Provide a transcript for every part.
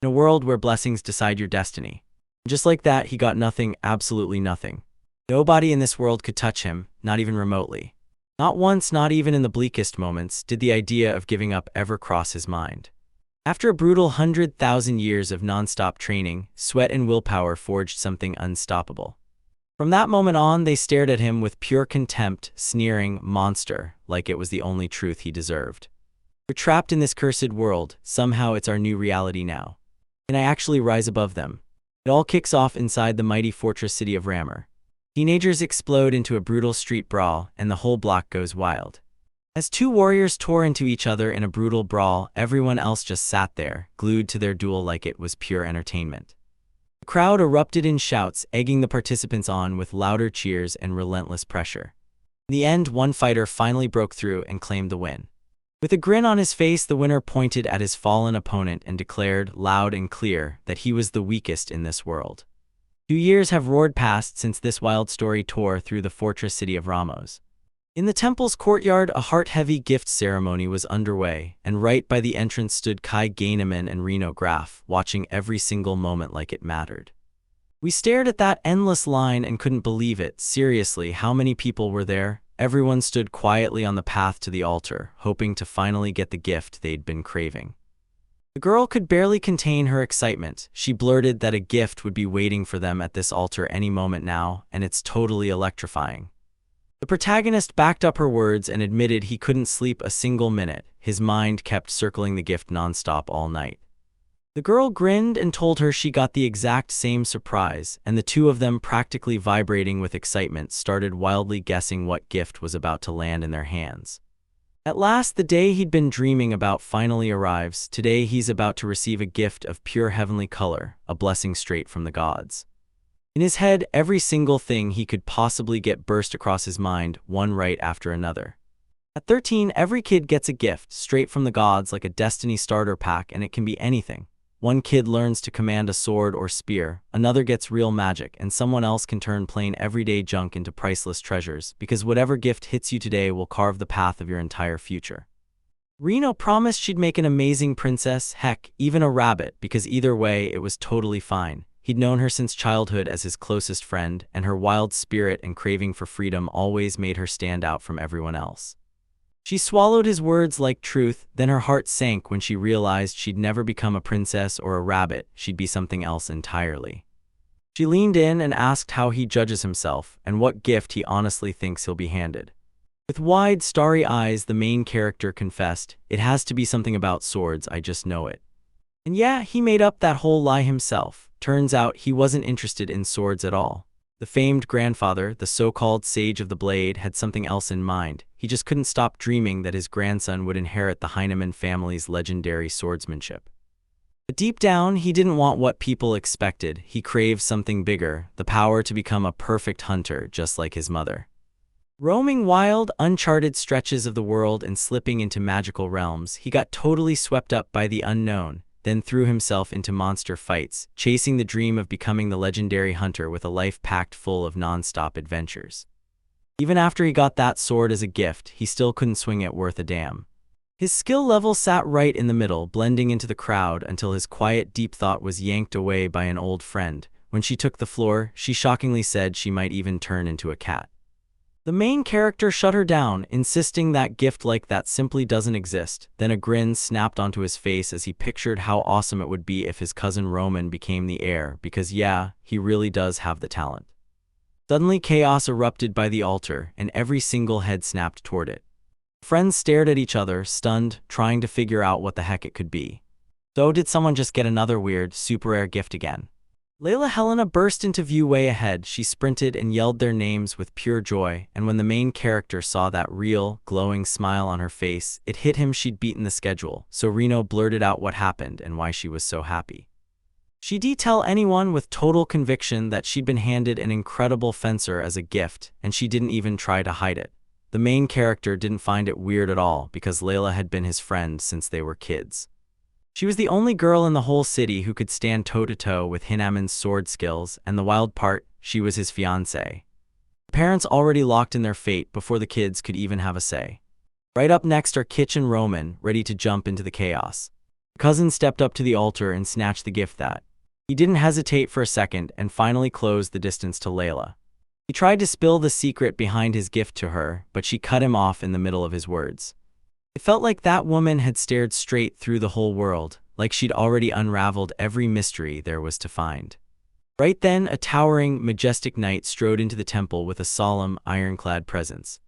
In a world where blessings decide your destiny. Just like that, he got nothing, absolutely nothing. Nobody in this world could touch him, not even remotely. Not once, not even in the bleakest moments, did the idea of giving up ever cross his mind. After a brutal 100,000 years of non-stop training, sweat and willpower forged something unstoppable. From that moment on, they stared at him with pure contempt, sneering, monster, like it was the only truth he deserved. We're trapped in this cursed world, somehow it's our new reality now. Can I actually rise above them? It all kicks off inside the mighty fortress city of Rammer. Teenagers explode into a brutal street brawl, and the whole block goes wild. As two warriors tore into each other in a brutal brawl, everyone else just sat there, glued to their duel like it was pure entertainment. The crowd erupted in shouts, egging the participants on with louder cheers and relentless pressure. In the end, one fighter finally broke through and claimed the win. With a grin on his face, the winner pointed at his fallen opponent and declared, loud and clear, that he was the weakest in this world. 2 years have roared past since this wild story tore through the fortress city of Ramos. In the temple's courtyard, a heart-heavy gift ceremony was underway, and right by the entrance stood Kai Gaineman and Reno Graf, watching every single moment like it mattered. We stared at that endless line and couldn't believe it. Seriously, how many people were there? Everyone stood quietly on the path to the altar, hoping to finally get the gift they'd been craving. The girl could barely contain her excitement. She blurted that a gift would be waiting for them at this altar any moment now, and it's totally electrifying. The protagonist backed up her words and admitted he couldn't sleep a single minute. His mind kept circling the gift nonstop all night. The girl grinned and told her she got the exact same surprise, and the two of them, practically vibrating with excitement, started wildly guessing what gift was about to land in their hands. At last, the day he'd been dreaming about finally arrives. Today he's about to receive a gift of pure heavenly color, a blessing straight from the gods. In his head, every single thing he could possibly get burst across his mind, one right after another. At 13, every kid gets a gift, straight from the gods, like a Destiny starter pack, and it can be anything. One kid learns to command a sword or spear, another gets real magic, and someone else can turn plain everyday junk into priceless treasures, because whatever gift hits you today will carve the path of your entire future. Reno promised she'd make an amazing princess, heck, even a rabbit, because either way, it was totally fine. He'd known her since childhood as his closest friend, and her wild spirit and craving for freedom always made her stand out from everyone else. She swallowed his words like truth, then her heart sank when she realized she'd never become a princess or a rabbit. She'd be something else entirely. She leaned in and asked how he judges himself, and what gift he honestly thinks he'll be handed. With wide, starry eyes, the main character confessed, "It has to be something about swords, I just know it." And yeah, he made up that whole lie himself. Turns out he wasn't interested in swords at all. The famed grandfather, the so-called Sage of the Blade, had something else in mind. He just couldn't stop dreaming that his grandson would inherit the Heinemann family's legendary swordsmanship. But deep down, he didn't want what people expected. He craved something bigger, the power to become a perfect hunter, just like his mother. Roaming wild, uncharted stretches of the world and slipping into magical realms, he got totally swept up by the unknown, then threw himself into monster fights, chasing the dream of becoming the legendary hunter with a life packed full of non-stop adventures. Even after he got that sword as a gift, he still couldn't swing it worth a damn. His skill level sat right in the middle, blending into the crowd until his quiet, deep thought was yanked away by an old friend. When she took the floor, she shockingly said she might even turn into a cat. The main character shut her down, insisting that gift like that simply doesn't exist. Then a grin snapped onto his face as he pictured how awesome it would be if his cousin Roman became the heir, because yeah, he really does have the talent. Suddenly chaos erupted by the altar, and every single head snapped toward it. Friends stared at each other, stunned, trying to figure out what the heck it could be. So did someone just get another weird, super rare gift again? Layla Helena burst into view way ahead. She sprinted and yelled their names with pure joy, and when the main character saw that real, glowing smile on her face, it hit him she'd beaten the schedule. So Reno blurted out what happened and why she was so happy. She did tell anyone with total conviction that she'd been handed an incredible fencer as a gift, and she didn't even try to hide it. The main character didn't find it weird at all because Layla had been his friend since they were kids. She was the only girl in the whole city who could stand toe-to-toe with Hinaman's sword skills, and the wild part, she was his fiancée. Parents already locked in their fate before the kids could even have a say. Right up next are Kitch and Roman, ready to jump into the chaos. Cousin stepped up to the altar and snatched the gift that. He didn't hesitate for a second and finally closed the distance to Layla. He tried to spill the secret behind his gift to her, but she cut him off in the middle of his words. It felt like that woman had stared straight through the whole world, like she'd already unraveled every mystery there was to find. Right then, a towering, majestic knight strode into the temple with a solemn, ironclad presence.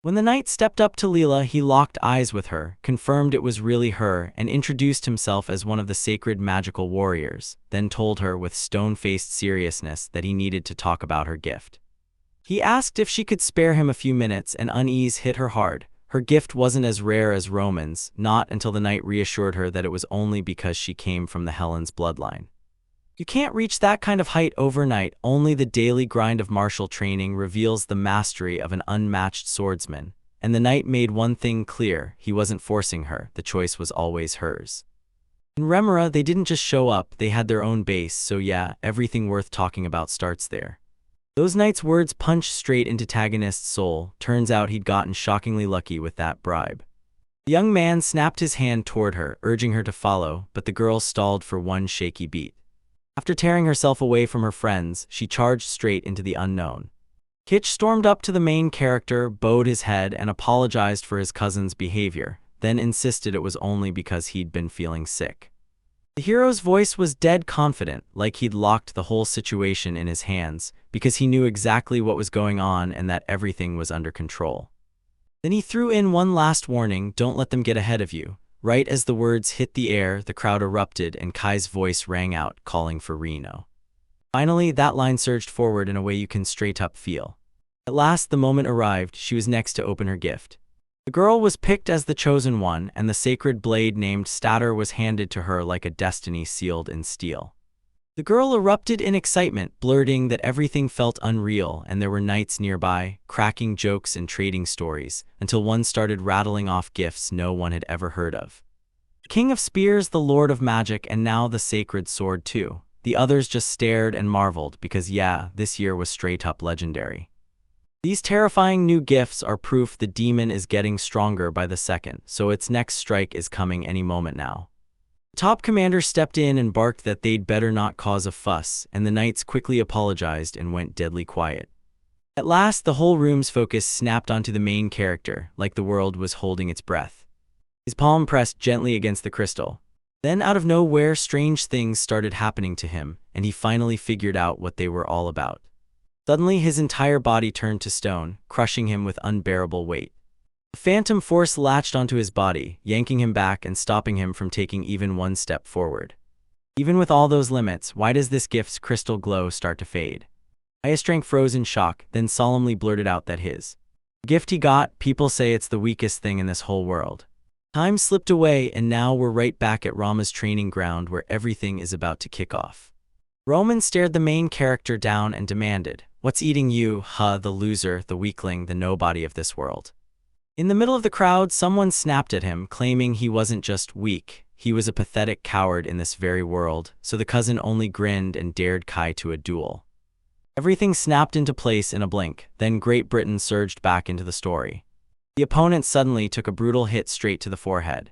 When the knight stepped up to Leela, he locked eyes with her, confirmed it was really her, and introduced himself as one of the sacred magical warriors, then told her with stone-faced seriousness that he needed to talk about her gift. He asked if she could spare him a few minutes, and unease hit her hard. Her gift wasn't as rare as Roman's, not until the knight reassured her that it was only because she came from the Helens bloodline. You can't reach that kind of height overnight. Only the daily grind of martial training reveals the mastery of an unmatched swordsman. And the knight made one thing clear: he wasn't forcing her, the choice was always hers. In Remora, they didn't just show up, they had their own base, so yeah, everything worth talking about starts there. Those knight's words punched straight into Tagonist's soul. Turns out he'd gotten shockingly lucky with that bribe. The young man snapped his hand toward her, urging her to follow, but the girl stalled for one shaky beat. After tearing herself away from her friends, she charged straight into the unknown. Kitch stormed up to the main character, bowed his head, and apologized for his cousin's behavior, then insisted it was only because he'd been feeling sick. The hero's voice was dead confident, like he'd locked the whole situation in his hands, because he knew exactly what was going on and that everything was under control. Then he threw in one last warning: don't let them get ahead of you. Right as the words hit the air, the crowd erupted and Kai's voice rang out, calling for Reno. Finally, that line surged forward in a way you can straight up feel. At last, the moment arrived. She was next to open her gift. The girl was picked as the chosen one, and the sacred blade named Statter was handed to her like a destiny sealed in steel. The girl erupted in excitement, blurting that everything felt unreal and there were knights nearby, cracking jokes and trading stories, until one started rattling off gifts no one had ever heard of. The King of Spears, the Lord of Magic, and now the Sacred Sword too. The others just stared and marveled because yeah, this year was straight up legendary. These terrifying new gifts are proof the demon is getting stronger by the second, so its next strike is coming any moment now. Top commander stepped in and barked that they'd better not cause a fuss, and the knights quickly apologized and went deadly quiet. At last, the whole room's focus snapped onto the main character, like the world was holding its breath. His palm pressed gently against the crystal. Then out of nowhere, strange things started happening to him, and he finally figured out what they were all about. Suddenly, his entire body turned to stone, crushing him with unbearable weight. A phantom force latched onto his body, yanking him back and stopping him from taking even one step forward. Even with all those limits, why does this gift's crystal glow start to fade? Ayastrang froze in shock, then solemnly blurted out that his gift he got, people say it's the weakest thing in this whole world. Time slipped away, and now we're right back at Rama's training ground where everything is about to kick off. Roman stared the main character down and demanded, "What's eating you, huh, the loser, the weakling, the nobody of this world?" In the middle of the crowd, someone snapped at him, claiming he wasn't just weak, he was a pathetic coward in this very world, so the cousin only grinned and dared Kai to a duel. Everything snapped into place in a blink, then Great Britain surged back into the story. The opponent suddenly took a brutal hit straight to the forehead.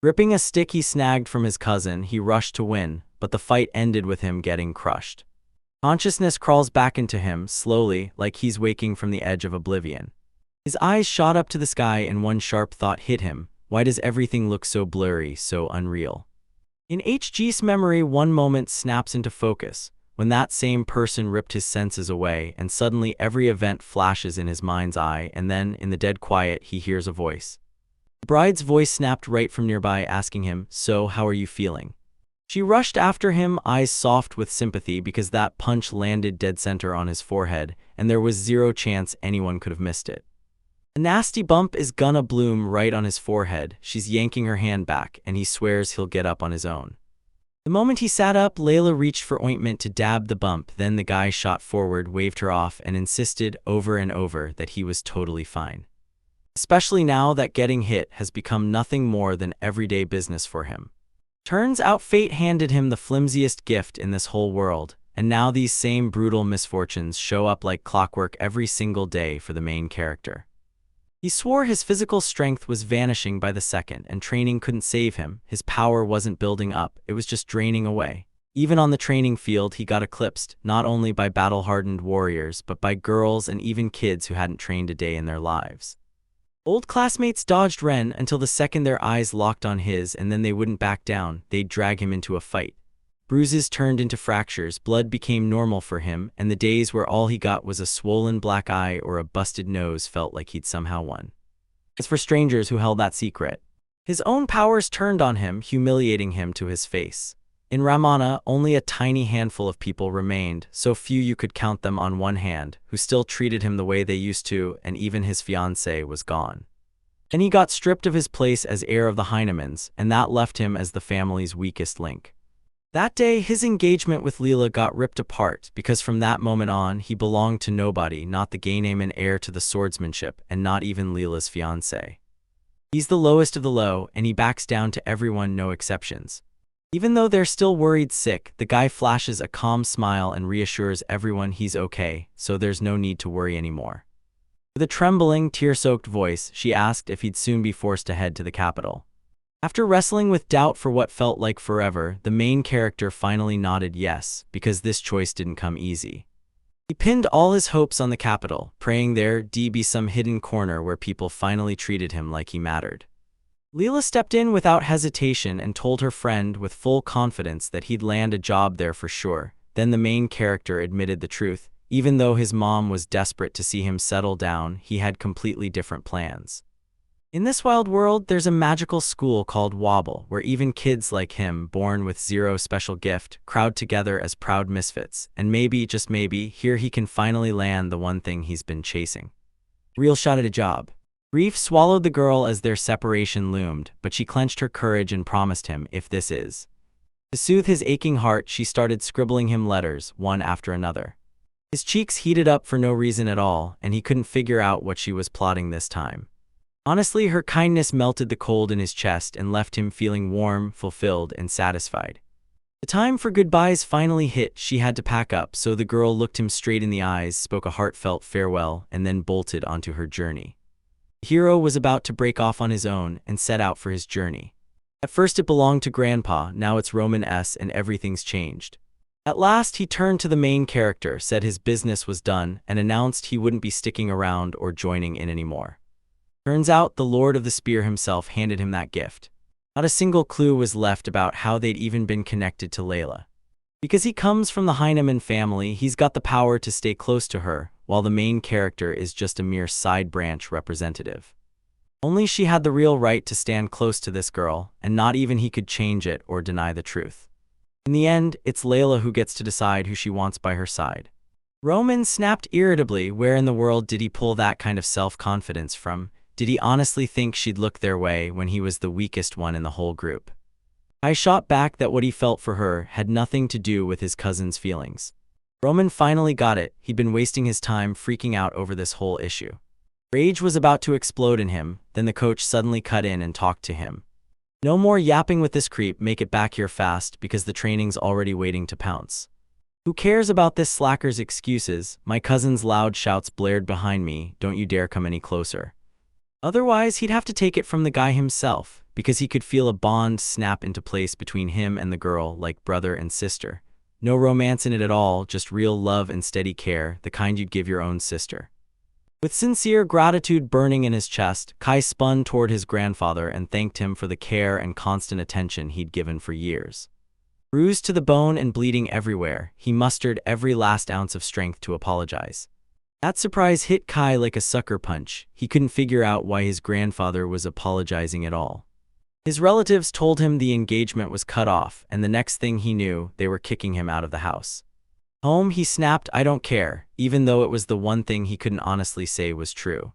Gripping a stick he snagged from his cousin, he rushed to win, but the fight ended with him getting crushed. Consciousness crawls back into him, slowly, like he's waking from the edge of oblivion. His eyes shot up to the sky and one sharp thought hit him: why does everything look so blurry, so unreal? In HG's memory, one moment snaps into focus, when that same person ripped his senses away, and suddenly every event flashes in his mind's eye, and then, in the dead quiet, he hears a voice. The bride's voice snapped right from nearby, asking him, "So, how are you feeling?" She rushed after him, eyes soft with sympathy, because that punch landed dead center on his forehead, and there was zero chance anyone could have missed it. A nasty bump is gonna bloom right on his forehead. She's yanking her hand back, and he swears he'll get up on his own. The moment he sat up, Layla reached for ointment to dab the bump, then the guy shot forward, waved her off, and insisted over and over that he was totally fine. Especially now that getting hit has become nothing more than everyday business for him. Turns out fate handed him the flimsiest gift in this whole world, and now these same brutal misfortunes show up like clockwork every single day for the main character. He swore his physical strength was vanishing by the second and training couldn't save him. His power wasn't building up, it was just draining away. Even on the training field, he got eclipsed, not only by battle-hardened warriors, but by girls and even kids who hadn't trained a day in their lives. Old classmates dodged Ren until the second their eyes locked on his, and then they wouldn't back down. They'd drag him into a fight. Bruises turned into fractures, blood became normal for him, and the days where all he got was a swollen black eye or a busted nose felt like he'd somehow won. As for strangers who held that secret, his own powers turned on him, humiliating him to his face. In Ramana, only a tiny handful of people remained, so few you could count them on one hand, who still treated him the way they used to, and even his fiancée was gone. And he got stripped of his place as heir of the Heinemans, and that left him as the family's weakest link. That day, his engagement with Leela got ripped apart, because from that moment on, he belonged to nobody, not the Gaineman heir to the swordsmanship, and not even Leela's fiancée. He's the lowest of the low, and he backs down to everyone, no exceptions. Even though they're still worried sick, the guy flashes a calm smile and reassures everyone he's okay, so there's no need to worry anymore. With a trembling, tear-soaked voice, she asked if he'd soon be forced to head to the capital. After wrestling with doubt for what felt like forever, the main character finally nodded yes, because this choice didn't come easy. He pinned all his hopes on the capital, praying there'd be some hidden corner where people finally treated him like he mattered. Leela stepped in without hesitation and told her friend with full confidence that he'd land a job there for sure. Then the main character admitted the truth. Even though his mom was desperate to see him settle down, he had completely different plans. In this wild world, there's a magical school called Wobble, where even kids like him, born with zero special gift, crowd together as proud misfits, and maybe, just maybe, here he can finally land the one thing he's been chasing. Real shot at a job. Grief swallowed the girl as their separation loomed, but she clenched her courage and promised him, if this is. To soothe his aching heart, she started scribbling him letters, one after another. His cheeks heated up for no reason at all, and he couldn't figure out what she was plotting this time. Honestly, her kindness melted the cold in his chest and left him feeling warm, fulfilled, and satisfied. The time for goodbyes finally hit. She had to pack up, so the girl looked him straight in the eyes, spoke a heartfelt farewell, and then bolted onto her journey. The hero was about to break off on his own and set out for his journey. At first it belonged to Grandpa, now it's Roman S, and everything's changed. At last he turned to the main character, said his business was done, and announced he wouldn't be sticking around or joining in anymore. Turns out the Lord of the Spear himself handed him that gift. Not a single clue was left about how they'd even been connected to Layla. Because he comes from the Heineman family, he's got the power to stay close to her, while the main character is just a mere side branch representative. Only she had the real right to stand close to this girl, and not even he could change it or deny the truth. In the end, it's Layla who gets to decide who she wants by her side. Roman snapped irritably. Where in the world did he pull that kind of self-confidence from? Did he honestly think she'd look their way when he was the weakest one in the whole group? I shot back that what he felt for her had nothing to do with his cousin's feelings. Roman finally got it. He'd been wasting his time freaking out over this whole issue. Rage was about to explode in him, then the coach suddenly cut in and talked to him. No more yapping with this creep, make it back here fast because the training's already waiting to pounce. Who cares about this slacker's excuses? My cousin's loud shouts blared behind me, don't you dare come any closer. Otherwise, he'd have to take it from the guy himself, because he could feel a bond snap into place between him and the girl like brother and sister. No romance in it at all, just real love and steady care, the kind you'd give your own sister. With sincere gratitude burning in his chest, Kai spun toward his grandfather and thanked him for the care and constant attention he'd given for years. Bruised to the bone and bleeding everywhere, he mustered every last ounce of strength to apologize. That surprise hit Kai like a sucker punch. He couldn't figure out why his grandfather was apologizing at all. His relatives told him the engagement was cut off, and the next thing he knew, they were kicking him out of the house. Home, he snapped, I don't care, even though it was the one thing he couldn't honestly say was true.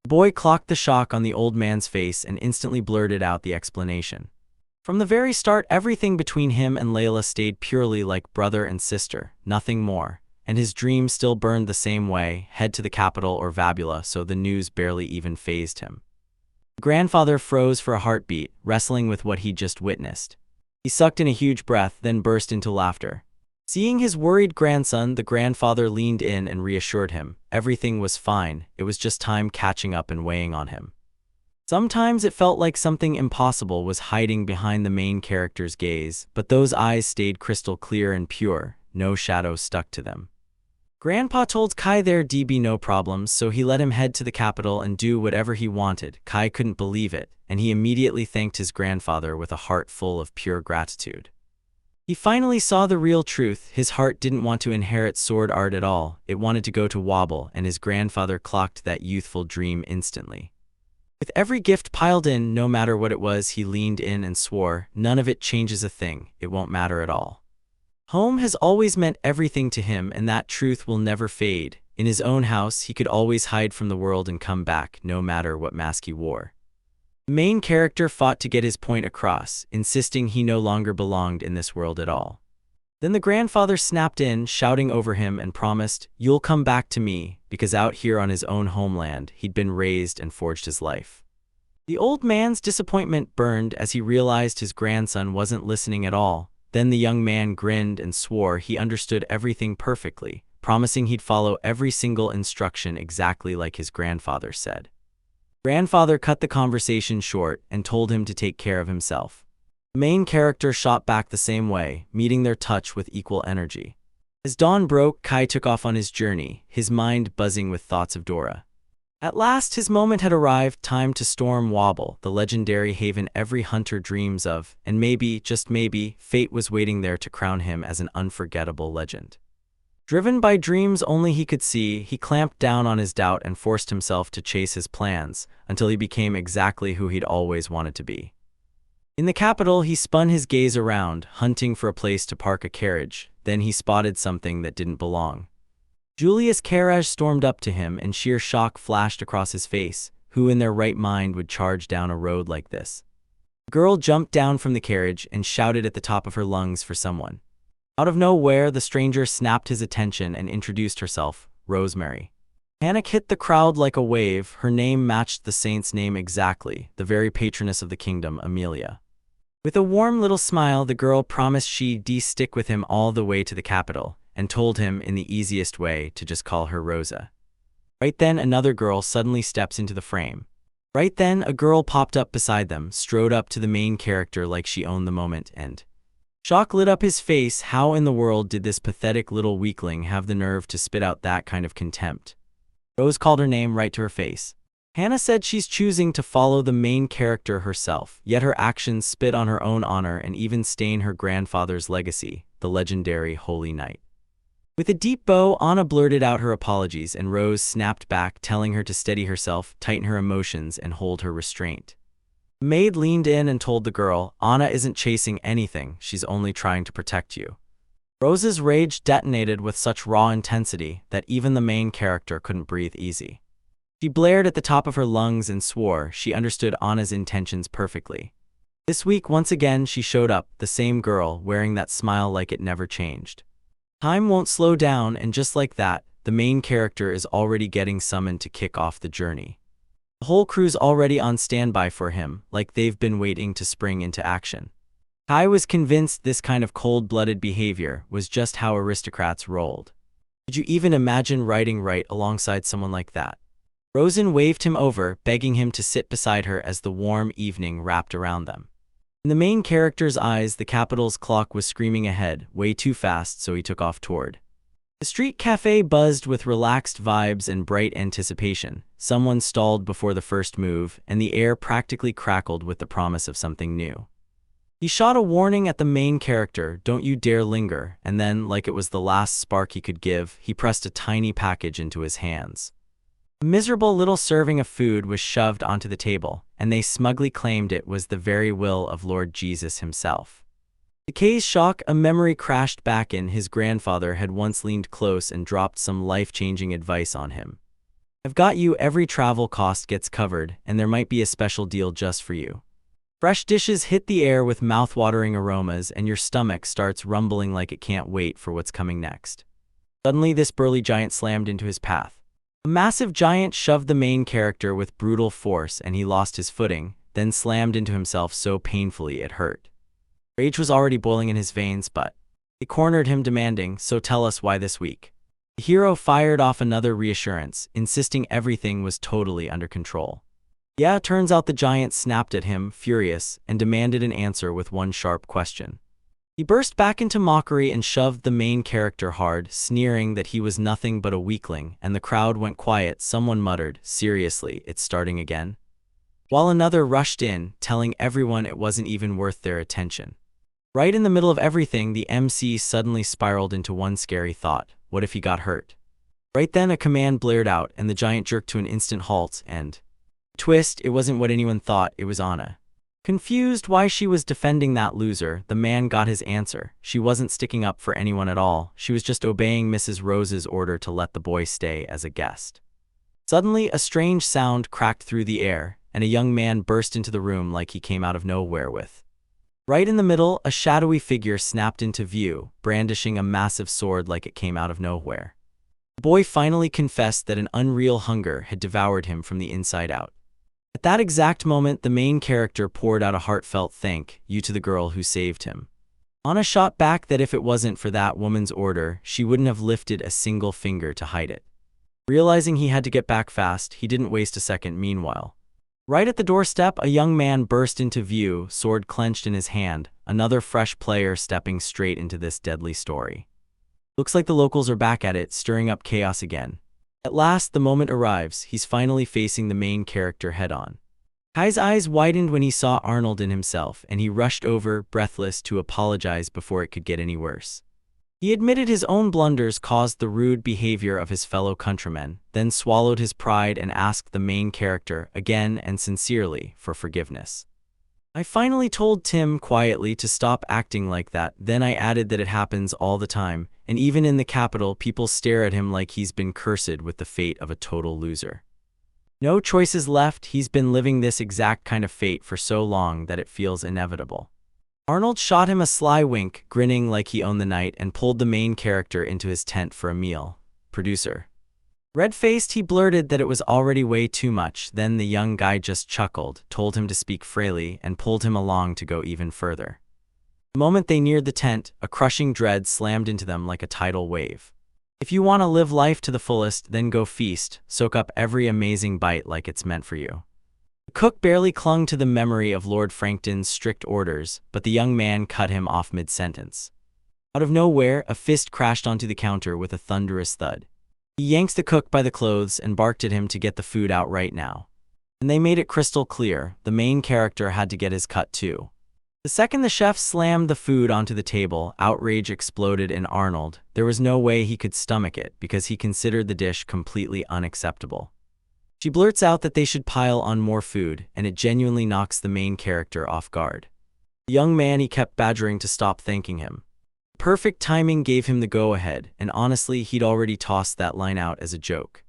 The boy clocked the shock on the old man's face and instantly blurted out the explanation. From the very start, everything between him and Layla stayed purely like brother and sister, nothing more. And his dream still burned the same way, head to the capital or Vabula, so the news barely even fazed him. Grandfather froze for a heartbeat, wrestling with what he'd just witnessed. He sucked in a huge breath, then burst into laughter. Seeing his worried grandson, the grandfather leaned in and reassured him. Everything was fine, it was just time catching up and weighing on him. Sometimes it felt like something impossible was hiding behind the main character's gaze, but those eyes stayed crystal clear and pure, no shadows stuck to them. Grandpa told Kai there'd be no problems, so he let him head to the capital and do whatever he wanted. Kai couldn't believe it, and he immediately thanked his grandfather with a heart full of pure gratitude. He finally saw the real truth. His heart didn't want to inherit sword art at all, it wanted to go to Wobble, and his grandfather clocked that youthful dream instantly. With every gift piled in, no matter what it was, he leaned in and swore, none of it changes a thing, it won't matter at all. Home has always meant everything to him, and that truth will never fade. In his own house, he could always hide from the world and come back, no matter what mask he wore. The main character fought to get his point across, insisting he no longer belonged in this world at all. Then the grandfather snapped in, shouting over him, and promised, "You'll come back to me," because out here on his own homeland, he'd been raised and forged his life. The old man's disappointment burned as he realized his grandson wasn't listening at all. Then the young man grinned and swore he understood everything perfectly, promising he'd follow every single instruction exactly like his grandfather said. Grandfather cut the conversation short and told him to take care of himself. The main character shot back the same way, meeting their touch with equal energy. As dawn broke, Kai took off on his journey, his mind buzzing with thoughts of Dora. At last his moment had arrived, time to storm Wobble, the legendary haven every hunter dreams of, and maybe, just maybe, fate was waiting there to crown him as an unforgettable legend. Driven by dreams only he could see, he clamped down on his doubt and forced himself to chase his plans, until he became exactly who he'd always wanted to be. In the capital, he spun his gaze around, hunting for a place to park a carriage. Then he spotted something that didn't belong. Julius Carrage stormed up to him, and sheer shock flashed across his face. Who in their right mind would charge down a road like this? The girl jumped down from the carriage and shouted at the top of her lungs for someone. Out of nowhere, the stranger snapped his attention and introduced herself, Rosemary. Panic hit the crowd like a wave. Her name matched the saint's name exactly, the very patroness of the kingdom, Amelia. With a warm little smile, the girl promised she'd stick with him all the way to the capital, and told him in the easiest way to just call her Rosa. Right then, another girl suddenly steps into the frame. Right then, a girl popped up beside them, strode up to the main character like she owned the moment, and shock lit up his face. How in the world did this pathetic little weakling have the nerve to spit out that kind of contempt? Rose called her name right to her face. Hannah said she's choosing to follow the main character herself, yet her actions spit on her own honor and even stain her grandfather's legacy, the legendary Holy Knight. With a deep bow, Anna blurted out her apologies, and Rose snapped back, telling her to steady herself, tighten her emotions, and hold her restraint. The maid leaned in and told the girl, "Anna isn't chasing anything, she's only trying to protect you." Rose's rage detonated with such raw intensity that even the main character couldn't breathe easy. She blared at the top of her lungs and swore she understood Anna's intentions perfectly. This week, once again, she showed up, the same girl, wearing that smile like it never changed. Time won't slow down, and just like that, the main character is already getting summoned to kick off the journey. The whole crew's already on standby for him, like they've been waiting to spring into action. Kai was convinced this kind of cold-blooded behavior was just how aristocrats rolled. Could you even imagine riding right alongside someone like that? Rosen waved him over, begging him to sit beside her as the warm evening wrapped around them. In the main character's eyes, the capital's clock was screaming ahead, way too fast, so he took off toward. The street cafe buzzed with relaxed vibes and bright anticipation. Someone stalled before the first move, and the air practically crackled with the promise of something new. He shot a warning at the main character, "Don't you dare linger," and then, like it was the last spark he could give, he pressed a tiny package into his hands. A miserable little serving of food was shoved onto the table, and they smugly claimed it was the very will of Lord Jesus himself. To Kay's shock, a memory crashed back in. His grandfather had once leaned close and dropped some life-changing advice on him. "I've got you, every travel cost gets covered, and there might be a special deal just for you." Fresh dishes hit the air with mouth-watering aromas, and your stomach starts rumbling like it can't wait for what's coming next. Suddenly, this burly giant slammed into his path. A massive giant shoved the main character with brutal force, and he lost his footing, then slammed into himself so painfully it hurt. Rage was already boiling in his veins, but They cornered him demanding, "So tell us why this week." The hero fired off another reassurance, insisting everything was totally under control. Yeah, turns out the giant snapped at him, furious, and demanded an answer with one sharp question. He burst back into mockery and shoved the main character hard, sneering that he was nothing but a weakling, and the crowd went quiet. Someone muttered, "Seriously, it's starting again?" While another rushed in, telling everyone it wasn't even worth their attention. Right in the middle of everything, the MC suddenly spiraled into one scary thought: what if he got hurt? Right then, a command blared out, and the giant jerked to an instant halt, and twist, it wasn't what anyone thought, it was Anna. Confused why she was defending that loser, the man got his answer. She wasn't sticking up for anyone at all, she was just obeying Mrs. Rose's order to let the boy stay as a guest. Suddenly, a strange sound cracked through the air, and a young man burst into the room like he came out of nowhere with. Right in the middle, a shadowy figure snapped into view, brandishing a massive sword like it came out of nowhere. The boy finally confessed that an unreal hunger had devoured him from the inside out. At that exact moment, the main character poured out a heartfelt thank you to the girl who saved him. Anna shot back that if it wasn't for that woman's order, she wouldn't have lifted a single finger to hide it. Realizing he had to get back fast, he didn't waste a second. Meanwhile, right at the doorstep, a young man burst into view, sword clenched in his hand, another fresh player stepping straight into this deadly story. Looks like the locals are back at it, stirring up chaos again. At last, the moment arrives. He's finally facing the main character head-on. Kai's eyes widened when he saw Arnold in himself, and he rushed over, breathless, to apologize before it could get any worse. He admitted his own blunders caused the rude behavior of his fellow countrymen, then swallowed his pride and asked the main character, again and sincerely, for forgiveness. "I finally told Tim quietly to stop acting like that, then I added that it happens all the time, and even in the capital people stare at him like he's been cursed with the fate of a total loser. No choices left, he's been living this exact kind of fate for so long that it feels inevitable." Arnold shot him a sly wink, grinning like he owned the night, and pulled the main character into his tent for a meal. Producer. Red-faced, he blurted that it was already way too much, then the young guy just chuckled, told him to speak freely, and pulled him along to go even further. The moment they neared the tent, a crushing dread slammed into them like a tidal wave. If you want to live life to the fullest, then go feast, soak up every amazing bite like it's meant for you. The cook barely clung to the memory of Lord Frankton's strict orders, but the young man cut him off mid-sentence. Out of nowhere, a fist crashed onto the counter with a thunderous thud. He yanked the cook by the clothes and barked at him to get the food out right now. And they made it crystal clear, the main character had to get his cut too. The second the chef slammed the food onto the table, outrage exploded in Arnold. There was no way he could stomach it because he considered the dish completely unacceptable. She blurts out that they should pile on more food, and it genuinely knocks the main character off guard. The young man he kept badgering to stop thanking him. Perfect timing gave him the go-ahead, and honestly, he'd already tossed that line out as a joke.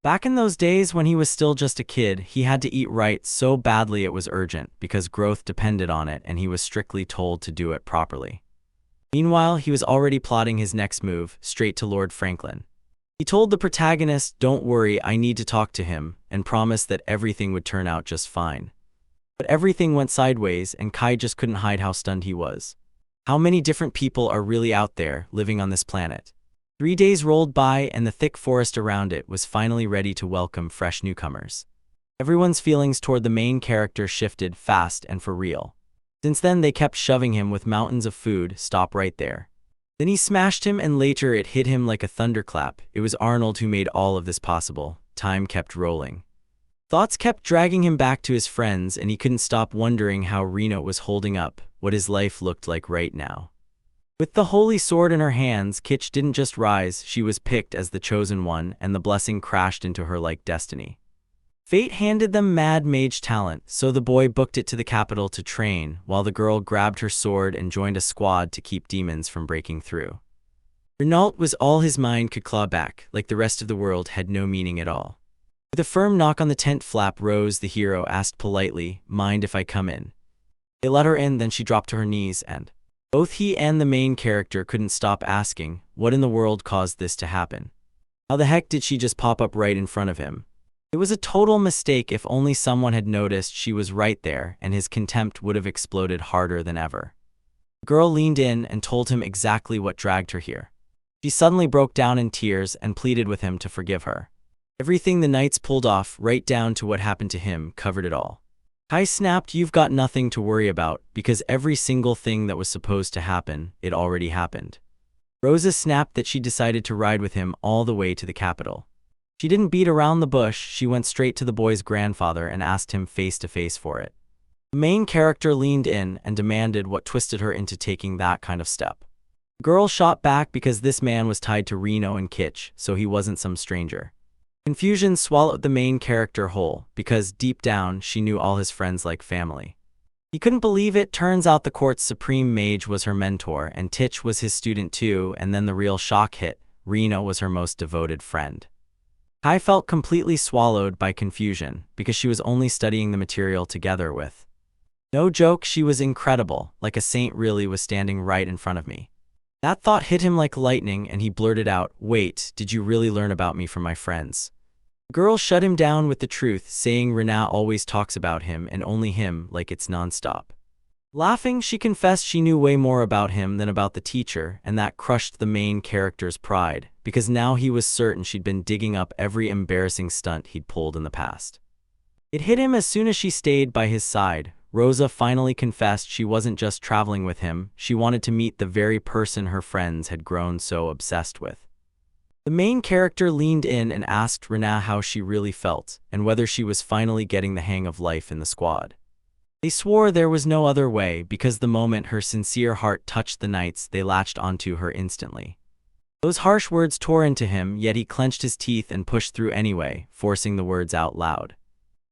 Back in those days when he was still just a kid, he had to eat right so badly it was urgent, because growth depended on it and he was strictly told to do it properly. Meanwhile, he was already plotting his next move, straight to Lord Franklin. He told the protagonist, "Don't worry, I need to talk to him," and promised that everything would turn out just fine. But everything went sideways, and Kai just couldn't hide how stunned he was. How many different people are really out there, living on this planet? 3 days rolled by, and the thick forest around it was finally ready to welcome fresh newcomers. Everyone's feelings toward the main character shifted fast and for real. Since then, they kept shoving him with mountains of food. Stop right there. Then he smashed him, and later it hit him like a thunderclap. It was Arnold who made all of this possible. Time kept rolling. Thoughts kept dragging him back to his friends, and he couldn't stop wondering how Rena was holding up, what his life looked like right now. With the holy sword in her hands, Kitsch didn't just rise, she was picked as the chosen one, and the blessing crashed into her like destiny. Fate handed them mad mage talent, so the boy booked it to the capital to train, while the girl grabbed her sword and joined a squad to keep demons from breaking through. Renault was all his mind could claw back, like the rest of the world had no meaning at all. With a firm knock on the tent flap, Rose, the hero, asked politely, "Mind if I come in?" They let her in, then she dropped to her knees, and both he and the main character couldn't stop asking, what in the world caused this to happen? How the heck did she just pop up right in front of him? It was a total mistake. If only someone had noticed she was right there, and his contempt would have exploded harder than ever. The girl leaned in and told him exactly what dragged her here. She suddenly broke down in tears and pleaded with him to forgive her. Everything the knights pulled off, right down to what happened to him, covered it all. Kai snapped, "You've got nothing to worry about, because every single thing that was supposed to happen, it already happened." Rosa snapped that she decided to ride with him all the way to the capital. She didn't beat around the bush, she went straight to the boy's grandfather and asked him face to face for it. The main character leaned in and demanded what twisted her into taking that kind of step. The girl shot back because this man was tied to Reno and Kitsch, so he wasn't some stranger. Confusion swallowed the main character whole, because deep down she knew all his friends like family. He couldn't believe it. Turns out the court's supreme mage was her mentor, and Titch was his student too, and then the real shock hit. Reno was her most devoted friend. Kai felt completely swallowed by confusion, because she was only studying the material together with. No joke, she was incredible, like a saint really was standing right in front of me. That thought hit him like lightning, and he blurted out, "Wait, did you really learn about me from my friends?" The girl shut him down with the truth, saying Rena always talks about him and only him, like it's nonstop. Laughing, she confessed she knew way more about him than about the teacher, and that crushed the main character's pride, because now he was certain she'd been digging up every embarrassing stunt he'd pulled in the past. It hit him as soon as she stayed by his side. Rosa finally confessed she wasn't just traveling with him, she wanted to meet the very person her friends had grown so obsessed with. The main character leaned in and asked Rena how she really felt, and whether she was finally getting the hang of life in the squad. They swore there was no other way, because the moment her sincere heart touched the knights, they latched onto her instantly. Those harsh words tore into him, yet he clenched his teeth and pushed through anyway, forcing the words out loud.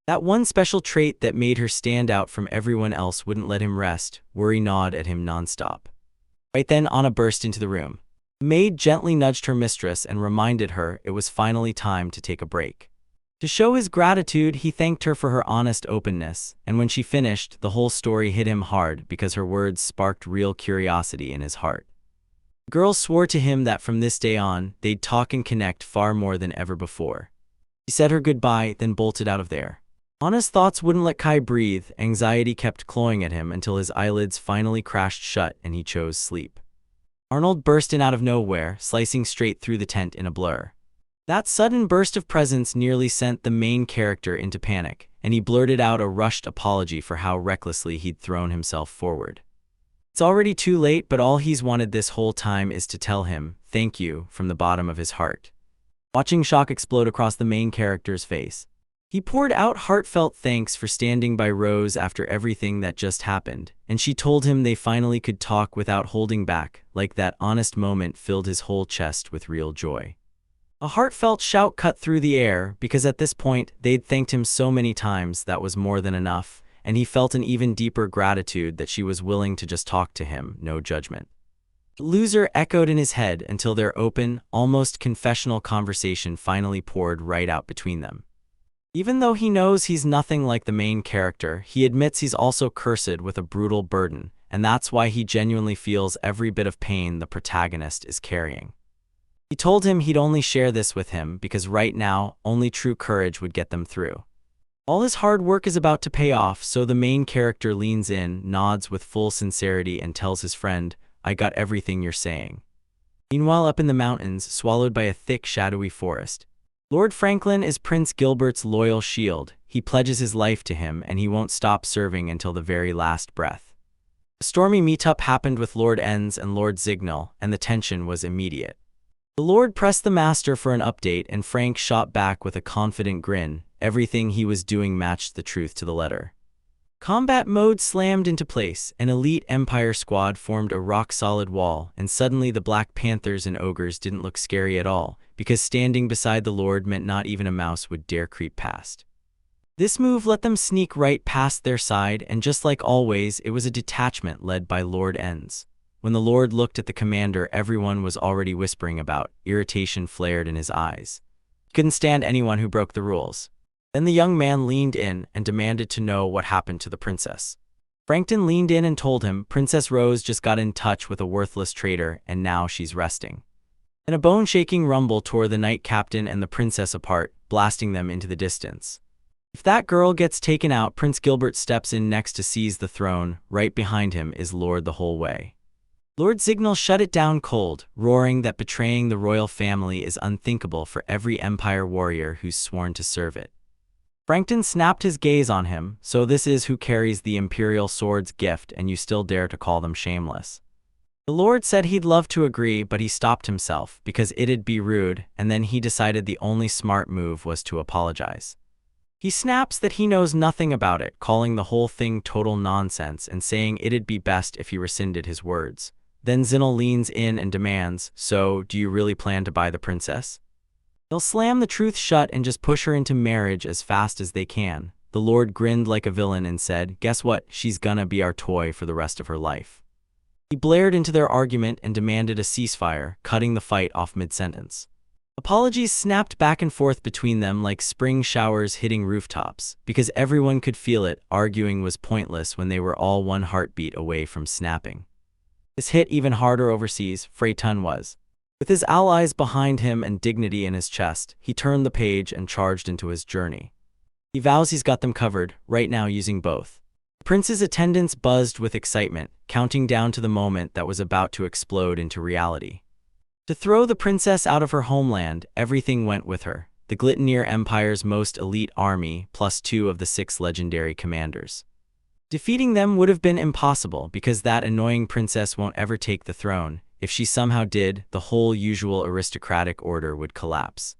That one special trait that made her stand out from everyone else wouldn't let him rest. Worry gnawed at him nonstop. Right then, Anna burst into the room. The maid gently nudged her mistress and reminded her it was finally time to take a break. To show his gratitude, he thanked her for her honest openness, and when she finished, the whole story hit him hard because her words sparked real curiosity in his heart. The girl swore to him that from this day on, they'd talk and connect far more than ever before. She said her goodbye, then bolted out of there. Anna's thoughts wouldn't let Kai breathe. Anxiety kept clawing at him until his eyelids finally crashed shut and he chose sleep. Arnold burst in out of nowhere, slicing straight through the tent in a blur. That sudden burst of presence nearly sent the main character into panic, and he blurted out a rushed apology for how recklessly he'd thrown himself forward. It's already too late, but all he's wanted this whole time is to tell him, "Thank you," from the bottom of his heart. Watching shock explode across the main character's face, he poured out heartfelt thanks for standing by Rose after everything that just happened, and she told him they finally could talk without holding back, like that honest moment filled his whole chest with real joy. A heartfelt shout cut through the air, because at this point, they'd thanked him so many times that was more than enough, and he felt an even deeper gratitude that she was willing to just talk to him, no judgment. Loser echoed in his head until their open, almost confessional conversation finally poured right out between them. Even though he knows he's nothing like the main character, he admits he's also cursed with a brutal burden, and that's why he genuinely feels every bit of pain the protagonist is carrying. He told him he'd only share this with him because right now, only true courage would get them through. All his hard work is about to pay off, so the main character leans in, nods with full sincerity, and tells his friend, "I got everything you're saying." Meanwhile, up in the mountains, swallowed by a thick, shadowy forest, Lord Franklin is Prince Gilbert's loyal shield. He pledges his life to him, and he won't stop serving until the very last breath. A stormy meetup happened with Lord Enns and Lord Zignal, and the tension was immediate. The Lord pressed the Master for an update, and Frank shot back with a confident grin. Everything he was doing matched the truth to the letter. Combat mode slammed into place. An elite Empire squad formed a rock-solid wall, and suddenly the Black Panthers and ogres didn't look scary at all, because standing beside the Lord meant not even a mouse would dare creep past. This move let them sneak right past their side, and just like always, it was a detachment led by Lord Enns. When the Lord looked at the commander everyone was already whispering about, irritation flared in his eyes. He couldn't stand anyone who broke the rules. Then the young man leaned in and demanded to know what happened to the princess. Frankton leaned in and told him Princess Rose just got in touch with a worthless traitor and now she's resting. And a bone-shaking rumble tore the knight captain and the princess apart, blasting them into the distance. If that girl gets taken out, Prince Gilbert steps in next to seize the throne. Right behind him is Lord the whole way. Lord Signal shut it down cold, roaring that betraying the royal family is unthinkable for every Empire warrior who's sworn to serve it. Frankton snapped his gaze on him. So this is who carries the Imperial Sword's gift, and you still dare to call them shameless? The Lord said he'd love to agree, but he stopped himself because it'd be rude, and then he decided the only smart move was to apologize. He snaps that he knows nothing about it, calling the whole thing total nonsense and saying it'd be best if he rescinded his words. Then Zinel leans in and demands, "So, do you really plan to buy the princess?" They'll slam the truth shut and just push her into marriage as fast as they can. The Lord grinned like a villain and said, "Guess what? She's gonna be our toy for the rest of her life." He blared into their argument and demanded a ceasefire, cutting the fight off mid-sentence. Apologies snapped back and forth between them like spring showers hitting rooftops, because everyone could feel it. Arguing was pointless when they were all one heartbeat away from snapping. This hit even harder overseas. Freytun was. With his allies behind him and dignity in his chest, he turned the page and charged into his journey. He vows he's got them covered, right now using both. The prince's attendants buzzed with excitement, counting down to the moment that was about to explode into reality. To throw the princess out of her homeland, everything went with her. The Glittenir Empire's most elite army, +2 of the 6 legendary commanders. Defeating them would have been impossible because that annoying princess won't ever take the throne. If she somehow did, the whole usual aristocratic order would collapse.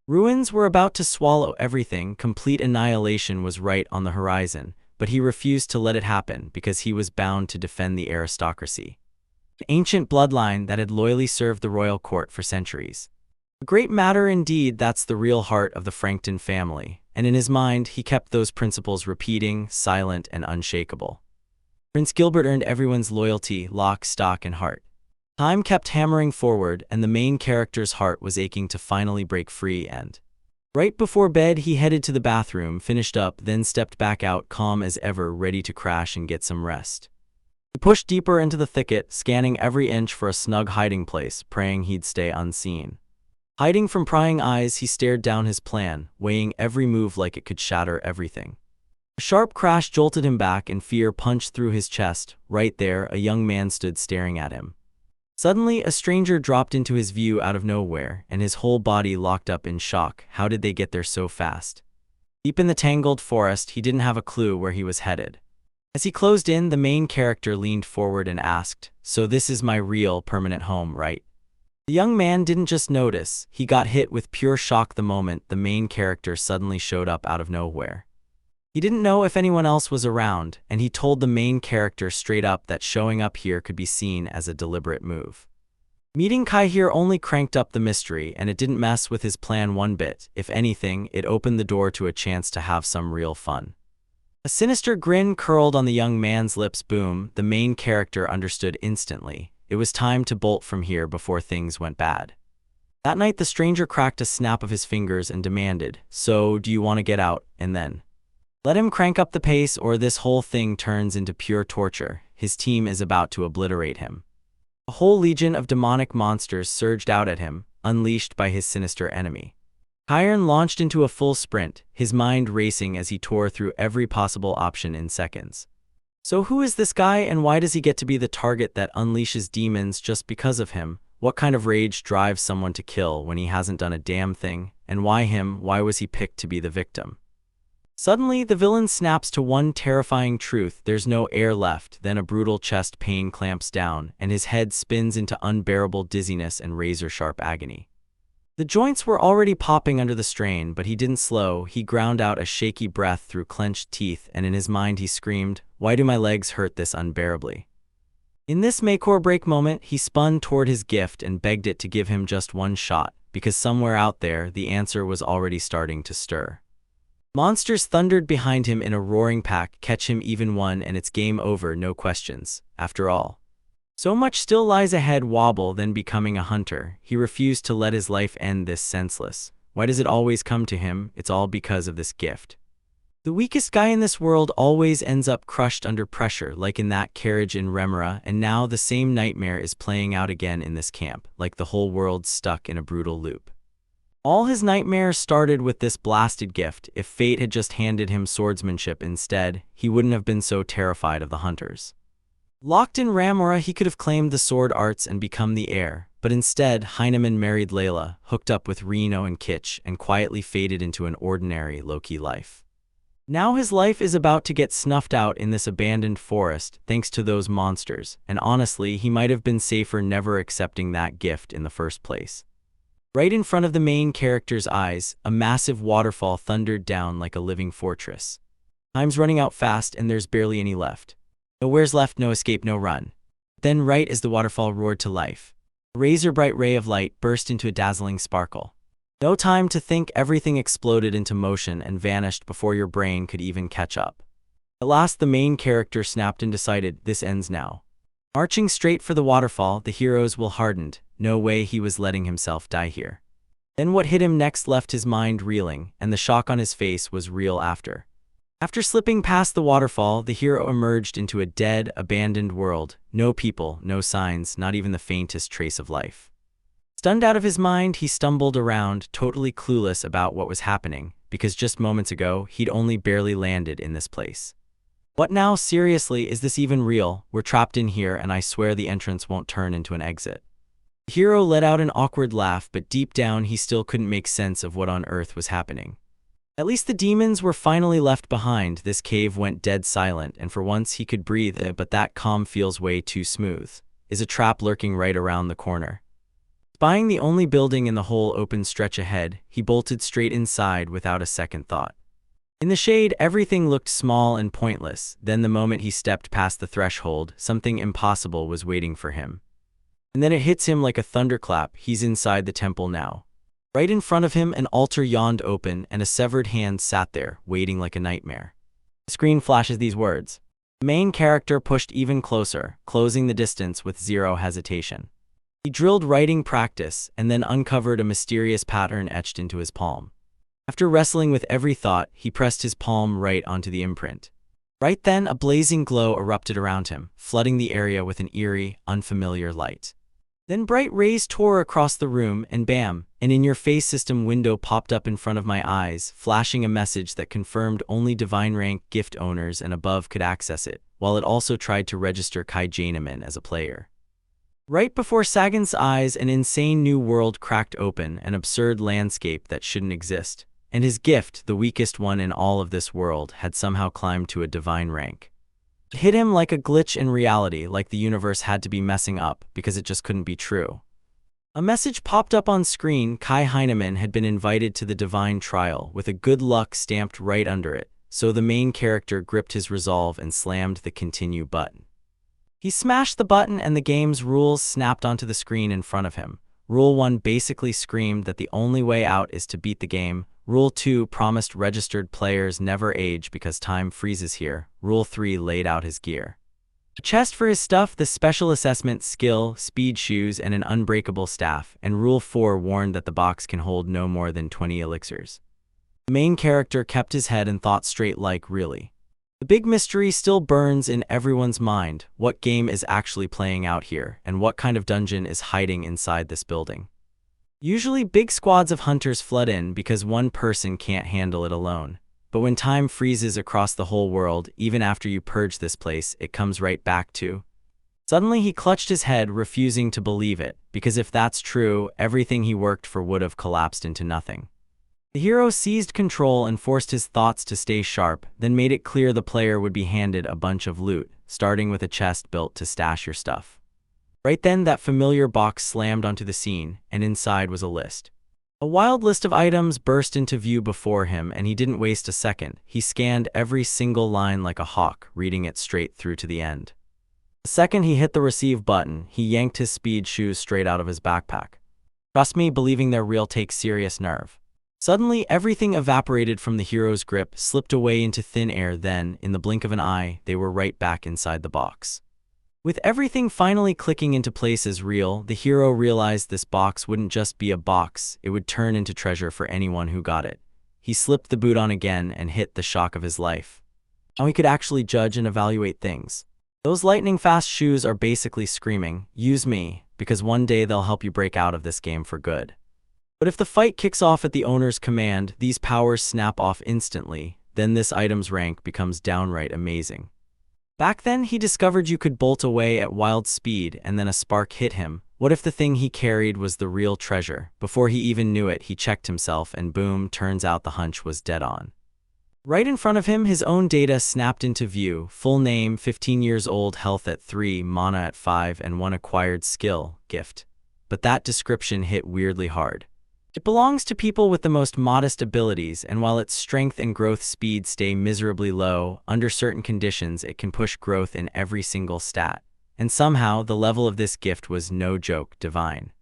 Ruins were about to swallow everything. Complete annihilation was right on the horizon, but he refused to let it happen because he was bound to defend the aristocracy. An ancient bloodline that had loyally served the royal court for centuries. A great matter indeed. That's the real heart of the Frankton family, and in his mind he kept those principles repeating, silent and unshakable. Prince Gilbert earned everyone's loyalty, lock, stock and heart. Time kept hammering forward, and the main character's heart was aching to finally break free and... Right before bed he headed to the bathroom, finished up, then stepped back out, calm as ever, ready to crash and get some rest. He pushed deeper into the thicket, scanning every inch for a snug hiding place, praying he'd stay unseen. Hiding from prying eyes, he stared down his plan, weighing every move like it could shatter everything. A sharp crash jolted him back and fear punched through his chest. Right there, a young man stood staring at him. Suddenly, a stranger dropped into his view out of nowhere, and his whole body locked up in shock. How did they get there so fast? Deep in the tangled forest, he didn't have a clue where he was headed. As he closed in, the main character leaned forward and asked, "So this is my real, permanent home, right?" The young man didn't just notice, he got hit with pure shock the moment the main character suddenly showed up out of nowhere. He didn't know if anyone else was around, and he told the main character straight up that showing up here could be seen as a deliberate move. Meeting Kai here only cranked up the mystery, and it didn't mess with his plan one bit. If anything, it opened the door to a chance to have some real fun. A sinister grin curled on the young man's lips. Boom, the main character understood instantly. It was time to bolt from here before things went bad. That night the stranger cracked a snap of his fingers and demanded, "So, do you want to get out, and then?" Let him crank up the pace or this whole thing turns into pure torture. His team is about to obliterate him. A whole legion of demonic monsters surged out at him, unleashed by his sinister enemy. Kyron launched into a full sprint, his mind racing as he tore through every possible option in seconds. So who is this guy, and why does he get to be the target that unleashes demons just because of him? What kind of rage drives someone to kill when he hasn't done a damn thing? And why him? Why was he picked to be the victim? Suddenly, the villain snaps to one terrifying truth: there's no air left. Then a brutal chest pain clamps down, and his head spins into unbearable dizziness and razor-sharp agony. The joints were already popping under the strain, but he didn't slow. He ground out a shaky breath through clenched teeth, and in his mind he screamed, "Why do my legs hurt this unbearably?" In this make-or-break moment, he spun toward his gift and begged it to give him just one shot, because somewhere out there, the answer was already starting to stir. Monsters thundered behind him in a roaring pack. Catch him even one and it's game over, no questions. After all, so much still lies ahead. Wobble, then becoming a hunter. He refused to let his life end this senseless. Why does it always come to him? It's all because of this gift. The weakest guy in this world always ends up crushed under pressure, like in that carriage in Remora, and now the same nightmare is playing out again in this camp, like the whole world's stuck in a brutal loop. All his nightmares started with this blasted gift. If fate had just handed him swordsmanship instead, he wouldn't have been so terrified of the hunters. Locked in Ramora, he could have claimed the sword arts and become the heir, but instead, Heinemann married Layla, hooked up with Reno and Kitsch, and quietly faded into an ordinary, low-key life. Now his life is about to get snuffed out in this abandoned forest thanks to those monsters, and honestly, he might have been safer never accepting that gift in the first place. Right in front of the main character's eyes, a massive waterfall thundered down like a living fortress. Time's running out fast and there's barely any left. Nowhere's left, no escape, no run. Then right as the waterfall roared to life, a razor-bright ray of light burst into a dazzling sparkle. No time to think, everything exploded into motion and vanished before your brain could even catch up. At last the main character snapped and decided, this ends now. Marching straight for the waterfall, the hero's will hardened. No way he was letting himself die here. Then what hit him next left his mind reeling, and the shock on his face was real after. After slipping past the waterfall, the hero emerged into a dead, abandoned world. No people, no signs, not even the faintest trace of life. Stunned out of his mind, he stumbled around, totally clueless about what was happening, because just moments ago, he'd only barely landed in this place. What now? Seriously, is this even real? We're trapped in here, and I swear the entrance won't turn into an exit. The hero let out an awkward laugh, but deep down he still couldn't make sense of what on earth was happening. At least the demons were finally left behind. This cave went dead silent, and for once he could breathe, but that calm feels way too smooth. Is a trap lurking right around the corner? Spying the only building in the whole open stretch ahead, he bolted straight inside without a second thought. In the shade, everything looked small and pointless. Then the moment he stepped past the threshold, something impossible was waiting for him. And then it hits him like a thunderclap. He's inside the temple now. Right in front of him, an altar yawned open, and a severed hand sat there, waiting like a nightmare. The screen flashes these words. The main character pushed even closer, closing the distance with zero hesitation. He drilled writing practice, and then uncovered a mysterious pattern etched into his palm. After wrestling with every thought, he pressed his palm right onto the imprint. Right then, a blazing glow erupted around him, flooding the area with an eerie, unfamiliar light. Then bright rays tore across the room, and bam, an in-your-face system window popped up in front of my eyes, flashing a message that confirmed only divine rank gift owners and above could access it, while it also tried to register Kai Janeman as a player. Right before Sagan's eyes, an insane new world cracked open, an absurd landscape that shouldn't exist. And his gift, the weakest one in all of this world, had somehow climbed to a divine rank. It hit him like a glitch in reality, like the universe had to be messing up, because it just couldn't be true. A message popped up on screen. Kai Heinemann had been invited to the divine trial, with a good luck stamped right under it, so the main character gripped his resolve and slammed the continue button. He smashed the button and the game's rules snapped onto the screen in front of him. Rule 1 basically screamed that the only way out is to beat the game. Rule 2 promised registered players never age because time freezes here. Rule 3 laid out his gear. A chest for his stuff, the special assessment, skill, speed shoes, and an unbreakable staff. And Rule 4 warned that the box can hold no more than 20 elixirs. The main character kept his head and thought straight, like, really? The big mystery still burns in everyone's mind. What game is actually playing out here, and what kind of dungeon is hiding inside this building? Usually big squads of hunters flood in because one person can't handle it alone. But when time freezes across the whole world, even after you purge this place, it comes right back to. Suddenly he clutched his head, refusing to believe it, because if that's true, everything he worked for would have collapsed into nothing. The hero seized control and forced his thoughts to stay sharp, then made it clear the player would be handed a bunch of loot, starting with a chest built to stash your stuff. Right then, that familiar box slammed onto the scene, and inside was a list. A wild list of items burst into view before him, and he didn't waste a second. He scanned every single line like a hawk, reading it straight through to the end. The second he hit the receive button, he yanked his speed shoes straight out of his backpack. Trust me, believing they're real takes serious nerve. Suddenly, everything evaporated from the hero's grip, slipped away into thin air, then, in the blink of an eye, they were right back inside the box. With everything finally clicking into place as real, the hero realized this box wouldn't just be a box, it would turn into treasure for anyone who got it. He slipped the boot on again and hit the shock of his life. Now he could actually judge and evaluate things. Those lightning-fast shoes are basically screaming, "Use me, because one day they'll help you break out of this game for good." But if the fight kicks off at the owner's command, these powers snap off instantly, then this item's rank becomes downright amazing. Back then, he discovered you could bolt away at wild speed and then a spark hit him. What if the thing he carried was the real treasure? Before he even knew it, he checked himself and boom, turns out the hunch was dead on. Right in front of him, his own data snapped into view. Full name, 15 years old, health at 3, mana at 5, and 1 acquired skill, gift. But that description hit weirdly hard. It belongs to people with the most modest abilities, and while its strength and growth speed stay miserably low, under certain conditions it can push growth in every single stat. And somehow, the level of this gift was no joke, divine.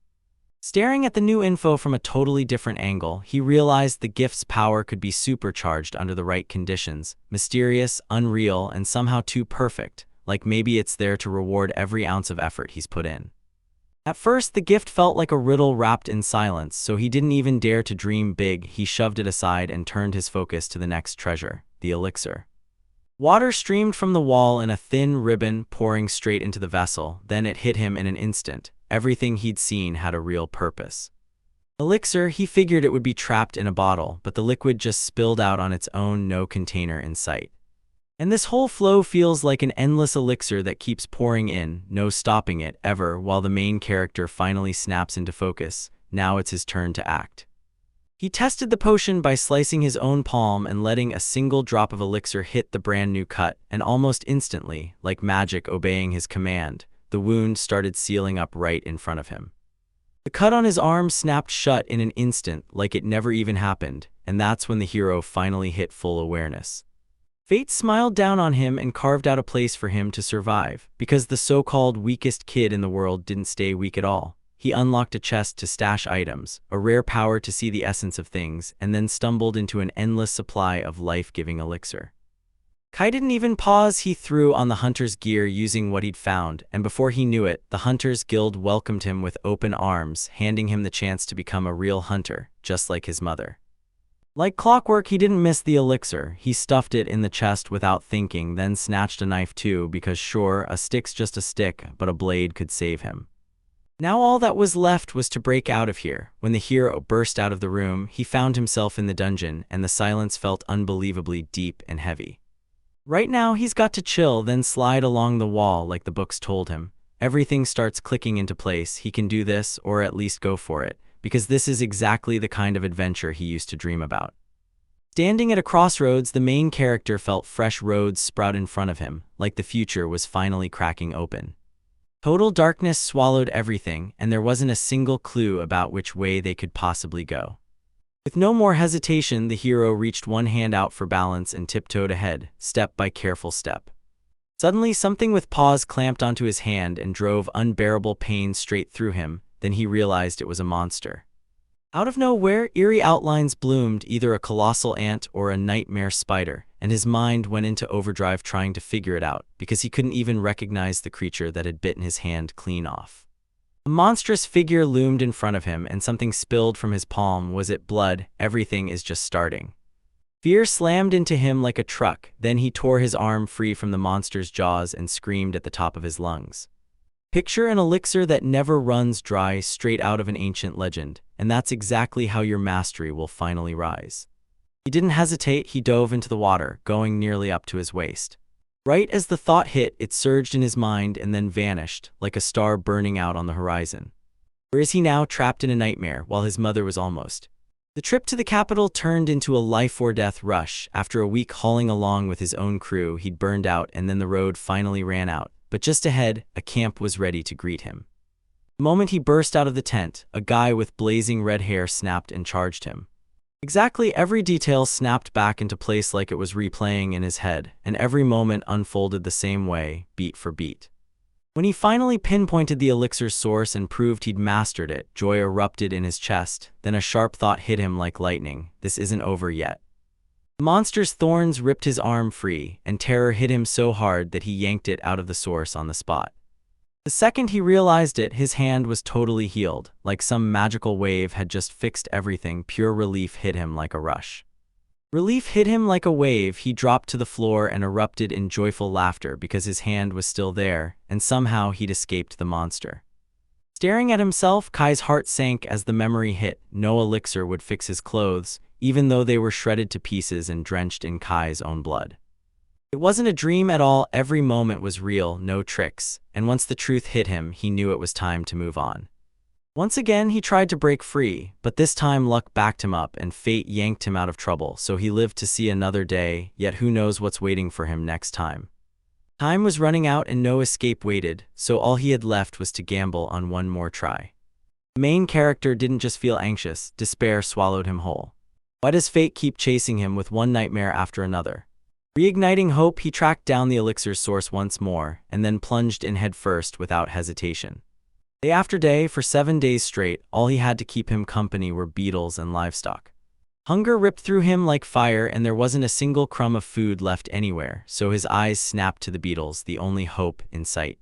Staring at the new info from a totally different angle, he realized the gift's power could be supercharged under the right conditions, mysterious, unreal, and somehow too perfect, like maybe it's there to reward every ounce of effort he's put in. At first, the gift felt like a riddle wrapped in silence, so he didn't even dare to dream big. He shoved it aside and turned his focus to the next treasure, the elixir. Water streamed from the wall in a thin ribbon, pouring straight into the vessel. Then it hit him in an instant. Everything he'd seen had a real purpose. Elixir, he figured it would be trapped in a bottle, but the liquid just spilled out on its own, no container in sight. And this whole flow feels like an endless elixir that keeps pouring in, no stopping it, ever, while the main character finally snaps into focus. Now it's his turn to act. He tested the potion by slicing his own palm and letting a single drop of elixir hit the brand new cut, and almost instantly, like magic obeying his command, the wound started sealing up right in front of him. The cut on his arm snapped shut in an instant, like it never even happened, and that's when the hero finally hit full awareness. Fate smiled down on him and carved out a place for him to survive, because the so-called weakest kid in the world didn't stay weak at all. He unlocked a chest to stash items, a rare power to see the essence of things, and then stumbled into an endless supply of life-giving elixir. Kai didn't even pause. He threw on the hunter's gear using what he'd found, and before he knew it, the Hunters Guild welcomed him with open arms, handing him the chance to become a real hunter, just like his mother. Like clockwork, he didn't miss the elixir. He stuffed it in the chest without thinking, then snatched a knife too, because sure, a stick's just a stick, but a blade could save him. Now all that was left was to break out of here. When the hero burst out of the room, he found himself in the dungeon, and the silence felt unbelievably deep and heavy. Right now, he's got to chill, then slide along the wall like the books told him. Everything starts clicking into place. He can do this, or at least go for it, because this is exactly the kind of adventure he used to dream about. Standing at a crossroads, the main character felt fresh roads sprout in front of him, like the future was finally cracking open. Total darkness swallowed everything, and there wasn't a single clue about which way they could possibly go. With no more hesitation, the hero reached one hand out for balance and tiptoed ahead, step by careful step. Suddenly, something with paws clamped onto his hand and drove unbearable pain straight through him. Then he realized it was a monster. Out of nowhere, eerie outlines bloomed, either a colossal ant or a nightmare spider, and his mind went into overdrive trying to figure it out, because he couldn't even recognize the creature that had bitten his hand clean off. A monstrous figure loomed in front of him, and something spilled from his palm. Was it blood? Everything is just starting. Fear slammed into him like a truck. Then he tore his arm free from the monster's jaws and screamed at the top of his lungs. Picture an elixir that never runs dry, straight out of an ancient legend, and that's exactly how your mastery will finally rise. He didn't hesitate. He dove into the water, going nearly up to his waist. Right as the thought hit, it surged in his mind and then vanished, like a star burning out on the horizon. Where is he now, trapped in a nightmare, while his mother was almost? The trip to the capital turned into a life-or-death rush. After a week hauling along with his own crew, he'd burned out, and then the road finally ran out. But just ahead, a camp was ready to greet him. The moment he burst out of the tent, a guy with blazing red hair snapped and charged him. Exactly every detail snapped back into place like it was replaying in his head, and every moment unfolded the same way, beat for beat. When he finally pinpointed the elixir's source and proved he'd mastered it, joy erupted in his chest. Then a sharp thought hit him like lightning. This isn't over yet. The monster's thorns ripped his arm free, and terror hit him so hard that he yanked it out of the source on the spot. The second he realized it, his hand was totally healed, like some magical wave had just fixed everything. Pure relief hit him like a rush. Relief hit him like a wave. He dropped to the floor and erupted in joyful laughter because his hand was still there, and somehow he'd escaped the monster. Staring at himself, Kai's heart sank as the memory hit. No elixir would fix his clothes, even though they were shredded to pieces and drenched in Kai's own blood. It wasn't a dream at all, every moment was real, no tricks, and once the truth hit him, he knew it was time to move on. Once again, he tried to break free, but this time luck backed him up and fate yanked him out of trouble, so he lived to see another day, yet who knows what's waiting for him next time. Time was running out and no escape waited, so all he had left was to gamble on one more try. The main character didn't just feel anxious, despair swallowed him whole. Why does fate keep chasing him with one nightmare after another? Reigniting hope, he tracked down the elixir's source once more, and then plunged in headfirst without hesitation. Day after day, for 7 days straight, all he had to keep him company were beetles and livestock. Hunger ripped through him like fire, and there wasn't a single crumb of food left anywhere, so his eyes snapped to the beetles, the only hope in sight.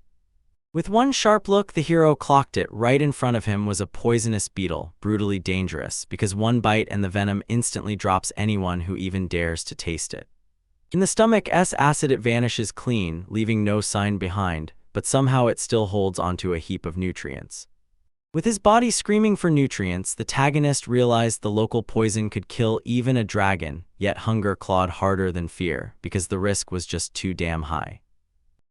With one sharp look, the hero clocked it. Right in front of him was a poisonous beetle, brutally dangerous, because one bite and the venom instantly drops anyone who even dares to taste it. In the stomach's acid, it vanishes clean, leaving no sign behind, but somehow it still holds onto a heap of nutrients. With his body screaming for nutrients, the antagonist realized the local poison could kill even a dragon, yet hunger clawed harder than fear, because the risk was just too damn high.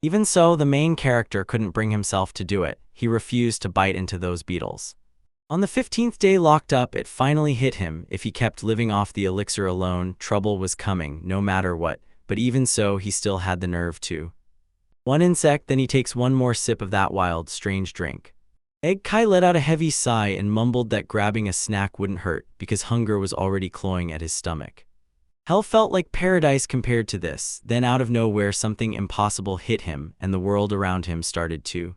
Even so, the main character couldn't bring himself to do it. He refused to bite into those beetles. On the 15th day locked up, it finally hit him. If he kept living off the elixir alone, trouble was coming, no matter what, but even so, he still had the nerve to. One insect, then he takes one more sip of that wild, strange drink. Egg Kai let out a heavy sigh and mumbled that grabbing a snack wouldn't hurt, because hunger was already clawing at his stomach. Hell felt like paradise compared to this. Then out of nowhere, something impossible hit him, and the world around him started to.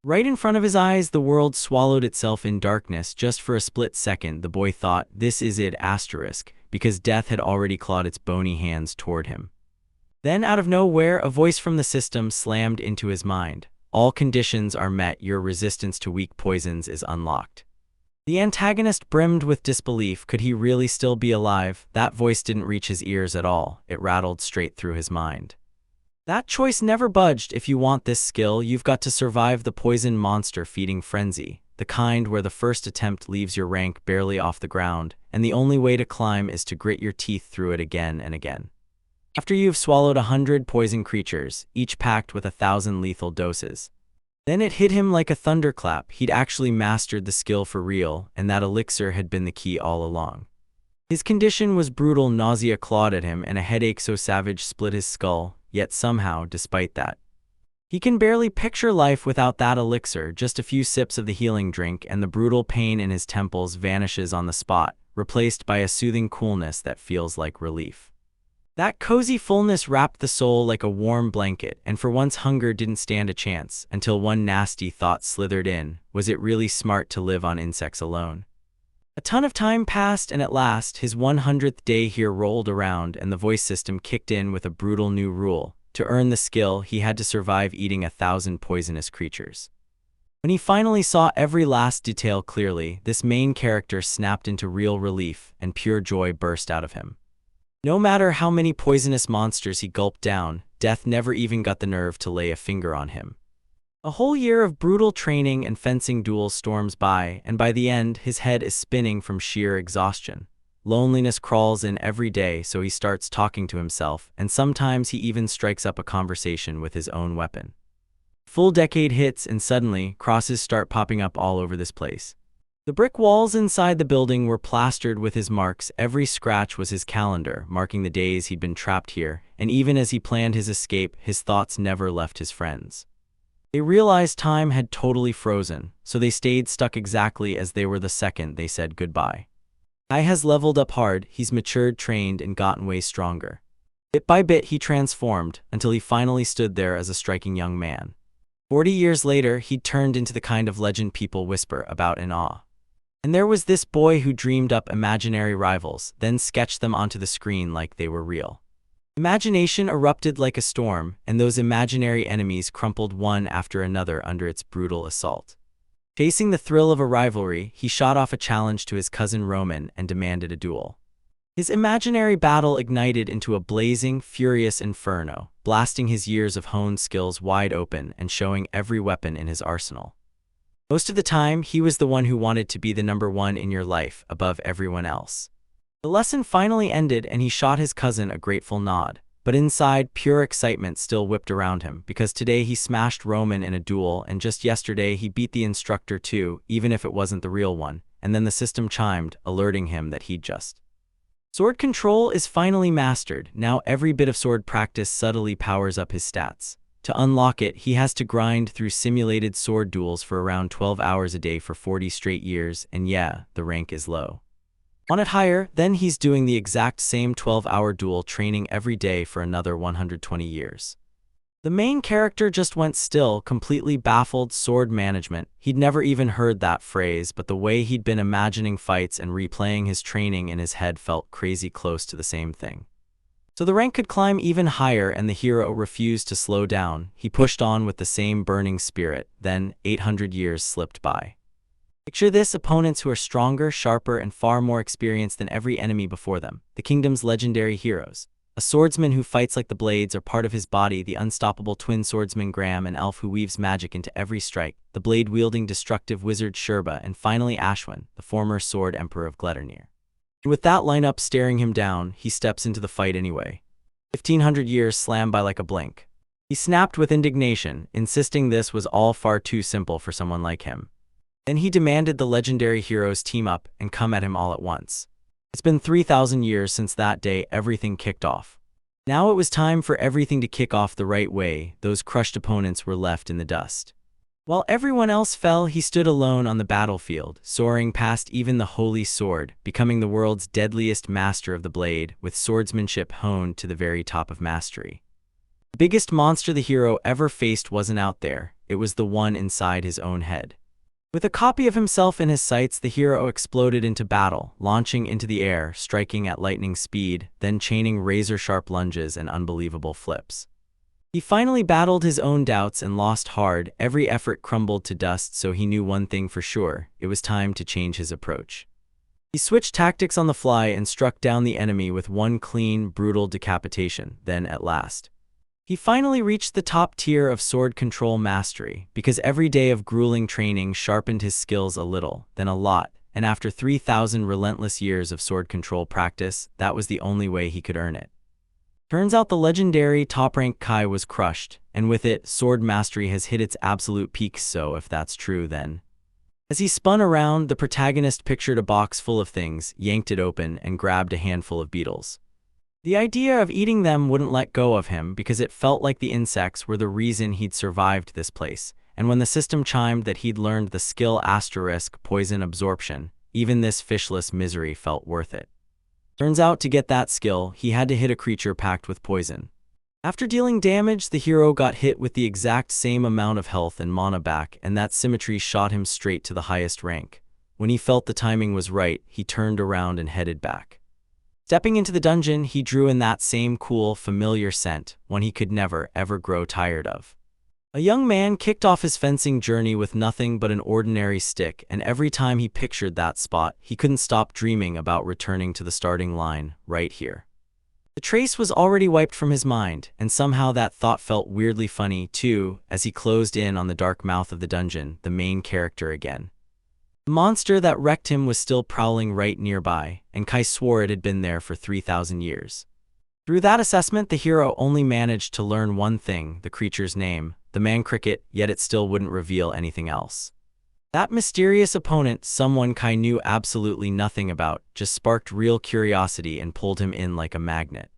Right in front of his eyes, the world swallowed itself in darkness. Just for a split second, the boy thought, "This is it," because death had already clawed its bony hands toward him. Then out of nowhere, a voice from the system slammed into his mind. All conditions are met, your resistance to weak poisons is unlocked. The antagonist brimmed with disbelief. Could he really still be alive? That voice didn't reach his ears at all. It rattled straight through his mind. That choice never budged. If you want this skill, you've got to survive the poison monster feeding frenzy, the kind where the first attempt leaves your rank barely off the ground, and the only way to climb is to grit your teeth through it again and again. After you've swallowed 100 poison creatures, each packed with 1,000 lethal doses. Then it hit him like a thunderclap. He'd actually mastered the skill for real, and that elixir had been the key all along. His condition was brutal. Nausea clawed at him, and a headache so savage split his skull, yet somehow, despite that, he can barely picture life without that elixir. Just a few sips of the healing drink, and the brutal pain in his temples vanishes on the spot, replaced by a soothing coolness that feels like relief. That cozy fullness wrapped the soul like a warm blanket, and for once hunger didn't stand a chance, until one nasty thought slithered in. Was it really smart to live on insects alone? A ton of time passed, and at last, his 100th day here rolled around, and the voice system kicked in with a brutal new rule. To earn the skill, he had to survive eating 1,000 poisonous creatures. When he finally saw every last detail clearly, this main character snapped into real relief, and pure joy burst out of him. No matter how many poisonous monsters he gulped down, death never even got the nerve to lay a finger on him. A whole year of brutal training and fencing duels storms by, and by the end, his head is spinning from sheer exhaustion. Loneliness crawls in every day, so he starts talking to himself, and sometimes he even strikes up a conversation with his own weapon. Full decade hits, and suddenly, crosses start popping up all over this place. The brick walls inside the building were plastered with his marks. Every scratch was his calendar, marking the days he'd been trapped here, and even as he planned his escape, his thoughts never left his friends. They realized time had totally frozen, so they stayed stuck exactly as they were the second they said goodbye. Kai has leveled up hard, he's matured, trained, and gotten way stronger. Bit by bit he transformed, until he finally stood there as a striking young man. 40 years later, he'd turned into the kind of legend people whisper about in awe. And there was this boy who dreamed up imaginary rivals, then sketched them onto the screen like they were real. Imagination erupted like a storm, and those imaginary enemies crumpled one after another under its brutal assault. Chasing the thrill of a rivalry, he shot off a challenge to his cousin Roman and demanded a duel. His imaginary battle ignited into a blazing, furious inferno, blasting his years of honed skills wide open and showing every weapon in his arsenal. Most of the time, he was the one who wanted to be the number one in your life, above everyone else. The lesson finally ended, and he shot his cousin a grateful nod. but inside, pure excitement still whipped around him, because today he smashed Roman in a duel, and just yesterday he beat the instructor too, even if it wasn't the real one, and then the system chimed, alerting him that he'd just. Sword control is finally mastered. Now every bit of sword practice subtly powers up his stats. To unlock it, he has to grind through simulated sword duels for around 12 hours a day for 40 straight years, and yeah, the rank is low. On it higher, then he's doing the exact same 12-hour duel training every day for another 120 years. The main character just went still, completely baffled. Sword management. He'd never even heard that phrase, but the way he'd been imagining fights and replaying his training in his head felt crazy close to the same thing. So the rank could climb even higher, and the hero refused to slow down. He pushed on with the same burning spirit. Then, 800 years slipped by. Picture this: opponents who are stronger, sharper, and far more experienced than every enemy before them. The kingdom's legendary heroes. A swordsman who fights like the blades are part of his body, the unstoppable twin swordsman Graham, an elf who weaves magic into every strike, the blade-wielding destructive wizard Sherba, and finally Ashwin, the former sword emperor of Gletternear. And with that lineup staring him down, he steps into the fight anyway. 1500 years slam by like a blink. He snapped with indignation, insisting this was all far too simple for someone like him. Then he demanded the legendary heroes team up and come at him all at once. It's been 3,000 years since that day everything kicked off. Now it was time for everything to kick off the right way. Those crushed opponents were left in the dust. While everyone else fell, he stood alone on the battlefield, soaring past even the holy sword, becoming the world's deadliest master of the blade, with swordsmanship honed to the very top of mastery. The biggest monster the hero ever faced wasn't out there, it was the one inside his own head. With a copy of himself in his sights, the hero exploded into battle, launching into the air, striking at lightning speed, then chaining razor-sharp lunges and unbelievable flips. He finally battled his own doubts and lost hard. Every effort crumbled to dust, so he knew one thing for sure: it was time to change his approach. He switched tactics on the fly and struck down the enemy with one clean, brutal decapitation. Then, at last, he finally reached the top tier of sword control mastery, because every day of grueling training sharpened his skills a little, then a lot, and after 3,000 relentless years of sword control practice, that was the only way he could earn it. Turns out the legendary top-rank Kai was crushed, and with it, sword mastery has hit its absolute peak. So if that's true, then. As he spun around, the protagonist pictured a box full of things, yanked it open, and grabbed a handful of beetles. The idea of eating them wouldn't let go of him, because it felt like the insects were the reason he'd survived this place, and when the system chimed that he'd learned the skill * poison absorption, even this fishless misery felt worth it. Turns out to get that skill, he had to hit a creature packed with poison. After dealing damage, the hero got hit with the exact same amount of health and mana back, and that symmetry shot him straight to the highest rank. When he felt the timing was right, he turned around and headed back. Stepping into the dungeon, he drew in that same cool, familiar scent, one he could never, ever grow tired of. A young man kicked off his fencing journey with nothing but an ordinary stick, and every time he pictured that spot, he couldn't stop dreaming about returning to the starting line, right here. The trace was already wiped from his mind, and somehow that thought felt weirdly funny, too, as he closed in on the dark mouth of the dungeon, the main character again. The monster that wrecked him was still prowling right nearby, and Kai swore it had been there for 3,000 years. Through that assessment, the hero only managed to learn one thing: the creature's name, the man cricket, yet it still wouldn't reveal anything else. That mysterious opponent, someone Kai knew absolutely nothing about, just sparked real curiosity and pulled him in like a magnet.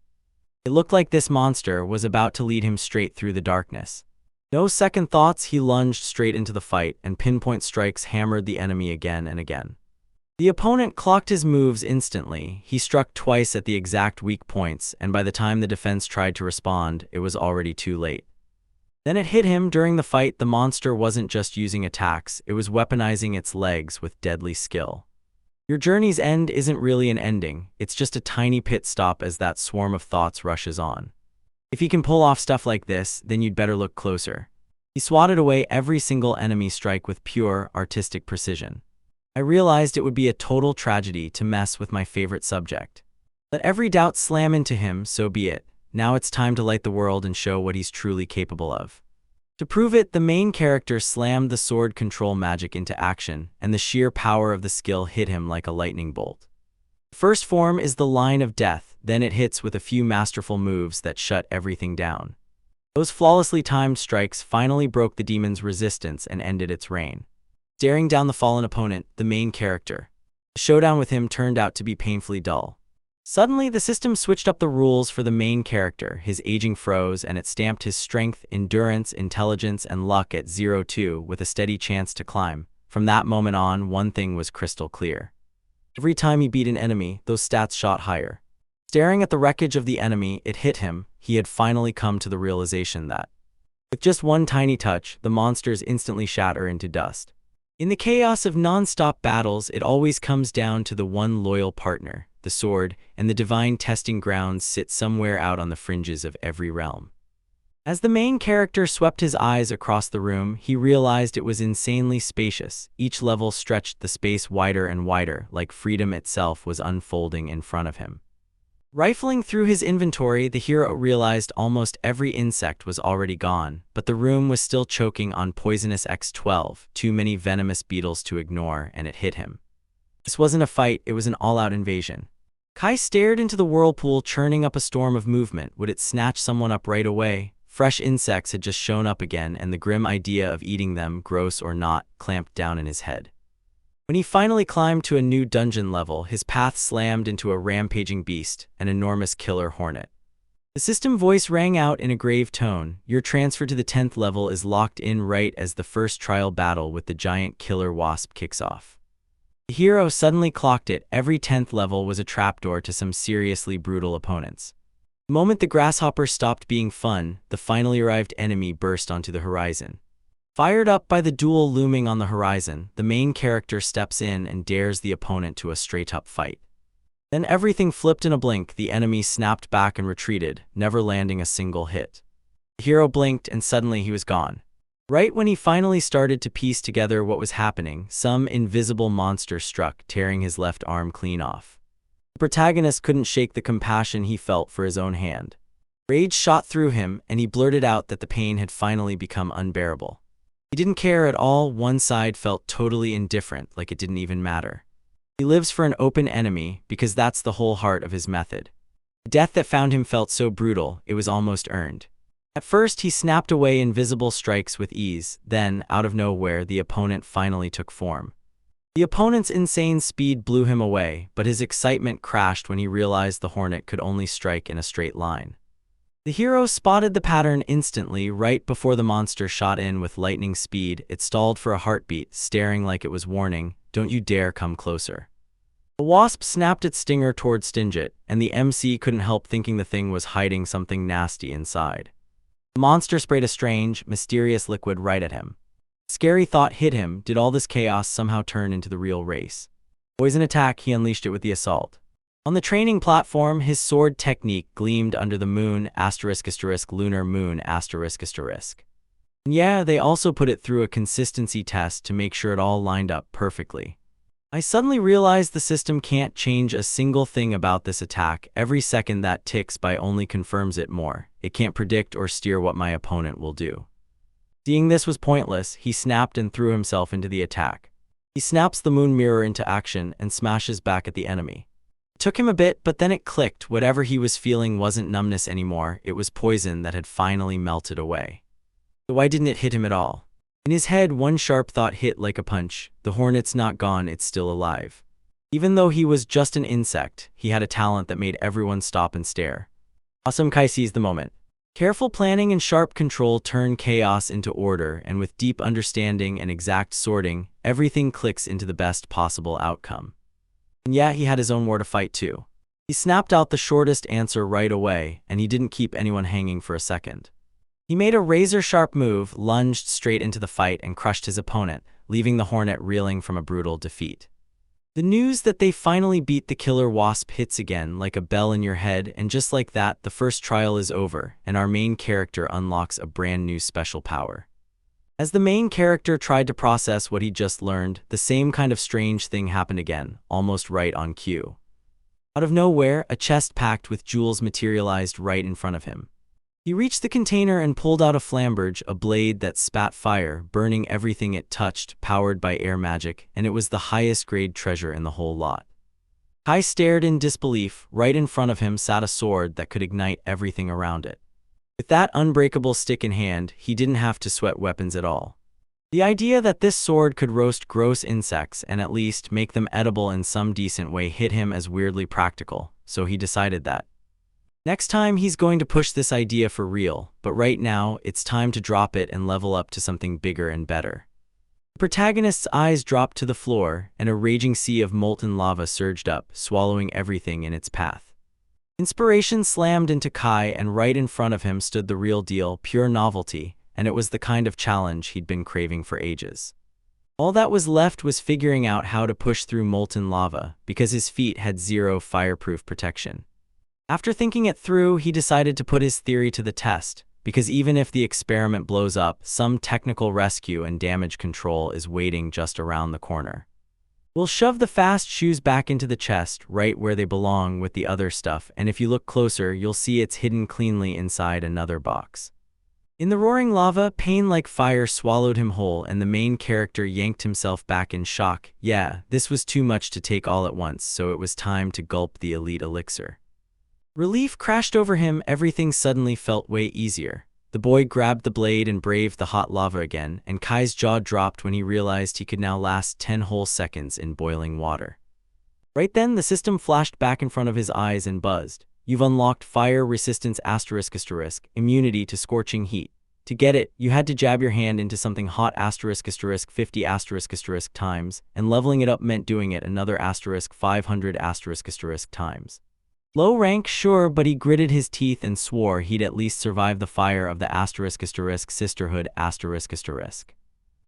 It looked like this monster was about to lead him straight through the darkness. No second thoughts, he lunged straight into the fight, and pinpoint strikes hammered the enemy again and again. The opponent clocked his moves instantly. He struck twice at the exact weak points, and by the time the defense tried to respond, it was already too late. Then it hit him. During the fight, the monster wasn't just using attacks, it was weaponizing its legs with deadly skill. Your journey's end isn't really an ending, it's just a tiny pit stop as that swarm of thoughts rushes on. If he can pull off stuff like this, then you'd better look closer. He swatted away every single enemy strike with pure, artistic precision. I realized it would be a total tragedy to mess with my favorite subject. Let every doubt slam into him, so be it. Now it's time to light the world and show what he's truly capable of. To prove it, the main character slammed the sword control magic into action, and the sheer power of the skill hit him like a lightning bolt. The First form is the line of death, then it hits with a few masterful moves that shut everything down. Those flawlessly timed strikes finally broke the demon's resistance and ended its reign. Staring down the fallen opponent, the main character. The showdown with him turned out to be painfully dull. Suddenly, the system switched up the rules for the main character. His aging froze, and it stamped his strength, endurance, intelligence, and luck at 0-2 with a steady chance to climb. From that moment on, one thing was crystal clear. Every time he beat an enemy, those stats shot higher. Staring at the wreckage of the enemy, it hit him. He had finally come to the realization that, with just one tiny touch, the monsters instantly shatter into dust. In the chaos of non-stop battles, it always comes down to the one loyal partner. The sword and the divine testing grounds sit somewhere out on the fringes of every realm. As the main character swept his eyes across the room, he realized it was insanely spacious. Each level stretched the space wider and wider, like freedom itself was unfolding in front of him. Rifling through his inventory, the hero realized almost every insect was already gone, but the room was still choking on poisonous X12, too many venomous beetles to ignore, and it hit him. This wasn't a fight, it was an all-out invasion. Kai stared into the whirlpool, churning up a storm of movement. Would it snatch someone up right away? Fresh insects had just shown up again, and the grim idea of eating them, gross or not, clamped down in his head. When he finally climbed to a new dungeon level, his path slammed into a rampaging beast, an enormous killer hornet. The system voice rang out in a grave tone. Your transfer to the 10th level is locked in right as the first trial battle with the giant killer wasp kicks off. The hero suddenly clocked it. Every 10th level was a trapdoor to some seriously brutal opponents. The moment the grasshopper stopped being fun, the finally arrived enemy burst onto the horizon. Fired up by the duel looming on the horizon, the main character steps in and dares the opponent to a straight-up fight. Then everything flipped in a blink. The enemy snapped back and retreated, never landing a single hit. The hero blinked and suddenly he was gone. Right when he finally started to piece together what was happening, some invisible monster struck, tearing his left arm clean off. The protagonist couldn't shake the compassion he felt for his own hand. Rage shot through him, and he blurted out that the pain had finally become unbearable. He didn't care at all. One side felt totally indifferent, like it didn't even matter. He lives for an open enemy, because that's the whole heart of his method. The death that found him felt so brutal, it was almost earned. At first, he snapped away invisible strikes with ease. Then, out of nowhere, the opponent finally took form. The opponent's insane speed blew him away, but his excitement crashed when he realized the hornet could only strike in a straight line. The hero spotted the pattern instantly. Right before the monster shot in with lightning speed, it stalled for a heartbeat, staring like it was warning, "Don't you dare come closer." The wasp snapped its stinger toward Stingit, and the MC couldn't help thinking the thing was hiding something nasty inside. The monster sprayed a strange, mysterious liquid right at him. Scary thought hit him. Did all this chaos somehow turn into the real race? Poison attack, he unleashed it with the assault. On the training platform, his sword technique gleamed under the moon, ***, lunar moon, ***. And yeah, they also put it through a consistency test to make sure it all lined up perfectly. I suddenly realized the system can't change a single thing about this attack. Every second that ticks by only confirms it more. It can't predict or steer what my opponent will do. Seeing this was pointless, he snapped and threw himself into the attack. He snaps the moon mirror into action and smashes back at the enemy. It took him a bit, but then it clicked. Whatever he was feeling wasn't numbness anymore. It was poison that had finally melted away. So why didn't it hit him at all? In his head, one sharp thought hit like a punch. The hornet's not gone, it's still alive. Even though he was just an insect, he had a talent that made everyone stop and stare. Awesome. Kai seized the moment. Careful planning and sharp control turn chaos into order, and with deep understanding and exact sorting, everything clicks into the best possible outcome. And yeah, he had his own war to fight too. He snapped out the shortest answer right away, and he didn't keep anyone hanging for a second. He made a razor-sharp move, lunged straight into the fight, and crushed his opponent, leaving the hornet reeling from a brutal defeat. The news that they finally beat the killer wasp hits again like a bell in your head, and just like that, the first trial is over, and our main character unlocks a brand new special power. As the main character tried to process what he just learned, the same kind of strange thing happened again, almost right on cue. Out of nowhere, a chest packed with jewels materialized right in front of him. He reached the container and pulled out a flamberge, a blade that spat fire, burning everything it touched, powered by air magic, and it was the highest grade treasure in the whole lot. Kai stared in disbelief. Right in front of him sat a sword that could ignite everything around it. With that unbreakable stick in hand, he didn't have to sweat weapons at all. The idea that this sword could roast gross insects and at least make them edible in some decent way hit him as weirdly practical, so he decided that next time he's going to push this idea for real, but right now it's time to drop it and level up to something bigger and better. The protagonist's eyes dropped to the floor, and a raging sea of molten lava surged up, swallowing everything in its path. Inspiration slammed into Kai, and right in front of him stood the real deal, pure novelty, and it was the kind of challenge he'd been craving for ages. All that was left was figuring out how to push through molten lava, because his feet had zero fireproof protection. After thinking it through, he decided to put his theory to the test, because even if the experiment blows up, some technical rescue and damage control is waiting just around the corner. We'll shove the fast shoes back into the chest, right where they belong with the other stuff, and if you look closer, you'll see it's hidden cleanly inside another box. In the roaring lava, pain like fire swallowed him whole, and the main character yanked himself back in shock. Yeah, this was too much to take all at once, so it was time to gulp the elite elixir. Relief crashed over him. Everything suddenly felt way easier. The boy grabbed the blade and braved the hot lava again, and Kai's jaw dropped when he realized he could now last 10 whole seconds in boiling water. Right then, the system flashed back in front of his eyes and buzzed. You've unlocked fire resistance ***, immunity to scorching heat. To get it, you had to jab your hand into something hot **50 times, and leveling it up meant doing it another *500 times. Low rank, sure, but he gritted his teeth and swore he'd at least survive the fire of the sisterhood ***.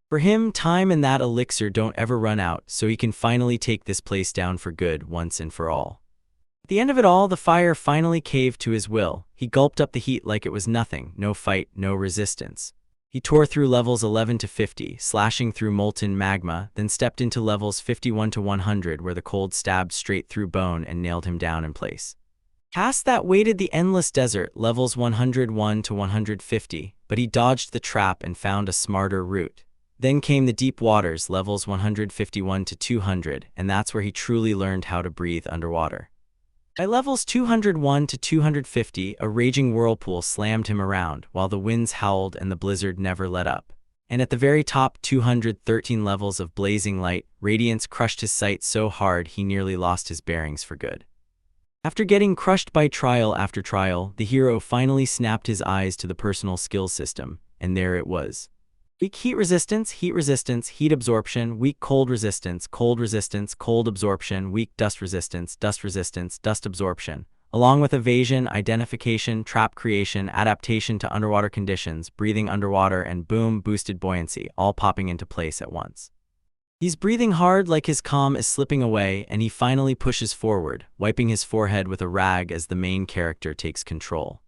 For him, time and that elixir don't ever run out, so he can finally take this place down for good once and for all. At the end of it all, the fire finally caved to his will. He gulped up the heat like it was nothing, no fight, no resistance. He tore through levels 11 to 50, slashing through molten magma, then stepped into levels 51 to 100 where the cold stabbed straight through bone and nailed him down in place. Past that waited the endless desert, levels 101 to 150, but he dodged the trap and found a smarter route. Then came the deep waters, levels 151 to 200, and that's where he truly learned how to breathe underwater. By levels 201 to 250, a raging whirlpool slammed him around, while the winds howled and the blizzard never let up. And at the very top, 213 levels of blazing light, radiance crushed his sight so hard he nearly lost his bearings for good. After getting crushed by trial after trial, the hero finally snapped his eyes to the personal skills system, and there it was. Weak heat resistance, heat absorption, weak cold resistance, cold absorption, weak dust resistance, dust absorption, along with evasion, identification, trap creation, adaptation to underwater conditions, breathing underwater, and boom, boosted buoyancy, all popping into place at once. He's breathing hard like his calm is slipping away, and he finally pushes forward, wiping his forehead with a rag as the main character takes control.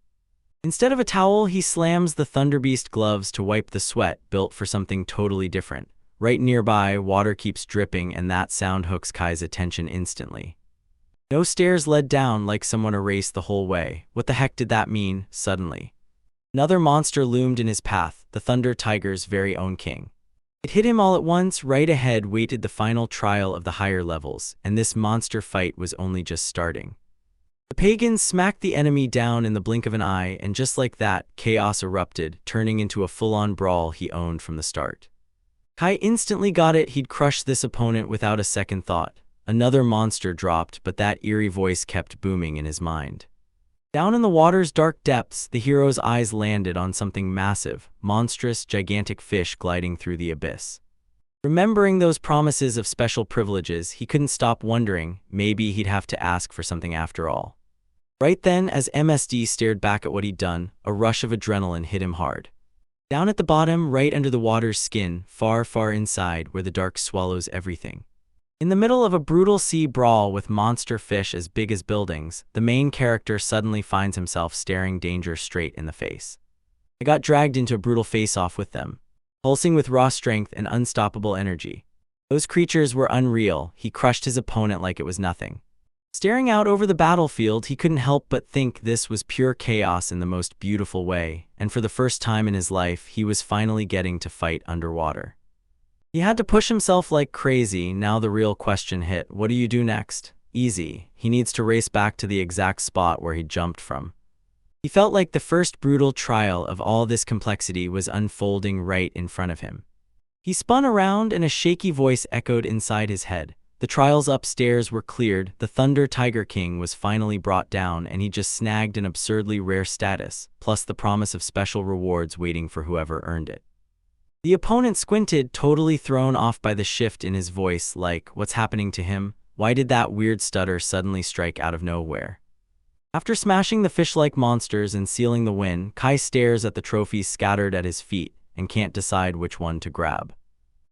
Instead of a towel, he slams the Thunderbeast gloves to wipe the sweat, built for something totally different. Right nearby, water keeps dripping, and that sound hooks Kai's attention instantly. No stairs led down like someone erased the whole way. What the heck did that mean, suddenly? Another monster loomed in his path, the Thunder Tiger's very own king. It hit him all at once. Right ahead waited the final trial of the higher levels, and this monster fight was only just starting. The pagans smacked the enemy down in the blink of an eye, and just like that, chaos erupted, turning into a full-on brawl he owned from the start. Kai instantly got it. He'd crush this opponent without a second thought. Another monster dropped, but that eerie voice kept booming in his mind. Down in the water's dark depths, the hero's eyes landed on something massive, monstrous, gigantic fish gliding through the abyss. Remembering those promises of special privileges, he couldn't stop wondering, maybe he'd have to ask for something after all. Right then, as MSD stared back at what he'd done, a rush of adrenaline hit him hard. Down at the bottom, right under the water's skin, far, far inside, where the dark swallows everything. In the middle of a brutal sea brawl with monster fish as big as buildings, the main character suddenly finds himself staring danger straight in the face. I got dragged into a brutal face-off with them, pulsing with raw strength and unstoppable energy. Those creatures were unreal. He crushed his opponent like it was nothing. Staring out over the battlefield, he couldn't help but think this was pure chaos in the most beautiful way, and for the first time in his life, he was finally getting to fight underwater. He had to push himself like crazy. Now the real question hit: what do you do next? easy. He needs to race back to the exact spot where he jumped from. He felt like the first brutal trial of all this complexity was unfolding right in front of him. He spun around and a shaky voice echoed inside his head. The trials upstairs were cleared, the Thunder Tiger King was finally brought down, and he just snagged an absurdly rare status, plus the promise of special rewards waiting for whoever earned it. The opponent squinted, totally thrown off by the shift in his voice, like, what's happening to him? Why did that weird stutter suddenly strike out of nowhere? After smashing the fish-like monsters and sealing the win, Kai stares at the trophies scattered at his feet and can't decide which one to grab.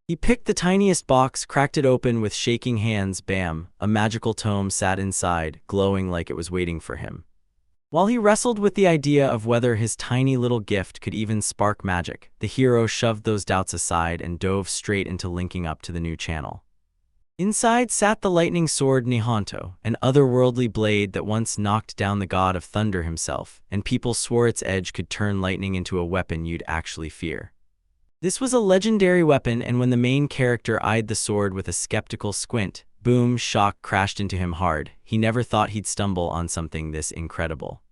He picked the tiniest box, cracked it open with shaking hands. Bam! A magical tome sat inside, glowing like it was waiting for him. While he wrestled with the idea of whether his tiny little gift could even spark magic, the hero shoved those doubts aside and dove straight into linking up to the new channel. Inside sat the lightning sword Nihonto, an otherworldly blade that once knocked down the god of thunder himself, and people swore its edge could turn lightning into a weapon you'd actually fear. This was a legendary weapon, and when the main character eyed the sword with a skeptical squint, boom, shock crashed into him hard. He never thought he'd stumble on something this incredible.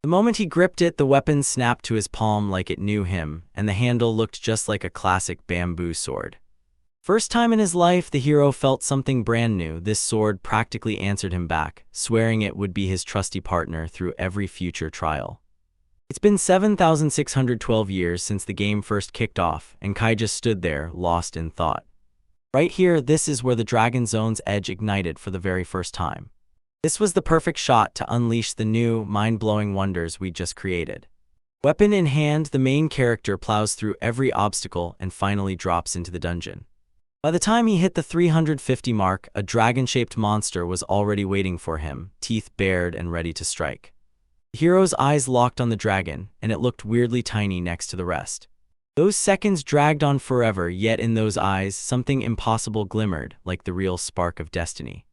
The moment he gripped it, the weapon snapped to his palm like it knew him, and the handle looked just like a classic bamboo sword. First time in his life, the hero felt something brand new. This sword practically answered him back, swearing it would be his trusty partner through every future trial. It's been 7,612 years since the game first kicked off, and Kai just stood there, lost in thought. Right here, this is where the Dragon Zone's edge ignited for the very first time. This was the perfect shot to unleash the new, mind-blowing wonders we just created. Weapon in hand, the main character plows through every obstacle and finally drops into the dungeon. By the time he hit the 350 mark, a dragon-shaped monster was already waiting for him, teeth bared and ready to strike. The hero's eyes locked on the dragon, and it looked weirdly tiny next to the rest. Those seconds dragged on forever, yet in those eyes, something impossible glimmered, like the real spark of destiny.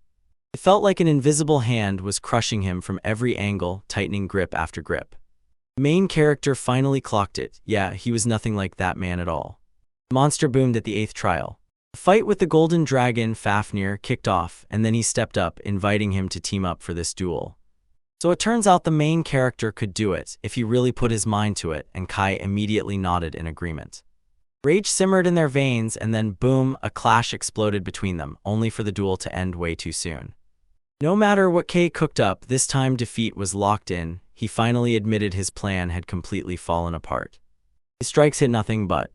It felt like an invisible hand was crushing him from every angle, tightening grip after grip. The main character finally clocked it. Yeah, he was nothing like that man at all. The monster boomed at the 8th trial. The fight with the golden dragon, Fafnir, kicked off, and then he stepped up, inviting him to team up for this duel. So it turns out the main character could do it, if he really put his mind to it, and Kai immediately nodded in agreement. Rage simmered in their veins, and then boom, a clash exploded between them, only for the duel to end way too soon. No matter what Kai cooked up, this time defeat was locked in. He finally admitted his plan had completely fallen apart. His strikes hit nothing but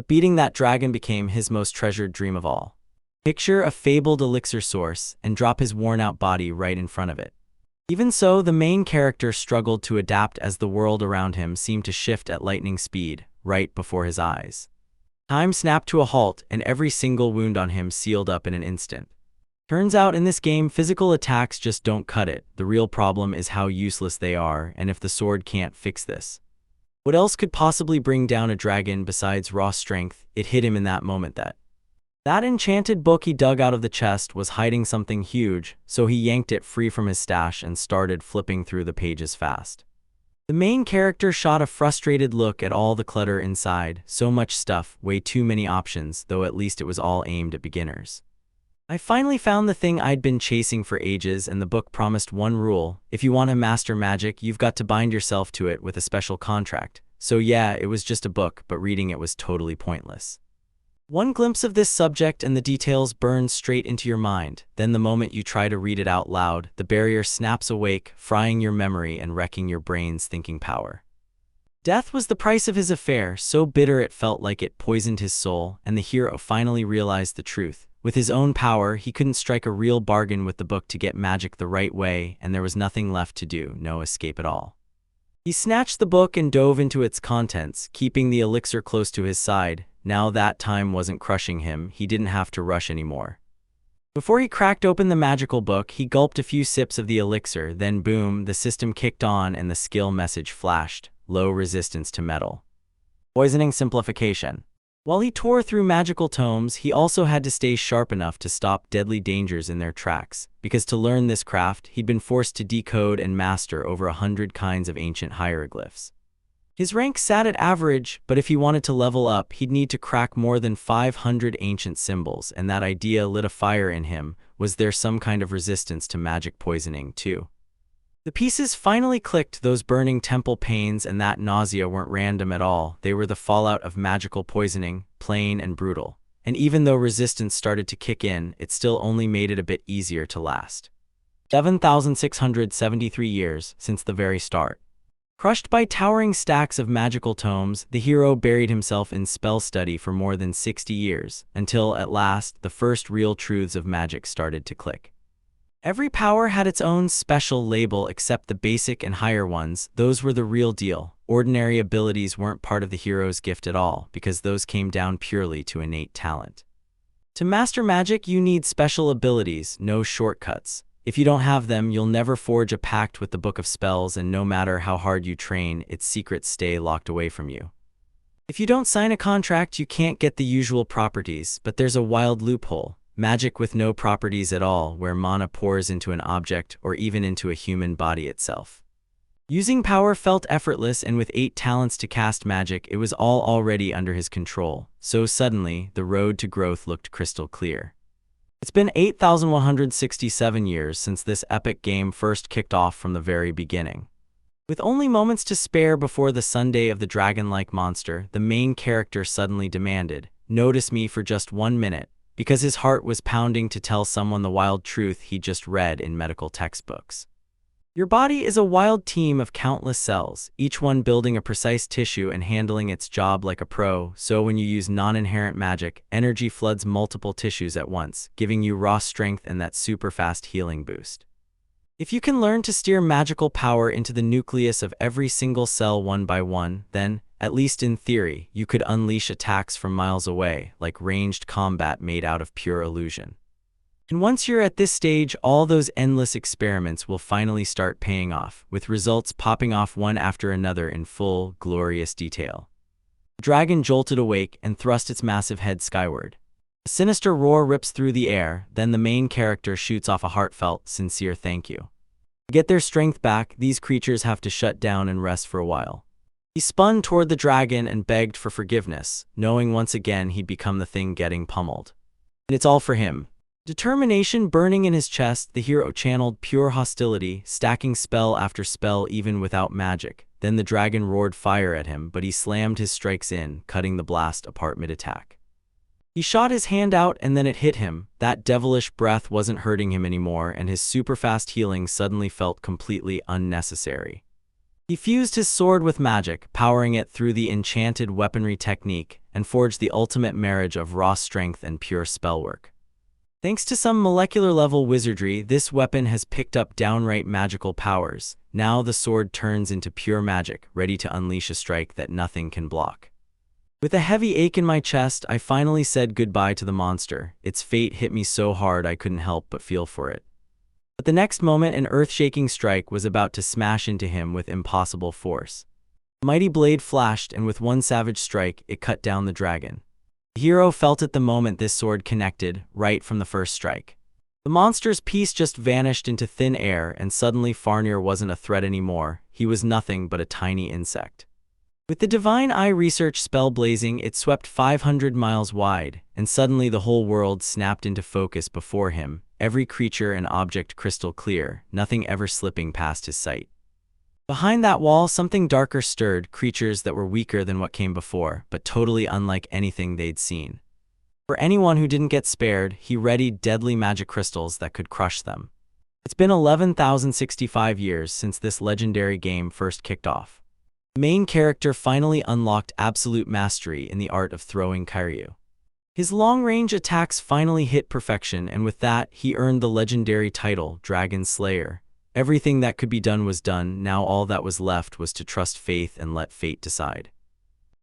beating that dragon became his most treasured dream of all. Picture a fabled elixir source and drop his worn-out body right in front of it. Even so, the main character struggled to adapt as the world around him seemed to shift at lightning speed, right before his eyes. Time snapped to a halt, and every single wound on him sealed up in an instant. Turns out in this game, physical attacks just don't cut it. The real problem is how useless they are, and if the sword can't fix this. What else could possibly bring down a dragon besides raw strength? It hit him in that moment that enchanted book he dug out of the chest was hiding something huge, so he yanked it free from his stash and started flipping through the pages fast. The main character shot a frustrated look at all the clutter inside. So much stuff, way too many options, though at least it was all aimed at beginners. I finally found the thing I'd been chasing for ages, and the book promised one rule: if you want to master magic, you've got to bind yourself to it with a special contract. So yeah, it was just a book, but reading it was totally pointless. One glimpse of this subject and the details burn straight into your mind. Then the moment you try to read it out loud, the barrier snaps awake, frying your memory and wrecking your brain's thinking power. Death was the price of his affair, so bitter it felt like it poisoned his soul, and the hero finally realized the truth. With his own power, he couldn't strike a real bargain with the book to get magic the right way, and there was nothing left to do, no escape at all. He snatched the book and dove into its contents, keeping the elixir close to his side. Now that time wasn't crushing him, he didn't have to rush anymore. Before he cracked open the magical book, he gulped a few sips of the elixir, then boom, the system kicked on and the skill message flashed: low resistance to metal. Poisoning simplification. While he tore through magical tomes, he also had to stay sharp enough to stop deadly dangers in their tracks, because to learn this craft, he'd been forced to decode and master over 100 kinds of ancient hieroglyphs. His rank sat at average, but if he wanted to level up, he'd need to crack more than 500 ancient symbols, and that idea lit a fire in him. Was there some kind of resistance to magic poisoning, too? The pieces finally clicked. Those burning temple pains and that nausea weren't random at all. They were the fallout of magical poisoning, plain and brutal. And even though resistance started to kick in, it still only made it a bit easier to last. 7,673 years since the very start. Crushed by towering stacks of magical tomes, the hero buried himself in spell study for more than 60 years, until, at last, the first real truths of magic started to click. Every power had its own special label except the basic and higher ones. Those were the real deal. Ordinary abilities weren't part of the hero's gift at all, because those came down purely to innate talent. To master magic, you need special abilities, no shortcuts. If you don't have them, you'll never forge a pact with the Book of Spells, and no matter how hard you train, its secrets stay locked away from you. If you don't sign a contract, you can't get the usual properties, but there's a wild loophole. Magic with no properties at all, where mana pours into an object or even into a human body itself. Using power felt effortless, and with 8 talents to cast magic, it was all already under his control. So suddenly, the road to growth looked crystal clear. It's been 8,167 years since this epic game first kicked off from the very beginning. With only moments to spare before the Sunday of the dragon-like monster, the main character suddenly demanded, "Notice me for just 1 minute," because his heart was pounding to tell someone the wild truth he just read in medical textbooks. Your body is a wild team of countless cells, each one building a precise tissue and handling its job like a pro. So when you use non-inherent magic, energy floods multiple tissues at once, giving you raw strength and that super fast healing boost. If you can learn to steer magical power into the nucleus of every single cell one by one, then, at least in theory, you could unleash attacks from miles away, like ranged combat made out of pure illusion. And once you're at this stage, all those endless experiments will finally start paying off, with results popping off one after another in full, glorious detail. The dragon jolted awake and thrust its massive head skyward. A sinister roar rips through the air, then the main character shoots off a heartfelt, sincere thank you. To get their strength back, these creatures have to shut down and rest for a while. He spun toward the dragon and begged for forgiveness, knowing once again he'd become the thing getting pummeled. And it's all for him. Determination burning in his chest, the hero channeled pure hostility, stacking spell after spell even without magic. Then the dragon roared fire at him, but he slammed his strikes in, cutting the blast apart mid-attack. He shot his hand out and then it hit him. That devilish breath wasn't hurting him anymore, and his super-fast healing suddenly felt completely unnecessary. He fused his sword with magic, powering it through the enchanted weaponry technique, and forged the ultimate marriage of raw strength and pure spellwork. Thanks to some molecular-level wizardry, this weapon has picked up downright magical powers. Now the sword turns into pure magic, ready to unleash a strike that nothing can block. With a heavy ache in my chest, I finally said goodbye to the monster. Its fate hit me so hard I couldn't help but feel for it. But the next moment, an earth-shaking strike was about to smash into him with impossible force. A mighty blade flashed, and with one savage strike, it cut down the dragon. The hero felt it the moment this sword connected, right from the first strike. The monster's piece just vanished into thin air, and suddenly Farnir wasn't a threat anymore. He was nothing but a tiny insect. With the Divine Eye research spell blazing, it swept 500 miles wide, and suddenly the whole world snapped into focus before him, every creature and object crystal clear, nothing ever slipping past his sight. Behind that wall, something darker stirred, creatures that were weaker than what came before, but totally unlike anything they'd seen. For anyone who didn't get spared, he readied deadly magic crystals that could crush them. It's been 11,065 years since this legendary game first kicked off. The main character finally unlocked absolute mastery in the art of throwing Kyryu. His long-range attacks finally hit perfection, and with that, he earned the legendary title, Dragon Slayer. Everything that could be done was done. Now all that was left was to trust faith and let fate decide.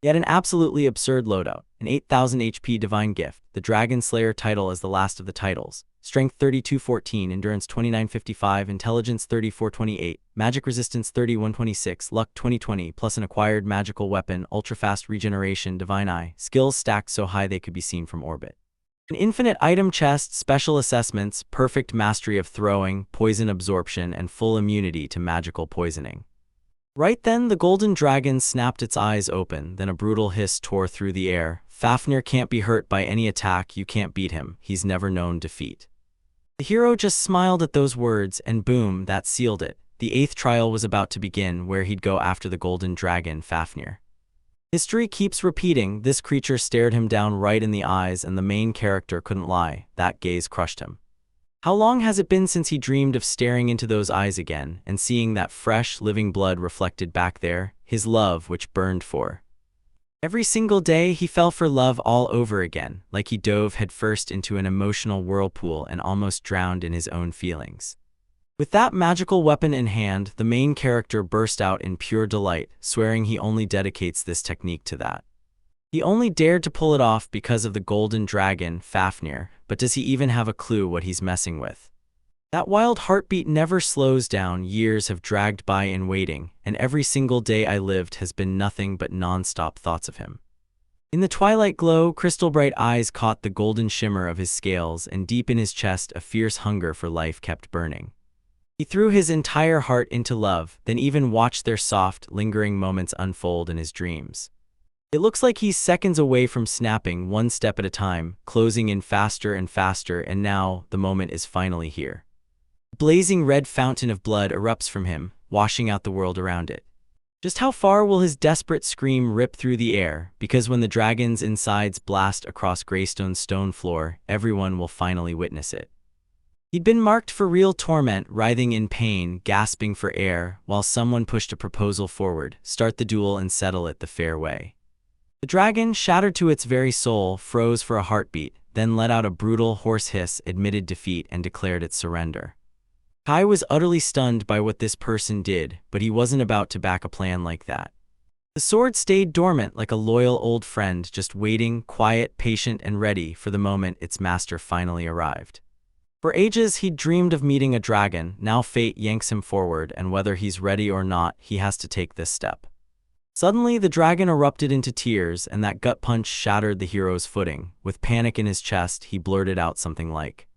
He had an absolutely absurd loadout, an 8,000 HP divine gift, the Dragon Slayer title as the last of the titles, strength 3214, endurance 2955, intelligence 3428, magic resistance 3126, luck 2020, plus an acquired magical weapon, ultra-fast regeneration, divine eye, skills stacked so high they could be seen from orbit. An infinite item chest, special assessments, perfect mastery of throwing, poison absorption, and full immunity to magical poisoning. Right then, the golden dragon snapped its eyes open, then a brutal hiss tore through the air. Fafnir can't be hurt by any attack, you can't beat him, he's never known defeat. The hero just smiled at those words, and boom, that sealed it. The 8th trial was about to begin, where he'd go after the golden dragon, Fafnir. History keeps repeating, this creature stared him down right in the eyes, and the main character couldn't lie, that gaze crushed him. How long has it been since he dreamed of staring into those eyes again, and seeing that fresh, living blood reflected back there, his love which burned for. Every single day he fell for love all over again, like he dove headfirst into an emotional whirlpool and almost drowned in his own feelings. With that magical weapon in hand, the main character burst out in pure delight, swearing he only dedicates this technique to that. He only dared to pull it off because of the golden dragon, Fafnir, but does he even have a clue what he's messing with? That wild heartbeat never slows down, years have dragged by in waiting, and every single day I lived has been nothing but non-stop thoughts of him. In the twilight glow, crystal-bright eyes caught the golden shimmer of his scales, and deep in his chest a fierce hunger for life kept burning. He threw his entire heart into love, then even watched their soft, lingering moments unfold in his dreams. It looks like he's seconds away from snapping, one step at a time, closing in faster and faster, and now the moment is finally here. A blazing red fountain of blood erupts from him, washing out the world around it. Just how far will his desperate scream rip through the air? Because when the dragon's insides blast across Greystone's stone floor, everyone will finally witness it. He'd been marked for real torment, writhing in pain, gasping for air, while someone pushed a proposal forward, start the duel and settle it the fair way. The dragon, shattered to its very soul, froze for a heartbeat, then let out a brutal, hoarse hiss, admitted defeat, and declared its surrender. Kai was utterly stunned by what this person did, but he wasn't about to back a plan like that. The sword stayed dormant like a loyal old friend, just waiting, quiet, patient, and ready for the moment its master finally arrived. For ages he'd dreamed of meeting a dragon, now fate yanks him forward, and whether he's ready or not, he has to take this step. Suddenly, the dragon erupted into tears, and that gut punch shattered the hero's footing. With panic in his chest, he blurted out something like,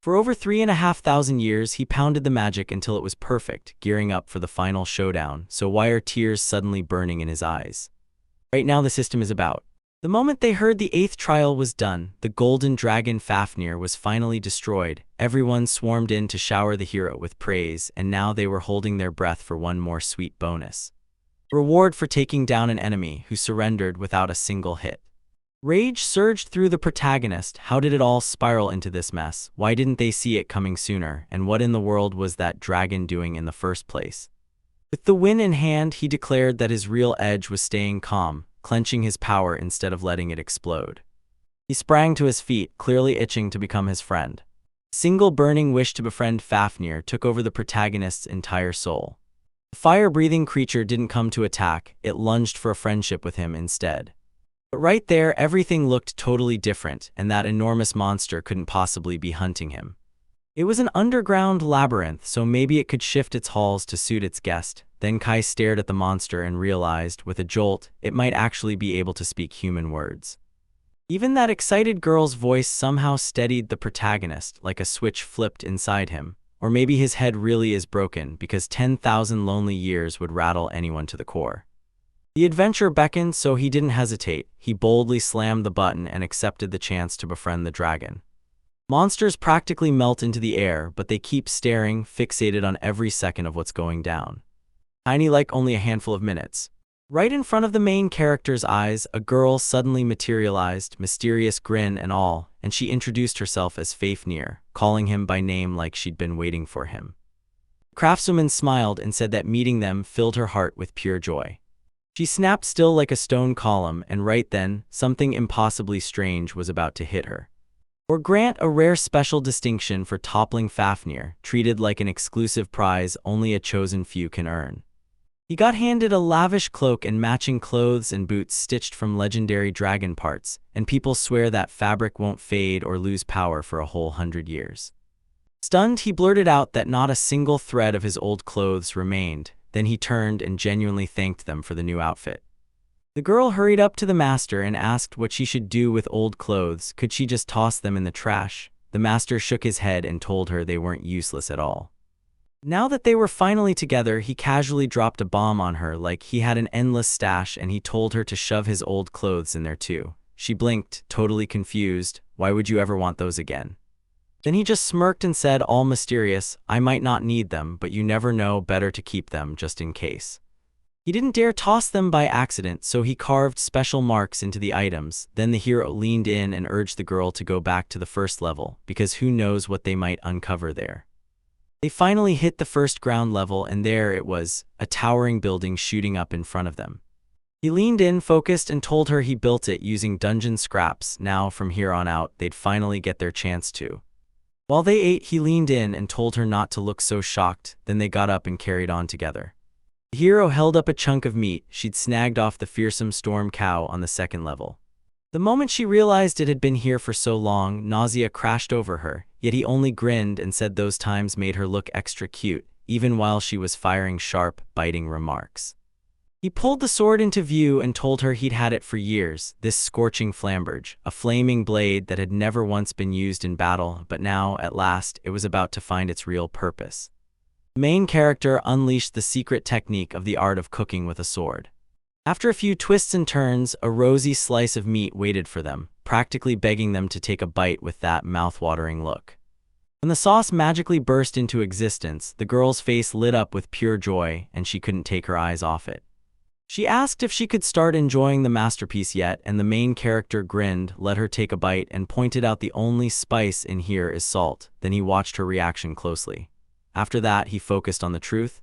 "For over 3,500 years, he pounded the magic until it was perfect, gearing up for the final showdown, so why are tears suddenly burning in his eyes?" Right now the system is about. The moment they heard the 8th trial was done, the golden dragon Fafnir was finally destroyed, everyone swarmed in to shower the hero with praise, and now they were holding their breath for one more sweet bonus. Reward for taking down an enemy who surrendered without a single hit. Rage surged through the protagonist. How did it all spiral into this mess? Why didn't they see it coming sooner? And what in the world was that dragon doing in the first place? With the win in hand, he declared that his real edge was staying calm, clenching his power instead of letting it explode. He sprang to his feet, clearly itching to become his friend. A single burning wish to befriend Fafnir took over the protagonist's entire soul. The fire-breathing creature didn't come to attack, it lunged for a friendship with him instead. But right there, everything looked totally different, and that enormous monster couldn't possibly be hunting him. It was an underground labyrinth, so maybe it could shift its halls to suit its guest. Then Kai stared at the monster and realized, with a jolt, it might actually be able to speak human words. Even that excited girl's voice somehow steadied the protagonist, like a switch flipped inside him. Or maybe his head really is broken, because 10,000 lonely years would rattle anyone to the core. The adventure beckoned, so he didn't hesitate. He boldly slammed the button and accepted the chance to befriend the dragon. Monsters practically melt into the air, but they keep staring, fixated on every second of what's going down. Tiny like only a handful of minutes. Right in front of the main character's eyes, a girl suddenly materialized, mysterious grin and all, and she introduced herself as Fafnir, calling him by name like she'd been waiting for him. The craftswoman smiled and said that meeting them filled her heart with pure joy. She snapped still like a stone column, and right then, something impossibly strange was about to hit her. Or grant a rare special distinction for toppling Fafnir, treated like an exclusive prize only a chosen few can earn. He got handed a lavish cloak and matching clothes and boots stitched from legendary dragon parts, and people swear that fabric won't fade or lose power for a whole 100 years. Stunned, he blurted out that not a single thread of his old clothes remained, then he turned and genuinely thanked them for the new outfit. The girl hurried up to the master and asked what she should do with old clothes. Could she just toss them in the trash? The master shook his head and told her they weren't useless at all. Now that they were finally together, he casually dropped a bomb on her like he had an endless stash, and he told her to shove his old clothes in there too. She blinked, totally confused. Why would you ever want those again? Then he just smirked and said, all mysterious, I might not need them, but you never know, better to keep them just in case. He didn't dare toss them by accident, so he carved special marks into the items. Then the hero leaned in and urged the girl to go back to the first level, because who knows what they might uncover there. They finally hit the first ground level, and there it was, a towering building shooting up in front of them. He leaned in, focused, and told her he built it using dungeon scraps. Now, from here on out, they'd finally get their chance to. While they ate, he leaned in and told her not to look so shocked. Then they got up and carried on together. The hero held up a chunk of meat she'd snagged off the fearsome storm cow on the second level. The moment she realized it had been here for so long, nausea crashed over her, yet he only grinned and said those times made her look extra cute, even while she was firing sharp, biting remarks. He pulled the sword into view and told her he'd had it for years, this scorching flamberge, a flaming blade that had never once been used in battle, but now, at last, it was about to find its real purpose. The main character unleashed the secret technique of the art of cooking with a sword. After a few twists and turns, a rosy slice of meat waited for them, practically begging them to take a bite with that mouth-watering look. When the sauce magically burst into existence, the girl's face lit up with pure joy, and she couldn't take her eyes off it. She asked if she could start enjoying the masterpiece yet, and the main character grinned, let her take a bite, and pointed out the only spice in here is salt. Then he watched her reaction closely. After that, he focused on the truth.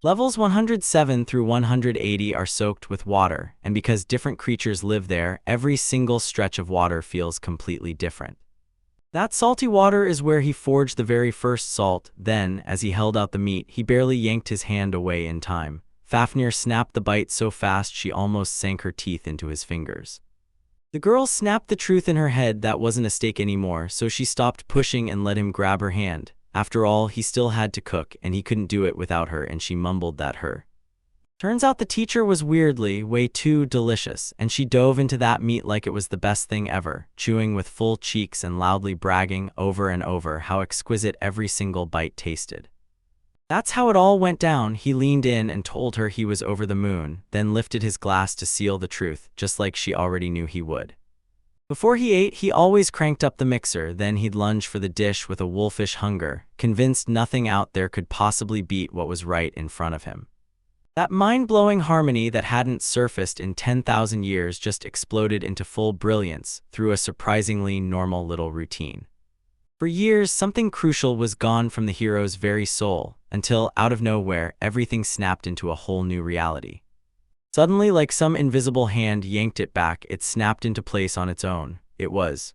Levels 107 through 180 are soaked with water, and because different creatures live there, every single stretch of water feels completely different. That salty water is where he forged the very first salt. Then, as he held out the meat, he barely yanked his hand away in time. Fafnir snapped the bite so fast she almost sank her teeth into his fingers. The girl snapped the truth in her head that wasn't a steak anymore, so she stopped pushing and let him grab her hand. After all, he still had to cook, and he couldn't do it without her, and she mumbled that her. Turns out the teacher was weirdly way too delicious, and she dove into that meat like it was the best thing ever, chewing with full cheeks and loudly bragging over and over how exquisite every single bite tasted. That's how it all went down. He leaned in and told her he was over the moon, then lifted his glass to seal the truth, just like she already knew he would. Before he ate, he always cranked up the mixer, then he'd lunge for the dish with a wolfish hunger, convinced nothing out there could possibly beat what was right in front of him. That mind-blowing harmony that hadn't surfaced in 10,000 years just exploded into full brilliance through a surprisingly normal little routine. For years, something crucial was gone from the hero's very soul, until, out of nowhere, everything snapped into a whole new reality. Suddenly, like some invisible hand yanked it back, it snapped into place on its own. It was.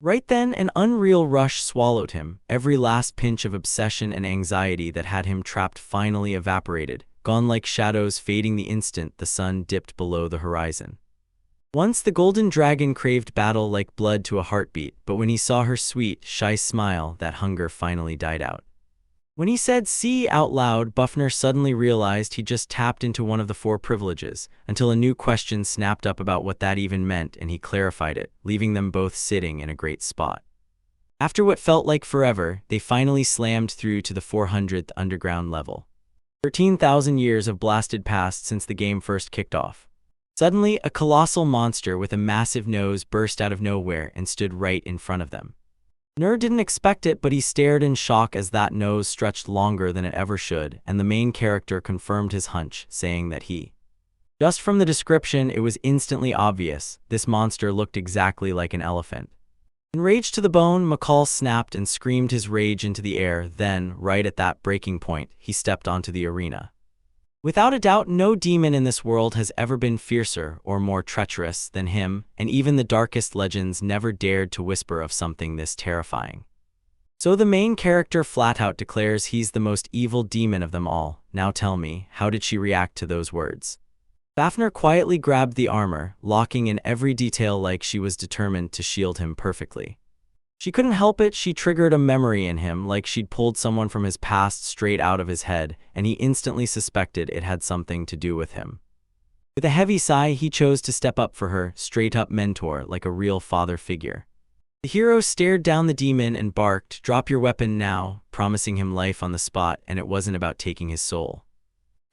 Right then, an unreal rush swallowed him. Every last pinch of obsession and anxiety that had him trapped finally evaporated, gone like shadows fading the instant the sun dipped below the horizon. Once the golden dragon craved battle like blood to a heartbeat, but when he saw her sweet, shy smile, that hunger finally died out. When he said "see" out loud, Buffner suddenly realized he just tapped into one of the 4 privileges, until a new question snapped up about what that even meant, and he clarified it, leaving them both sitting in a great spot. After what felt like forever, they finally slammed through to the 400th underground level. 13,000 years have blasted past since the game first kicked off. Suddenly, a colossal monster with a massive nose burst out of nowhere and stood right in front of them. Nur didn't expect it, but he stared in shock as that nose stretched longer than it ever should, and the main character confirmed his hunch, saying that he. Just from the description, it was instantly obvious. This monster looked exactly like an elephant. Enraged to the bone, McCall snapped and screamed his rage into the air. Then, right at that breaking point, he stepped onto the arena. Without a doubt, no demon in this world has ever been fiercer or more treacherous than him, and even the darkest legends never dared to whisper of something this terrifying. So the main character flat out declares he's the most evil demon of them all. Now tell me, how did she react to those words? Fafnir quietly grabbed the armor, locking in every detail like she was determined to shield him perfectly. She couldn't help it, she triggered a memory in him like she'd pulled someone from his past straight out of his head, and he instantly suspected it had something to do with him. With a heavy sigh, he chose to step up for her, straight-up mentor, like a real father figure. The hero stared down the demon and barked, "Drop your weapon now," promising him life on the spot, and it wasn't about taking his soul.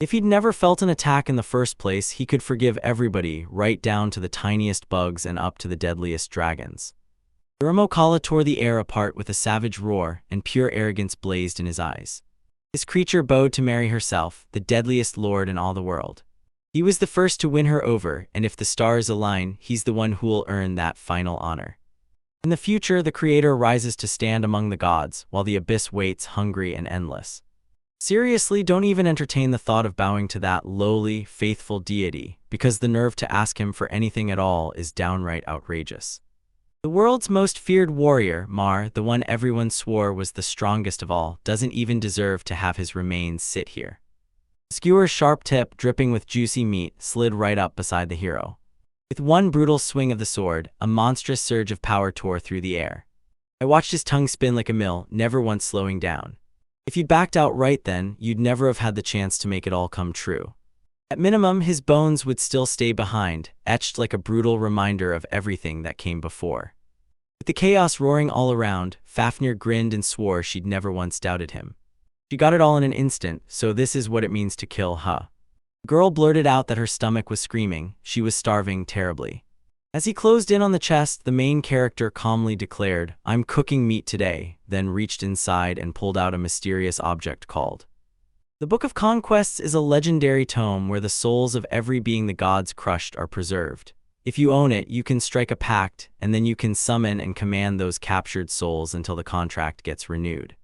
If he'd never felt an attack in the first place, he could forgive everybody, right down to the tiniest bugs and up to the deadliest dragons. The Ramokala tore the air apart with a savage roar, and pure arrogance blazed in his eyes. This creature bowed to marry herself, the deadliest lord in all the world. He was the first to win her over, and if the stars align, he's the one who'll earn that final honor. In the future, the creator rises to stand among the gods, while the abyss waits hungry and endless. Seriously, don't even entertain the thought of bowing to that lowly, faithful deity, because the nerve to ask him for anything at all is downright outrageous. The world's most feared warrior, Mar, the one everyone swore was the strongest of all, doesn't even deserve to have his remains sit here. The skewer's sharp tip, dripping with juicy meat, slid right up beside the hero. With one brutal swing of the sword, a monstrous surge of power tore through the air. I watched his tongue spin like a mill, never once slowing down. If you'd backed out right then, you'd never have had the chance to make it all come true. At minimum, his bones would still stay behind, etched like a brutal reminder of everything that came before. With the chaos roaring all around, Fafnir grinned and swore she'd never once doubted him. She got it all in an instant, so this is what it means to kill, huh? The girl blurted out that her stomach was screaming, she was starving terribly. As he closed in on the chest, the main character calmly declared, "I'm cooking meat today," then reached inside and pulled out a mysterious object called. The Book of Conquests is a legendary tome where the souls of every being the gods crushed are preserved. If you own it, you can strike a pact, and then you can summon and command those captured souls until the contract gets renewed.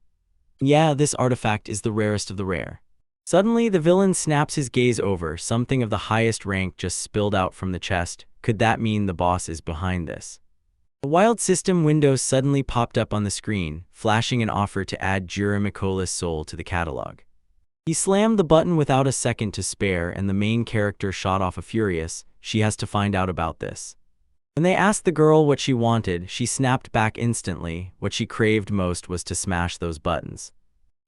Yeah, this artifact is the rarest of the rare. Suddenly, the villain snaps his gaze over, something of the highest rank just spilled out from the chest. Could that mean the boss is behind this? A wild system window suddenly popped up on the screen, flashing an offer to add Jura Mikola's soul to the catalog. He slammed the button without a second to spare, and the main character shot off a furious, "She has to find out about this." When they asked the girl what she wanted, she snapped back instantly. What she craved most was to smash those buttons.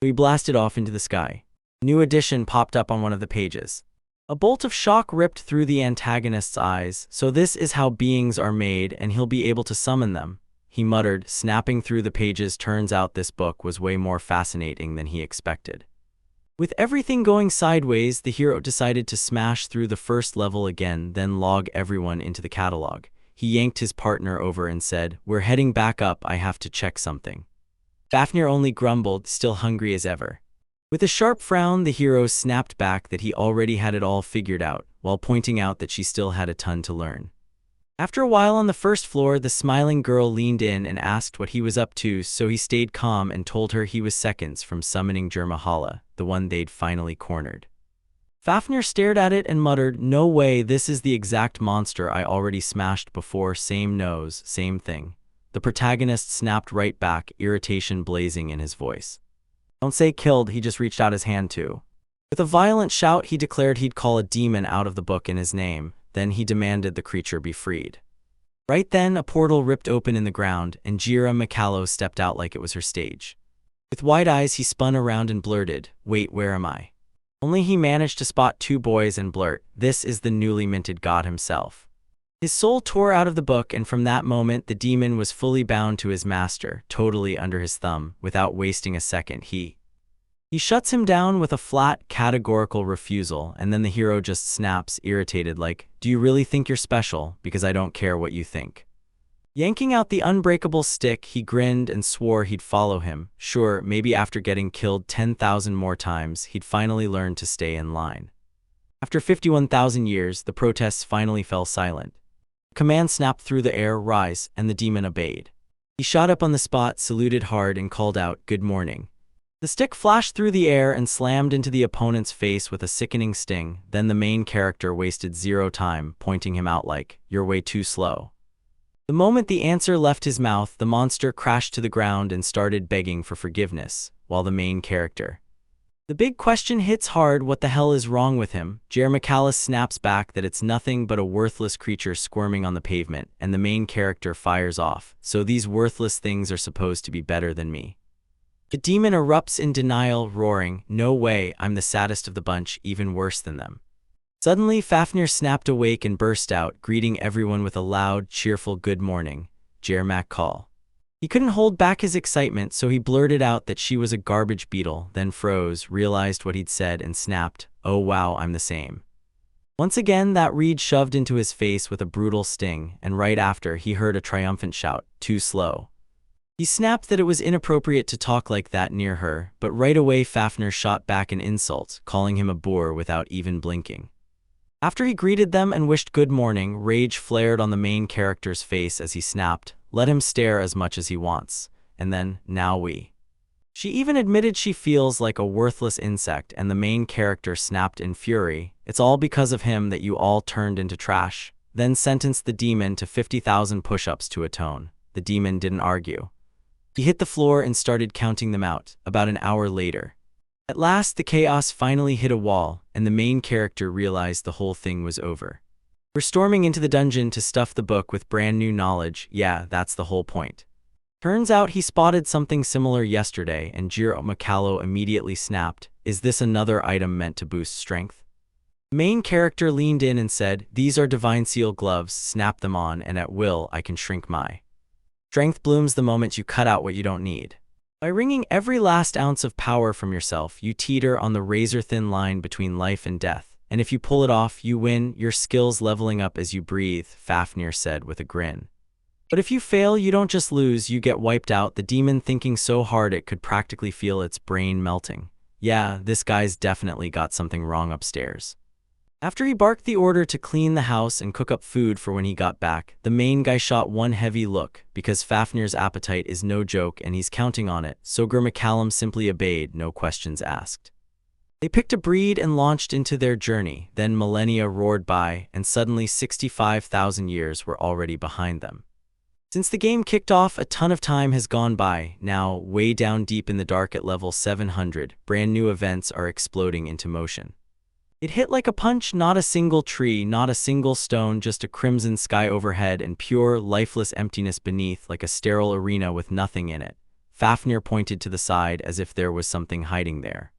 So he blasted off into the sky. A new edition popped up on one of the pages. A bolt of shock ripped through the antagonist's eyes. "So this is how beings are made, and he'll be able to summon them," he muttered, snapping through the pages. Turns out this book was way more fascinating than he expected. With everything going sideways, the hero decided to smash through the first level again, then log everyone into the catalog. He yanked his partner over and said, "We're heading back up, I have to check something." Fafnir only grumbled, still hungry as ever. With a sharp frown, the hero snapped back that he already had it all figured out, while pointing out that she still had a ton to learn. After a while on the first floor, the smiling girl leaned in and asked what he was up to, so he stayed calm and told her he was seconds from summoning Jurmahala, the one they'd finally cornered. Fafnir stared at it and muttered, "No way, this is the exact monster I already smashed before. Same nose, same thing." The protagonist snapped right back, irritation blazing in his voice. "Don't say killed," he just reached out his hand to. With a violent shout, he declared he'd call a demon out of the book in his name. Then he demanded the creature be freed. Right then, a portal ripped open in the ground, and Jira Mikalo stepped out like it was her stage. With wide eyes, he spun around and blurted, "Wait, where am I?" Only he managed to spot two boys and blurt, "This is the newly minted god himself." His soul tore out of the book, and from that moment, the demon was fully bound to his master, totally under his thumb. Without wasting a second, he shuts him down with a flat, categorical refusal, and then the hero just snaps, irritated like, "Do you really think you're special? Because I don't care what you think." Yanking out the unbreakable stick, he grinned and swore he'd follow him. Sure, maybe after getting killed 10,000 more times, he'd finally learn to stay in line. After 51,000 years, the protests finally fell silent. A command snapped through the air, "Rise," and the demon obeyed. He shot up on the spot, saluted hard, and called out, "Good morning." The stick flashed through the air and slammed into the opponent's face with a sickening sting. Then the main character wasted zero time, pointing him out like, "You're way too slow." The moment the answer left his mouth, the monster crashed to the ground and started begging for forgiveness, while the main character. The big question hits hard: what the hell is wrong with him? Jermicalis snaps back that it's nothing but a worthless creature squirming on the pavement, and the main character fires off, "So these worthless things are supposed to be better than me." The demon erupts in denial, roaring, "No way, I'm the saddest of the bunch, even worse than them." Suddenly, Fafnir snapped awake and burst out, greeting everyone with a loud, cheerful "Good morning, Jermac call." He couldn't hold back his excitement, so he blurted out that she was a garbage beetle, then froze, realized what he'd said, and snapped, "Oh wow, I'm the same." Once again, that reed shoved into his face with a brutal sting, and right after, he heard a triumphant shout, "Too slow." He snapped that it was inappropriate to talk like that near her, but right away Fafnir shot back an insult, calling him a boor without even blinking. After he greeted them and wished good morning, rage flared on the main character's face as he snapped, "Let him stare as much as he wants." And then, "Now we." She even admitted she feels like a worthless insect, and the main character snapped in fury, "It's all because of him that you all turned into trash," then sentenced the demon to 50,000 push-ups to atone. The demon didn't argue. He hit the floor and started counting them out, about an hour later. At last, the chaos finally hit a wall, and the main character realized the whole thing was over. "We're storming into the dungeon to stuff the book with brand new knowledge. Yeah, that's the whole point." Turns out he spotted something similar yesterday, and Jiro Makalo immediately snapped, "Is this another item meant to boost strength?" The main character leaned in and said, "These are Divine Seal gloves, snap them on, and at will I can shrink my strength blooms the moment you cut out what you don't need." By wringing every last ounce of power from yourself, you teeter on the razor-thin line between life and death, and if you pull it off, you win, your skills leveling up as you breathe, Fafnir said with a grin. But if you fail, you don't just lose, you get wiped out, the demon thinking so hard it could practically feel its brain melting. Yeah, this guy's definitely got something wrong upstairs. After he barked the order to clean the house and cook up food for when he got back, the main guy shot one heavy look, because Fafnir's appetite is no joke and he's counting on it, so McCallum simply obeyed, no questions asked. They picked a breed and launched into their journey, then millennia roared by, and suddenly 65,000 years were already behind them. Since the game kicked off, a ton of time has gone by. Now, way down deep in the dark at level 700, brand new events are exploding into motion. It hit like a punch, not a single tree, not a single stone, just a crimson sky overhead and pure, lifeless emptiness beneath, like a sterile arena with nothing in it. Fafnir pointed to the side as if there was something hiding there.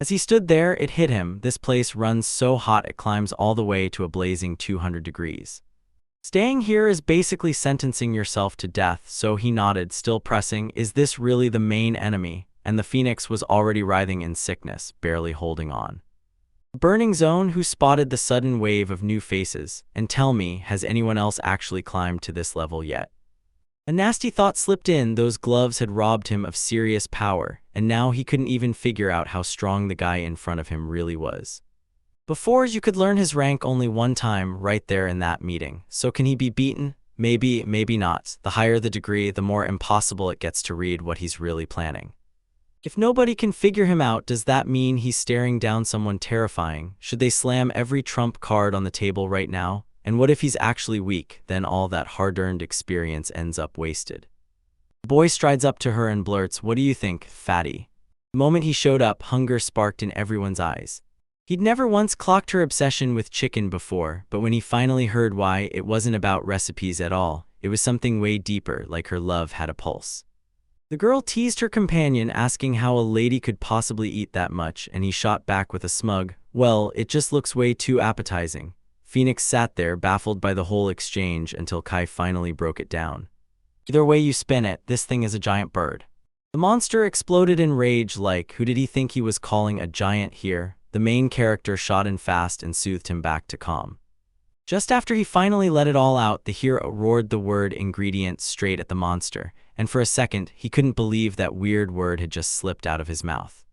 As he stood there, it hit him. This place runs so hot it climbs all the way to a blazing 200 degrees. Staying here is basically sentencing yourself to death, so he nodded, still pressing. Is this really the main enemy? And the phoenix was already writhing in sickness, barely holding on. Burning Zone, who spotted the sudden wave of new faces, and tell me, has anyone else actually climbed to this level yet? A nasty thought slipped in. Those gloves had robbed him of serious power, and now he couldn't even figure out how strong the guy in front of him really was. Before, you could learn his rank only one time, right there in that meeting. So can he be beaten? Maybe, maybe not. The higher the degree, the more impossible it gets to read what he's really planning. If nobody can figure him out, does that mean he's staring down someone terrifying? Should they slam every trump card on the table right now? And what if he's actually weak? Then all that hard-earned experience ends up wasted. The boy strides up to her and blurts, "What do you think, fatty?" The moment he showed up, hunger sparked in everyone's eyes. He'd never once clocked her obsession with chicken before, but when he finally heard why, it wasn't about recipes at all. It was something way deeper, like her love had a pulse. The girl teased her companion, asking how a lady could possibly eat that much, and he shot back with a smug, "Well, it just looks way too appetizing." Phoenix sat there, baffled by the whole exchange, until Kai finally broke it down. "Either way you spin it, this thing is a giant bird." The monster exploded in rage like, who did he think he was calling a giant here? The main character shot in fast and soothed him back to calm. Just after he finally let it all out, the hero roared the word ingredient straight at the monster, and for a second, he couldn't believe that weird word had just slipped out of his mouth.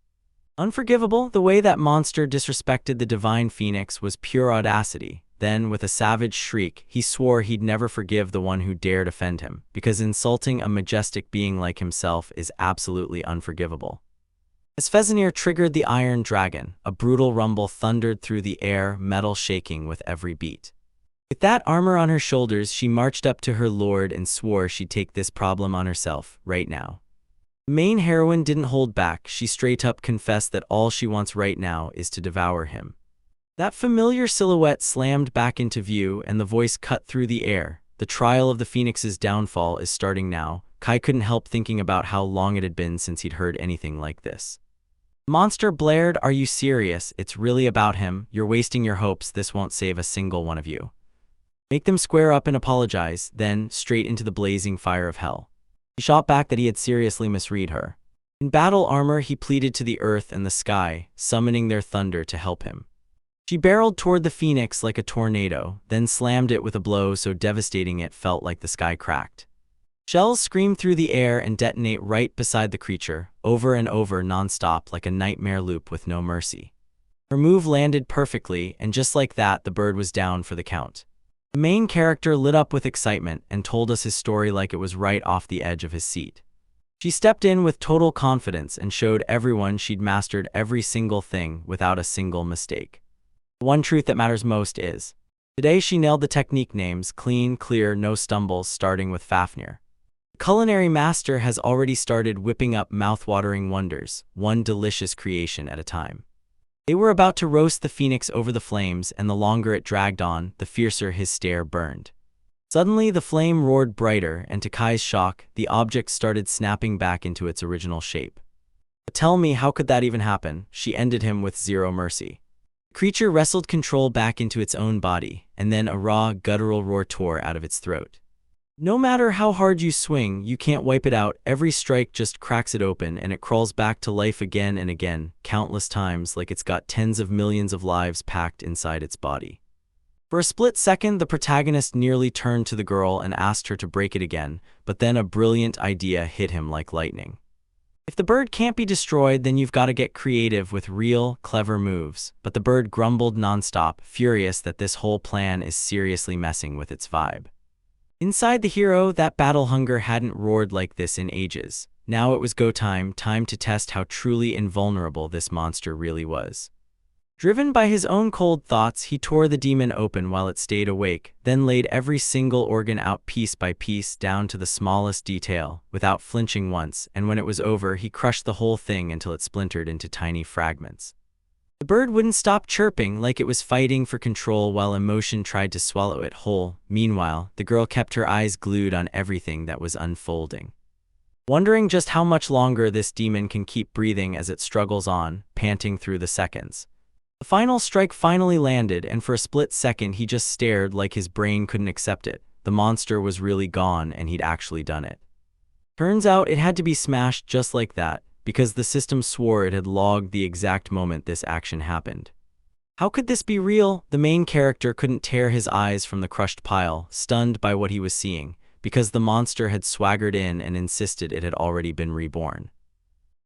Unforgivable, the way that monster disrespected the divine phoenix was pure audacity. Then, with a savage shriek, he swore he'd never forgive the one who dared offend him, because insulting a majestic being like himself is absolutely unforgivable. As Fafnir triggered the Iron Dragon, a brutal rumble thundered through the air, metal shaking with every beat. With that armor on her shoulders, she marched up to her lord and swore she'd take this problem on herself, right now. The main heroine didn't hold back. She straight up confessed that all she wants right now is to devour him. That familiar silhouette slammed back into view, and the voice cut through the air. The trial of the Phoenix's downfall is starting now. Kai couldn't help thinking about how long it had been since he'd heard anything like this. The monster blared, "Are you serious? It's really about him. You're wasting your hopes. This won't save a single one of you. Make them square up and apologize," then straight into the blazing fire of hell. He shot back that he had seriously misread her. In battle armor, he pleaded to the earth and the sky, summoning their thunder to help him. She barreled toward the phoenix like a tornado, then slammed it with a blow so devastating it felt like the sky cracked. Shells scream through the air and detonate right beside the creature, over and over non-stop like a nightmare loop with no mercy. Her move landed perfectly, and just like that, the bird was down for the count. The main character lit up with excitement and told us his story like it was right off the edge of his seat. She stepped in with total confidence and showed everyone she'd mastered every single thing without a single mistake. The one truth that matters most is, today she nailed the technique names clean, clear, no stumbles, starting with Fafnir. The culinary master has already started whipping up mouth-watering wonders, one delicious creation at a time. They were about to roast the phoenix over the flames, and the longer it dragged on, the fiercer his stare burned. Suddenly, the flame roared brighter, and to Kai's shock, the object started snapping back into its original shape. But tell me, how could that even happen? She ended him with zero mercy. The creature wrestled control back into its own body, and then a raw, guttural roar tore out of its throat. No matter how hard you swing, you can't wipe it out. Every strike just cracks it open, and it crawls back to life again and again, countless times, like it's got tens of millions of lives packed inside its body. For a split second, the protagonist nearly turned to the girl and asked her to break it again, but then a brilliant idea hit him like lightning. If the bird can't be destroyed, then you've got to get creative with real, clever moves. But the bird grumbled nonstop, furious that this whole plan is seriously messing with its vibe. Inside the hero, that battle hunger hadn't roared like this in ages. Now it was go time to test how truly invulnerable this monster really was. Driven by his own cold thoughts, he tore the demon open while it stayed awake, then laid every single organ out piece by piece down to the smallest detail, without flinching once, and when it was over, he crushed the whole thing until it splintered into tiny fragments. The bird wouldn't stop chirping, like it was fighting for control while emotion tried to swallow it whole. Meanwhile, the girl kept her eyes glued on everything that was unfolding, wondering just how much longer this demon can keep breathing as it struggles on, panting through the seconds. The final strike finally landed, and for a split second he just stared like his brain couldn't accept it. The monster was really gone, and he'd actually done it. Turns out it had to be smashed just like that, because the system swore it had logged the exact moment this action happened. How could this be real? The main character couldn't tear his eyes from the crushed pile, stunned by what he was seeing, because the monster had swaggered in and insisted it had already been reborn.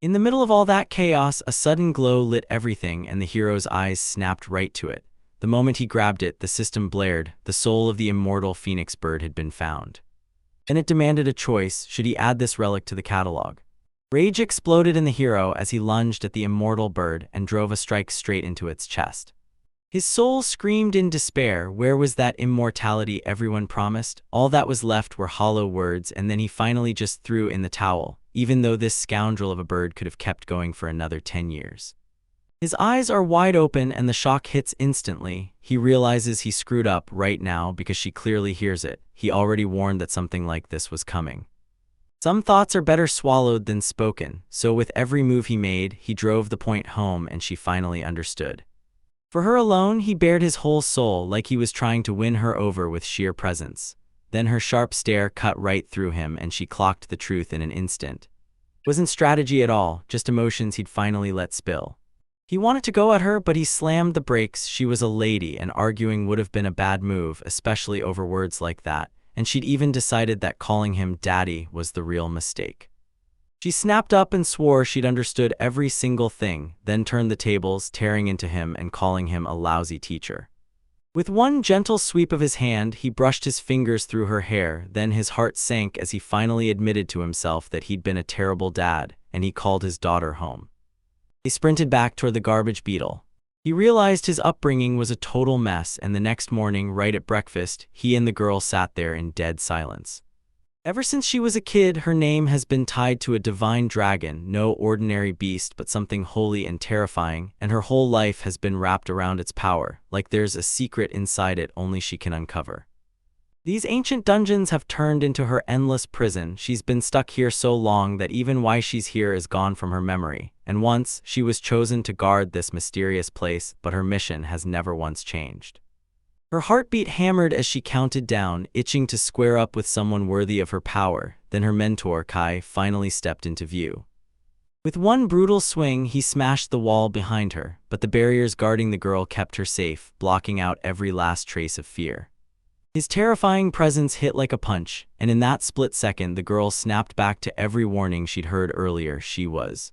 In the middle of all that chaos, a sudden glow lit everything, and the hero's eyes snapped right to it. The moment he grabbed it, the system blared. The soul of the immortal phoenix bird had been found. Then it demanded a choice. Should he add this relic to the catalog? Rage exploded in the hero as he lunged at the immortal bird and drove a strike straight into its chest. His soul screamed in despair. Where was that immortality everyone promised? All that was left were hollow words, and then he finally just threw in the towel, even though this scoundrel of a bird could have kept going for another 10 years. His eyes are wide open, and the shock hits instantly. He realizes he screwed up right now because she clearly hears it. He already warned that something like this was coming. Some thoughts are better swallowed than spoken, so with every move he made, he drove the point home, and she finally understood. For her alone, he bared his whole soul, like he was trying to win her over with sheer presence. Then her sharp stare cut right through him, and she clocked the truth in an instant. It wasn't strategy at all, just emotions he'd finally let spill. He wanted to go at her, but he slammed the brakes. She was a lady, and arguing would have been a bad move, especially over words like that, and she'd even decided that calling him daddy was the real mistake. She snapped up and swore she'd understood every single thing, then turned the tables, tearing into him and calling him a lousy teacher. With one gentle sweep of his hand, he brushed his fingers through her hair, then his heart sank as he finally admitted to himself that he'd been a terrible dad, and he called his daughter home. He sprinted back toward the garbage beetle. He realized his upbringing was a total mess, and the next morning, right at breakfast, he and the girl sat there in dead silence. Ever since she was a kid, her name has been tied to a divine dragon, no ordinary beast but something holy and terrifying, and her whole life has been wrapped around its power, like there's a secret inside it only she can uncover. These ancient dungeons have turned into her endless prison. She's been stuck here so long that even why she's here is gone from her memory, and once, she was chosen to guard this mysterious place, but her mission has never once changed. Her heartbeat hammered as she counted down, itching to square up with someone worthy of her power. Then her mentor, Kai, finally stepped into view. With one brutal swing, he smashed the wall behind her, but the barriers guarding the girl kept her safe, blocking out every last trace of fear. His terrifying presence hit like a punch, and in that split second the girl snapped back to every warning she'd heard earlier. She was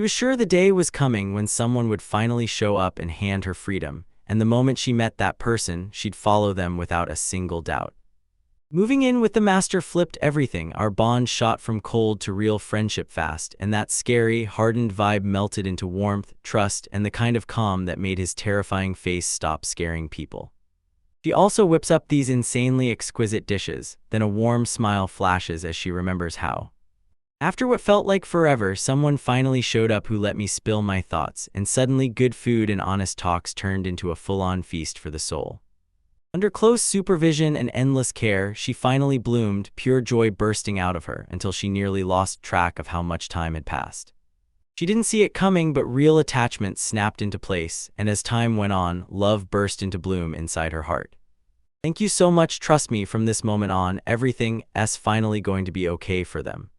sure the day was coming when someone would finally show up and hand her freedom, and the moment she met that person, she'd follow them without a single doubt. Moving in with the master flipped everything. Our bond shot from cold to real friendship fast, and that scary, hardened vibe melted into warmth, trust, and the kind of calm that made his terrifying face stop scaring people. She also whips up these insanely exquisite dishes, then a warm smile flashes as she remembers how, after what felt like forever, someone finally showed up who let me spill my thoughts, and suddenly good food and honest talks turned into a full-on feast for the soul. Under close supervision and endless care, she finally bloomed, pure joy bursting out of her, until she nearly lost track of how much time had passed. She didn't see it coming, but real attachment snapped into place, and as time went on, love burst into bloom inside her heart. Thank you so much. Trust me, from this moment on, everything's finally going to be okay for them.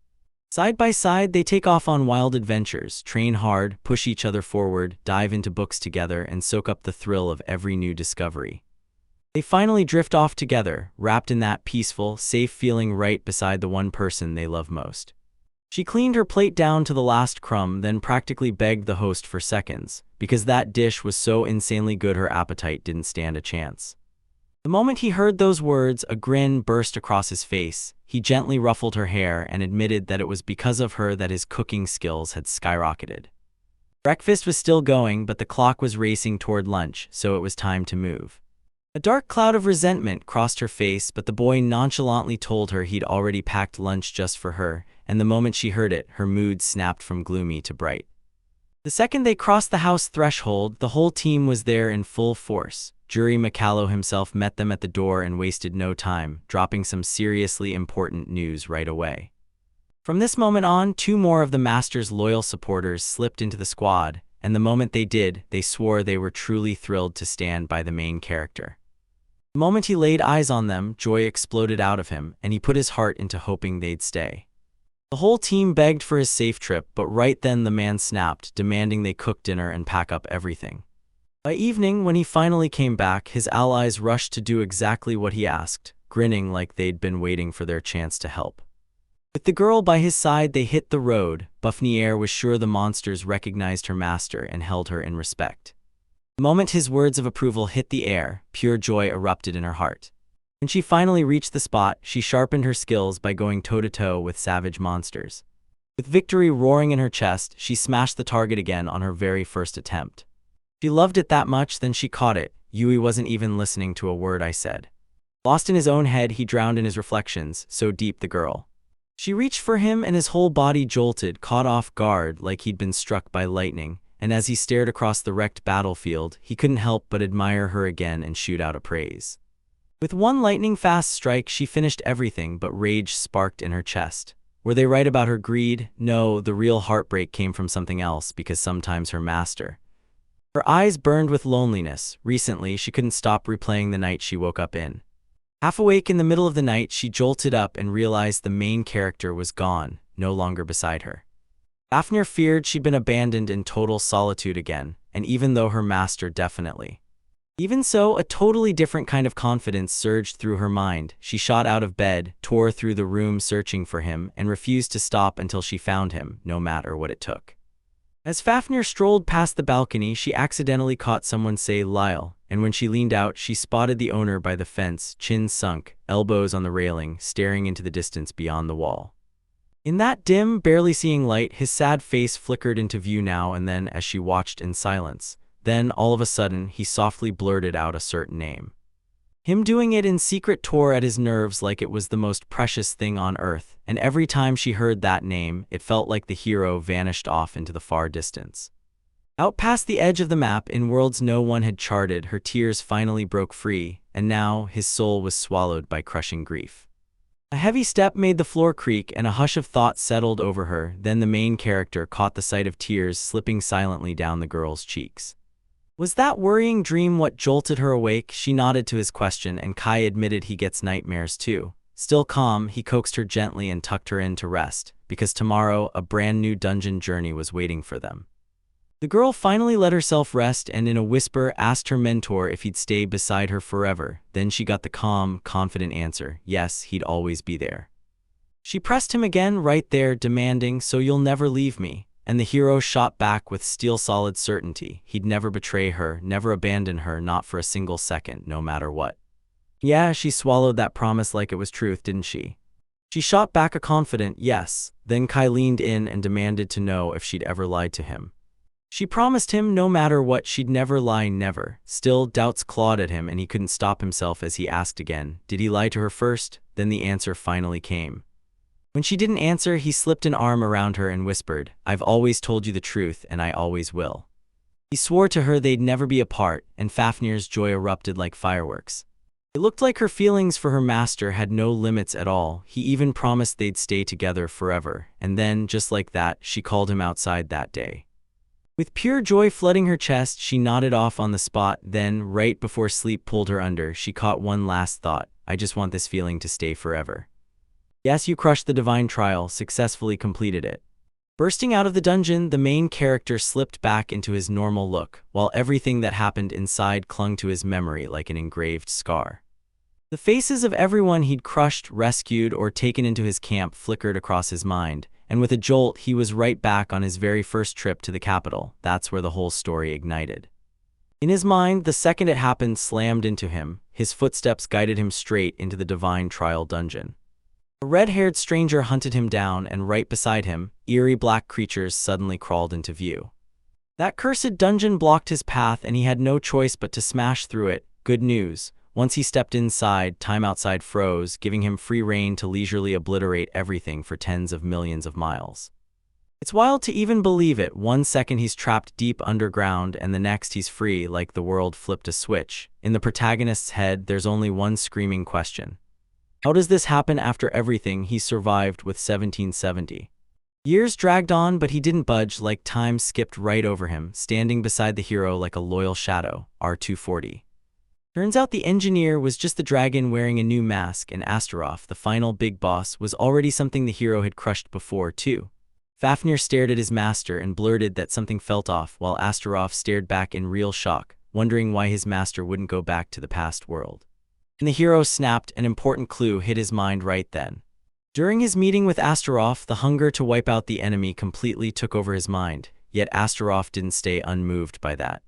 Side by side, they take off on wild adventures, train hard, push each other forward, dive into books together, and soak up the thrill of every new discovery. They finally drift off together, wrapped in that peaceful, safe feeling right beside the one person they love most. She cleaned her plate down to the last crumb, then practically begged the host for seconds, because that dish was so insanely good her appetite didn't stand a chance. The moment he heard those words, a grin burst across his face. He gently ruffled her hair and admitted that it was because of her that his cooking skills had skyrocketed. Breakfast was still going, but the clock was racing toward lunch, so it was time to move. A dark cloud of resentment crossed her face, but the boy nonchalantly told her he'd already packed lunch just for her, and the moment she heard it, her mood snapped from gloomy to bright. The second they crossed the house threshold, the whole team was there in full force. Jury McCallow himself met them at the door and wasted no time, dropping some seriously important news right away. From this moment on, 2 more of the Master's loyal supporters slipped into the squad, and the moment they did, they swore they were truly thrilled to stand by the main character. The moment he laid eyes on them, joy exploded out of him, and he put his heart into hoping they'd stay. The whole team begged for his safe trip, but right then the man snapped, demanding they cook dinner and pack up everything. By evening, when he finally came back, his allies rushed to do exactly what he asked, grinning like they'd been waiting for their chance to help. With the girl by his side, they hit the road. Buffniere was sure the monsters recognized her master and held her in respect. The moment his words of approval hit the air, pure joy erupted in her heart. When she finally reached the spot, she sharpened her skills by going toe-to-toe with savage monsters. With victory roaring in her chest, she smashed the target again on her very first attempt. She loved it that much, then she caught it. Yui wasn't even listening to a word I said. Lost in his own head, he drowned in his reflections, so deep the girl. She reached for him and his whole body jolted, caught off guard like he'd been struck by lightning, and as he stared across the wrecked battlefield, he couldn't help but admire her again and shoot out a praise. With one lightning-fast strike, she finished everything, but rage sparked in her chest. Were they right about her greed? No, the real heartbreak came from something else, because sometimes her master. Her eyes burned with loneliness. Recently, she couldn't stop replaying the night she woke up in. Half awake in the middle of the night, she jolted up and realized the main character was gone, no longer beside her. Fafnir feared she'd been abandoned in total solitude again, and even though her master definitely. Even so, a totally different kind of confidence surged through her mind. She shot out of bed, tore through the room searching for him, and refused to stop until she found him, no matter what it took. As Fafnir strolled past the balcony, she accidentally caught someone say Lyle, and when she leaned out, she spotted the owner by the fence, chin sunk, elbows on the railing, staring into the distance beyond the wall. In that dim, barely seeing light, his sad face flickered into view now and then as she watched in silence. Then, all of a sudden, he softly blurted out a certain name. Him doing it in secret tore at his nerves like it was the most precious thing on earth, and every time she heard that name, it felt like the hero vanished off into the far distance. Out past the edge of the map, in worlds no one had charted, her tears finally broke free, and now his soul was swallowed by crushing grief. A heavy step made the floor creak, and a hush of thought settled over her. Then the main character caught the sight of tears slipping silently down the girl's cheeks. Was that worrying dream what jolted her awake? She nodded to his question, and Kai admitted he gets nightmares too. Still calm, he coaxed her gently and tucked her in to rest, because tomorrow a brand new dungeon journey was waiting for them. The girl finally let herself rest and in a whisper asked her mentor if he'd stay beside her forever. Then she got the calm, confident answer, yes, he'd always be there. She pressed him again right there, demanding, so you'll never leave me. And the hero shot back with steel-solid certainty. He'd never betray her, never abandon her, not for a single second, no matter what. Yeah, she swallowed that promise like it was truth, didn't she? She shot back a confident yes. Then Kai leaned in and demanded to know if she'd ever lied to him. She promised him no matter what she'd never lie, never. Still, doubts clawed at him and he couldn't stop himself as he asked again, did he lie to her first? Then the answer finally came. When she didn't answer, he slipped an arm around her and whispered, I've always told you the truth and I always will. He swore to her they'd never be apart, and Fafnir's joy erupted like fireworks. It looked like her feelings for her master had no limits at all. He even promised they'd stay together forever, and then, just like that, she called him outside that day. With pure joy flooding her chest, she nodded off on the spot. Then, right before sleep pulled her under, she caught one last thought, I just want this feeling to stay forever. Yes, you crushed the divine trial, successfully completed it. Bursting out of the dungeon, the main character slipped back into his normal look, while everything that happened inside clung to his memory like an engraved scar. The faces of everyone he'd crushed, rescued, or taken into his camp flickered across his mind, and with a jolt he was right back on his very first trip to the capital. That's where the whole story ignited. In his mind, the second it happened slammed into him. His footsteps guided him straight into the divine trial dungeon. A red-haired stranger hunted him down, and right beside him, eerie black creatures suddenly crawled into view. That cursed dungeon blocked his path, and he had no choice but to smash through it. Good news. Once he stepped inside, time outside froze, giving him free rein to leisurely obliterate everything for tens of millions of miles. It's wild to even believe it. One second he's trapped deep underground, and the next he's free, like the world flipped a switch. In the protagonist's head, there's only one screaming question. How does this happen after everything he survived with 1770? Years dragged on, but he didn't budge, like time skipped right over him, standing beside the hero like a loyal shadow, R240. Turns out the engineer was just the dragon wearing a new mask, and Astaroth, the final big boss, was already something the hero had crushed before, too. Fafnir stared at his master and blurted that something felt off, while Astaroth stared back in real shock, wondering why his master wouldn't go back to the past world. And the hero snapped. An important clue hit his mind right then. During his meeting with Astaroth, the hunger to wipe out the enemy completely took over his mind, yet Astaroth didn't stay unmoved by that.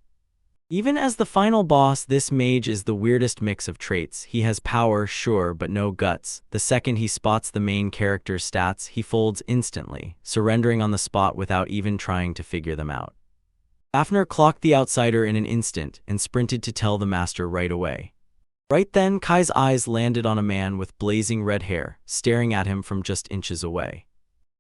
Even as the final boss, this mage is the weirdest mix of traits. He has power, sure, but no guts. The second he spots the main character's stats, he folds instantly, surrendering on the spot without even trying to figure them out. Fafnir clocked the outsider in an instant and sprinted to tell the master right away. Right then, Kai's eyes landed on a man with blazing red hair, staring at him from just inches away.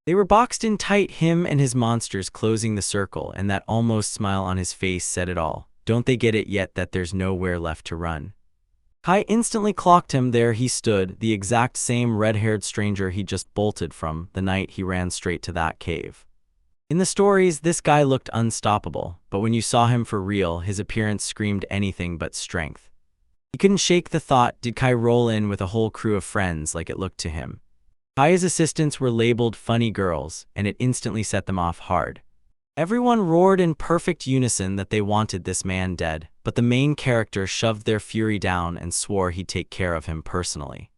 They were boxed in tight, him and his monsters closing the circle, and that almost smile on his face said it all. Don't they get it yet that there's nowhere left to run? Kai instantly clocked him. There he stood, the exact same red-haired stranger he just bolted from the night he ran straight to that cave. In the stories, this guy looked unstoppable, but when you saw him for real, his appearance screamed anything but strength. He couldn't shake the thought, did Kai roll in with a whole crew of friends like it looked to him? Kai's assistants were labeled funny girls, and it instantly set them off hard. Everyone roared in perfect unison that they wanted this man dead, but the main character shoved their fury down and swore he'd take care of him personally.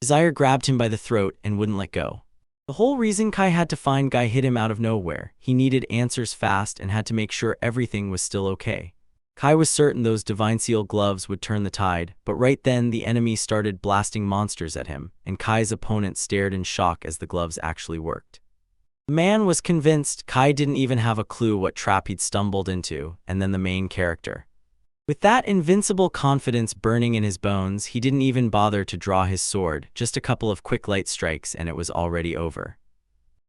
Desire grabbed him by the throat and wouldn't let go. The whole reason Kai had to find Guy hit him out of nowhere. He needed answers fast and had to make sure everything was still okay. Kai was certain those Divine Seal gloves would turn the tide, but right then the enemy started blasting monsters at him, and Kai's opponent stared in shock as the gloves actually worked. The man was convinced. Kai didn't even have a clue what trap he'd stumbled into, and then the main character. With that invincible confidence burning in his bones, he didn't even bother to draw his sword, just a couple of quick light strikes and it was already over.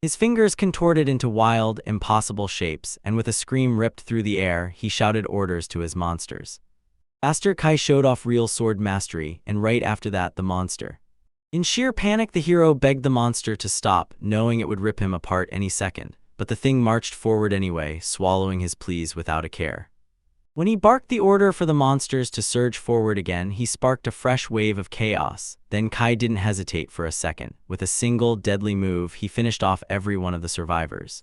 His fingers contorted into wild, impossible shapes, and with a scream ripped through the air, he shouted orders to his monsters. Faster, Kai showed off real sword mastery, and right after that, the monster. In sheer panic, the hero begged the monster to stop, knowing it would rip him apart any second, but the thing marched forward anyway, swallowing his pleas without a care. When he barked the order for the monsters to surge forward again, he sparked a fresh wave of chaos. Then Kai didn't hesitate for a second. With a single deadly move, he finished off every one of the survivors.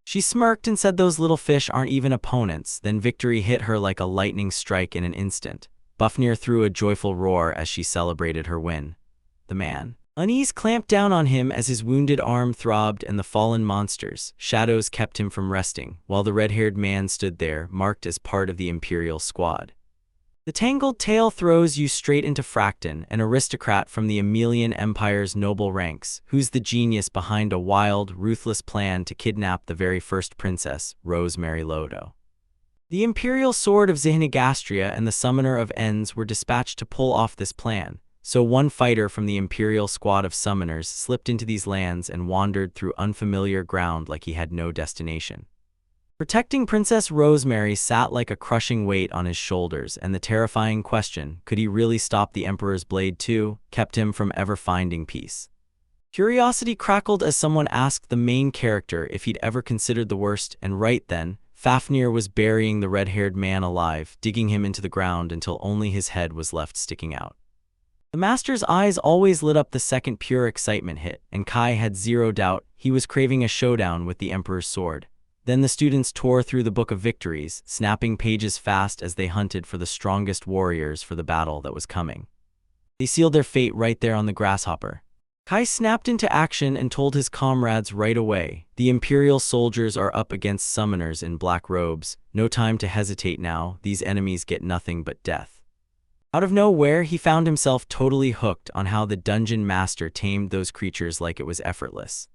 She smirked and said those little fish aren't even opponents. Then victory hit her like a lightning strike in an instant. Buffnir threw a joyful roar as she celebrated her win. The man. Unease clamped down on him as his wounded arm throbbed and the fallen monsters' shadows kept him from resting, while the red-haired man stood there, marked as part of the Imperial squad. The tangled tale throws you straight into Frakton, an aristocrat from the Emelian Empire's noble ranks, who's the genius behind a wild, ruthless plan to kidnap the very first princess, Rosemary Lodo. The Imperial Sword of Zihnagastria and the Summoner of Ends were dispatched to pull off this plan. So one fighter from the Imperial squad of summoners slipped into these lands and wandered through unfamiliar ground like he had no destination. Protecting Princess Rosemary sat like a crushing weight on his shoulders, and the terrifying question, could he really stop the Emperor's blade too, kept him from ever finding peace. Curiosity crackled as someone asked the main character if he'd ever considered the worst, and right then, Fafnir was burying the red-haired man alive, digging him into the ground until only his head was left sticking out. The master's eyes always lit up the second pure excitement hit, and Kai had zero doubt he was craving a showdown with the Emperor's sword. Then the students tore through the Book of Victories, snapping pages fast as they hunted for the strongest warriors for the battle that was coming. They sealed their fate right there on the grasshopper. Kai snapped into action and told his comrades right away, the Imperial soldiers are up against summoners in black robes. No time to hesitate now, these enemies get nothing but death. Out of nowhere, he found himself totally hooked on how the dungeon master tamed those creatures like it was effortless.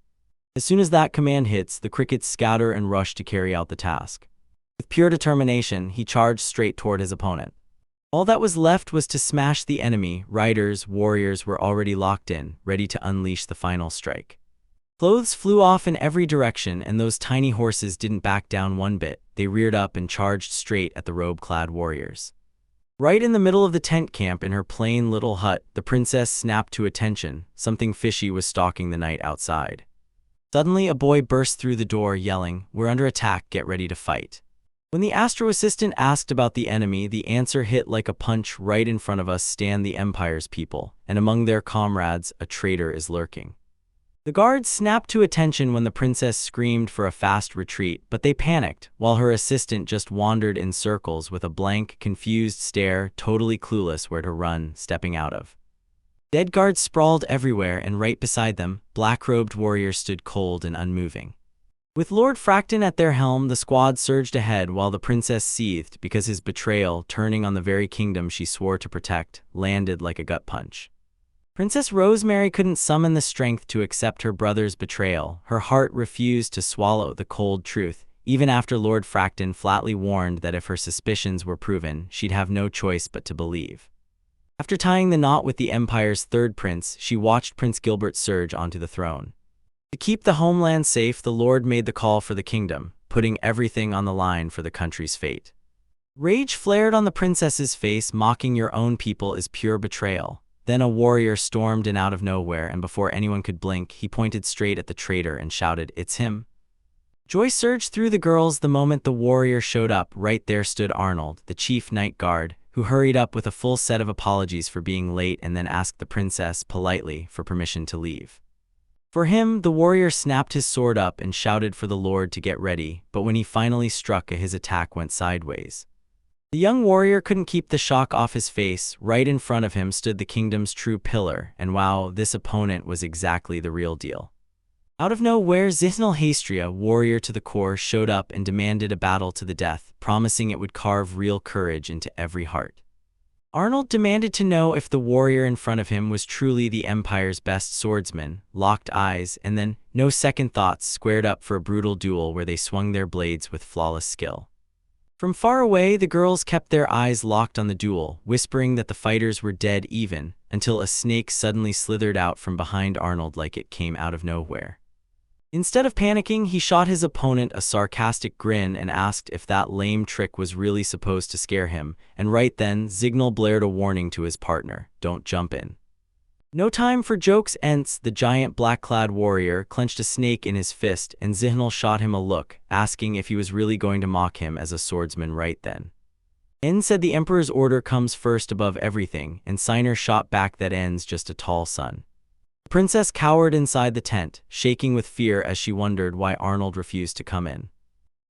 As soon as that command hits, the crickets scatter and rush to carry out the task. With pure determination, he charged straight toward his opponent. All that was left was to smash the enemy. Riders, warriors were already locked in, ready to unleash the final strike. Clothes flew off in every direction, and those tiny horses didn't back down one bit. They reared up and charged straight at the robe-clad warriors. Right in the middle of the tent camp in her plain little hut, the princess snapped to attention. Something fishy was stalking the night outside. Suddenly, a boy burst through the door, yelling, "We're under attack, get ready to fight." When the astro assistant asked about the enemy, the answer hit like a punch. Right in front of us stand the Empire's people, and among their comrades, a traitor is lurking. The guards snapped to attention when the princess screamed for a fast retreat, but they panicked, while her assistant just wandered in circles with a blank, confused stare, totally clueless where to run, stepping out of. Dead guards sprawled everywhere, and right beside them, black-robed warriors stood cold and unmoving. With Lord Frakton at their helm, the squad surged ahead while the princess seethed because his betrayal, turning on the very kingdom she swore to protect, landed like a gut punch. Princess Rosemary couldn't summon the strength to accept her brother's betrayal. Her heart refused to swallow the cold truth, even after Lord Frakton flatly warned that if her suspicions were proven, she'd have no choice but to believe. After tying the knot with the Empire's third prince, she watched Prince Gilbert surge onto the throne. To keep the homeland safe, the Lord made the call for the kingdom, putting everything on the line for the country's fate. Rage flared on the princess's face. Mocking your own people is pure betrayal. Then a warrior stormed in out of nowhere, and before anyone could blink, he pointed straight at the traitor and shouted, "It's him." Joy surged through the girls the moment the warrior showed up. Right there stood Arnold, the chief night guard, who hurried up with a full set of apologies for being late and then asked the princess politely for permission to leave. For him, the warrior snapped his sword up and shouted for the Lord to get ready, but when he finally struck, his attack went sideways. The young warrior couldn't keep the shock off his face. Right in front of him stood the kingdom's true pillar, and wow, this opponent was exactly the real deal. Out of nowhere, Zihnagastria, warrior to the core, showed up and demanded a battle to the death, promising it would carve real courage into every heart. Arnold demanded to know if the warrior in front of him was truly the Empire's best swordsman. Locked eyes, and then, no second thoughts, squared up for a brutal duel where they swung their blades with flawless skill. From far away, the girls kept their eyes locked on the duel, whispering that the fighters were dead even, until a snake suddenly slithered out from behind Arnold like it came out of nowhere. Instead of panicking, he shot his opponent a sarcastic grin and asked if that lame trick was really supposed to scare him, and right then, Zignal blared a warning to his partner, "Don't jump in." No time for jokes. Ents, the giant black-clad warrior, clenched a snake in his fist, and Zihnal shot him a look, asking if he was really going to mock him as a swordsman right then. En said the Emperor's order comes first above everything, and Siner shot back that En's just a tall son. The princess cowered inside the tent, shaking with fear as she wondered why Arnold refused to come in.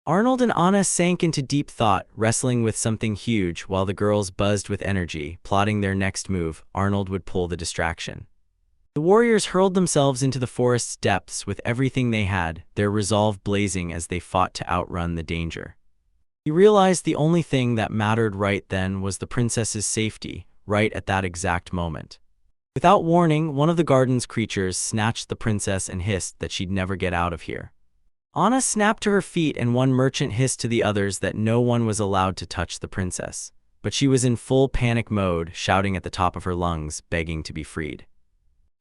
Arnold and Anna sank into deep thought, wrestling with something huge while the girls buzzed with energy, plotting their next move. Arnold would pull the distraction. The warriors hurled themselves into the forest's depths with everything they had, their resolve blazing as they fought to outrun the danger. He realized the only thing that mattered right then was the princess's safety, right at that exact moment. Without warning, one of the garden's creatures snatched the princess and hissed that she'd never get out of here. Anna snapped to her feet and one merchant hissed to the others that no one was allowed to touch the princess. But she was in full panic mode, shouting at the top of her lungs, begging to be freed.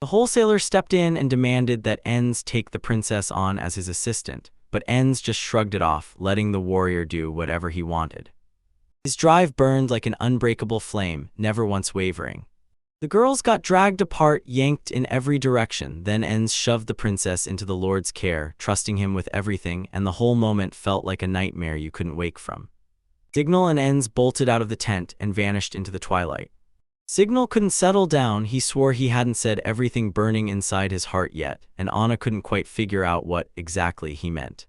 The wholesaler stepped in and demanded that Enz take the princess on as his assistant, but Enz just shrugged it off, letting the warrior do whatever he wanted. His drive burned like an unbreakable flame, never once wavering. The girls got dragged apart, yanked in every direction, then Enz shoved the princess into the Lord's care, trusting him with everything, and the whole moment felt like a nightmare you couldn't wake from. Signal and Enz bolted out of the tent and vanished into the twilight. Signal couldn't settle down, he swore he hadn't said everything burning inside his heart yet, and Anna couldn't quite figure out what exactly he meant.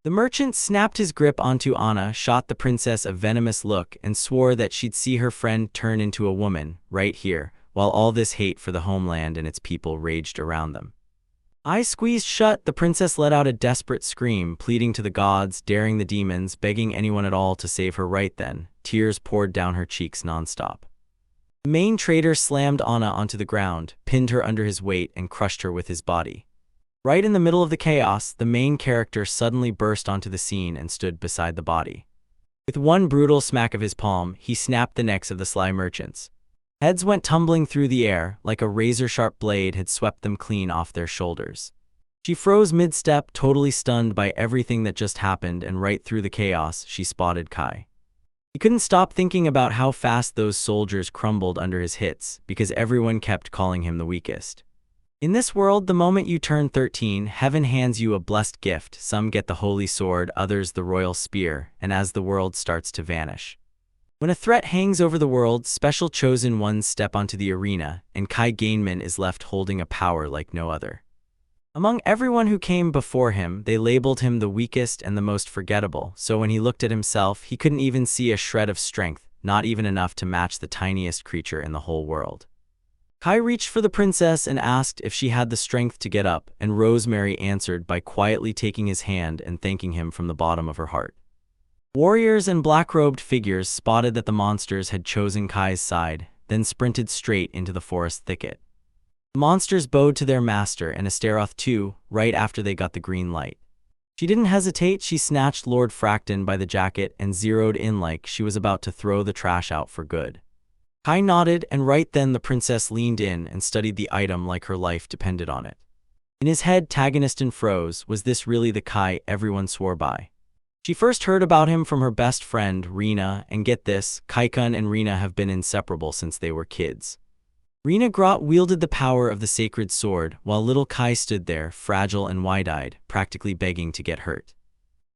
The merchant snapped his grip onto Anna, shot the princess a venomous look, and swore that she'd see her friend turn into a woman, right here, while all this hate for the homeland and its people raged around them. Eyes squeezed shut, the princess let out a desperate scream, pleading to the gods, daring the demons, begging anyone at all to save her right then. Tears poured down her cheeks nonstop. The main traitor slammed Anna onto the ground, pinned her under his weight, and crushed her with his body. Right in the middle of the chaos, the main character suddenly burst onto the scene and stood beside the body. With one brutal smack of his palm, he snapped the necks of the sly merchants. Heads went tumbling through the air, like a razor-sharp blade had swept them clean off their shoulders. She froze mid-step, totally stunned by everything that just happened, and right through the chaos, she spotted Kai. He couldn't stop thinking about how fast those soldiers crumbled under his hits, because everyone kept calling him the weakest. In this world, the moment you turn 13, heaven hands you a blessed gift. Some get the holy sword, others the royal spear, and as the world starts to vanish. When a threat hangs over the world, special chosen ones step onto the arena, and Kai Gainman is left holding a power like no other. Among everyone who came before him, they labeled him the weakest and the most forgettable, so when he looked at himself, he couldn't even see a shred of strength, not even enough to match the tiniest creature in the whole world. Kai reached for the princess and asked if she had the strength to get up, and Rosemary answered by quietly taking his hand and thanking him from the bottom of her heart. Warriors and black-robed figures spotted that the monsters had chosen Kai's side, then sprinted straight into the forest thicket. The monsters bowed to their master and Astaroth too, right after they got the green light. She didn't hesitate, she snatched Lord Fracton by the jacket and zeroed in like she was about to throw the trash out for good. Kai nodded, and right then the princess leaned in and studied the item like her life depended on it. In his head, Tagoniston froze. Was this really the Kai everyone swore by? She first heard about him from her best friend, Rena, and get this, Kaikun and Rena have been inseparable since they were kids. Rena Grot wielded the power of the sacred sword, while little Kai stood there, fragile and wide-eyed, practically begging to get hurt.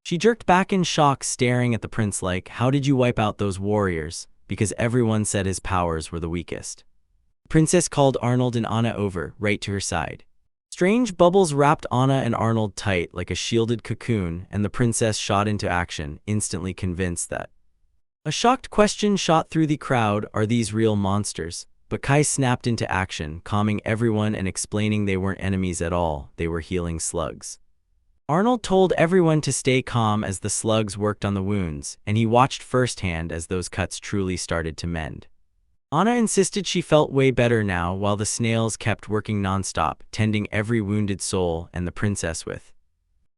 She jerked back in shock, staring at the prince like, how did you wipe out those warriors? Because everyone said his powers were the weakest. The princess called Arnold and Anna over, right to her side. Strange bubbles wrapped Anna and Arnold tight like a shielded cocoon, and the princess shot into action, instantly convinced that. A shocked question shot through the crowd, are these real monsters? But Kai snapped into action, calming everyone and explaining they weren't enemies at all, they were healing slugs. Arnold told everyone to stay calm as the slugs worked on the wounds, and he watched firsthand as those cuts truly started to mend. Anna insisted she felt way better now, while the snails kept working nonstop, tending every wounded soul, and the princess with.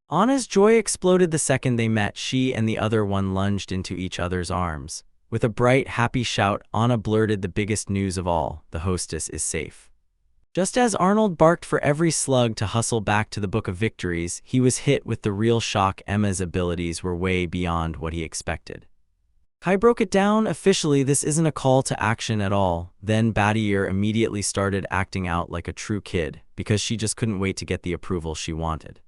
Anna's joy exploded the second they met. She and the other one lunged into each other's arms. With a bright, happy shout, Anna blurted the biggest news of all, the hostess is safe. Just as Arnold barked for every slug to hustle back to the Book of Victories, he was hit with the real shock. Emma's abilities were way beyond what he expected. Kai broke it down, officially this isn't a call to action at all. Then Badier immediately started acting out like a true kid, because she just couldn't wait to get the approval she wanted.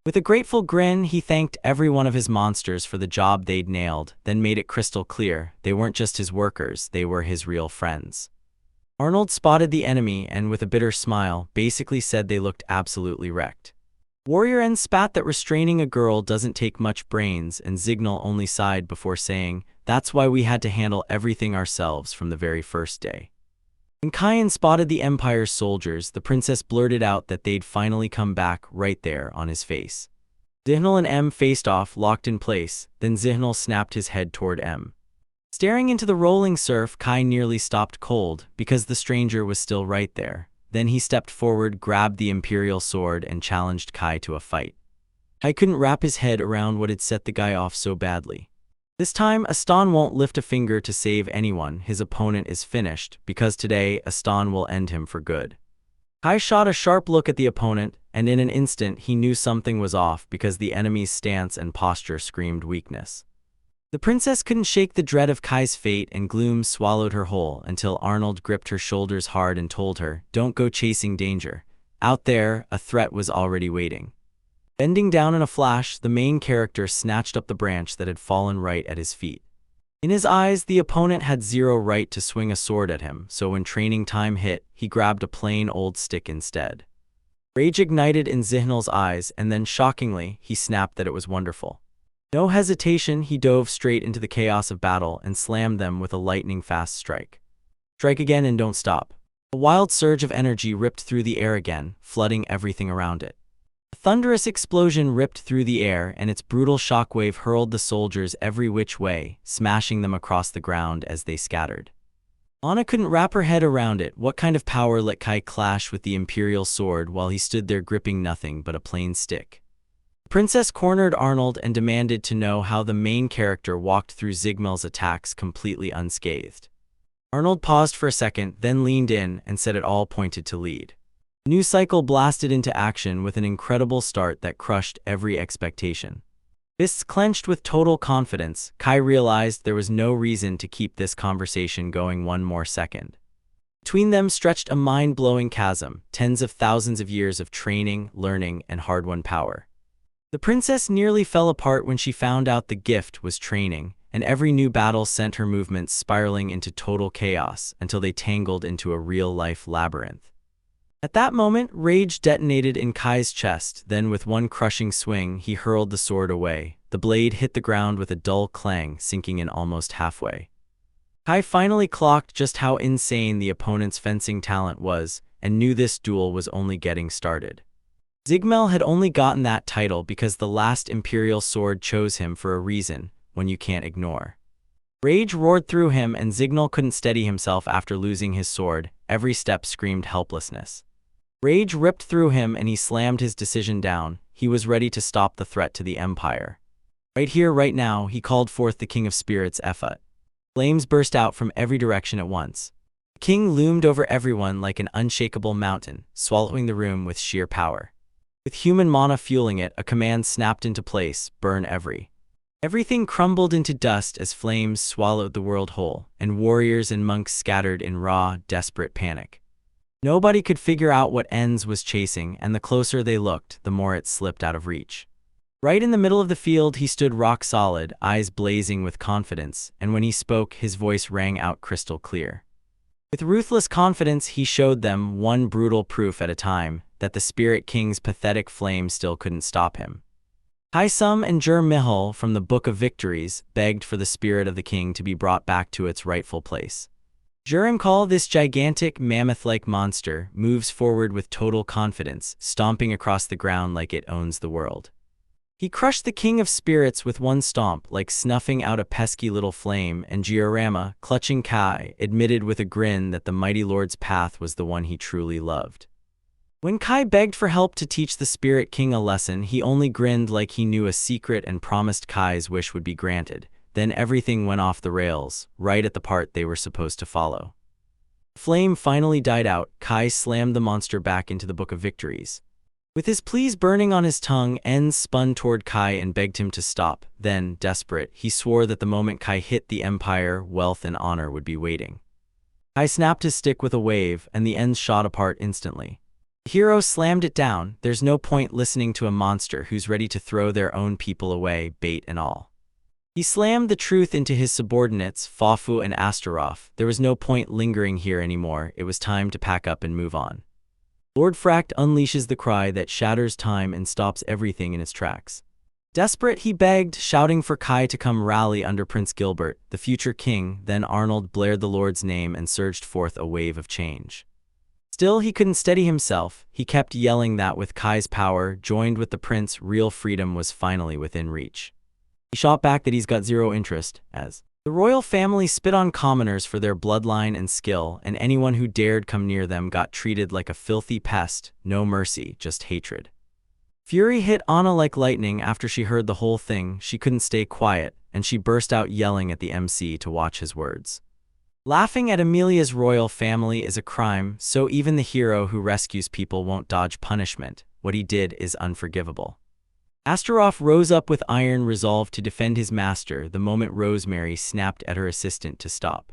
With a grateful grin, he thanked every one of his monsters for the job they'd nailed, then made it crystal clear they weren't just his workers, they were his real friends. Arnold spotted the enemy and, with a bitter smile, basically said they looked absolutely wrecked. Warrior N spat that restraining a girl doesn't take much brains, and Signal only sighed before saying, "That's why we had to handle everything ourselves from the very first day." When Kyan spotted the Empire's soldiers, the princess blurted out that they'd finally come back right there on his face. Signal and M faced off, locked in place, then Signal snapped his head toward M. Staring into the rolling surf, Kai nearly stopped cold because the stranger was still right there. Then he stepped forward, grabbed the Imperial sword, and challenged Kai to a fight. Kai couldn't wrap his head around what had set the guy off so badly. This time, Aston won't lift a finger to save anyone. His opponent is finished, because today, Aston will end him for good. Kai shot a sharp look at the opponent, and in an instant he knew something was off because the enemy's stance and posture screamed weakness. The princess couldn't shake the dread of Kai's fate, and gloom swallowed her whole until Arnold gripped her shoulders hard and told her, "Don't go chasing danger. Out there, a threat was already waiting." Bending down in a flash, the main character snatched up the branch that had fallen right at his feet. In his eyes, the opponent had zero right to swing a sword at him, so when training time hit, he grabbed a plain old stick instead. Rage ignited in Signal's eyes, and then shockingly, he snapped that it was wonderful. No hesitation, he dove straight into the chaos of battle and slammed them with a lightning-fast strike. Strike again and don't stop. A wild surge of energy ripped through the air again, flooding everything around it. A thunderous explosion ripped through the air, and its brutal shockwave hurled the soldiers every which way, smashing them across the ground as they scattered. Anna couldn't wrap her head around it. What kind of power let Kai clash with the Imperial sword while he stood there gripping nothing but a plain stick? The princess cornered Arnold and demanded to know how the main character walked through Signal's attacks completely unscathed. Arnold paused for a second, then leaned in and said it all pointed to lead. The new cycle blasted into action with an incredible start that crushed every expectation. Fists clenched with total confidence, Kai realized there was no reason to keep this conversation going one more second. Between them stretched a mind-blowing chasm, tens of thousands of years of training, learning, and hard-won power. The princess nearly fell apart when she found out the gift was training, and every new battle sent her movements spiraling into total chaos until they tangled into a real-life labyrinth. At that moment, rage detonated in Kai's chest, then with one crushing swing, he hurled the sword away. The blade hit the ground with a dull clang, sinking in almost halfway. Kai finally clocked just how insane the opponent's fencing talent was, and knew this duel was only getting started. Signal had only gotten that title because the last Imperial sword chose him for a reason, one you can't ignore. Rage roared through him, and Signal couldn't steady himself after losing his sword. Every step screamed helplessness. Rage ripped through him, and he slammed his decision down. He was ready to stop the threat to the Empire. Right here, right now, he called forth the King of Spirits, Effat. Flames burst out from every direction at once. The king loomed over everyone like an unshakable mountain, swallowing the room with sheer power. With human mana fueling it, a command snapped into place: burn everything crumbled into dust as flames swallowed the world whole, and warriors and monks scattered in raw, desperate panic. Nobody could figure out what ends was chasing, and the closer they looked, the more it slipped out of reach. Right in the middle of the field, he stood rock solid, eyes blazing with confidence, and when he spoke, his voice rang out crystal clear. With ruthless confidence, he showed them, one brutal proof at a time, that the Spirit King's pathetic flame still couldn't stop him. Haisum and Jur Mihul from the Book of Victories begged for the spirit of the king to be brought back to its rightful place. Jurimkal, this gigantic, mammoth-like monster, moves forward with total confidence, stomping across the ground like it owns the world. He crushed the King of Spirits with one stomp, like snuffing out a pesky little flame, and Giorama, clutching Kai, admitted with a grin that the mighty lord's path was the one he truly loved. When Kai begged for help to teach the Spirit King a lesson, he only grinned like he knew a secret and promised Kai's wish would be granted. Then everything went off the rails, right at the part they were supposed to follow. The flame finally died out. Kai slammed the monster back into the Book of Victories. With his pleas burning on his tongue, Enz spun toward Kai and begged him to stop. Then, desperate, he swore that the moment Kai hit the Empire, wealth and honor would be waiting. Kai snapped his stick with a wave, and the ends shot apart instantly. The hero slammed it down. There's no point listening to a monster who's ready to throw their own people away, bait and all. He slammed the truth into his subordinates, Fafu and Astaroth. There was no point lingering here anymore. It was time to pack up and move on. Lord Fract unleashes the cry that shatters time and stops everything in its tracks. Desperate, he begged, shouting for Kai to come rally under Prince Gilbert, the future king. Then Arnold blared the Lord's name and surged forth a wave of change. Still, he couldn't steady himself. He kept yelling that with Kai's power, joined with the prince, real freedom was finally within reach. He shot back that he's got zero interest, as the royal family spit on commoners for their bloodline and skill, and anyone who dared come near them got treated like a filthy pest, no mercy, just hatred. Fury hit Anna like lightning after she heard the whole thing. She couldn't stay quiet, and she burst out yelling at the MC to watch his words. Laughing at Amelia's royal family is a crime, so even the hero who rescues people won't dodge punishment. What he did is unforgivable. Astaroth rose up with iron resolve to defend his master the moment Rosemary snapped at her assistant to stop.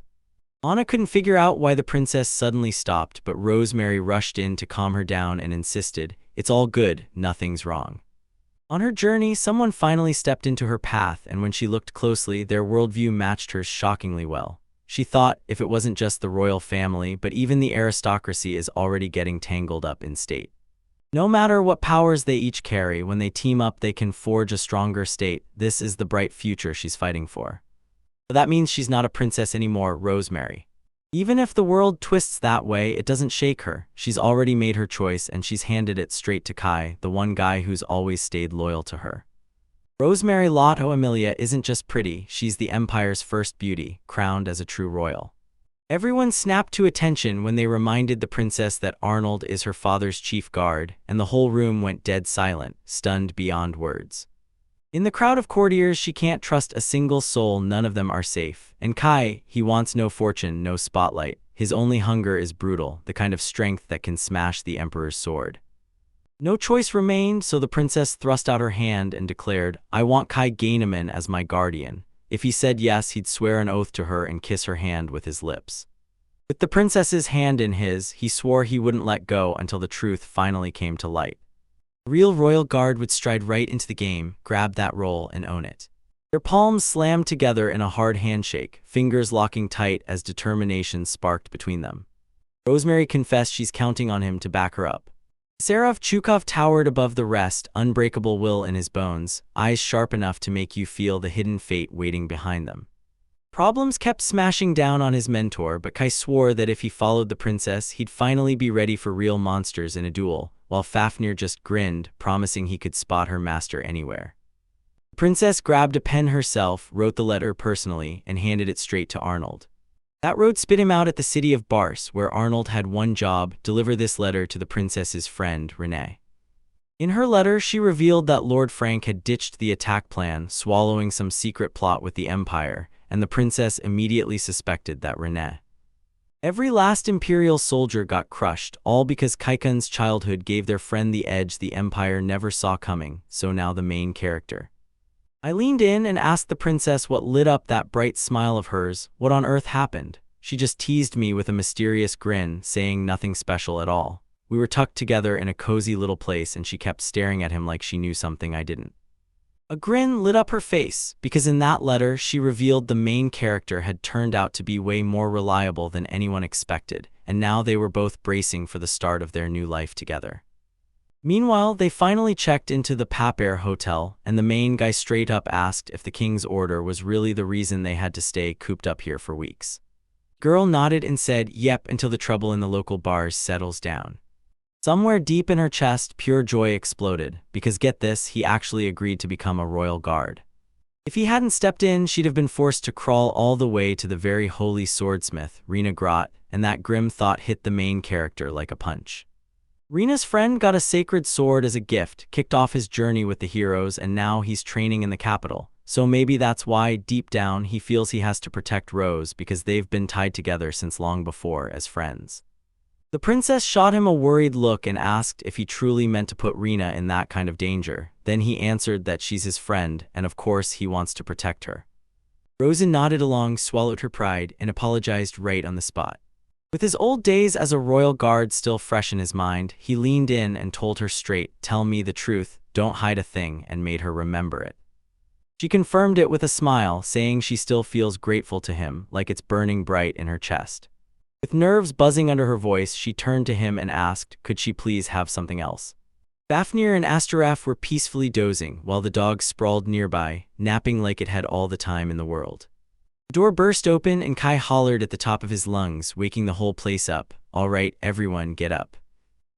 Anna couldn't figure out why the princess suddenly stopped, but Rosemary rushed in to calm her down and insisted, "It's all good, nothing's wrong." On her journey, someone finally stepped into her path, and when she looked closely, their worldview matched hers shockingly well. She thought, if it wasn't just the royal family, but even the aristocracy is already getting tangled up in state. No matter what powers they each carry, when they team up they can forge a stronger state. This is the bright future she's fighting for. But that means she's not a princess anymore, Rosemary. Even if the world twists that way, it doesn't shake her. She's already made her choice, and she's handed it straight to Kai, the one guy who's always stayed loyal to her. Rosemary Lotto Amelia isn't just pretty, she's the Empire's first beauty, crowned as a true royal. Everyone snapped to attention when they reminded the princess that Arnold is her father's chief guard, and the whole room went dead silent, stunned beyond words. In the crowd of courtiers, she can't trust a single soul, none of them are safe. And Kai, he wants no fortune, no spotlight. His only hunger is brutal, the kind of strength that can smash the Emperor's sword. No choice remained, so the princess thrust out her hand and declared, "I want Kai Gaineman as my guardian." If he said yes, he'd swear an oath to her and kiss her hand with his lips. With the princess's hand in his, he swore he wouldn't let go until the truth finally came to light. A real royal guard would stride right into the game, grab that role, and own it. Their palms slammed together in a hard handshake, fingers locking tight as determination sparked between them. Rosemary confessed she's counting on him to back her up. Seraph Chukov towered above the rest, unbreakable will in his bones, eyes sharp enough to make you feel the hidden fate waiting behind them. Problems kept smashing down on his mentor, but Kai swore that if he followed the princess, he'd finally be ready for real monsters in a duel, while Fafnir just grinned, promising he could spot her master anywhere. The princess grabbed a pen herself, wrote the letter personally, and handed it straight to Arnold. That road spit him out at the city of Bars, where Arnold had one job: deliver this letter to the princess's friend, Renee. In her letter, she revealed that Lord Frank had ditched the attack plan, swallowing some secret plot with the Empire, and the princess immediately suspected that Renee. Every last Imperial soldier got crushed, all because Kaikun's childhood gave their friend the edge the Empire never saw coming, so now the main character. I leaned in and asked the princess what lit up that bright smile of hers. What on earth happened? She just teased me with a mysterious grin, saying nothing special at all. We were tucked together in a cozy little place, and she kept staring at him like she knew something I didn't. A grin lit up her face, because in that letter she revealed the main character had turned out to be way more reliable than anyone expected, and now they were both bracing for the start of their new life together. Meanwhile, they finally checked into the Papair Hotel, and the main guy straight up asked if the king's order was really the reason they had to stay cooped up here for weeks. Girl nodded and said, "Yep, until the trouble in the local bars settles down." Somewhere deep in her chest, pure joy exploded, because get this, he actually agreed to become a royal guard. If he hadn't stepped in, she'd have been forced to crawl all the way to the very holy swordsmith, Rena Grot, and that grim thought hit the main character like a punch. Rena's friend got a sacred sword as a gift, kicked off his journey with the heroes, and now he's training in the capital. So maybe that's why, deep down, he feels he has to protect Rose, because they've been tied together since long before as friends. The princess shot him a worried look and asked if he truly meant to put Rena in that kind of danger. Then he answered that she's his friend, and of course he wants to protect her. Rosa nodded along, swallowed her pride, and apologized right on the spot. With his old days as a royal guard still fresh in his mind, he leaned in and told her straight, "Tell me the truth, don't hide a thing," and made her remember it. She confirmed it with a smile, saying she still feels grateful to him, like it's burning bright in her chest. With nerves buzzing under her voice, she turned to him and asked, could she please have something else? Fafnir and Astaraf were peacefully dozing, while the dog sprawled nearby, napping like it had all the time in the world. The door burst open and Kai hollered at the top of his lungs, waking the whole place up. "All right, everyone, get up."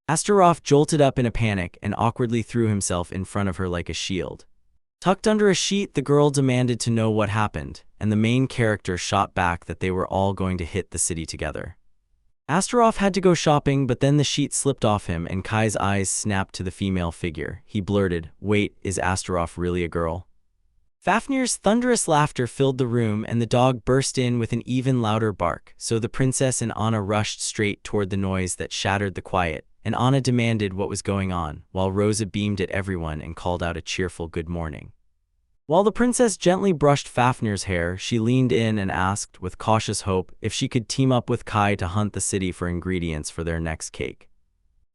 Astaraf jolted up in a panic and awkwardly threw himself in front of her like a shield. Tucked under a sheet, the girl demanded to know what happened, and the main character shot back that they were all going to hit the city together. Astaraf had to go shopping, but then the sheet slipped off him and Kai's eyes snapped to the female figure. He blurted, "Wait, is Astaraf really a girl?" Fafnir's thunderous laughter filled the room and the dog burst in with an even louder bark, so the princess and Anna rushed straight toward the noise that shattered the quiet, and Anna demanded what was going on, while Rosa beamed at everyone and called out a cheerful good morning. While the princess gently brushed Fafnir's hair, she leaned in and asked, with cautious hope, if she could team up with Kai to hunt the city for ingredients for their next cake.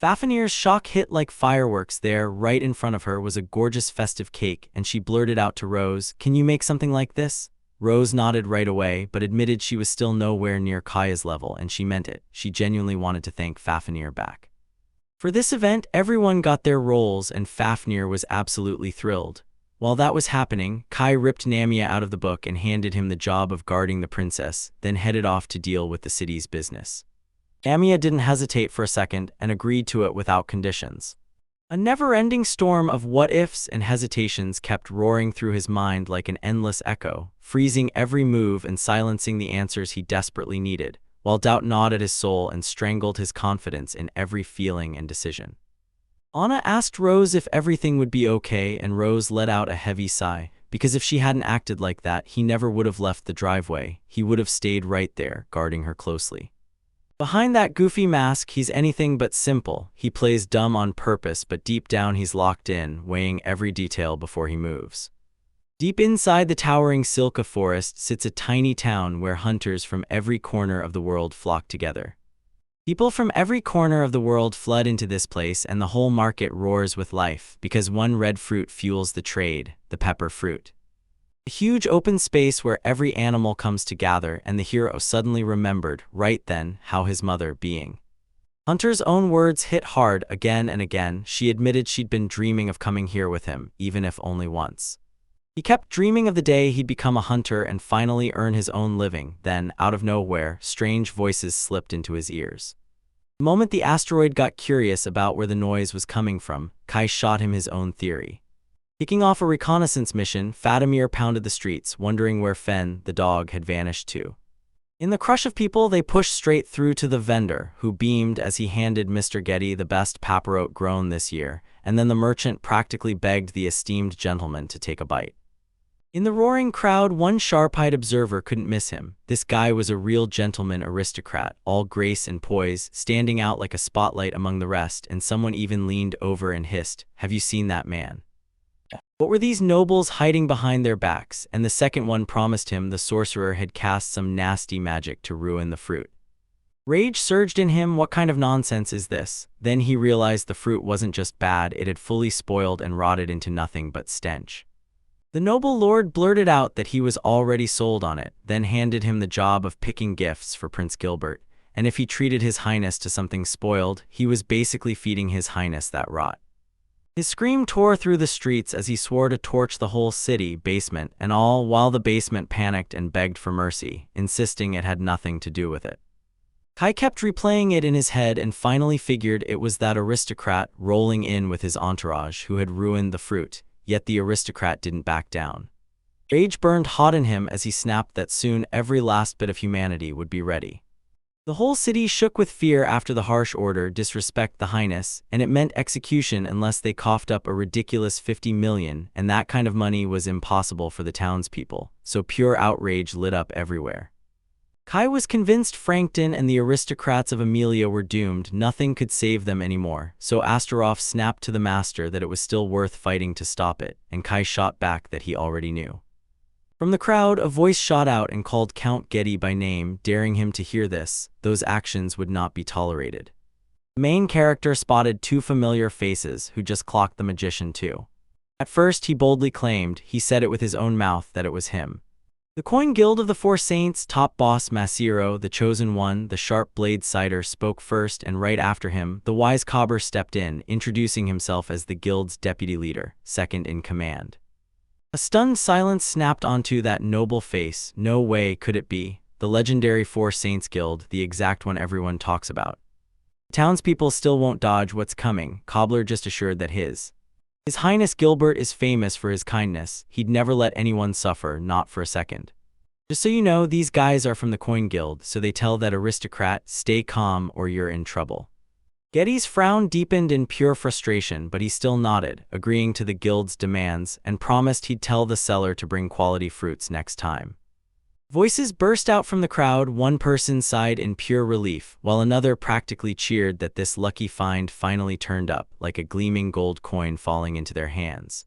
Fafnir's shock hit like fireworks. There, right in front of her, was a gorgeous festive cake, and she blurted out to Rose, "Can you make something like this?" Rose nodded right away, but admitted she was still nowhere near Kaya's level, and she meant it. She genuinely wanted to thank Fafnir back. For this event, everyone got their roles, and Fafnir was absolutely thrilled. While that was happening, Kai ripped Namia out of the book and handed him the job of guarding the princess, then headed off to deal with the city's business. Namia didn't hesitate for a second and agreed to it without conditions. A never-ending storm of what-ifs and hesitations kept roaring through his mind like an endless echo, freezing every move and silencing the answers he desperately needed, while doubt gnawed at his soul and strangled his confidence in every feeling and decision. Anna asked Rose if everything would be okay, and Rose let out a heavy sigh, because if she hadn't acted like that, he never would have left the driveway. He would have stayed right there, guarding her closely. Behind that goofy mask, he's anything but simple. He plays dumb on purpose, but deep down he's locked in, weighing every detail before he moves. Deep inside the towering Silka forest sits a tiny town where hunters from every corner of the world flock together. People from every corner of the world flood into this place, and the whole market roars with life, because one red fruit fuels the trade, the pepper fruit. A huge open space where every animal comes to gather, and the hero suddenly remembered, right then, how his mother being. Hunter's own words hit hard again and again. She admitted she'd been dreaming of coming here with him, even if only once. He kept dreaming of the day he'd become a hunter and finally earn his own living. Then, out of nowhere, strange voices slipped into his ears. The moment the asteroid got curious about where the noise was coming from, Kai shot him his own theory. Kicking off a reconnaissance mission, Fatimir pounded the streets, wondering where Fen, the dog, had vanished to. In the crush of people, they pushed straight through to the vendor, who beamed as he handed Mr. Getty the best paparote grown this year, and then the merchant practically begged the esteemed gentleman to take a bite. In the roaring crowd, one sharp-eyed observer couldn't miss him. This guy was a real gentleman aristocrat, all grace and poise, standing out like a spotlight among the rest, and someone even leaned over and hissed, "Have you seen that man?" What were these nobles hiding behind their backs? And the second one promised him the sorcerer had cast some nasty magic to ruin the fruit. Rage surged in him. What kind of nonsense is this? Then he realized the fruit wasn't just bad, it had fully spoiled and rotted into nothing but stench. The noble lord blurted out that he was already sold on it, then handed him the job of picking gifts for Prince Gilbert, and if he treated his highness to something spoiled, he was basically feeding his highness that rot. His scream tore through the streets as he swore to torch the whole city, basement and all, while the basement panicked and begged for mercy, insisting it had nothing to do with it. Kai kept replaying it in his head and finally figured it was that aristocrat rolling in with his entourage who had ruined the fruit, yet the aristocrat didn't back down. Rage burned hot in him as he snapped that soon every last bit of humanity would be ready. The whole city shook with fear after the harsh order, "Disrespect the highness," and it meant execution unless they coughed up a ridiculous 50 million, and that kind of money was impossible for the townspeople, so pure outrage lit up everywhere. Kai was convinced Frankton and the aristocrats of Amelia were doomed. Nothing could save them anymore, so Astaroth snapped to the master that it was still worth fighting to stop it, and Kai shot back that he already knew. From the crowd, a voice shot out and called Count Getty by name, daring him to hear this. Those actions would not be tolerated. The main character spotted two familiar faces who just clocked the magician too. At first, he boldly claimed, he said it with his own mouth, that it was him. The Coin Guild of the Four Saints, top boss Masiro, the Chosen One, the Sharp Blade Sider, spoke first, and right after him, the wise Cobber stepped in, introducing himself as the guild's deputy leader, second in command. A stunned silence snapped onto that noble face. No way could it be. The legendary Four Saints Guild, the exact one everyone talks about. Townspeople still won't dodge what's coming. Cobbler just assured that His Highness Gilbert is famous for his kindness. He'd never let anyone suffer, not for a second. Just so you know, these guys are from the Coin Guild, so they tell that aristocrat, stay calm or you're in trouble. Getty's frown deepened in pure frustration, but he still nodded, agreeing to the guild's demands, and promised he'd tell the seller to bring quality fruits next time. Voices burst out from the crowd. One person sighed in pure relief, while another practically cheered that this lucky find finally turned up, like a gleaming gold coin falling into their hands.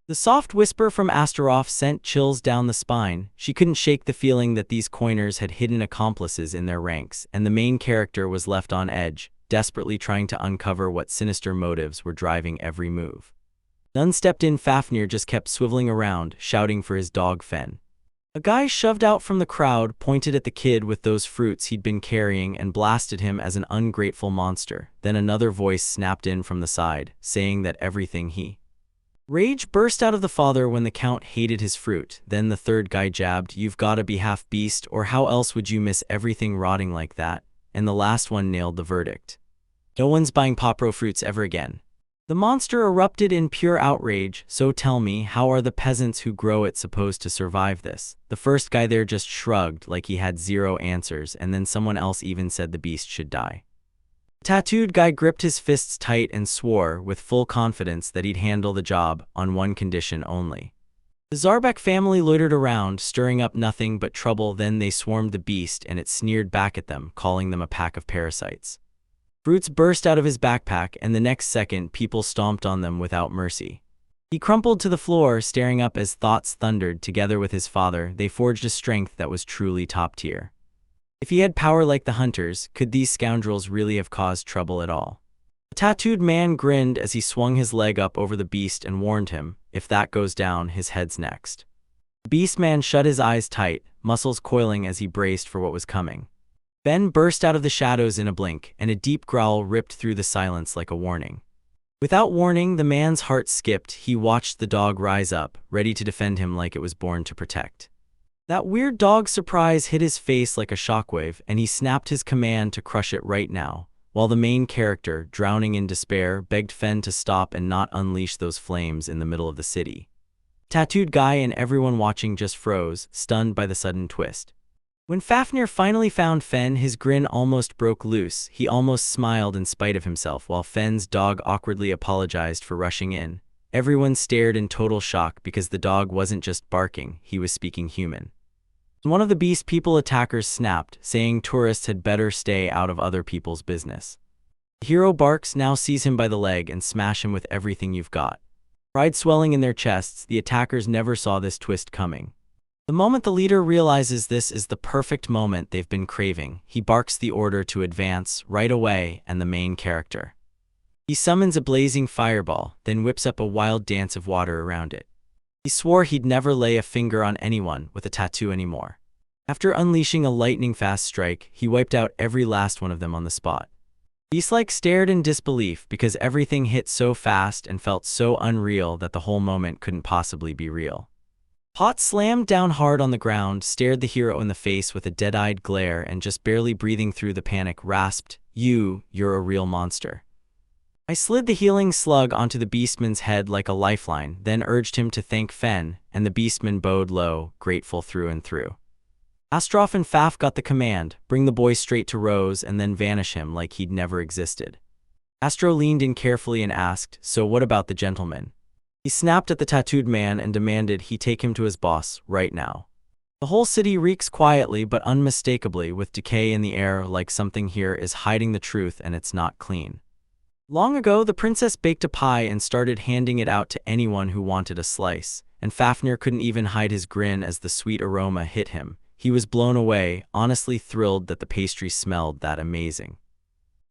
The soft whisper from Astaroth sent chills down the spine. She couldn't shake the feeling that these coiners had hidden accomplices in their ranks, and the main character was left on edge, desperately trying to uncover what sinister motives were driving every move. None stepped in. Fafnir just kept swiveling around, shouting for his dog Fen. A guy shoved out from the crowd, pointed at the kid with those fruits he'd been carrying, and blasted him as an ungrateful monster. Then another voice snapped in from the side, saying that everything he Rage burst out of the father when the Count hated his fruit. Then the third guy jabbed, "You've gotta be half beast, or how else would you miss everything rotting like that?" And the last one nailed the verdict. "No one's buying Popro fruits ever again." The monster erupted in pure outrage. "So tell me, how are the peasants who grow it supposed to survive this?" The first guy there just shrugged like he had zero answers, and then someone else even said the beast should die. The tattooed guy gripped his fists tight and swore with full confidence that he'd handle the job, on one condition only. The Zarbek family loitered around, stirring up nothing but trouble. Then they swarmed the beast, and it sneered back at them, calling them a pack of parasites. Fruits burst out of his backpack, and the next second people stomped on them without mercy. He crumpled to the floor, staring up as thoughts thundered. Together with his father, they forged a strength that was truly top tier. If he had power like the hunters, could these scoundrels really have caused trouble at all? The tattooed man grinned as he swung his leg up over the beast and warned him, "If that goes down, his head's next." The beast man shut his eyes tight, muscles coiling as he braced for what was coming. Ben burst out of the shadows in a blink, and a deep growl ripped through the silence like a warning. Without warning, the man's heart skipped. He watched the dog rise up, ready to defend him like it was born to protect. That weird dog's surprise hit his face like a shockwave, and he snapped his command to crush it right now, while the main character, drowning in despair, begged Fen to stop and not unleash those flames in the middle of the city. Tattooed guy and everyone watching just froze, stunned by the sudden twist. When Fafnir finally found Fen, his grin almost broke loose. He almost smiled in spite of himself, while Fen's dog awkwardly apologized for rushing in. Everyone stared in total shock because the dog wasn't just barking, he was speaking human. One of the beast people attackers snapped, saying tourists had better stay out of other people's business. The hero barks, "Now seize him by the leg and smash him with everything you've got." Pride swelling in their chests, the attackers never saw this twist coming. The moment the leader realizes this is the perfect moment they've been craving, he barks the order to advance right away, and the main character. He summons a blazing fireball, then whips up a wild dance of water around it. He swore he'd never lay a finger on anyone with a tattoo anymore. After unleashing a lightning-fast strike, he wiped out every last one of them on the spot. Beast-like stared in disbelief because everything hit so fast and felt so unreal that the whole moment couldn't possibly be real. Pot slammed down hard on the ground, stared the hero in the face with a dead-eyed glare, and just barely breathing through the panic, rasped, "You're a real monster." I slid the healing slug onto the beastman's head like a lifeline, then urged him to thank Fen, and the beastman bowed low, grateful through and through. Astaroth and Faf got the command, bring the boy straight to Rose and then vanish him like he'd never existed. Astro leaned in carefully and asked, "So what about the gentleman?" He snapped at the tattooed man and demanded he take him to his boss, right now. The whole city reeks quietly but unmistakably with decay in the air, like something here is hiding the truth and it's not clean. Long ago, the princess baked a pie and started handing it out to anyone who wanted a slice, and Fafnir couldn't even hide his grin as the sweet aroma hit him. He was blown away, honestly thrilled that the pastry smelled that amazing.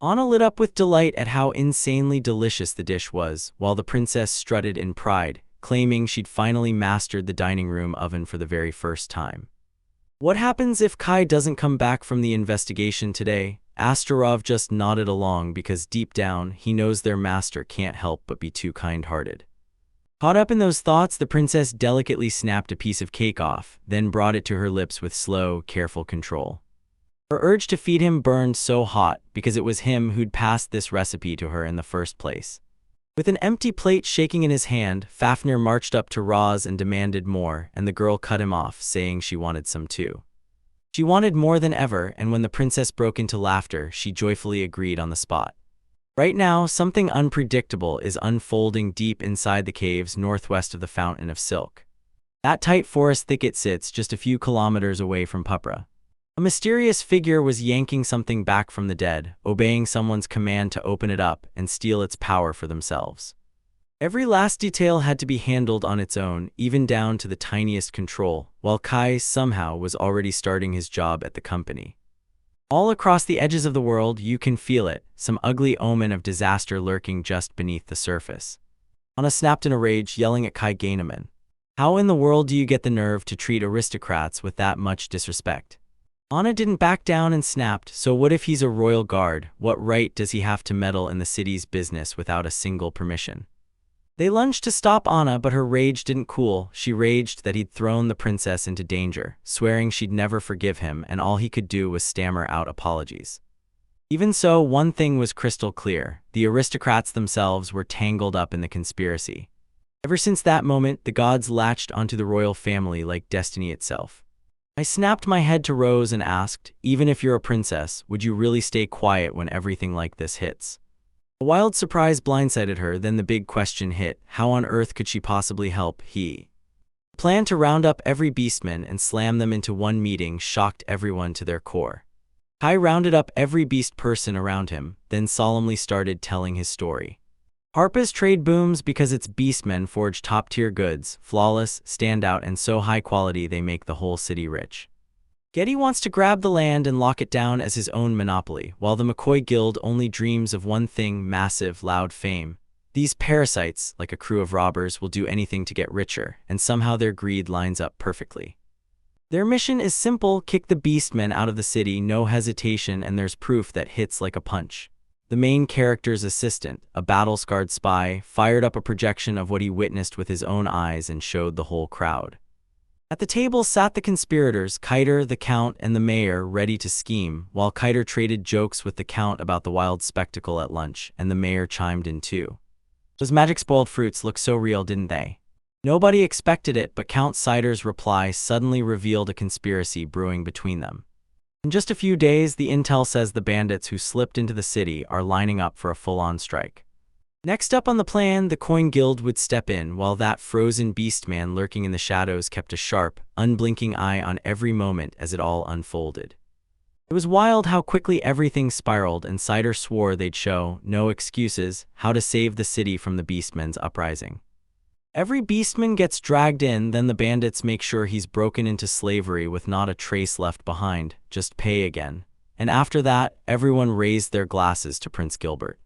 Anna lit up with delight at how insanely delicious the dish was, while the princess strutted in pride, claiming she'd finally mastered the dining room oven for the very first time. What happens if Kai doesn't come back from the investigation today? Astarov just nodded along because deep down, he knows their master can't help but be too kind-hearted. Caught up in those thoughts, the princess delicately snapped a piece of cake off, then brought it to her lips with slow, careful control. Her urge to feed him burned so hot because it was him who'd passed this recipe to her in the first place. With an empty plate shaking in his hand, Fafnir marched up to Roz and demanded more, and the girl cut him off, saying she wanted some too. She wanted more than ever, and when the princess broke into laughter, she joyfully agreed on the spot. Right now, something unpredictable is unfolding deep inside the caves northwest of the Fountain of Silk. That tight forest thicket sits just a few kilometers away from Pupra. A mysterious figure was yanking something back from the dead, obeying someone's command to open it up and steal its power for themselves. Every last detail had to be handled on its own, even down to the tiniest control, while Kai somehow was already starting his job at the company. All across the edges of the world, you can feel it, some ugly omen of disaster lurking just beneath the surface. Anna snapped in a rage, yelling at Kai Gaineman. How in the world do you get the nerve to treat aristocrats with that much disrespect? Anna didn't back down and snapped, so what if he's a royal guard? What right does he have to meddle in the city's business without a single permission? They lunged to stop Anna, but her rage didn't cool. She raged that he'd thrown the princess into danger, swearing she'd never forgive him, and all he could do was stammer out apologies. Even so, one thing was crystal clear. The aristocrats themselves were tangled up in the conspiracy. Ever since that moment, the gods latched onto the royal family like destiny itself. I snapped my head to Rose and asked, even if you're a princess, would you really stay quiet when everything like this hits? A wild surprise blindsided her, then the big question hit. How on earth could she possibly help? He planned to round up every beastman and slam them into one meeting shocked everyone to their core. Kai rounded up every beast person around him, then solemnly started telling his story. Harpa's trade booms because its beastmen forge top-tier goods, flawless, standout, and so high quality they make the whole city rich. Getty wants to grab the land and lock it down as his own monopoly, while the McCoy Guild only dreams of one thing: massive, loud fame. These parasites, like a crew of robbers, will do anything to get richer, and somehow their greed lines up perfectly. Their mission is simple: kick the beastmen out of the city, no hesitation, and there's proof that hits like a punch. The main character's assistant, a battle-scarred spy, fired up a projection of what he witnessed with his own eyes and showed the whole crowd. At the table sat the conspirators, Kiter, the Count, and the mayor, ready to scheme, while Kiter traded jokes with the Count about the wild spectacle at lunch, and the mayor chimed in too. Those magic spoiled fruits look so real, didn't they? Nobody expected it, but Count Sider's reply suddenly revealed a conspiracy brewing between them. In just a few days, the intel says the bandits who slipped into the city are lining up for a full-on strike. Next up on the plan, the Coin Guild would step in, while that frozen beastman lurking in the shadows kept a sharp, unblinking eye on every moment as it all unfolded. It was wild how quickly everything spiraled, and Sider swore they'd show, no excuses, how to save the city from the beastmen's uprising. Every beastman gets dragged in, then the bandits make sure he's broken into slavery with not a trace left behind, just pay again. And after that, everyone raised their glasses to Prince Gilbert.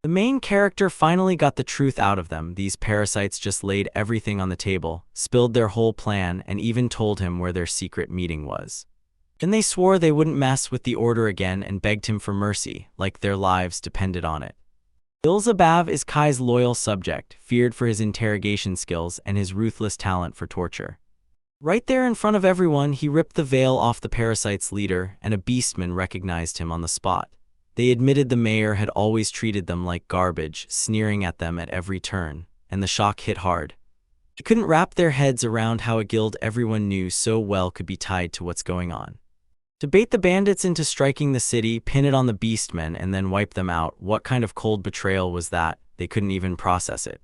The main character finally got the truth out of them. These parasites just laid everything on the table, spilled their whole plan, and even told him where their secret meeting was. Then they swore they wouldn't mess with the order again and begged him for mercy, like their lives depended on it. Ilzabav is Kai's loyal subject, feared for his interrogation skills and his ruthless talent for torture. Right there in front of everyone, he ripped the veil off the parasite's leader, and a beastman recognized him on the spot. They admitted the mayor had always treated them like garbage, sneering at them at every turn, and the shock hit hard. They couldn't wrap their heads around how a guild everyone knew so well could be tied to what's going on. To bait the bandits into striking the city, pin it on the beastmen, and then wipe them out, what kind of cold betrayal was that? They couldn't even process it.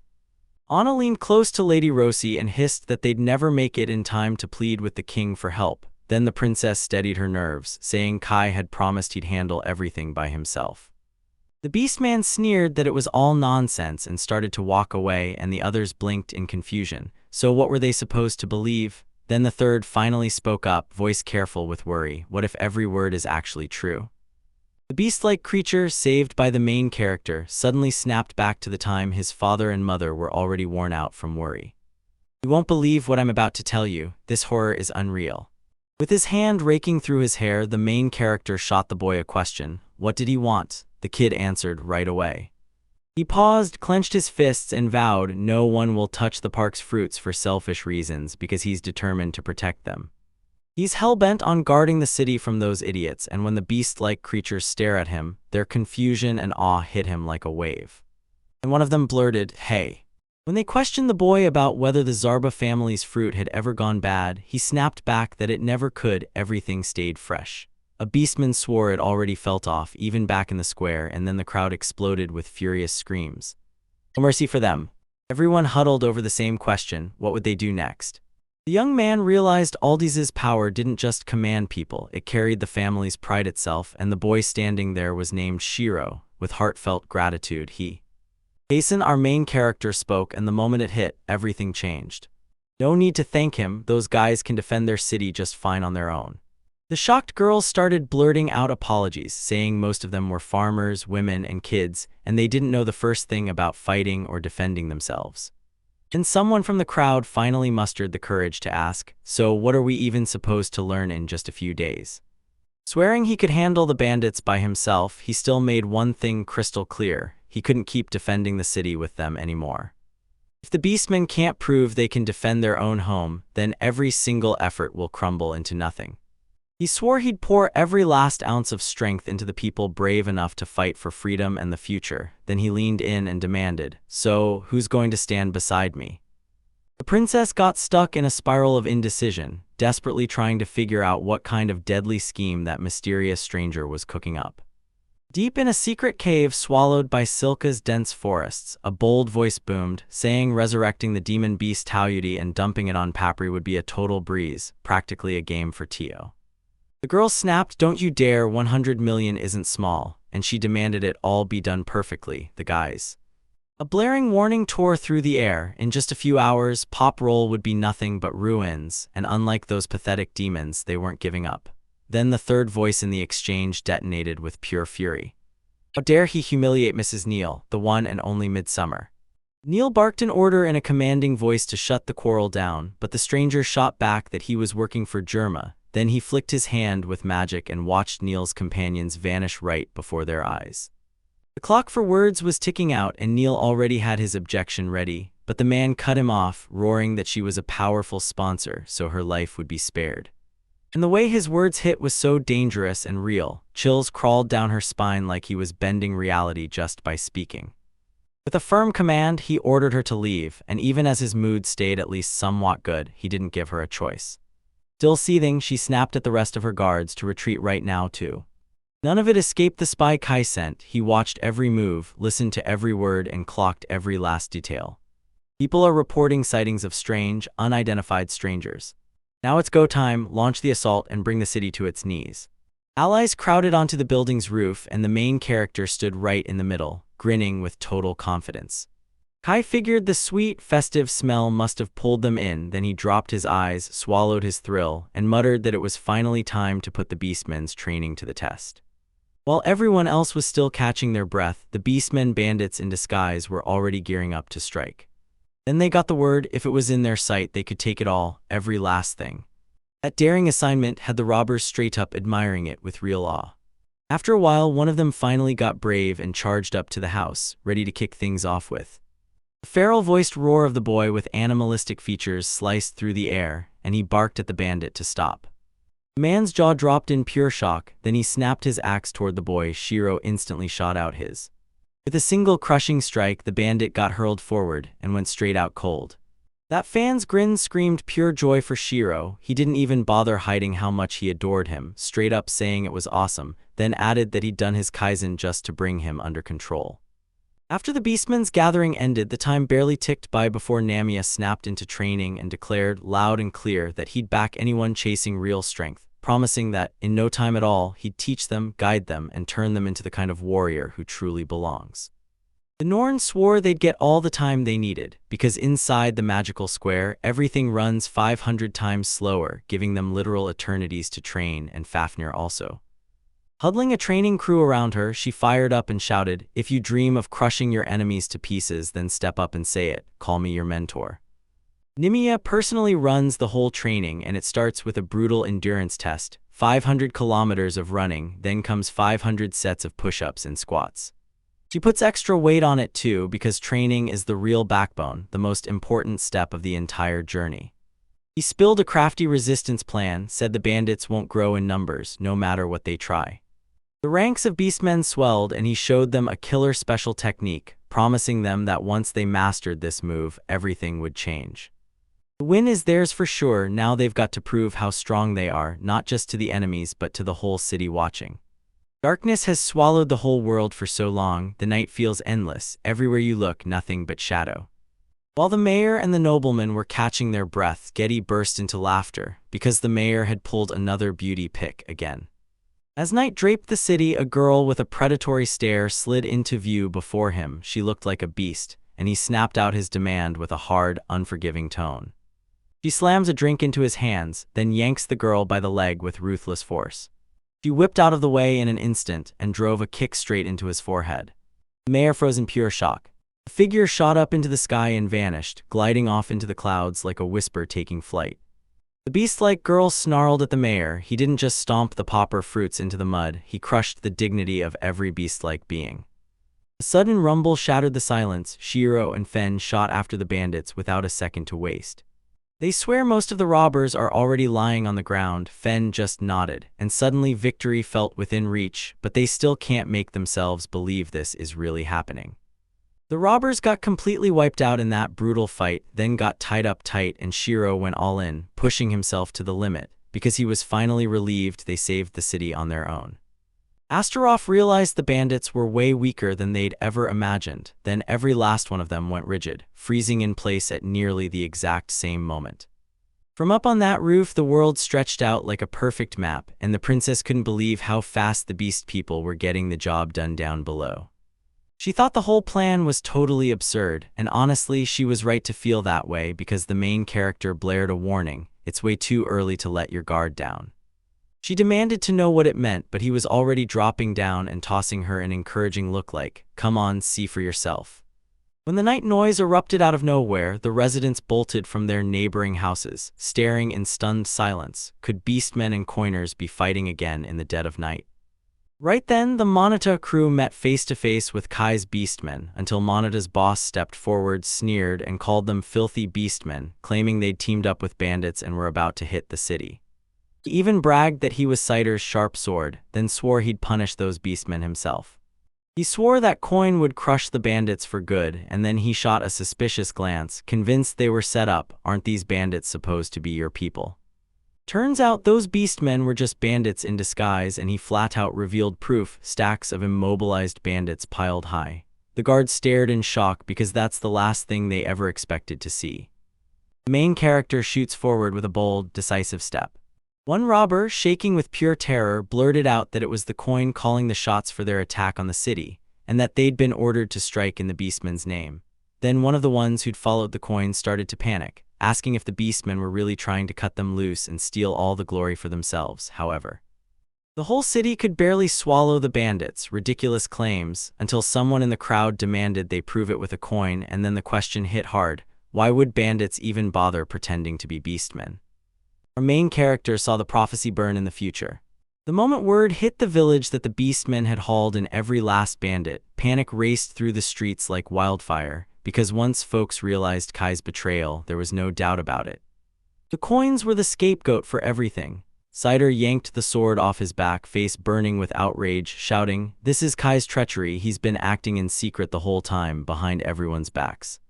Anna leaned close to Lady Rosie and hissed that they'd never make it in time to plead with the king for help. Then the princess steadied her nerves, saying Kai had promised he'd handle everything by himself. The beastman sneered that it was all nonsense and started to walk away, and the others blinked in confusion, So what were they supposed to believe? Then the third finally spoke up, voice careful with worry. What if every word is actually true? The beast-like creature, saved by the main character, suddenly snapped back to the time his father and mother were already worn out from worry. You won't believe what I'm about to tell you. This horror is unreal. With his hand raking through his hair, the main character shot the boy a question. What did he want? The kid answered right away. He paused, clenched his fists, and vowed no one will touch the park's fruits for selfish reasons because he's determined to protect them. He's hell-bent on guarding the city from those idiots, and when the beast-like creatures stare at him, their confusion and awe hit him like a wave. And one of them blurted, "Hey." When they questioned the boy about whether the Zarba family's fruit had ever gone bad, he snapped back that it never could. Everything stayed fresh. A beastman swore it already felt off, even back in the square, and then the crowd exploded with furious screams. No mercy for them. Everyone huddled over the same question: what would they do next? The young man realized Aldiz's power didn't just command people, it carried the family's pride itself, and the boy standing there was named Shiro. With heartfelt gratitude, Jason, our main character, spoke, and the moment it hit, everything changed. No need to thank him, those guys can defend their city just fine on their own. The shocked girls started blurting out apologies, saying most of them were farmers, women, and kids, and they didn't know the first thing about fighting or defending themselves. Then someone from the crowd finally mustered the courage to ask, so what are we even supposed to learn in just a few days? Swearing he could handle the bandits by himself, he still made one thing crystal clear: he couldn't keep defending the city with them anymore. If the beastmen can't prove they can defend their own home, then every single effort will crumble into nothing. He swore he'd pour every last ounce of strength into the people brave enough to fight for freedom and the future. Then he leaned in and demanded, "So, who's going to stand beside me?" The princess got stuck in a spiral of indecision, desperately trying to figure out what kind of deadly scheme that mysterious stranger was cooking up. Deep in a secret cave swallowed by Silka's dense forests, a bold voice boomed, saying resurrecting the demon beast Taoyuti and dumping it on Papri would be a total breeze, practically a game for Tio. The girl snapped, "Don't you dare, 100 million isn't small," and she demanded it all be done perfectly, the guys. A blaring warning tore through the air. In just a few hours, Pop Roll would be nothing but ruins, and unlike those pathetic demons, they weren't giving up. Then the third voice in the exchange detonated with pure fury. How dare he humiliate Mrs. Neal, the one and only Midsummer. Neal barked an order in a commanding voice to shut the quarrel down, but the stranger shot back that he was working for Germa. Then he flicked his hand with magic and watched Neal's companions vanish right before their eyes. The clock for words was ticking out, and Neal already had his objection ready, but the man cut him off, roaring that she was a powerful sponsor, so her life would be spared. And the way his words hit was so dangerous and real, chills crawled down her spine like he was bending reality just by speaking. With a firm command, he ordered her to leave, and even as his mood stayed at least somewhat good, he didn't give her a choice. Still seething, she snapped at the rest of her guards to retreat right now too. None of it escaped the spy Kai sent. He watched every move, listened to every word, and clocked every last detail. People are reporting sightings of strange, unidentified strangers. Now it's go time, launch the assault and bring the city to its knees. Allies crowded onto the building's roof, and the main character stood right in the middle, grinning with total confidence. Kai figured the sweet, festive smell must have pulled them in. Then he dropped his eyes, swallowed his thrill, and muttered that it was finally time to put the beastmen's training to the test. While everyone else was still catching their breath, the beastmen bandits in disguise were already gearing up to strike. Then they got the word: if it was in their sight, they could take it all, every last thing. That daring assignment had the robbers straight up admiring it with real awe. After a while, one of them finally got brave and charged up to the house, ready to kick things off with. The feral-voiced roar of the boy with animalistic features sliced through the air, and he barked at the bandit to stop. The man's jaw dropped in pure shock, then he snapped his axe toward the boy. Shiro instantly shot out his. With a single crushing strike, the bandit got hurled forward and went straight out cold. That fan's grin screamed pure joy for Shiro. He didn't even bother hiding how much he adored him, straight up saying it was awesome, then added that he'd done his kaizen just to bring him under control. After the beastmen's gathering ended, the time barely ticked by before Namiya snapped into training and declared loud and clear that he'd back anyone chasing real strength, promising that, in no time at all, he'd teach them, guide them, and turn them into the kind of warrior who truly belongs. The Norns swore they'd get all the time they needed, because inside the magical square, everything runs 500 times slower, giving them literal eternities to train, and Fafnir also. Huddling a training crew around her, she fired up and shouted, "If you dream of crushing your enemies to pieces, then step up and say it. Call me your mentor." Nimia personally runs the whole training, and it starts with a brutal endurance test, 500 kilometers of running, then comes 500 sets of push-ups and squats. She puts extra weight on it too, because training is the real backbone, the most important step of the entire journey. He spilled a crafty resistance plan, said the bandits won't grow in numbers, no matter what they try. The ranks of beastmen swelled, and he showed them a killer special technique, promising them that once they mastered this move, everything would change. The win is theirs for sure. Now they've got to prove how strong they are, not just to the enemies but to the whole city watching. Darkness has swallowed the whole world for so long, the night feels endless, everywhere you look nothing but shadow. While the mayor and the noblemen were catching their breath, Getty burst into laughter, because the mayor had pulled another beauty pick again. As night draped the city, a girl with a predatory stare slid into view before him. She looked like a beast, and he snapped out his demand with a hard, unforgiving tone. She slams a drink into his hands, then yanks the girl by the leg with ruthless force. She whipped out of the way in an instant and drove a kick straight into his forehead. The mayor froze in pure shock. The figure shot up into the sky and vanished, gliding off into the clouds like a whisper taking flight. The beast-like girl snarled at the mayor. He didn't just stomp the popper fruits into the mud, he crushed the dignity of every beast-like being. A sudden rumble shattered the silence. Shiro and Fen shot after the bandits without a second to waste. They swear most of the robbers are already lying on the ground. Fen just nodded, and suddenly victory felt within reach, but they still can't make themselves believe this is really happening. The robbers got completely wiped out in that brutal fight, then got tied up tight, and Shiro went all in, pushing himself to the limit, because he was finally relieved they saved the city on their own. Astaroth realized the bandits were way weaker than they'd ever imagined. Then every last one of them went rigid, freezing in place at nearly the exact same moment. From up on that roof, the world stretched out like a perfect map, and the princess couldn't believe how fast the beast people were getting the job done down below. She thought the whole plan was totally absurd, and honestly, she was right to feel that way, because the main character blared a warning: "It's way too early to let your guard down." She demanded to know what it meant, but he was already dropping down and tossing her an encouraging look like, "Come on, see for yourself." When the night noise erupted out of nowhere, the residents bolted from their neighboring houses, staring in stunned silence. Could beastmen and coiners be fighting again in the dead of night? Right then, the Moneta crew met face-to-face with Kai's beastmen, until Moneta's boss stepped forward, sneered, and called them filthy beastmen, claiming they'd teamed up with bandits and were about to hit the city. He even bragged that he was Cider's sharp sword, then swore he'd punish those beastmen himself. He swore that coin would crush the bandits for good, and then he shot a suspicious glance, convinced they were set up. "Aren't these bandits supposed to be your people?" Turns out those beastmen were just bandits in disguise, and he flat-out revealed proof: stacks of immobilized bandits piled high. The guards stared in shock, because that's the last thing they ever expected to see. The main character shoots forward with a bold, decisive step. One robber, shaking with pure terror, blurted out that it was the coin calling the shots for their attack on the city, and that they'd been ordered to strike in the beastman's name. Then one of the ones who'd followed the coin started to panic, asking if the beastmen were really trying to cut them loose and steal all the glory for themselves. However, the whole city could barely swallow the bandits' ridiculous claims, until someone in the crowd demanded they prove it with a coin, and then the question hit hard: why would bandits even bother pretending to be beastmen? Our main character saw the prophecy burn in the future. The moment word hit the village that the beastmen had hauled in every last bandit, panic raced through the streets like wildfire, because once folks realized Kai's betrayal, there was no doubt about it. The coins were the scapegoat for everything. Cider yanked the sword off his back, face burning with outrage, shouting, "This is Kai's treachery. He's been acting in secret the whole time, behind everyone's backs."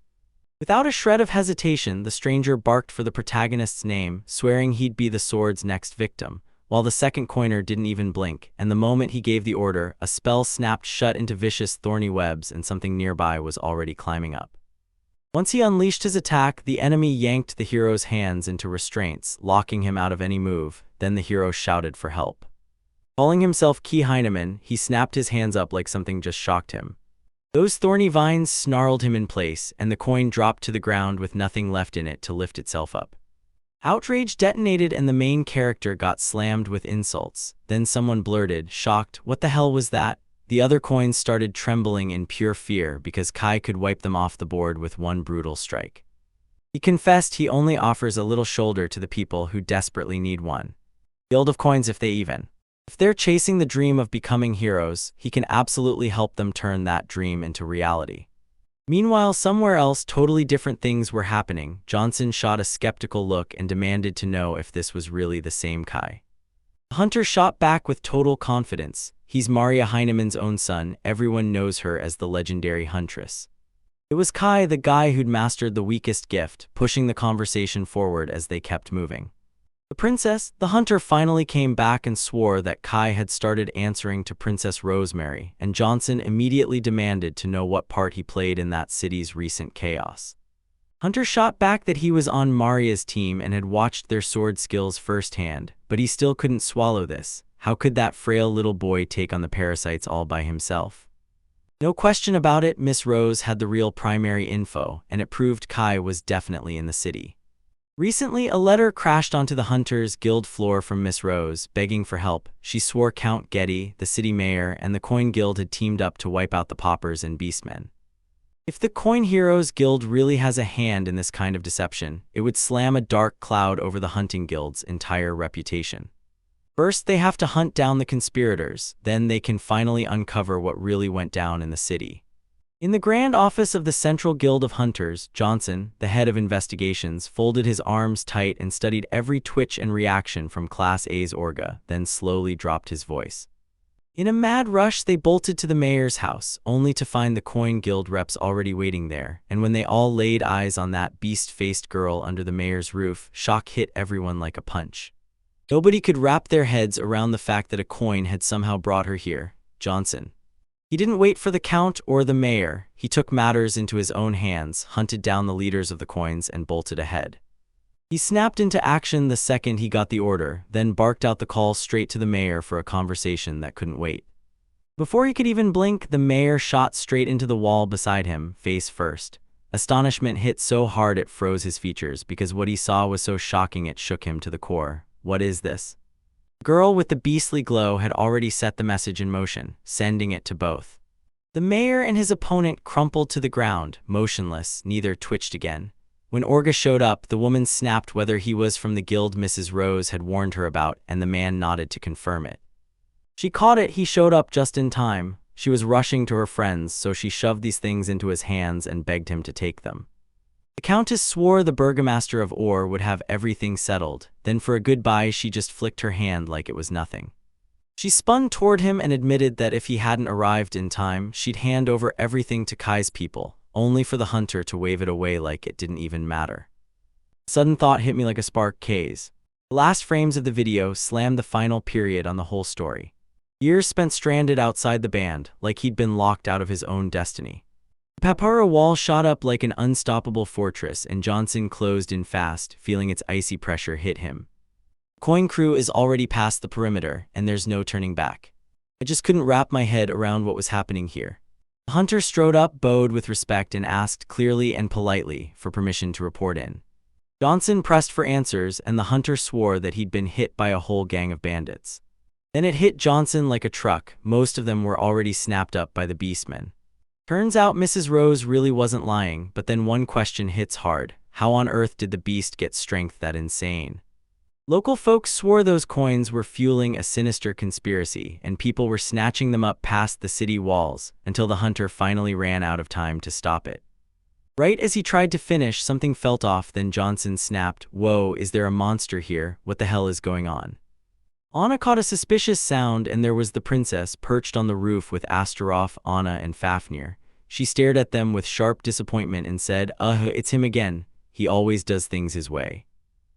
Without a shred of hesitation, the stranger barked for the protagonist's name, swearing he'd be the sword's next victim, while the second coiner didn't even blink, and the moment he gave the order, a spell snapped shut into vicious thorny webs, and something nearby was already climbing up. Once he unleashed his attack, the enemy yanked the hero's hands into restraints, locking him out of any move. Then the hero shouted for help. Calling himself Ki Heinemann, he snapped his hands up like something just shocked him. Those thorny vines snarled him in place, and the coin dropped to the ground with nothing left in it to lift itself up. Outrage detonated and the main character got slammed with insults. Then someone blurted, shocked, "What the hell was that?" The other coins started trembling in pure fear because Kai could wipe them off the board with one brutal strike. He confessed he only offers a little shoulder to the people who desperately need one. Guild of coins if they're chasing the dream of becoming heroes, he can absolutely help them turn that dream into reality. Meanwhile, somewhere else, totally different things were happening. Johnson shot a skeptical look and demanded to know if this was really the same Kai. The hunter shot back with total confidence. He's Maria Heinemann's own son. Everyone knows her as the legendary huntress. It was Kai, the guy who'd mastered the weakest gift, pushing the conversation forward as they kept moving. The princess, the hunter finally came back and swore that Kai had started answering to Princess Rosemary, and Johnson immediately demanded to know what part he played in that city's recent chaos. Hunter shot back that he was on Maria's team and had watched their sword skills firsthand, but he still couldn't swallow this. How could that frail little boy take on the parasites all by himself? No question about it, Miss Rose had the real primary info, and it proved Kai was definitely in the city. Recently, a letter crashed onto the Hunters Guild floor from Miss Rose, begging for help. She swore Count Getty, the city mayor, and the Coin Guild had teamed up to wipe out the Poppers and Beastmen. If the Coin Heroes Guild really has a hand in this kind of deception, it would slam a dark cloud over the Hunting Guild's entire reputation. First, they have to hunt down the conspirators, then they can finally uncover what really went down in the city. In the grand office of the Central Guild of Hunters, Johnson, the head of investigations, folded his arms tight and studied every twitch and reaction from Class A's Orga, then slowly dropped his voice. In a mad rush, they bolted to the mayor's house, only to find the Coin Guild reps already waiting there, and when they all laid eyes on that beast-faced girl under the mayor's roof, shock hit everyone like a punch. Nobody could wrap their heads around the fact that a coin had somehow brought her here. Johnson. He didn't wait for the count or the mayor. He took matters into his own hands, hunted down the leaders of the coins, and bolted ahead. He snapped into action the second he got the order, then barked out the call straight to the mayor for a conversation that couldn't wait. Before he could even blink, the mayor shot straight into the wall beside him, face first. Astonishment hit so hard it froze his features because what he saw was so shocking it shook him to the core. What is this? The girl with the beastly glow had already set the message in motion, sending it to both. The mayor and his opponent crumpled to the ground, motionless, neither twitched again. When Orga showed up, the woman snapped whether he was from the guild Mrs. Rose had warned her about, and the man nodded to confirm it. She caught it. He showed up just in time. She was rushing to her friends, so she shoved these things into his hands and begged him to take them. The Countess swore the Burgomaster of Or would have everything settled, then for a goodbye she just flicked her hand like it was nothing. She spun toward him and admitted that if he hadn't arrived in time, she'd hand over everything to Kai's people, only for the hunter to wave it away like it didn't even matter. Sudden thought hit me like a spark. The last frames of the video slammed the final period on the whole story. Years spent stranded outside the band, like he'd been locked out of his own destiny. The Papara wall shot up like an unstoppable fortress, and Johnson closed in fast, feeling its icy pressure hit him. Coin crew is already past the perimeter, and there's no turning back. I just couldn't wrap my head around what was happening here. The hunter strode up, bowed with respect, and asked clearly and politely for permission to report in. Johnson pressed for answers, and the hunter swore that he'd been hit by a whole gang of bandits. Then it hit Johnson like a truck. Most of them were already snapped up by the beastmen. Turns out Mrs. Rose really wasn't lying, but then one question hits hard. How on earth did the beast get strength that insane? Local folks swore those coins were fueling a sinister conspiracy, and people were snatching them up past the city walls until the hunter finally ran out of time to stop it. Right as he tried to finish, something felt off, then Johnson snapped, "Whoa, is there a monster here? What the hell is going on?" Anna caught a suspicious sound, and there was the princess perched on the roof with Astaroth, Anna, and Fafnir. She stared at them with sharp disappointment and said, it's him again. He always does things his way."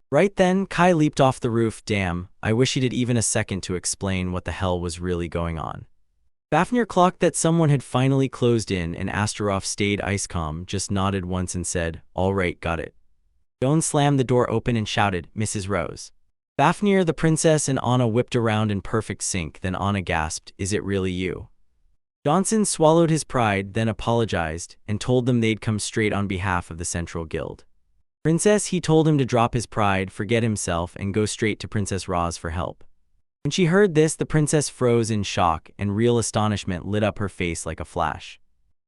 Right then, Kai leaped off the roof. Damn, I wish he did even a second to explain what the hell was really going on. Fafnir clocked that someone had finally closed in, and Astaroth stayed ice calm, just nodded once and said, "All right, got it." Joan slammed the door open and shouted, "Mrs. Rose." Fafnir, the princess, and Anna whipped around in perfect sync. Then Anna gasped, "Is it really you?" Johnson swallowed his pride, then apologized, and told them they'd come straight on behalf of the Central Guild. Princess, he told him to drop his pride, forget himself, and go straight to Princess Roz for help. When she heard this, the princess froze in shock, and real astonishment lit up her face like a flash.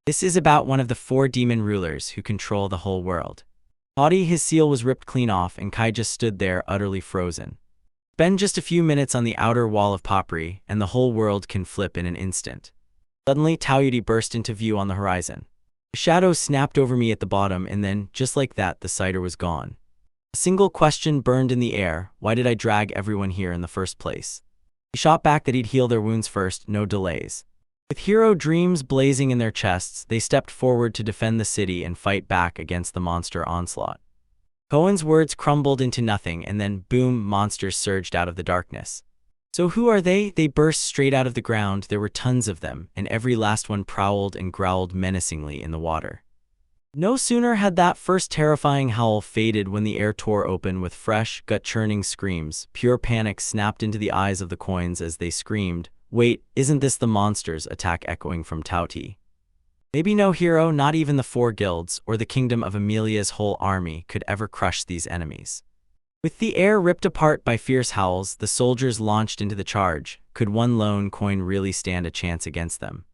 This is about one of the 4 demon rulers who control the whole world. Audie, his seal was ripped clean off, and Kai just stood there, utterly frozen. Spend just a few minutes on the outer wall of Popri, and the whole world can flip in an instant. Suddenly, Taoyuti burst into view on the horizon. A shadow snapped over me at the bottom, and then, just like that, the cider was gone. A single question burned in the air: why did I drag everyone here in the first place? He shot back that he'd heal their wounds first, no delays. With hero dreams blazing in their chests, they stepped forward to defend the city and fight back against the monster onslaught. Cohen's words crumbled into nothing, and then, boom, monsters surged out of the darkness. So who are they? They burst straight out of the ground. There were tons of them, and every last one prowled and growled menacingly in the water. No sooner had that first terrifying howl faded when the air tore open with fresh, gut-churning screams. Pure panic snapped into the eyes of the coins as they screamed, "Wait, isn't this the monsters?" Attack echoing from Taoti. Maybe no hero, not even the 4 guilds, or the kingdom of Amelia's whole army, could ever crush these enemies. With the air ripped apart by fierce howls, the soldiers launched into the charge. Could one lone coin really stand a chance against them?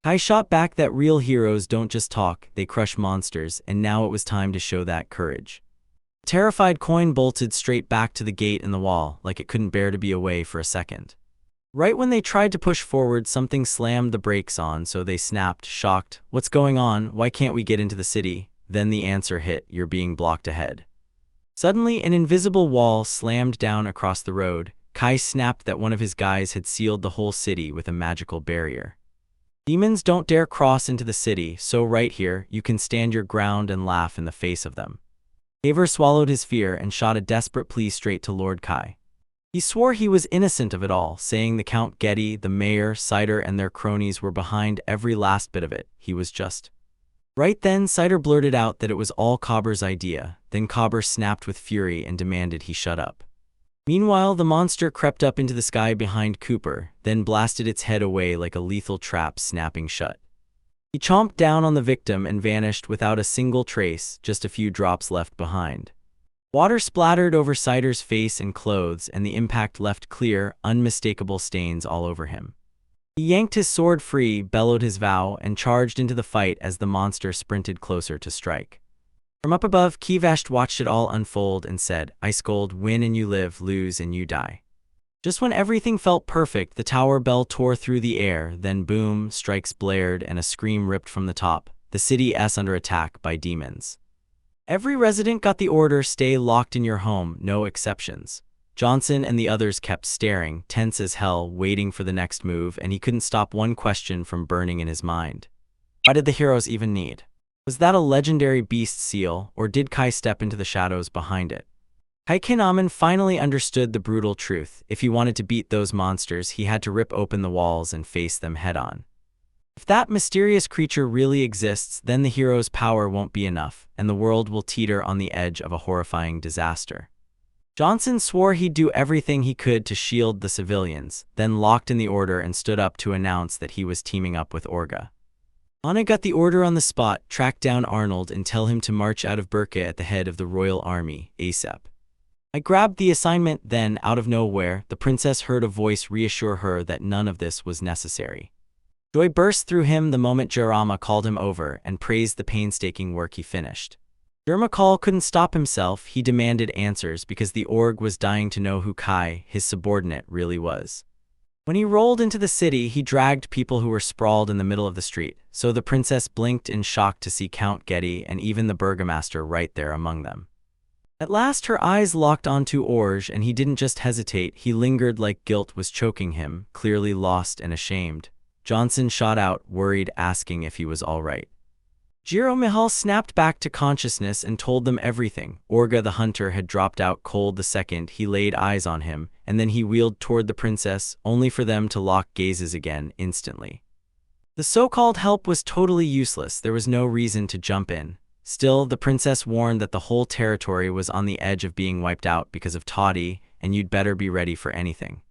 Kai shot back that real heroes don't just talk, they crush monsters, and now it was time to show that courage. The terrified coin bolted straight back to the gate in the wall, like it couldn't bear to be away for a second. Right when they tried to push forward, something slammed the brakes on, so they snapped, shocked. "What's going on? Why can't we get into the city?" Then the answer hit: "You're being blocked ahead." Suddenly, an invisible wall slammed down across the road. Kai snapped that one of his guys had sealed the whole city with a magical barrier. Demons don't dare cross into the city, so right here, you can stand your ground and laugh in the face of them. Haver swallowed his fear and shot a desperate plea straight to Lord Kai. He swore he was innocent of it all, saying the Count Getty, the mayor, Cider, and their cronies were behind every last bit of it. He was just... Right then, Cider blurted out that it was all Cobber's idea. Then Cobber snapped with fury and demanded he shut up. Meanwhile, the monster crept up into the sky behind Cooper, then blasted its head away like a lethal trap snapping shut. He chomped down on the victim and vanished without a single trace, just a few drops left behind. Water splattered over Cider's face and clothes, and the impact left clear, unmistakable stains all over him. He yanked his sword free, bellowed his vow, and charged into the fight as the monster sprinted closer to strike. From up above, Kivasht watched it all unfold and said, "Ice Gold, win and you live, lose and you die." Just when everything felt perfect, the tower bell tore through the air, then boom, strikes blared, and a scream ripped from the top. The city is under attack by demons. Every resident got the order, stay locked in your home, no exceptions. Johnson and the others kept staring, tense as hell, waiting for the next move, and he couldn't stop one question from burning in his mind. Why did the heroes even need? Was that a legendary beast seal, or did Kai step into the shadows behind it? Kai Kinaman finally understood the brutal truth. If he wanted to beat those monsters, he had to rip open the walls and face them head-on. If that mysterious creature really exists, then the hero's power won't be enough, and the world will teeter on the edge of a horrifying disaster. Johnson swore he'd do everything he could to shield the civilians, then locked in the order and stood up to announce that he was teaming up with Orga. Anna got the order on the spot, track down Arnold and tell him to march out of Burka at the head of the royal army, ASAP. I grabbed the assignment, then, out of nowhere, the princess heard a voice reassure her that none of this was necessary. Joy burst through him the moment Jarama called him over and praised the painstaking work he finished. Dermakal couldn't stop himself. He demanded answers because the org was dying to know who Kai, his subordinate, really was. When he rolled into the city, he dragged people who were sprawled in the middle of the street, so the princess blinked in shock to see Count Getty and even the burgomaster right there among them. At last her eyes locked onto Orge, and he didn't just hesitate, he lingered like guilt was choking him, clearly lost and ashamed. Johnson shot out, worried, asking if he was all right. Jiro Mihal snapped back to consciousness and told them everything. Orga the hunter had dropped out cold the second he laid eyes on him, and then he wheeled toward the princess, only for them to lock gazes again, instantly. The so-called help was totally useless. There was no reason to jump in. Still, the princess warned that the whole territory was on the edge of being wiped out because of Toddy, and you'd better be ready for anything.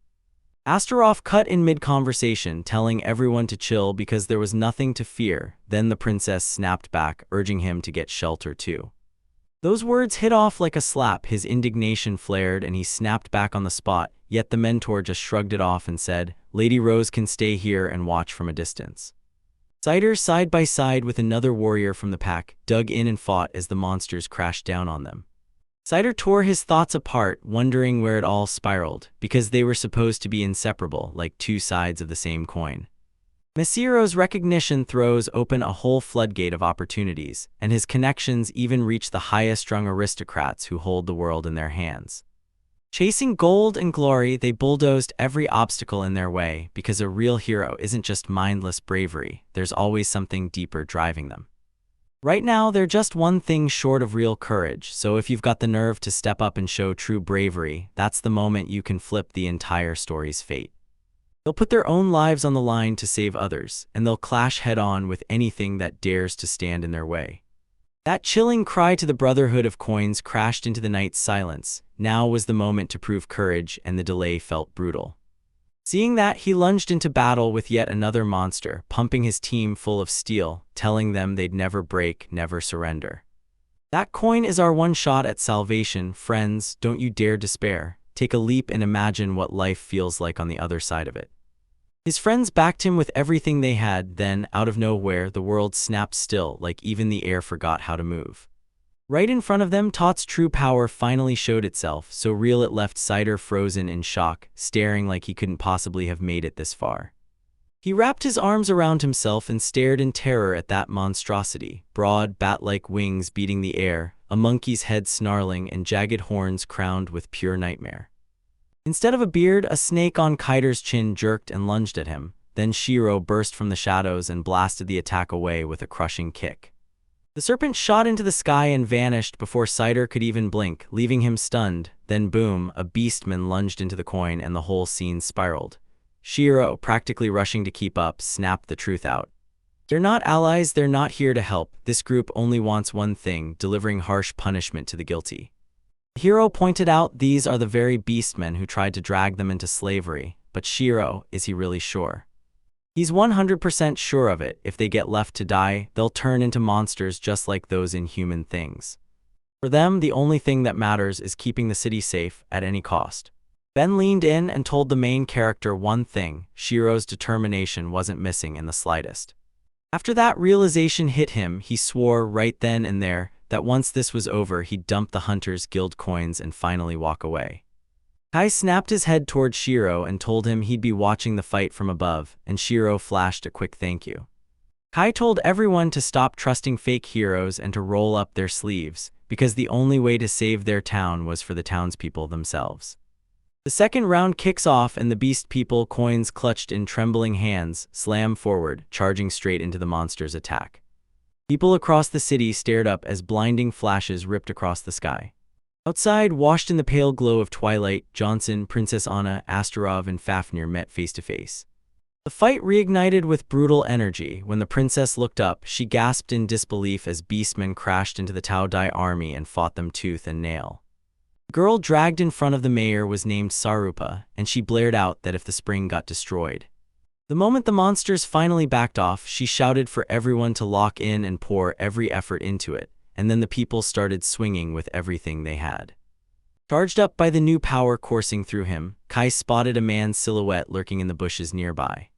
Astaroth cut in mid-conversation, telling everyone to chill because there was nothing to fear. Then the princess snapped back, urging him to get shelter too. Those words hit off like a slap. His indignation flared and he snapped back on the spot, yet the mentor just shrugged it off and said, "Lady Rose can stay here and watch from a distance." Cider, side by side with another warrior from the pack, dug in and fought as the monsters crashed down on them. Cider tore his thoughts apart, wondering where it all spiraled, because they were supposed to be inseparable, like two sides of the same coin. Mesiro's recognition throws open a whole floodgate of opportunities, and his connections even reach the highest-strung aristocrats who hold the world in their hands. Chasing gold and glory, they bulldozed every obstacle in their way, because a real hero isn't just mindless bravery, there's always something deeper driving them. Right now, they're just one thing short of real courage, so if you've got the nerve to step up and show true bravery, that's the moment you can flip the entire story's fate. They'll put their own lives on the line to save others, and they'll clash head-on with anything that dares to stand in their way. That chilling cry to the Brotherhood of Coins crashed into the night's silence. Now was the moment to prove courage, and the delay felt brutal. Seeing that, he lunged into battle with yet another monster, pumping his team full of steel, telling them they'd never break, never surrender. That coin is our one shot at salvation, friends, don't you dare despair. Take a leap and imagine what life feels like on the other side of it. His friends backed him with everything they had, then, out of nowhere, the world snapped still, like even the air forgot how to move. Right in front of them, Tot's true power finally showed itself, so real it left Cider frozen in shock, staring like he couldn't possibly have made it this far. He wrapped his arms around himself and stared in terror at that monstrosity, broad, bat-like wings beating the air, a monkey's head snarling, and jagged horns crowned with pure nightmare. Instead of a beard, a snake on Cider's chin jerked and lunged at him. Then Shiro burst from the shadows and blasted the attack away with a crushing kick. The serpent shot into the sky and vanished before Cider could even blink, leaving him stunned. Then boom, a beastman lunged into the coin and the whole scene spiraled. Shiro, practically rushing to keep up, snapped the truth out. They're not allies, they're not here to help. This group only wants one thing, delivering harsh punishment to the guilty. The hero pointed out these are the very beastmen who tried to drag them into slavery, but Shiro, is he really sure? He's 100% sure of it. If they get left to die, they'll turn into monsters just like those inhuman things. For them, the only thing that matters is keeping the city safe at any cost. Ben leaned in and told the main character one thing: Shiro's determination wasn't missing in the slightest. After that realization hit him, he swore right then and there that once this was over, he'd dump the Hunters Guild coins and finally walk away. Kai snapped his head toward Shiro and told him he'd be watching the fight from above, and Shiro flashed a quick thank you. Kai told everyone to stop trusting fake heroes and to roll up their sleeves, because the only way to save their town was for the townspeople themselves. The second round kicks off and the beast people, coins clutched in trembling hands, slam forward, charging straight into the monster's attack. People across the city stared up as blinding flashes ripped across the sky. Outside, washed in the pale glow of twilight, Johnson, Princess Anna, Astarov, and Fafnir met face to face. The fight reignited with brutal energy. When the princess looked up, she gasped in disbelief as beastmen crashed into the Tao Dai army and fought them tooth and nail. The girl dragged in front of the mayor was named Sarupa, and she blared out that if the spring got destroyed. The moment the monsters finally backed off, she shouted for everyone to lock in and pour every effort into it, and then the people started swinging with everything they had. Charged up by the new power coursing through him, Kai spotted a man's silhouette lurking in the bushes nearby.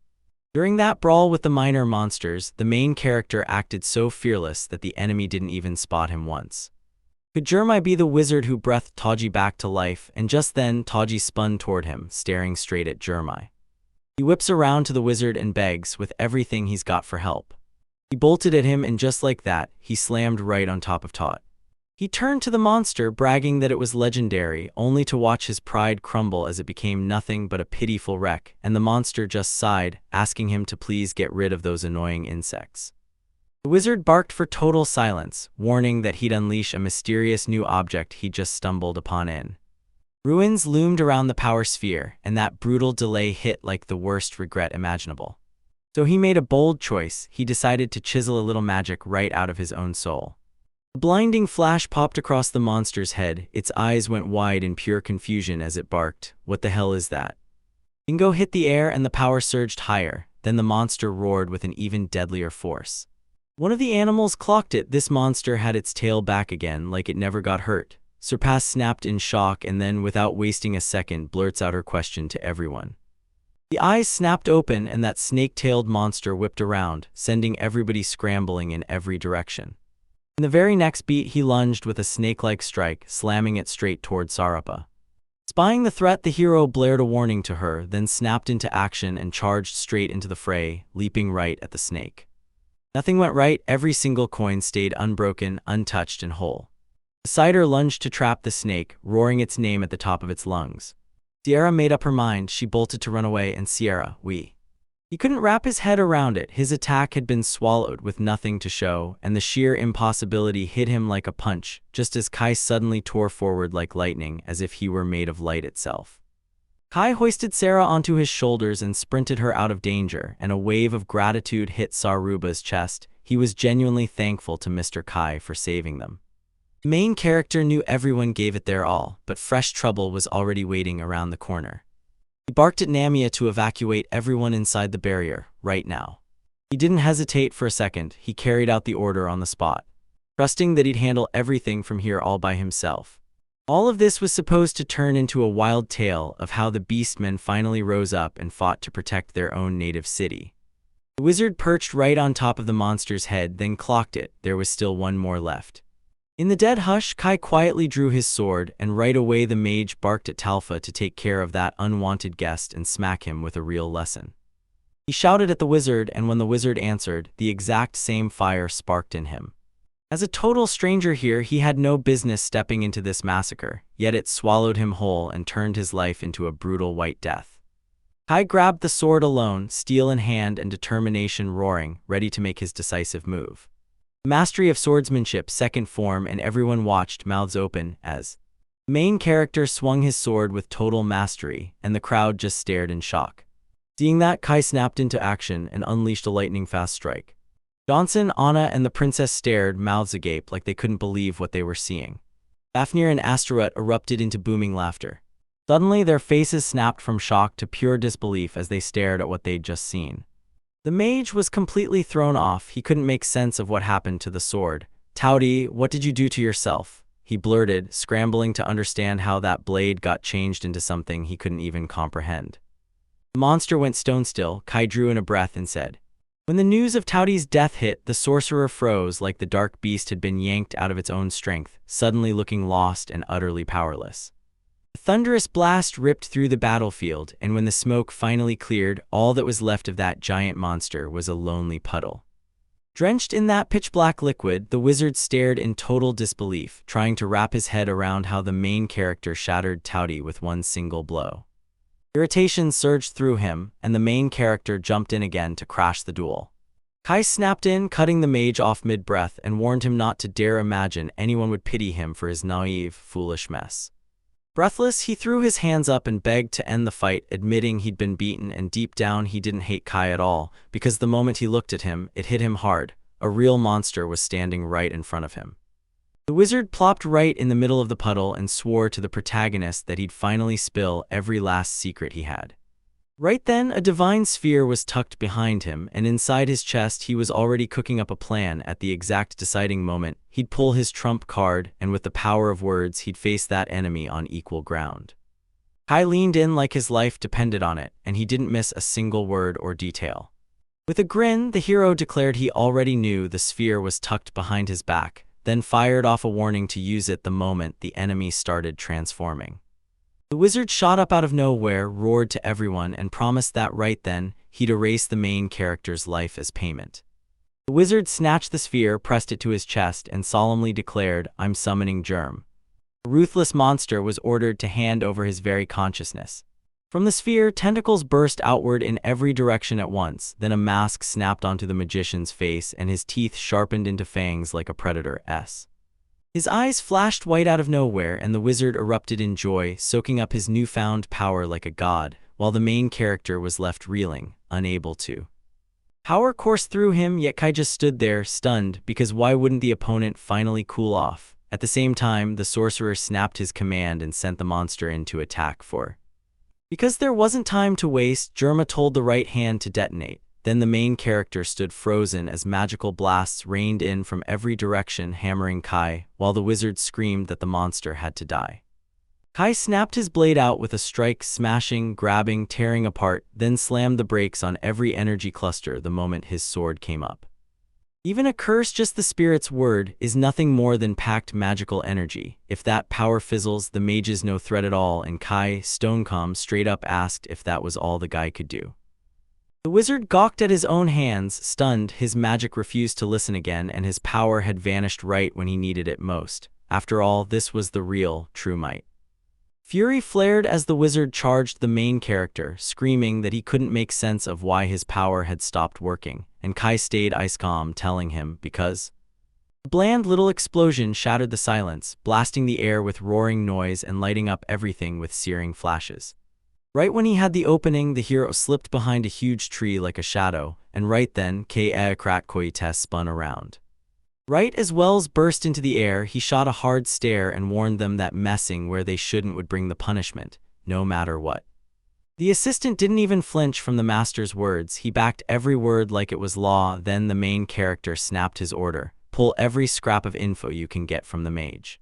During that brawl with the minor monsters, the main character acted so fearless that the enemy didn't even spot him once. Could Jermai be the wizard who breathed Taji back to life? And just then, Taji spun toward him, staring straight at Jermai. He whips around to the wizard and begs, with everything he's got, for help. He bolted at him, and just like that, he slammed right on top of Tot. He turned to the monster, bragging that it was legendary, only to watch his pride crumble as it became nothing but a pitiful wreck, and the monster just sighed, asking him to please get rid of those annoying insects. The wizard barked for total silence, warning that he'd unleash a mysterious new object he'd just stumbled upon in. Ruins loomed around the power sphere, and that brutal delay hit like the worst regret imaginable. So he made a bold choice. He decided to chisel a little magic right out of his own soul. A blinding flash popped across the monster's head. Its eyes went wide in pure confusion as it barked, "What the hell is that?" Bingo hit the air and the power surged higher, then the monster roared with an even deadlier force. One of the animals clocked it. This monster had its tail back again like it never got hurt. Surpass snapped in shock and then, without wasting a second, blurts out her question to everyone. The eyes snapped open and that snake-tailed monster whipped around, sending everybody scrambling in every direction. In the very next beat, he lunged with a snake-like strike, slamming it straight toward Sarapa. Spying the threat, the hero blared a warning to her, then snapped into action and charged straight into the fray, leaping right at the snake. Nothing went right. Every single coin stayed unbroken, untouched, and whole. The cider lunged to trap the snake, roaring its name at the top of its lungs. Sierra made up her mind. She bolted to run away, and Sierra, He couldn't wrap his head around it. His attack had been swallowed with nothing to show, and the sheer impossibility hit him like a punch, just as Kai suddenly tore forward like lightning, as if he were made of light itself. Kai hoisted Sarah onto his shoulders and sprinted her out of danger, and a wave of gratitude hit Saruba's chest. He was genuinely thankful to Mr. Kai for saving them. The main character knew everyone gave it their all, but fresh trouble was already waiting around the corner. He barked at Namia to evacuate everyone inside the barrier, right now. He didn't hesitate for a second. He carried out the order on the spot, trusting that he'd handle everything from here all by himself. All of this was supposed to turn into a wild tale of how the Beastmen finally rose up and fought to protect their own native city. The wizard perched right on top of the monster's head, then clocked it. There was still one more left. In the dead hush, Kai quietly drew his sword, and right away the mage barked at Talfa to take care of that unwanted guest and smack him with a real lesson. He shouted at the wizard, and when the wizard answered, the exact same fire sparked in him. As a total stranger here, he had no business stepping into this massacre, yet it swallowed him whole and turned his life into a brutal white death. Kai grabbed the sword alone, steel in hand and determination roaring, ready to make his decisive move. Mastery of swordsmanship, second form, and everyone watched, mouths open, as the main character swung his sword with total mastery, and the crowd just stared in shock. Seeing that, Kai snapped into action and unleashed a lightning-fast strike. Johnson, Anna, and the princess stared, mouths agape, like they couldn't believe what they were seeing. Fafnir and Astaroth erupted into booming laughter. Suddenly, their faces snapped from shock to pure disbelief as they stared at what they'd just seen. The mage was completely thrown off. He couldn't make sense of what happened to the sword. "Towdy, what did you do to yourself?" he blurted, scrambling to understand how that blade got changed into something he couldn't even comprehend. The monster went stone still. Kai drew in a breath and said, when the news of Towdy's death hit, the sorcerer froze like the dark beast had been yanked out of its own strength, suddenly looking lost and utterly powerless. A thunderous blast ripped through the battlefield, and when the smoke finally cleared, all that was left of that giant monster was a lonely puddle. Drenched in that pitch-black liquid, the wizard stared in total disbelief, trying to wrap his head around how the main character shattered Towdy with one single blow. Irritation surged through him, and the main character jumped in again to crash the duel. Kai snapped in, cutting the mage off mid-breath, and warned him not to dare imagine anyone would pity him for his naive, foolish mess. Breathless, he threw his hands up and begged to end the fight, admitting he'd been beaten, and deep down he didn't hate Kai at all, because the moment he looked at him, it hit him hard. A real monster was standing right in front of him. The wizard plopped right in the middle of the puddle and swore to the protagonist that he'd finally spill every last secret he had. Right then, a divine sphere was tucked behind him, and inside his chest he was already cooking up a plan. At the exact deciding moment, he'd pull his trump card, and with the power of words, he'd face that enemy on equal ground. Kai leaned in like his life depended on it, and he didn't miss a single word or detail. With a grin, the hero declared he already knew the sphere was tucked behind his back, then fired off a warning to use it the moment the enemy started transforming. The wizard shot up out of nowhere, roared to everyone, and promised that right then, he'd erase the main character's life as payment. The wizard snatched the sphere, pressed it to his chest, and solemnly declared, "I'm summoning Germ." The ruthless monster was ordered to hand over his very consciousness. From the sphere, tentacles burst outward in every direction at once, then a mask snapped onto the magician's face, and his teeth sharpened into fangs like a predator's. His eyes flashed white out of nowhere, and the wizard erupted in joy, soaking up his newfound power like a god, while the main character was left reeling, unable to. Power coursed through him, yet Kai just stood there, stunned, because why wouldn't the opponent finally cool off? At the same time, the sorcerer snapped his command and sent the monster in to attack for Because there wasn't time to waste, Germa told the right hand to detonate. Then the main character stood frozen as magical blasts rained in from every direction, hammering Kai, while the wizard screamed that the monster had to die. Kai snapped his blade out with a strike, smashing, grabbing, tearing apart, then slammed the brakes on every energy cluster the moment his sword came up. Even a curse, just the spirit's word, is nothing more than packed magical energy. If that power fizzles, the mage is no threat at all, and Kai, Stonecom, straight up asked if that was all the guy could do. The wizard gawked at his own hands, stunned. His magic refused to listen again, and his power had vanished right when he needed it most. After all, this was the real, true might. Fury flared as the wizard charged the main character, screaming that he couldn't make sense of why his power had stopped working, and Kai stayed ice calm, telling him, because. A bland little explosion shattered the silence, blasting the air with roaring noise and lighting up everything with searing flashes. Right when he had the opening, the hero slipped behind a huge tree like a shadow, and right then, Krakkoites spun around. Right as Wells burst into the air, he shot a hard stare and warned them that messing where they shouldn't would bring the punishment, no matter what. The assistant didn't even flinch from the master's words. He backed every word like it was law. Then the main character snapped his order: pull every scrap of info you can get from the mage.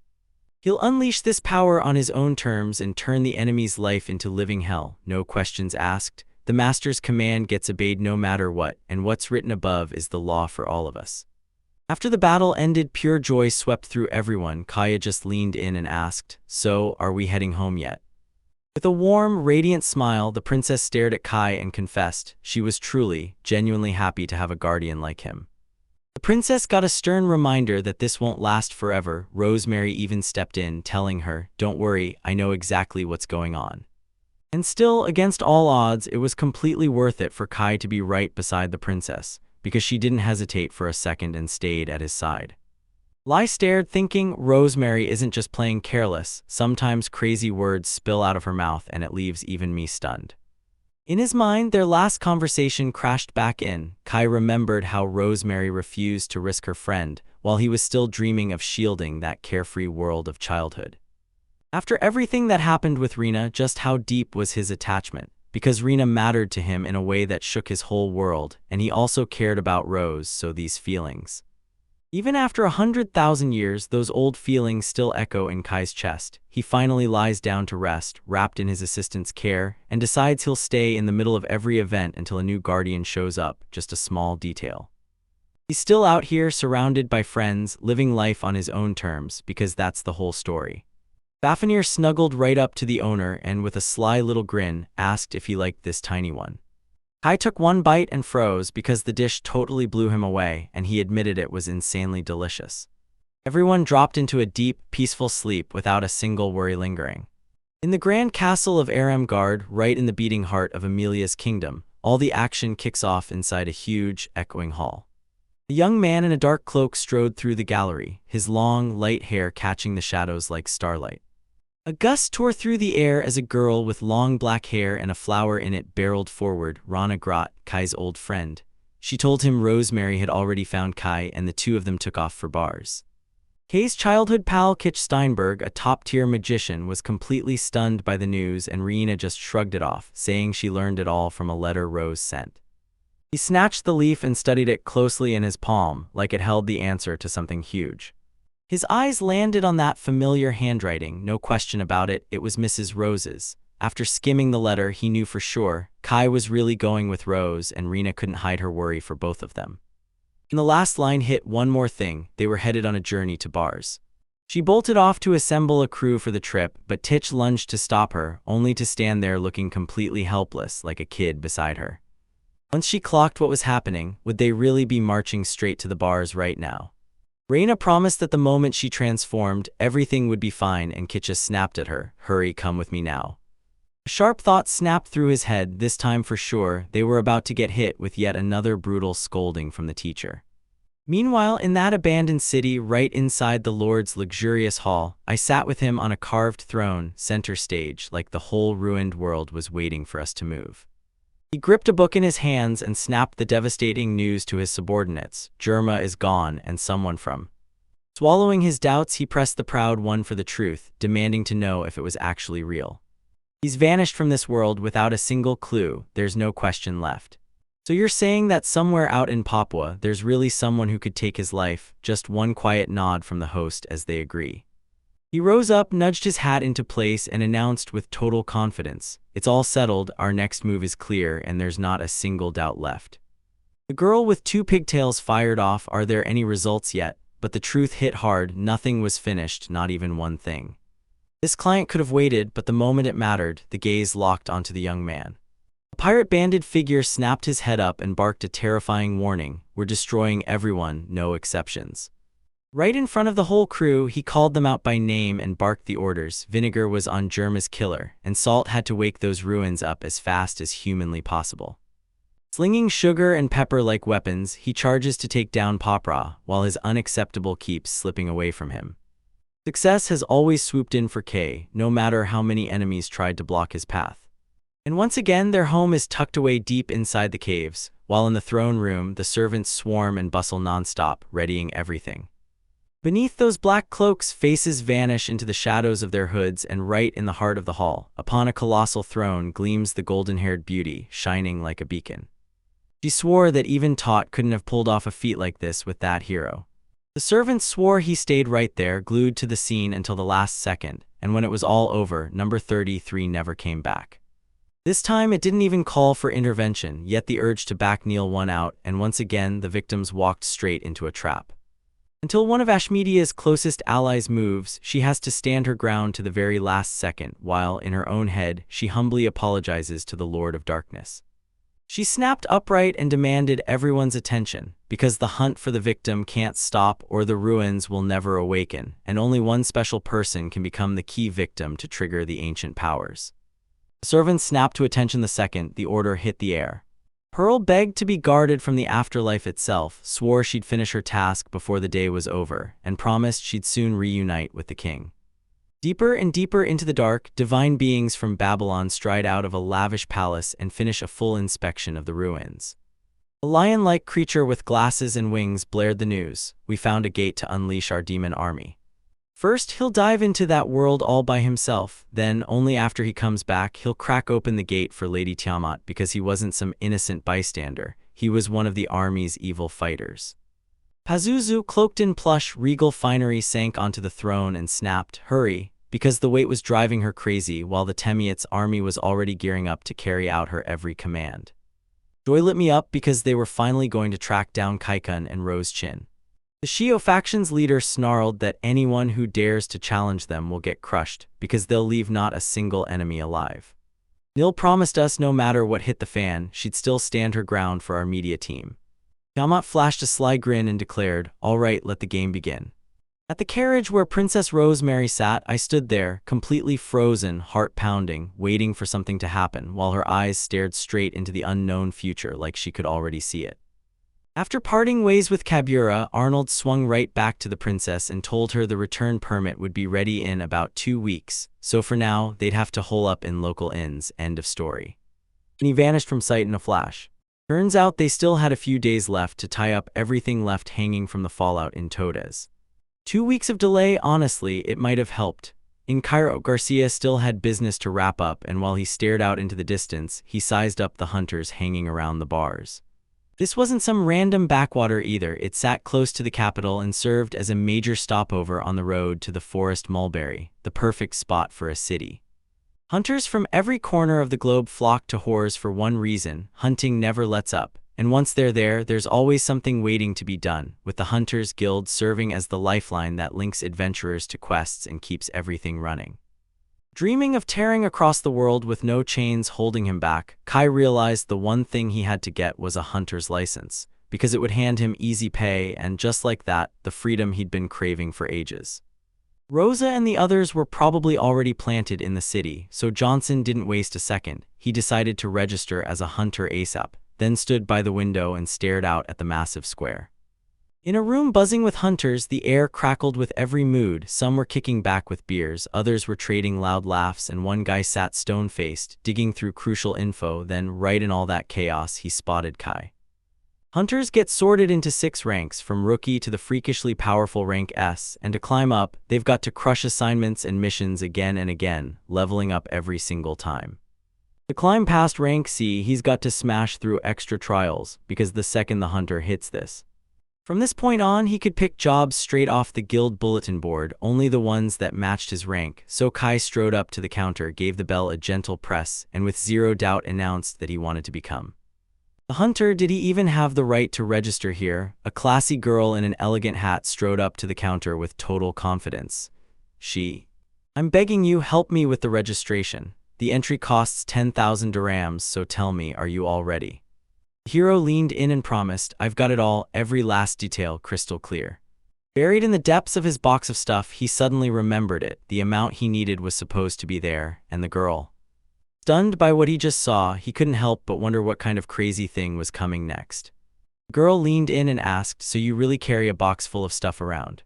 He'll unleash this power on his own terms and turn the enemy's life into living hell, no questions asked. The master's command gets obeyed no matter what, and what's written above is the law for all of us. After the battle ended, pure joy swept through everyone. Kaya just leaned in and asked, "So, are we heading home yet?" With a warm, radiant smile, the princess stared at Kai and confessed she was truly, genuinely happy to have a guardian like him. The princess got a stern reminder that this won't last forever. Rosemary even stepped in, telling her, "Don't worry, I know exactly what's going on." And still, against all odds, it was completely worth it for Kai to be right beside the princess, because she didn't hesitate for a second and stayed at his side. Lai stared, thinking, Rosemary isn't just playing careless. Sometimes crazy words spill out of her mouth and it leaves even me stunned. In his mind, their last conversation crashed back in. Kai remembered how Rosemary refused to risk her friend while he was still dreaming of shielding that carefree world of childhood. After everything that happened with Rena, just how deep was his attachment? Because Rena mattered to him in a way that shook his whole world, and he also cared about Rose, so these feelings. Even after 100,000 years, those old feelings still echo in Kai's chest. He finally lies down to rest, wrapped in his assistant's care, and decides he'll stay in the middle of every event until a new guardian shows up, just a small detail. He's still out here, surrounded by friends, living life on his own terms, because that's the whole story. Fafnir snuggled right up to the owner and, with a sly little grin, asked if he liked this tiny one. Kai took one bite and froze because the dish totally blew him away, and he admitted it was insanely delicious. Everyone dropped into a deep, peaceful sleep without a single worry lingering. In the grand castle of Aramgard, right in the beating heart of Amelia's kingdom, all the action kicks off inside a huge, echoing hall. A young man in a dark cloak strode through the gallery, his long, light hair catching the shadows like starlight. A gust tore through the air as a girl with long black hair and a flower in it barreled forward. Rana Grot, Kai's old friend. She told him Rosemary had already found Kai, and the two of them took off for bars. Kai's childhood pal Kitch Steinberg, a top-tier magician, was completely stunned by the news, and Rena just shrugged it off, saying she learned it all from a letter Rose sent. He snatched the leaf and studied it closely in his palm, like it held the answer to something huge. His eyes landed on that familiar handwriting, no question about it, it was Mrs. Rose's. After skimming the letter, he knew for sure Kai was really going with Rose, and Rena couldn't hide her worry for both of them. And the last line hit one more thing: they were headed on a journey to bars. She bolted off to assemble a crew for the trip, but Titch lunged to stop her, only to stand there looking completely helpless, like a kid beside her. Once she clocked what was happening, would they really be marching straight to the bars right now? Rena promised that the moment she transformed, everything would be fine, and Kitcha snapped at her, "Hurry, come with me now." A sharp thought snapped through his head. This time for sure, they were about to get hit with yet another brutal scolding from the teacher. Meanwhile, in that abandoned city, right inside the Lord's luxurious hall, I sat with him on a carved throne, center stage, like the whole ruined world was waiting for us to move. He gripped a book in his hands and snapped the devastating news to his subordinates: Germa is gone, and someone from. Swallowing his doubts, he pressed the proud one for the truth, demanding to know if it was actually real. He's vanished from this world without a single clue, there's no question left. So you're saying that somewhere out in Papua, there's really someone who could take his life, just one quiet nod from the host as they agree. He rose up, nudged his hat into place, and announced with total confidence, "It's all settled, our next move is clear, and there's not a single doubt left." The girl with two pigtails fired off, "Are there any results yet?" But the truth hit hard, nothing was finished, not even one thing. This client could have waited, but the moment it mattered, the gaze locked onto the young man. A pirate-banded figure snapped his head up and barked a terrifying warning, "We're destroying everyone, no exceptions." Right in front of the whole crew, he called them out by name and barked the orders. Vinegar was on Germa's killer, and Salt had to wake those ruins up as fast as humanly possible. Slinging sugar and pepper like weapons, he charges to take down Papra, while his unacceptable keeps slipping away from him. Success has always swooped in for Kay, no matter how many enemies tried to block his path. And once again, their home is tucked away deep inside the caves, while in the throne room, the servants swarm and bustle nonstop, readying everything. Beneath those black cloaks, faces vanish into the shadows of their hoods, and right in the heart of the hall, upon a colossal throne, gleams the golden-haired beauty, shining like a beacon. She swore that even Tot couldn't have pulled off a feat like this with that hero. The servants swore he stayed right there, glued to the scene until the last second, and when it was all over, number 33 never came back. This time it didn't even call for intervention, yet the urge to back Neil won out, and once again the victims walked straight into a trap. Until one of Ashmedia's closest allies moves, she has to stand her ground to the very last second, while, in her own head, she humbly apologizes to the Lord of Darkness. She snapped upright and demanded everyone's attention, because the hunt for the victim can't stop or the ruins will never awaken, and only one special person can become the key victim to trigger the ancient powers. The servants snapped to attention the second the order hit the air. Pearl begged to be guarded from the afterlife itself, swore she'd finish her task before the day was over, and promised she'd soon reunite with the king. Deeper and deeper into the dark, divine beings from Babylon stride out of a lavish palace and finish a full inspection of the ruins. A lion-like creature with glasses and wings blared the news, "We found a gate to unleash our demon army." First, he'll dive into that world all by himself, then, only after he comes back, he'll crack open the gate for Lady Tiamat because he wasn't some innocent bystander, he was one of the army's evil fighters. Pazuzu, cloaked in plush, regal finery, sank onto the throne and snapped, "Hurry," because the weight was driving her crazy while the Temiat's army was already gearing up to carry out her every command. Joy lit me up because they were finally going to track down Kaikun and Rose Chin. The Shio faction's leader snarled that anyone who dares to challenge them will get crushed, because they'll leave not a single enemy alive. Nil promised us no matter what hit the fan, she'd still stand her ground for our media team. Tiamat flashed a sly grin and declared, "All right, let the game begin." At the carriage where Princess Rosemary sat, I stood there, completely frozen, heart pounding, waiting for something to happen, while her eyes stared straight into the unknown future like she could already see it. After parting ways with Kabura, Arnold swung right back to the princess and told her the return permit would be ready in about 2 weeks, so for now, they'd have to hole up in local inns, end of story. And he vanished from sight in a flash. Turns out they still had a few days left to tie up everything left hanging from the fallout in Todes. 2 weeks of delay, honestly, it might have helped. In Cairo, Garcia still had business to wrap up, and while he stared out into the distance, he sized up the hunters hanging around the bars. This wasn't some random backwater either, it sat close to the capital and served as a major stopover on the road to the Forest Mulberry, the perfect spot for a city. Hunters from every corner of the globe flocked to Hors for one reason: hunting never lets up, and once they're there, there's always something waiting to be done, with the Hunters Guild serving as the lifeline that links adventurers to quests and keeps everything running. Dreaming of tearing across the world with no chains holding him back, Kai realized the one thing he had to get was a hunter's license, because it would hand him easy pay and, just like that, the freedom he'd been craving for ages. Rosa and the others were probably already planted in the city, so Johnson didn't waste a second. He decided to register as a hunter ASAP, then stood by the window and stared out at the massive square. In a room buzzing with hunters, the air crackled with every mood. Some were kicking back with beers, others were trading loud laughs, and one guy sat stone-faced, digging through crucial info. Then, right in all that chaos, he spotted Kai. Hunters get sorted into 6 ranks, from rookie to the freakishly powerful rank S, and to climb up, they've got to crush assignments and missions again and again, leveling up every single time. To climb past rank C, he's got to smash through extra trials, because the second the hunter hits this. From this point on, he could pick jobs straight off the guild bulletin board, only the ones that matched his rank, so Kai strode up to the counter, gave the bell a gentle press, and with zero doubt announced that he wanted to become the hunter. Did he even have the right to register here? A classy girl in an elegant hat strode up to the counter with total confidence. I'm begging you, help me with the registration. The entry costs 10,000 dirhams, so tell me, are you all ready? The hero leaned in and promised, I've got it all, every last detail crystal clear. Buried in the depths of his box of stuff, he suddenly remembered it. The amount he needed was supposed to be there, and the girl. Stunned by what he just saw, he couldn't help but wonder what kind of crazy thing was coming next. The girl leaned in and asked, so you really carry a box full of stuff around?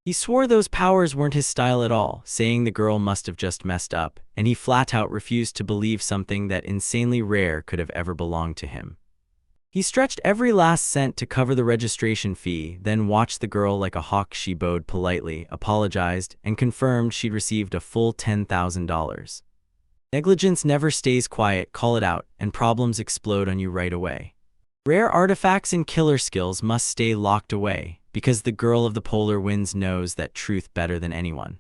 He swore those powers weren't his style at all, saying the girl must have just messed up, and he flat out refused to believe something that insanely rare could have ever belonged to him. He stretched every last cent to cover the registration fee, then watched the girl like a hawk. She bowed politely, apologized, and confirmed she'd received a full $10,000. Negligence never stays quiet, call it out, and problems explode on you right away. Rare artifacts and killer skills must stay locked away, because the girl of the polar winds knows that truth better than anyone.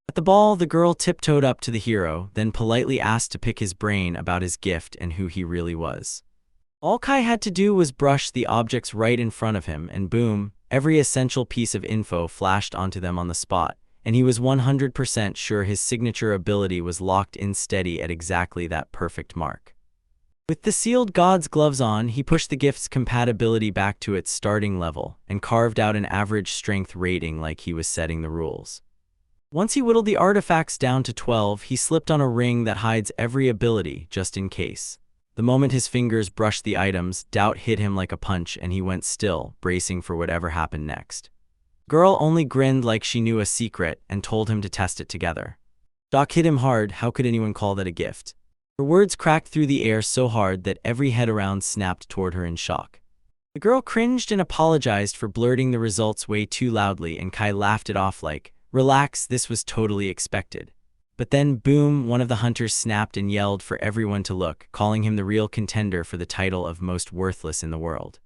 At the ball, the girl tiptoed up to the hero, then politely asked to pick his brain about his gift and who he really was. All Kai had to do was brush the objects right in front of him, and boom, every essential piece of info flashed onto them on the spot, and he was 100% sure his signature ability was locked in steady at exactly that perfect mark. With the sealed God's gloves on, he pushed the gift's compatibility back to its starting level, and carved out an average strength rating like he was setting the rules. Once he whittled the artifacts down to 12, he slipped on a ring that hides every ability, just in case. The moment his fingers brushed the items, doubt hit him like a punch, and he went still, bracing for whatever happened next. Girl only grinned like she knew a secret, and told him to test it together. Shock hit him hard. How could anyone call that a gift? Her words cracked through the air so hard that every head around snapped toward her in shock. The girl cringed and apologized for blurting the results way too loudly, and Kai laughed it off like, relax, this was totally expected. But then, boom, one of the hunters snapped and yelled for everyone to look, calling him the real contender for the title of most worthless in the world.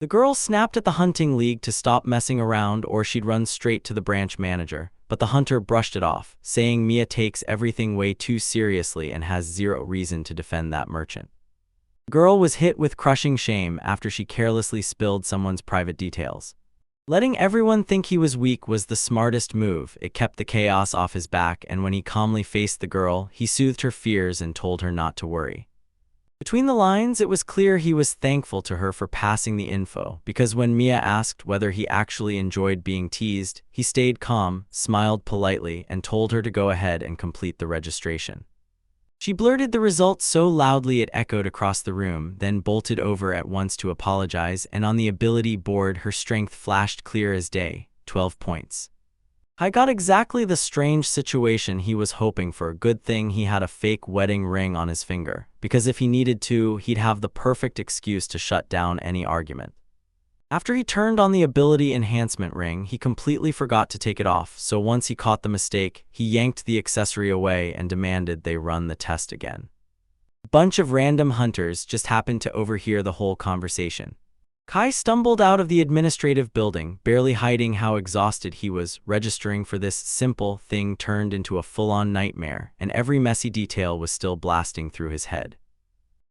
The girl snapped at the hunting league to stop messing around or she'd run straight to the branch manager, but the hunter brushed it off, saying Mia takes everything way too seriously and has zero reason to defend that merchant. The girl was hit with crushing shame after she carelessly spilled someone's private details. Letting everyone think he was weak was the smartest move. It kept the chaos off his back, and when he calmly faced the girl, he soothed her fears and told her not to worry. Between the lines, it was clear he was thankful to her for passing the info, because when Mia asked whether he actually enjoyed being teased, he stayed calm, smiled politely, and told her to go ahead and complete the registration. She blurted the results so loudly it echoed across the room, then bolted over at once to apologize, and on the ability board her strength flashed clear as day, 12 points. I got exactly the strange situation he was hoping for. Good thing he had a fake wedding ring on his finger, because if he needed to, he'd have the perfect excuse to shut down any argument. After he turned on the ability enhancement ring, he completely forgot to take it off, so once he caught the mistake, he yanked the accessory away and demanded they run the test again. A bunch of random hunters just happened to overhear the whole conversation. Kai stumbled out of the administrative building, barely hiding how exhausted he was. Registering for this simple thing turned into a full-on nightmare, and every messy detail was still blasting through his head.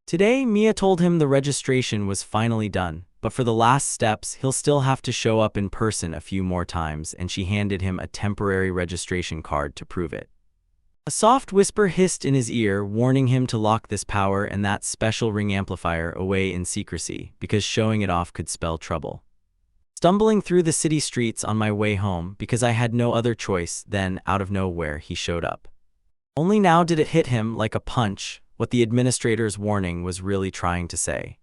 Today, Mia told him the registration was finally done, but for the last steps, he'll still have to show up in person a few more times, and she handed him a temporary registration card to prove it. A soft whisper hissed in his ear, warning him to lock this power and that special ring amplifier away in secrecy, because showing it off could spell trouble. Stumbling through the city streets on my way home, because I had no other choice, then, out of nowhere, he showed up. Only now did it hit him like a punch what the administrator's warning was really trying to say.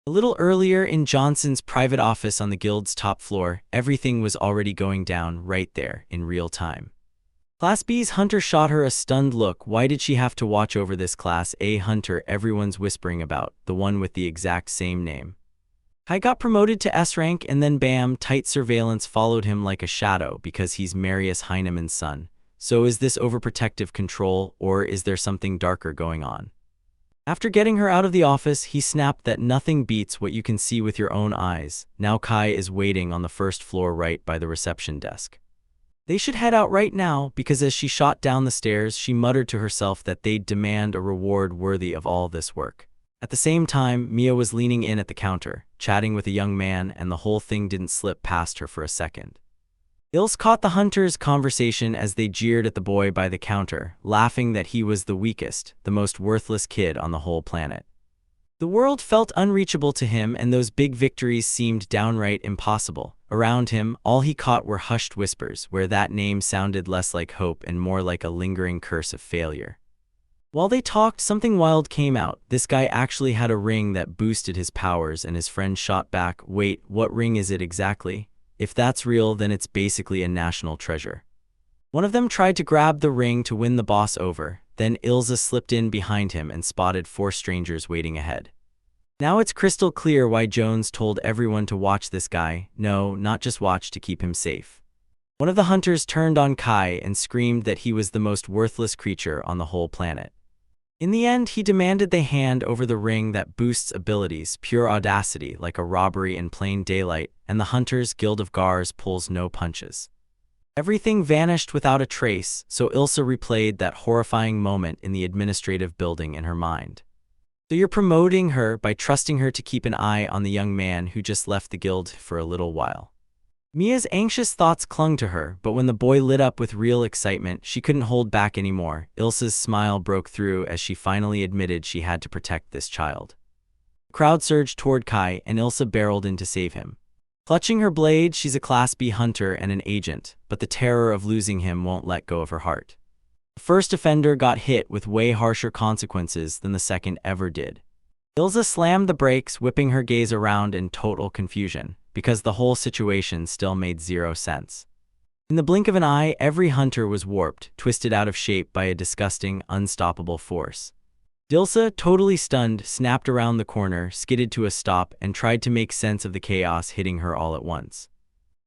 A little earlier in Johnson's private office on the guild's top floor, everything was already going down right there in real time. Class B's hunter shot her a stunned look. Why did she have to watch over this Class A hunter everyone's whispering about, the one with the exact same name? Kai got promoted to S rank and then bam, tight surveillance followed him like a shadow because he's Marius Heinemann's son. So is this overprotective control, or is there something darker going on? After getting her out of the office, he snapped that nothing beats what you can see with your own eyes. Now Kai is waiting on the first floor right by the reception desk. They should head out right now because as she shot down the stairs, she muttered to herself that they'd demand a reward worthy of all this work. At the same time, Mia was leaning in at the counter, chatting with a young man, and the whole thing didn't slip past her for a second. Ilse caught the hunters' conversation as they jeered at the boy by the counter, laughing that he was the weakest, the most worthless kid on the whole planet. The world felt unreachable to him, and those big victories seemed downright impossible. Around him, all he caught were hushed whispers, where that name sounded less like hope and more like a lingering curse of failure. While they talked, something wild came out. This guy actually had a ring that boosted his powers, and his friend shot back, "Wait, what ring is it exactly? If that's real, then it's basically a national treasure." One of them tried to grab the ring to win the boss over, then Ilse slipped in behind him and spotted 4 strangers waiting ahead. Now it's crystal clear why Jones told everyone to watch this guy. No, not just watch, to keep him safe. One of the hunters turned on Kai and screamed that he was the most worthless creature on the whole planet. In the end, he demanded they hand over the ring that boosts abilities, pure audacity, like a robbery in plain daylight, and the Hunters Guild of Gars pulls no punches. Everything vanished without a trace, so Ilse replayed that horrifying moment in the administrative building in her mind. So you're promoting her by trusting her to keep an eye on the young man who just left the guild for a little while. Mia's anxious thoughts clung to her, but when the boy lit up with real excitement, she couldn't hold back anymore. Ilse's smile broke through as she finally admitted she had to protect this child. The crowd surged toward Kai, and Ilse barreled in to save him. Clutching her blade, she's a Class B hunter and an agent, but the terror of losing him won't let go of her heart. The first offender got hit with way harsher consequences than the second ever did. Ilse slammed the brakes, whipping her gaze around in total confusion, because the whole situation still made zero sense. In the blink of an eye, every hunter was warped, twisted out of shape by a disgusting, unstoppable force. Ilse, totally stunned, snapped around the corner, skidded to a stop, and tried to make sense of the chaos hitting her all at once.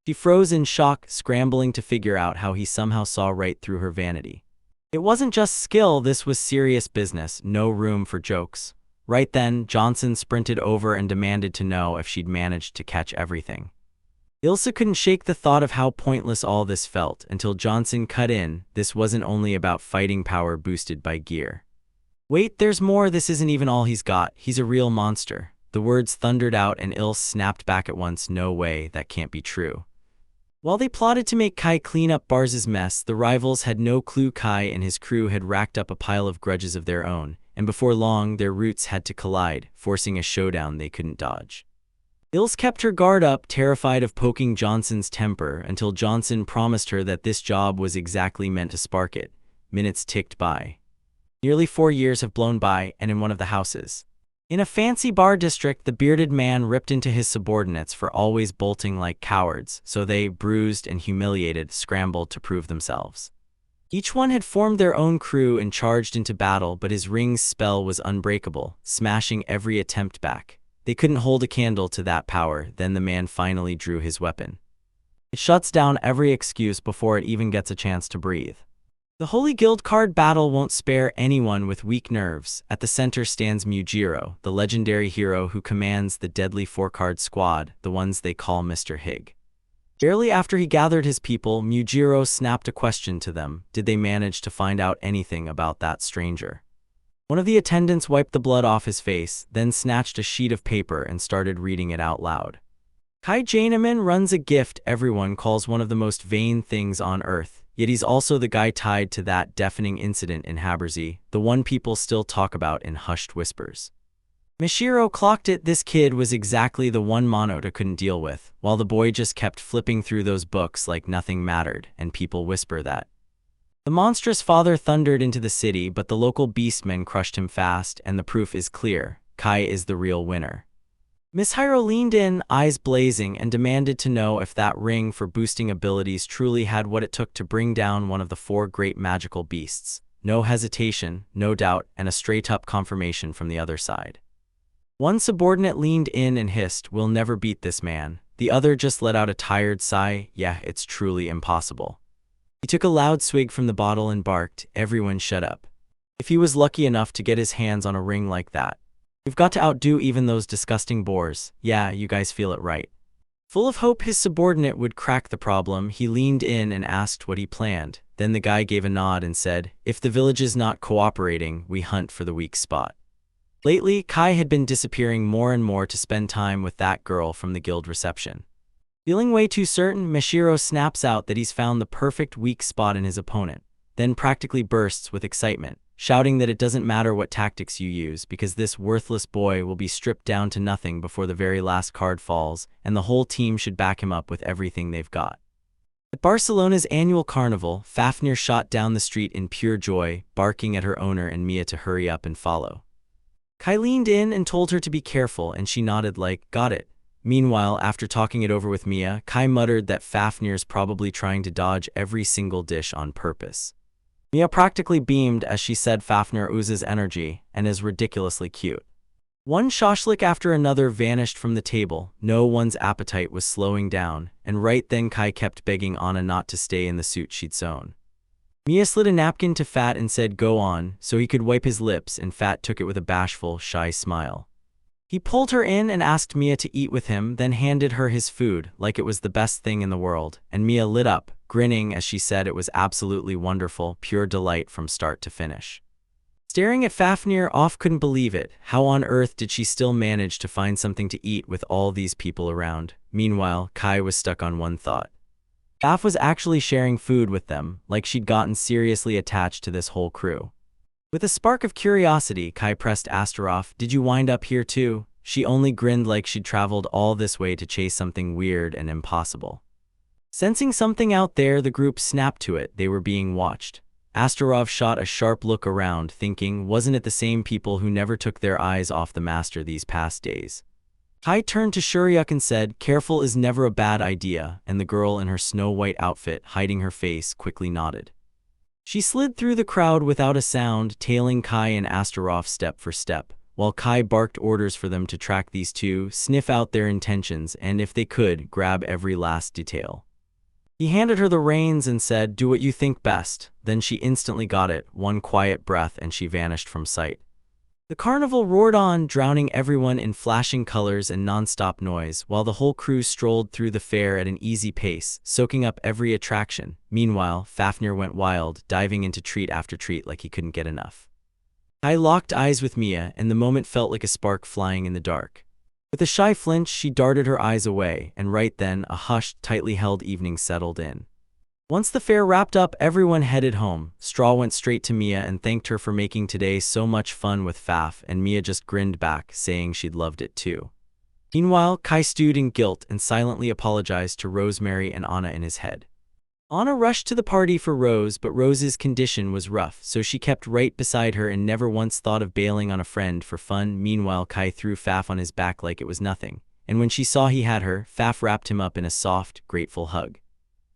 She froze in shock, scrambling to figure out how he somehow saw right through her vanity. It wasn't just skill, this was serious business, no room for jokes. Right then, Johnson sprinted over and demanded to know if she'd managed to catch everything. Ilse couldn't shake the thought of how pointless all this felt until Johnson cut in. This wasn't only about fighting power boosted by gear. Wait, there's more, this isn't even all he's got, he's a real monster. The words thundered out and Ilse snapped back at once, no way, that can't be true. While they plotted to make Kai clean up Bars's mess, the rivals had no clue Kai and his crew had racked up a pile of grudges of their own, and before long their routes had to collide, forcing a showdown they couldn't dodge. Ilse kept her guard up, terrified of poking Johnson's temper, until Johnson promised her that this job was exactly meant to spark it. Minutes ticked by. Nearly 4 years have blown by, and in one of the houses. In a fancy bar district, the bearded man ripped into his subordinates for always bolting like cowards, so they, bruised and humiliated, scrambled to prove themselves. Each one had formed their own crew and charged into battle, but his ring's spell was unbreakable, smashing every attempt back. They couldn't hold a candle to that power. Then the man finally drew his weapon. It shuts down every excuse before it even gets a chance to breathe. The Holy Guild card battle won't spare anyone with weak nerves. At the center stands Mujiro, the legendary hero who commands the deadly 4-card squad, the ones they call Mr. Hig. Barely after he gathered his people, Mujiro snapped a question to them. Did they manage to find out anything about that stranger? One of the attendants wiped the blood off his face, then snatched a sheet of paper and started reading it out loud. Kai Janeman runs a gift everyone calls one of the most vain things on earth, yet he's also the guy tied to that deafening incident in Habersee, the one people still talk about in hushed whispers. Mishiro clocked it. This kid was exactly the one Monota couldn't deal with, while the boy just kept flipping through those books like nothing mattered, and people whisper that. The monstrous father thundered into the city, but the local beastmen crushed him fast, and the proof is clear. Kai is the real winner. Miss Hiro leaned in, eyes blazing, and demanded to know if that ring for boosting abilities truly had what it took to bring down one of the 4 great magical beasts. No hesitation, no doubt, and a straight-up confirmation from the other side. One subordinate leaned in and hissed, "We'll never beat this man." The other just let out a tired sigh, "Yeah, it's truly impossible." He took a loud swig from the bottle and barked, "Everyone shut up. If he was lucky enough to get his hands on a ring like that, we've got to outdo even those disgusting boars. Yeah, you guys feel it right." Full of hope his subordinate would crack the problem, he leaned in and asked what he planned. Then the guy gave a nod and said, "If the village is not cooperating, we hunt for the weak spot." Lately, Kai had been disappearing more and more to spend time with that girl from the guild reception. Feeling way too certain, Mishiro snaps out that he's found the perfect weak spot in his opponent, then practically bursts with excitement, shouting that it doesn't matter what tactics you use because this worthless boy will be stripped down to nothing before the very last card falls, and the whole team should back him up with everything they've got. At Barcelona's annual carnival, Fafnir shot down the street in pure joy, barking at her owner and Mia to hurry up and follow. Kai leaned in and told her to be careful, and she nodded like, "Got it." Meanwhile, after talking it over with Mia, Kai muttered that Fafnir's probably trying to dodge every single dish on purpose. Mia practically beamed as she said Fafnir oozes energy and is ridiculously cute. One shashlik after another vanished from the table, no one's appetite was slowing down, and right then Kai kept begging Anna not to stay in the suit she'd sewn. Mia slid a napkin to Fat and said go on, so he could wipe his lips, and Fat took it with a bashful, shy smile. He pulled her in and asked Mia to eat with him, then handed her his food like it was the best thing in the world, and Mia lit up, grinning as she said it was absolutely wonderful, pure delight from start to finish. Staring at Fafnir, Off couldn't believe it. How on earth did she still manage to find something to eat with all these people around? Meanwhile, Kai was stuck on one thought. Faf was actually sharing food with them, like she'd gotten seriously attached to this whole crew. With a spark of curiosity, Kai pressed Astaroth, "Did you wind up here too?" She only grinned like she'd traveled all this way to chase something weird and impossible. Sensing something out there, the group snapped to it. They were being watched. Astaroth shot a sharp look around, thinking, wasn't it the same people who never took their eyes off the master these past days? Kai turned to Shuryuk and said, "Careful is never a bad idea," and the girl in her snow-white outfit, hiding her face, quickly nodded. She slid through the crowd without a sound, tailing Kai and Astaroth step for step, while Kai barked orders for them to track these two, sniff out their intentions, and if they could, grab every last detail. He handed her the reins and said, "Do what you think best." Then she instantly got it, one quiet breath, and she vanished from sight. The carnival roared on, drowning everyone in flashing colors and non-stop noise, while the whole crew strolled through the fair at an easy pace, soaking up every attraction. Meanwhile, Fafnir went wild, diving into treat after treat like he couldn't get enough. I locked eyes with Mia, and the moment felt like a spark flying in the dark. With a shy flinch, she darted her eyes away, and right then, a hushed, tightly held evening settled in. Once the fair wrapped up, everyone headed home. Straw went straight to Mia and thanked her for making today so much fun with Faf, and Mia just grinned back, saying she'd loved it too. Meanwhile, Kai stewed in guilt and silently apologized to Rosemary and Anna in his head. Anna rushed to the party for Rose, but Rose's condition was rough, so she kept right beside her and never once thought of bailing on a friend for fun. Meanwhile, Kai threw Faf on his back like it was nothing, and when she saw he had her, Faf wrapped him up in a soft, grateful hug.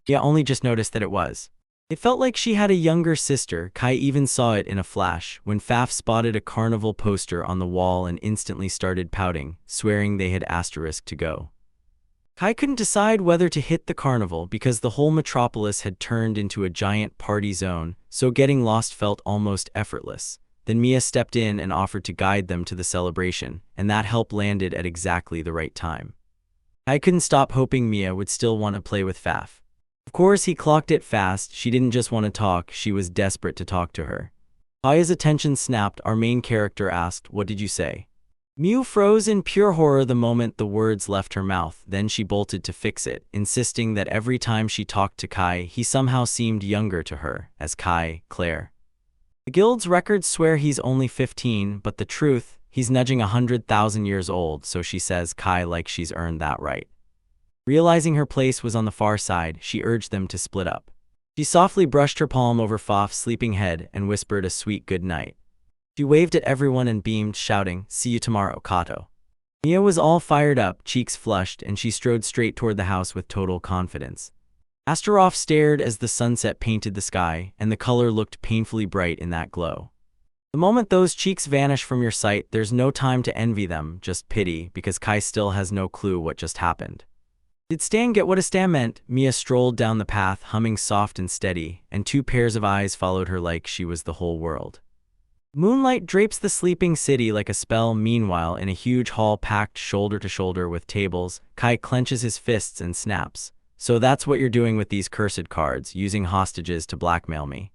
Mia only just noticed that it was. It felt like she had a younger sister. Kai even saw it in a flash, when Faf spotted a carnival poster on the wall and instantly started pouting, swearing they had asterisked to go. Kai couldn't decide whether to hit the carnival because the whole metropolis had turned into a giant party zone, so getting lost felt almost effortless. Then Mia stepped in and offered to guide them to the celebration, and that help landed at exactly the right time. Kai couldn't stop hoping Mia would still want to play with Faf. Of course, he clocked it fast. She didn't just want to talk, she was desperate to talk to her. Kai's attention snapped. Our main character asked, "What did you say?" Miu froze in pure horror the moment the words left her mouth, then she bolted to fix it, insisting that every time she talked to Kai, he somehow seemed younger to her, as Kai, Claire. The guild's records swear he's only 15, but the truth, he's nudging 100,000 years old, so she says Kai like she's earned that right. Realizing her place was on the far side, she urged them to split up. She softly brushed her palm over Faf's sleeping head and whispered a sweet good night. She waved at everyone and beamed, shouting, "See you tomorrow, Kato." Mia was all fired up, cheeks flushed, and she strode straight toward the house with total confidence. Astaroth stared as the sunset painted the sky, and the color looked painfully bright in that glow. The moment those cheeks vanish from your sight, there's no time to envy them, just pity, because Kai still has no clue what just happened. Did Stan get what a Stan meant? Mia strolled down the path, humming soft and steady, and two pairs of eyes followed her like she was the whole world. Moonlight drapes the sleeping city like a spell. Meanwhile, in a huge hall packed shoulder to shoulder with tables, Kai clenches his fists and snaps. So that's what you're doing with these cursed cards, using hostages to blackmail me.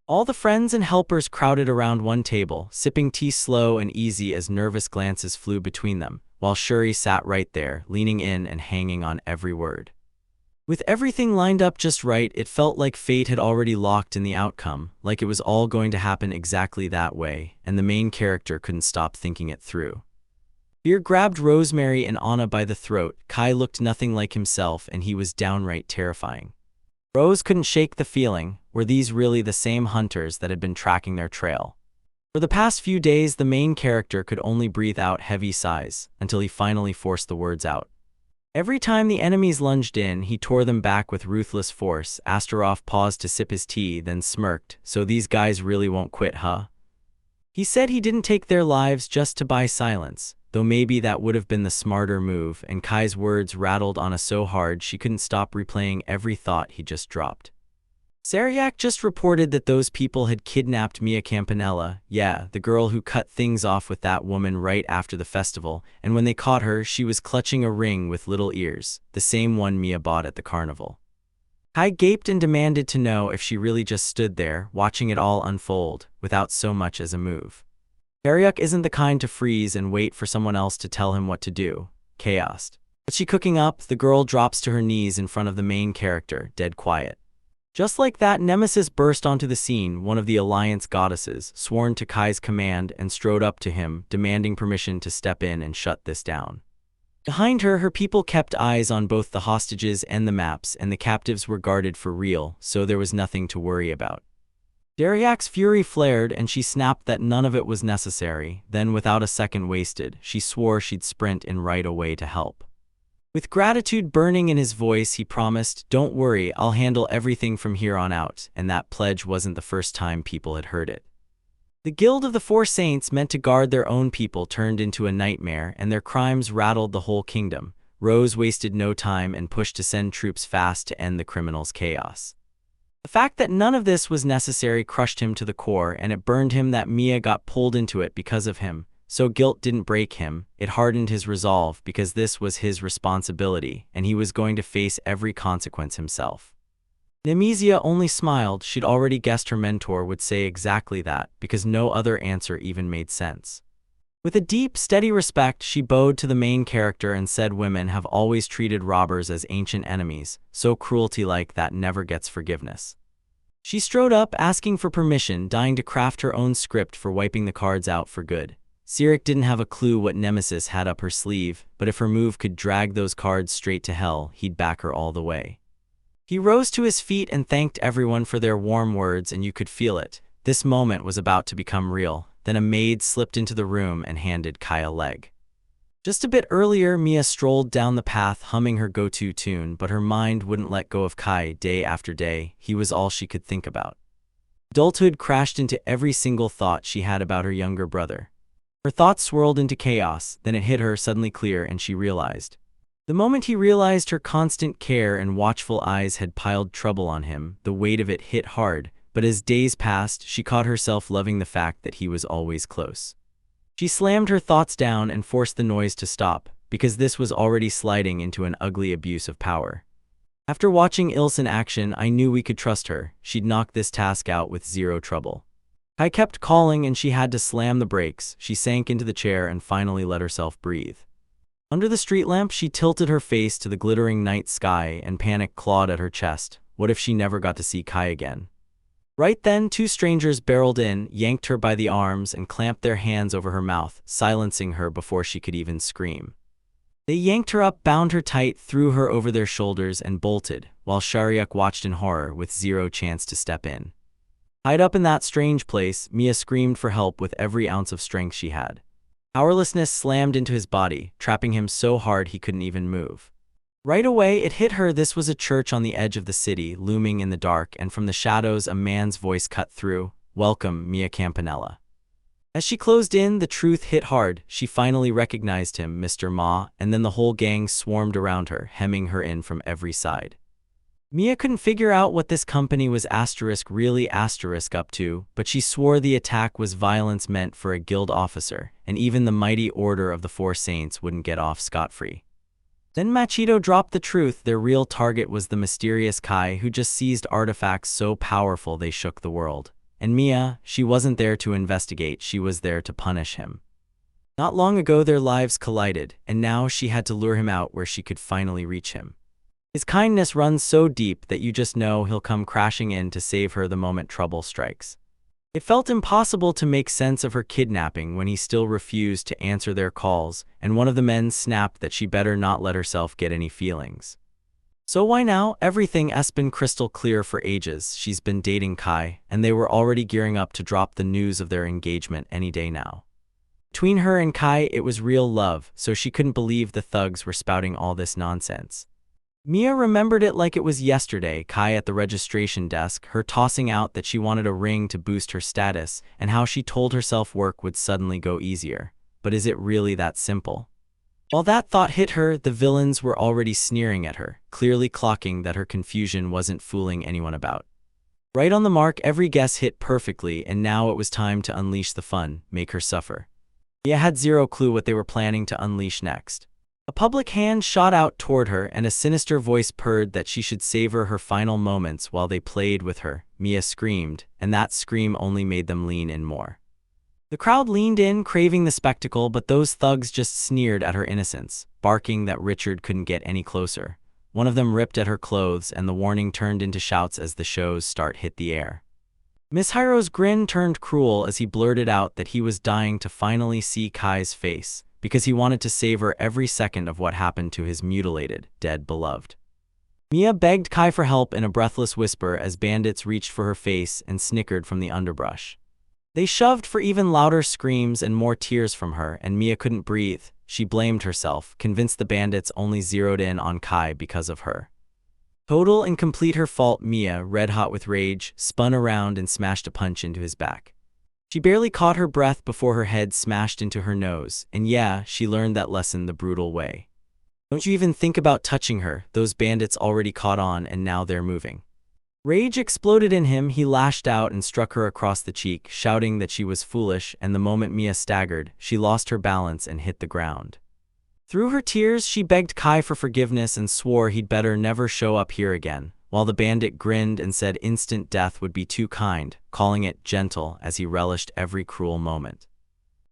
All the friends and helpers crowded around one table, sipping tea slow and easy as nervous glances flew between them, while Shuri sat right there, leaning in and hanging on every word. With everything lined up just right, it felt like fate had already locked in the outcome, like it was all going to happen exactly that way, and the main character couldn't stop thinking it through. Fear grabbed Rosemary and Anna by the throat. Kai looked nothing like himself, and he was downright terrifying. Rose couldn't shake the feeling, were these really the same hunters that had been tracking their trail? For the past few days, the main character could only breathe out heavy sighs, until he finally forced the words out. Every time the enemies lunged in, he tore them back with ruthless force. Astaroth paused to sip his tea, then smirked. So these guys really won't quit, huh? He said he didn't take their lives just to buy silence, though maybe that would have been the smarter move, and Kai's words rattled Anna so hard she couldn't stop replaying every thought he just dropped. Sariak just reported that those people had kidnapped Mia Campanella, yeah, the girl who cut things off with that woman right after the festival, and when they caught her, she was clutching a ring with little ears, the same one Mia bought at the carnival. Kai gaped and demanded to know if she really just stood there, watching it all unfold, without so much as a move. Sariak isn't the kind to freeze and wait for someone else to tell him what to do. Chaos. What's she cooking up? The girl drops to her knees in front of the main character, dead quiet. Just like that, Nemesis burst onto the scene, one of the Alliance goddesses, sworn to Kai's command, and strode up to him, demanding permission to step in and shut this down. Behind her, her people kept eyes on both the hostages and the maps, and the captives were guarded for real, so there was nothing to worry about. Dariak's fury flared, and she snapped that none of it was necessary. Then, without a second wasted, she swore she'd sprint in right away to help. With gratitude burning in his voice, he promised, "Don't worry, I'll handle everything from here on out," and that pledge wasn't the first time people had heard it. The Guild of the Four Saints, meant to guard their own people, turned into a nightmare, and their crimes rattled the whole kingdom. Rose wasted no time and pushed to send troops fast to end the criminals' chaos. The fact that none of this was necessary crushed him to the core, and it burned him that Mia got pulled into it because of him. So guilt didn't break him, it hardened his resolve, because this was his responsibility, and he was going to face every consequence himself. Nemesia only smiled. She'd already guessed her mentor would say exactly that, because no other answer even made sense. With a deep, steady respect, she bowed to the main character and said, "Women have always treated robbers as ancient enemies, so cruelty like that never gets forgiveness." She strode up, asking for permission, dying to craft her own script for wiping the cards out for good. Sirik didn't have a clue what Nemesis had up her sleeve, but if her move could drag those cards straight to hell, he'd back her all the way. He rose to his feet and thanked everyone for their warm words, and you could feel it. This moment was about to become real. Then a maid slipped into the room and handed Kai a leg. Just a bit earlier, Mia strolled down the path humming her go-to tune, but her mind wouldn't let go of Kai day after day. He was all she could think about. Adulthood crashed into every single thought she had about her younger brother. Her thoughts swirled into chaos, then it hit her suddenly clear, and she realized. The moment he realized her constant care and watchful eyes had piled trouble on him, the weight of it hit hard, but as days passed, she caught herself loving the fact that he was always close. She slammed her thoughts down and forced the noise to stop, because this was already sliding into an ugly abuse of power. After watching Ilse in action, I knew we could trust her. She'd knock this task out with zero trouble. I kept calling and she had to slam the brakes. She sank into the chair and finally let herself breathe. Under the street lamp, she tilted her face to the glittering night sky, and panic clawed at her chest. What if she never got to see Kai again? Right then, two strangers barreled in, yanked her by the arms, and clamped their hands over her mouth, silencing her before she could even scream. They yanked her up, bound her tight, threw her over their shoulders, and bolted, while Shariak watched in horror with zero chance to step in. Tied up in that strange place, Mia screamed for help with every ounce of strength she had. Powerlessness slammed into his body, trapping him so hard he couldn't even move. Right away, it hit her. This was a church on the edge of the city, looming in the dark, and from the shadows a man's voice cut through. "Welcome, Mia Campanella." As she closed in, the truth hit hard. She finally recognized him, Mr. Ma, and then the whole gang swarmed around her, hemming her in from every side. Mia couldn't figure out what this company was really up to, but she swore the attack was violence meant for a guild officer, and even the mighty Order of the Four Saints wouldn't get off scot-free. Then Machito dropped the truth. Their real target was the mysterious Kai, who just seized artifacts so powerful they shook the world. And Mia, she wasn't there to investigate, she was there to punish him. Not long ago their lives collided, and now she had to lure him out where she could finally reach him. His kindness runs so deep that you just know he'll come crashing in to save her the moment trouble strikes. It felt impossible to make sense of her kidnapping when he still refused to answer their calls, and one of the men snapped that she better not let herself get any feelings. So why now? Everything's been crystal clear for ages. She's been dating Kai, and they were already gearing up to drop the news of their engagement any day now. Between her and Kai, it was real love, so she couldn't believe the thugs were spouting all this nonsense. Mia remembered it like it was yesterday, Kai at the registration desk, her tossing out that she wanted a ring to boost her status, and how she told herself work would suddenly go easier. But is it really that simple? While that thought hit her, the villains were already sneering at her, clearly clocking that her confusion wasn't fooling anyone about. Right on the mark, every guess hit perfectly, and now it was time to unleash the fun, make her suffer. Mia had zero clue what they were planning to unleash next. A public hand shot out toward her, and a sinister voice purred that she should savor her final moments while they played with her. Mia screamed, and that scream only made them lean in more. The crowd leaned in, craving the spectacle, but those thugs just sneered at her innocence, barking that Richard couldn't get any closer. One of them ripped at her clothes, and the warning turned into shouts as the show's start hit the air. Miss Hiro's grin turned cruel as he blurted out that he was dying to finally see Kai's face, because he wanted to savor every second of what happened to his mutilated, dead beloved. Mia begged Kai for help in a breathless whisper as bandits reached for her face and snickered from the underbrush. They shoved for even louder screams and more tears from her, and Mia couldn't breathe. She blamed herself, convinced the bandits only zeroed in on Kai because of her. Total and complete her fault. Mia, red-hot with rage, spun around and smashed a punch into his back. She barely caught her breath before her head smashed into her nose, and yeah, she learned that lesson the brutal way. Don't you even think about touching her, those bandits already caught on and now they're moving. Rage exploded in him. He lashed out and struck her across the cheek, shouting that she was foolish, and the moment Mia staggered, she lost her balance and hit the ground. Through her tears, she begged Kai for forgiveness and swore he'd better never show up here again, while the bandit grinned and said instant death would be too kind, calling it gentle as he relished every cruel moment.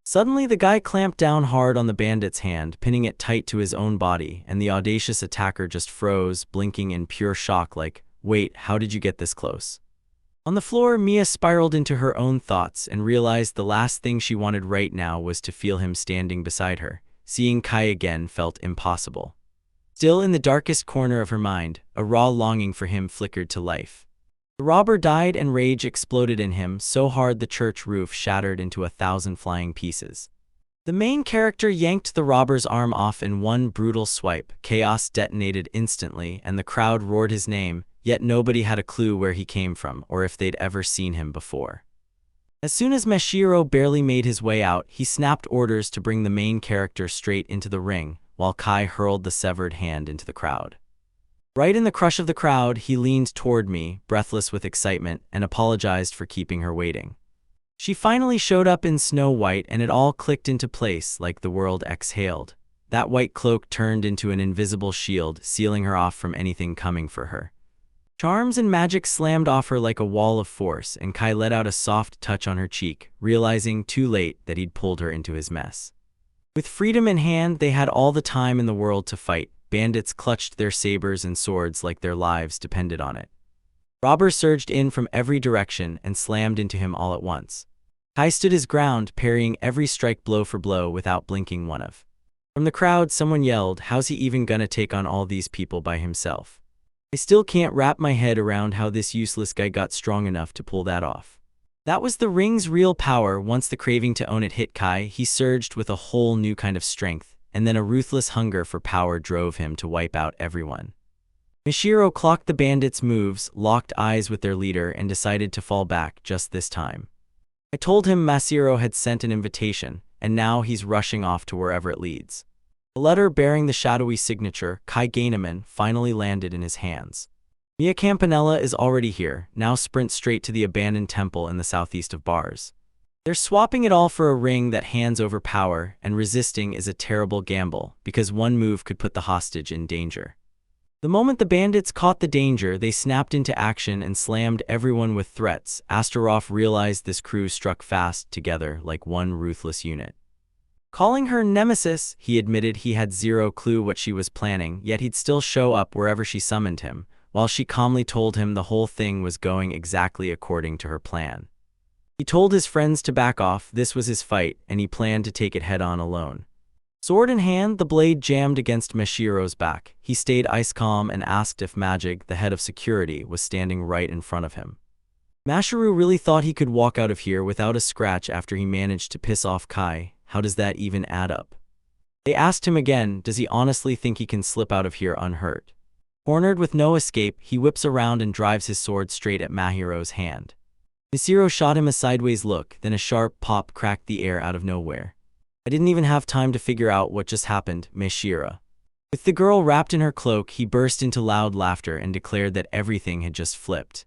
Suddenly, the guy clamped down hard on the bandit's hand, pinning it tight to his own body, and the audacious attacker just froze, blinking in pure shock like, "Wait, how did you get this close?" On the floor, Mia spiraled into her own thoughts and realized the last thing she wanted right now was to feel him standing beside her. Seeing Kai again felt impossible. Still in the darkest corner of her mind, a raw longing for him flickered to life. The robber died and rage exploded in him so hard the church roof shattered into 1,000 flying pieces. The main character yanked the robber's arm off in one brutal swipe. Chaos detonated instantly, and the crowd roared his name, yet nobody had a clue where he came from or if they'd ever seen him before. As soon as Mashiro barely made his way out, he snapped orders to bring the main character straight into the ring, while Kai hurled the severed hand into the crowd. Right in the crush of the crowd, he leaned toward me, breathless with excitement, and apologized for keeping her waiting. She finally showed up in Snow White, and it all clicked into place like the world exhaled. That white cloak turned into an invisible shield, sealing her off from anything coming for her. Charms and magic slammed off her like a wall of force, and Kai let out a soft touch on her cheek, realizing too late that he'd pulled her into his mess. With freedom in hand, they had all the time in the world to fight. Bandits clutched their sabers and swords like their lives depended on it. Robbers surged in from every direction and slammed into him all at once. Kai stood his ground, parrying every strike blow for blow without blinking one of. From the crowd, someone yelled, "How's he even gonna take on all these people by himself?" I still can't wrap my head around how this useless guy got strong enough to pull that off. That was the ring's real power. Once the craving to own it hit Kai, he surged with a whole new kind of strength, and then a ruthless hunger for power drove him to wipe out everyone. Mishiro clocked the bandits' moves, locked eyes with their leader, and decided to fall back just this time. I told him Masahiro had sent an invitation, and now he's rushing off to wherever it leads. The letter bearing the shadowy signature, Kai Gaineman, finally landed in his hands. Mia Campanella is already here, now sprint straight to the abandoned temple in the southeast of Bars. They're swapping it all for a ring that hands over power, and resisting is a terrible gamble, because one move could put the hostage in danger. The moment the bandits caught the danger, they snapped into action and slammed everyone with threats. Astaroth realized this crew struck fast together like one ruthless unit. Calling her Nemesis, he admitted he had zero clue what she was planning, yet he'd still show up wherever she summoned him, while she calmly told him the whole thing was going exactly according to her plan. He told his friends to back off, this was his fight, and he planned to take it head-on alone. Sword in hand, the blade jammed against Mashiro's back. He stayed ice calm and asked if Magic, the head of security, was standing right in front of him. Mashiru really thought he could walk out of here without a scratch after he managed to piss off Kai. How does that even add up? They asked him again, does he honestly think he can slip out of here unhurt? Cornered with no escape, he whips around and drives his sword straight at Mahiro's hand. Masahiro shot him a sideways look, then a sharp pop cracked the air out of nowhere. I didn't even have time to figure out what just happened, Mashiro. With the girl wrapped in her cloak, he burst into loud laughter and declared that everything had just flipped.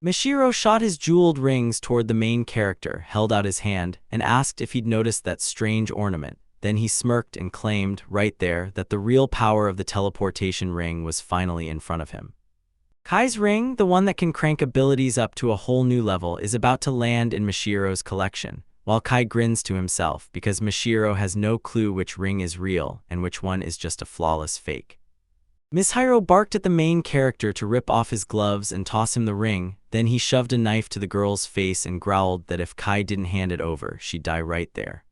Mashiro shot his jeweled rings toward the main character, held out his hand, and asked if he'd noticed that strange ornament. Then he smirked and claimed, right there, that the real power of the teleportation ring was finally in front of him. Kai's ring, the one that can crank abilities up to a whole new level, is about to land in Mashiro's collection, while Kai grins to himself because Mashiro has no clue which ring is real and which one is just a flawless fake. Masahiro barked at the main character to rip off his gloves and toss him the ring, then he shoved a knife to the girl's face and growled that if Kai didn't hand it over, she'd die right there.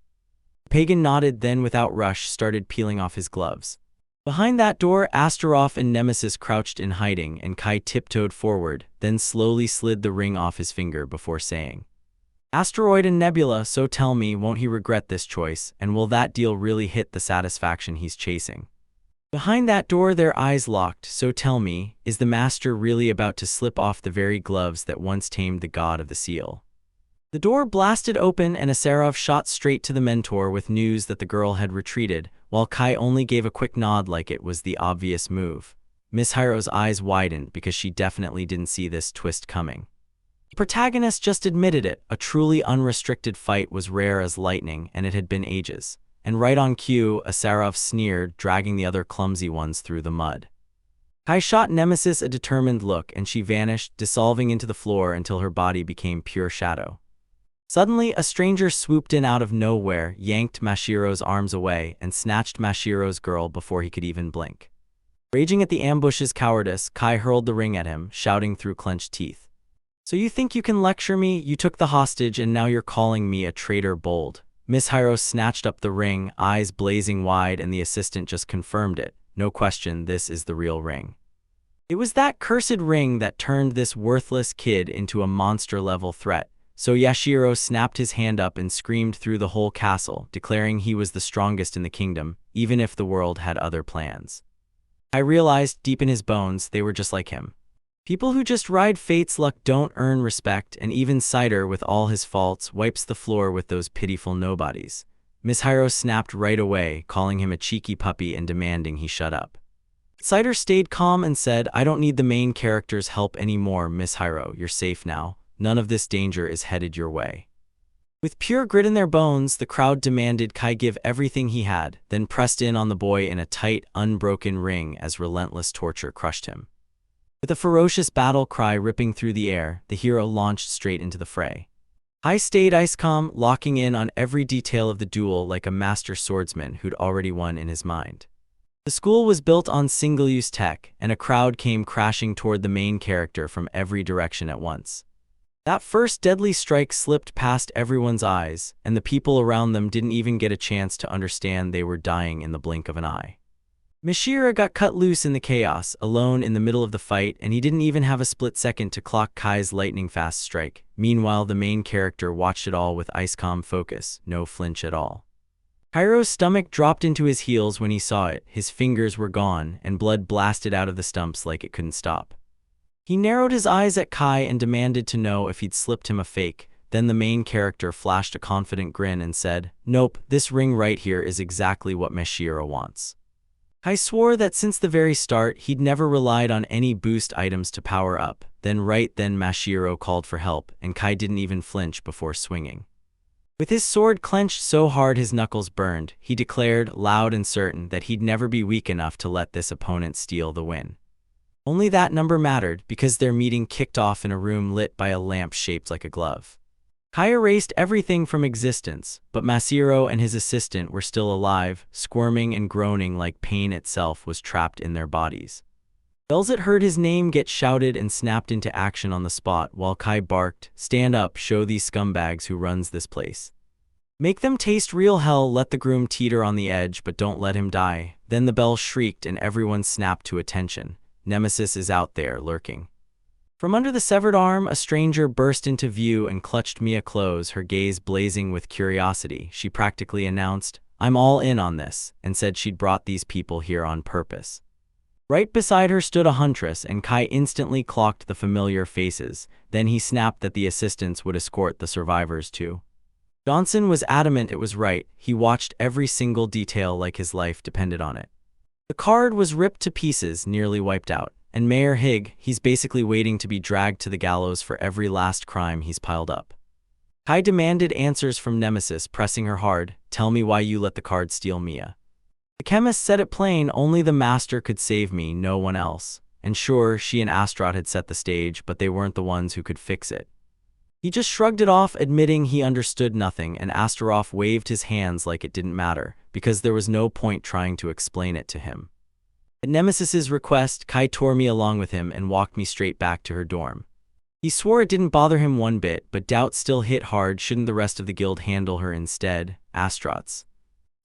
The pagan nodded, then without rush started peeling off his gloves. Behind that door, Astaroth and Nemesis crouched in hiding, and Kai tiptoed forward, then slowly slid the ring off his finger before saying, "Asteroid and Nebula, so tell me, won't he regret this choice, and will that deal really hit the satisfaction he's chasing?" Behind that door, their eyes locked, so tell me, is the master really about to slip off the very gloves that once tamed the god of the seal? The door blasted open and Asarov shot straight to the mentor with news that the girl had retreated, while Kai only gave a quick nod like it was the obvious move. Miss Hiro's eyes widened because she definitely didn't see this twist coming. The protagonist just admitted it, a truly unrestricted fight was rare as lightning, and it had been ages. And right on cue, Asarov sneered, dragging the other clumsy ones through the mud. Kai shot Nemesis a determined look, and she vanished, dissolving into the floor until her body became pure shadow. Suddenly, a stranger swooped in out of nowhere, yanked Mashiro's arms away, and snatched Mashiro's girl before he could even blink. Raging at the ambush's cowardice, Kai hurled the ring at him, shouting through clenched teeth, "So you think you can lecture me? You took the hostage and now you're calling me a traitor bold." Miss Hiro snatched up the ring, eyes blazing wide, and the assistant just confirmed it. No question, this is the real ring. It was that cursed ring that turned this worthless kid into a monster-level threat. So Yashiro snapped his hand up and screamed through the whole castle, declaring he was the strongest in the kingdom, even if the world had other plans. I realized deep in his bones they were just like him. People who just ride fate's luck don't earn respect, and even Cider, with all his faults, wipes the floor with those pitiful nobodies. Miss Hiro snapped right away, calling him a cheeky puppy and demanding he shut up. Cider stayed calm and said, "I don't need the main character's help anymore, Miss Hiro, you're safe now. None of this danger is headed your way." With pure grit in their bones, the crowd demanded Kai give everything he had, then pressed in on the boy in a tight, unbroken ring as relentless torture crushed him. With a ferocious battle cry ripping through the air, the hero launched straight into the fray. Kai stayed ice calm, locking in on every detail of the duel like a master swordsman who'd already won in his mind. The school was built on single-use tech, and a crowd came crashing toward the main character from every direction at once. That first deadly strike slipped past everyone's eyes, and the people around them didn't even get a chance to understand they were dying in the blink of an eye. Mishira got cut loose in the chaos, alone in the middle of the fight, and he didn't even have a split second to clock Kai's lightning-fast strike. Meanwhile, the main character watched it all with ice-calm focus, no flinch at all. Hiro's stomach dropped into his heels when he saw it, his fingers were gone, and blood blasted out of the stumps like it couldn't stop. He narrowed his eyes at Kai and demanded to know if he'd slipped him a fake, Then the main character flashed a confident grin and said, "Nope, this ring right here is exactly what Mashiro wants." Kai swore that since the very start, he'd never relied on any boost items to power up. Then Mashiro called for help, and Kai didn't even flinch before swinging. With his sword clenched so hard his knuckles burned, he declared, loud and certain, that he'd never be weak enough to let this opponent steal the win. Only that number mattered, because their meeting kicked off in a room lit by a lamp shaped like a glove. Kai erased everything from existence, but Mashiro and his assistant were still alive, squirming and groaning like pain itself was trapped in their bodies. Belzit heard his name get shouted and snapped into action on the spot while Kai barked, "Stand up, show these scumbags who runs this place. Make them taste real hell, let the groom teeter on the edge, but don't let him die." Then the bell shrieked and everyone snapped to attention. Nemesis is out there, lurking. From under the severed arm, a stranger burst into view and clutched Mia close, her gaze blazing with curiosity. She practically announced, "I'm all in on this," and said she'd brought these people here on purpose. Right beside her stood a huntress, and Kai instantly clocked the familiar faces. Then he snapped that the assistants would escort the survivors too. Johnson was adamant it was right. He watched every single detail like his life depended on it. The card was ripped to pieces, nearly wiped out. And Mayor Hig, he's basically waiting to be dragged to the gallows for every last crime he's piled up. Kai demanded answers from Nemesis, pressing her hard. "Tell me why you let the card steal Mia." The chemist said it plain, "Only the master could save me, no one else." And sure, she and Astaroth had set the stage, but they weren't the ones who could fix it. He just shrugged it off, admitting he understood nothing, and Astaroth waved his hands like it didn't matter, because there was no point trying to explain it to him. At Nemesis's request, Kai tore me along with him and walked me straight back to her dorm. He swore it didn't bother him one bit, but doubt still hit hard. Shouldn't the rest of the guild handle her instead? Astaroth's.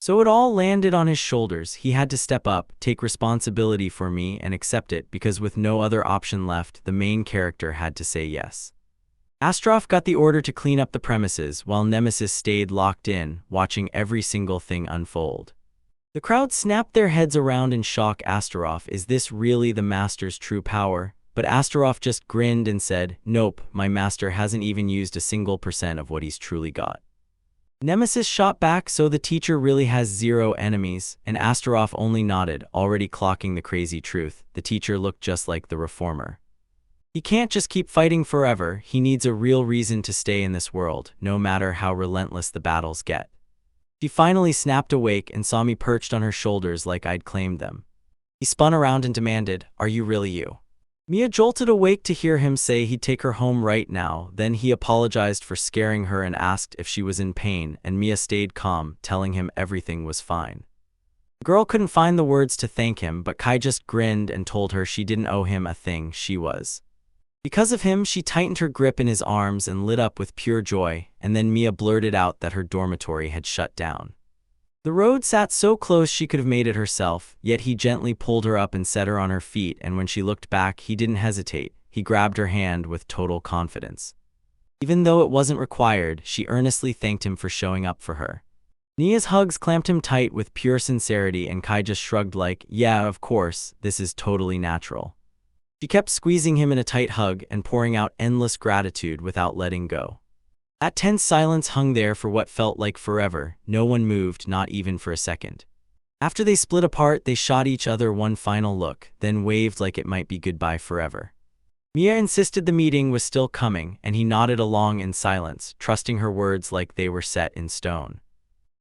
So it all landed on his shoulders. He had to step up, take responsibility for me, and accept it, because with no other option left, the main character had to say yes. Astaroth got the order to clean up the premises, while Nemesis stayed locked in, watching every single thing unfold. The crowd snapped their heads around in shock. Astaroth, is this really the master's true power? But Astaroth just grinned and said, "Nope, my master hasn't even used a single % of what he's truly got." Nemesis shot back, "So the teacher really has 0 enemies?" And Astaroth only nodded, already clocking the crazy truth. The teacher looked just like the reformer. He can't just keep fighting forever. He needs a real reason to stay in this world, no matter how relentless the battles get. She finally snapped awake and saw me perched on her shoulders like I'd claimed them. He spun around and demanded, "Are you really you?" Mia jolted awake to hear him say he'd take her home right now. Then he apologized for scaring her and asked if she was in pain, and Mia stayed calm, telling him everything was fine. The girl couldn't find the words to thank him, but Kai just grinned and told her she didn't owe him a thing. She was. Because of him, she tightened her grip in his arms and lit up with pure joy, and then Mia blurted out that her dormitory had shut down. The road sat so close she could have made it herself, yet he gently pulled her up and set her on her feet, and when she looked back, he didn't hesitate. He grabbed her hand with total confidence. Even though it wasn't required, she earnestly thanked him for showing up for her. Mia's hugs clamped him tight with pure sincerity, and Kai just shrugged like, "Yeah, of course, this is totally natural." She kept squeezing him in a tight hug and pouring out endless gratitude without letting go. That tense silence hung there for what felt like forever. No one moved, not even for a second. After they split apart, they shot each other one final look, then waved like it might be goodbye forever. Mia insisted the meeting was still coming, and he nodded along in silence, trusting her words like they were set in stone.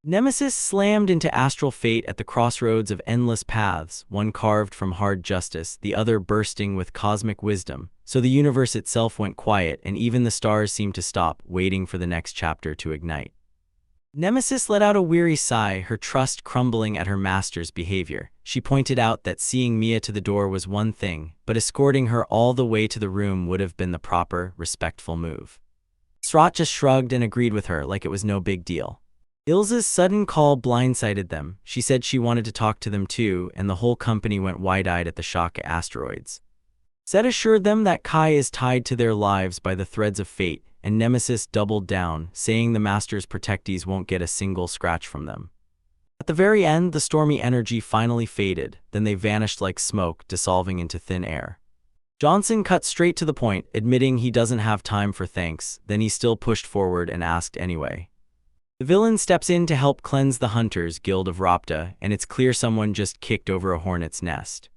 Nemesis slammed into astral fate at the crossroads of endless paths, one carved from hard justice, the other bursting with cosmic wisdom. So the universe itself went quiet, and even the stars seemed to stop, waiting for the next chapter to ignite. Nemesis let out a weary sigh, her trust crumbling at her master's behavior. She pointed out that seeing Mia to the door was one thing, but escorting her all the way to the room would have been the proper, respectful move. Srot just shrugged and agreed with her like it was no big deal. Ilza's sudden call blindsided them. She said she wanted to talk to them too, and the whole company went wide-eyed at the shock of asteroids. Zed assured them that Kai is tied to their lives by the threads of fate, and Nemesis doubled down, saying the Master's protectees won't get a single scratch from them. At the very end, the stormy energy finally faded, then they vanished like smoke, dissolving into thin air. Johnson cut straight to the point, admitting he doesn't have time for thanks, then he still pushed forward and asked anyway. The villain steps in to help cleanse the Hunters Guild of Rapta, and it's clear someone just kicked over a hornet's nest.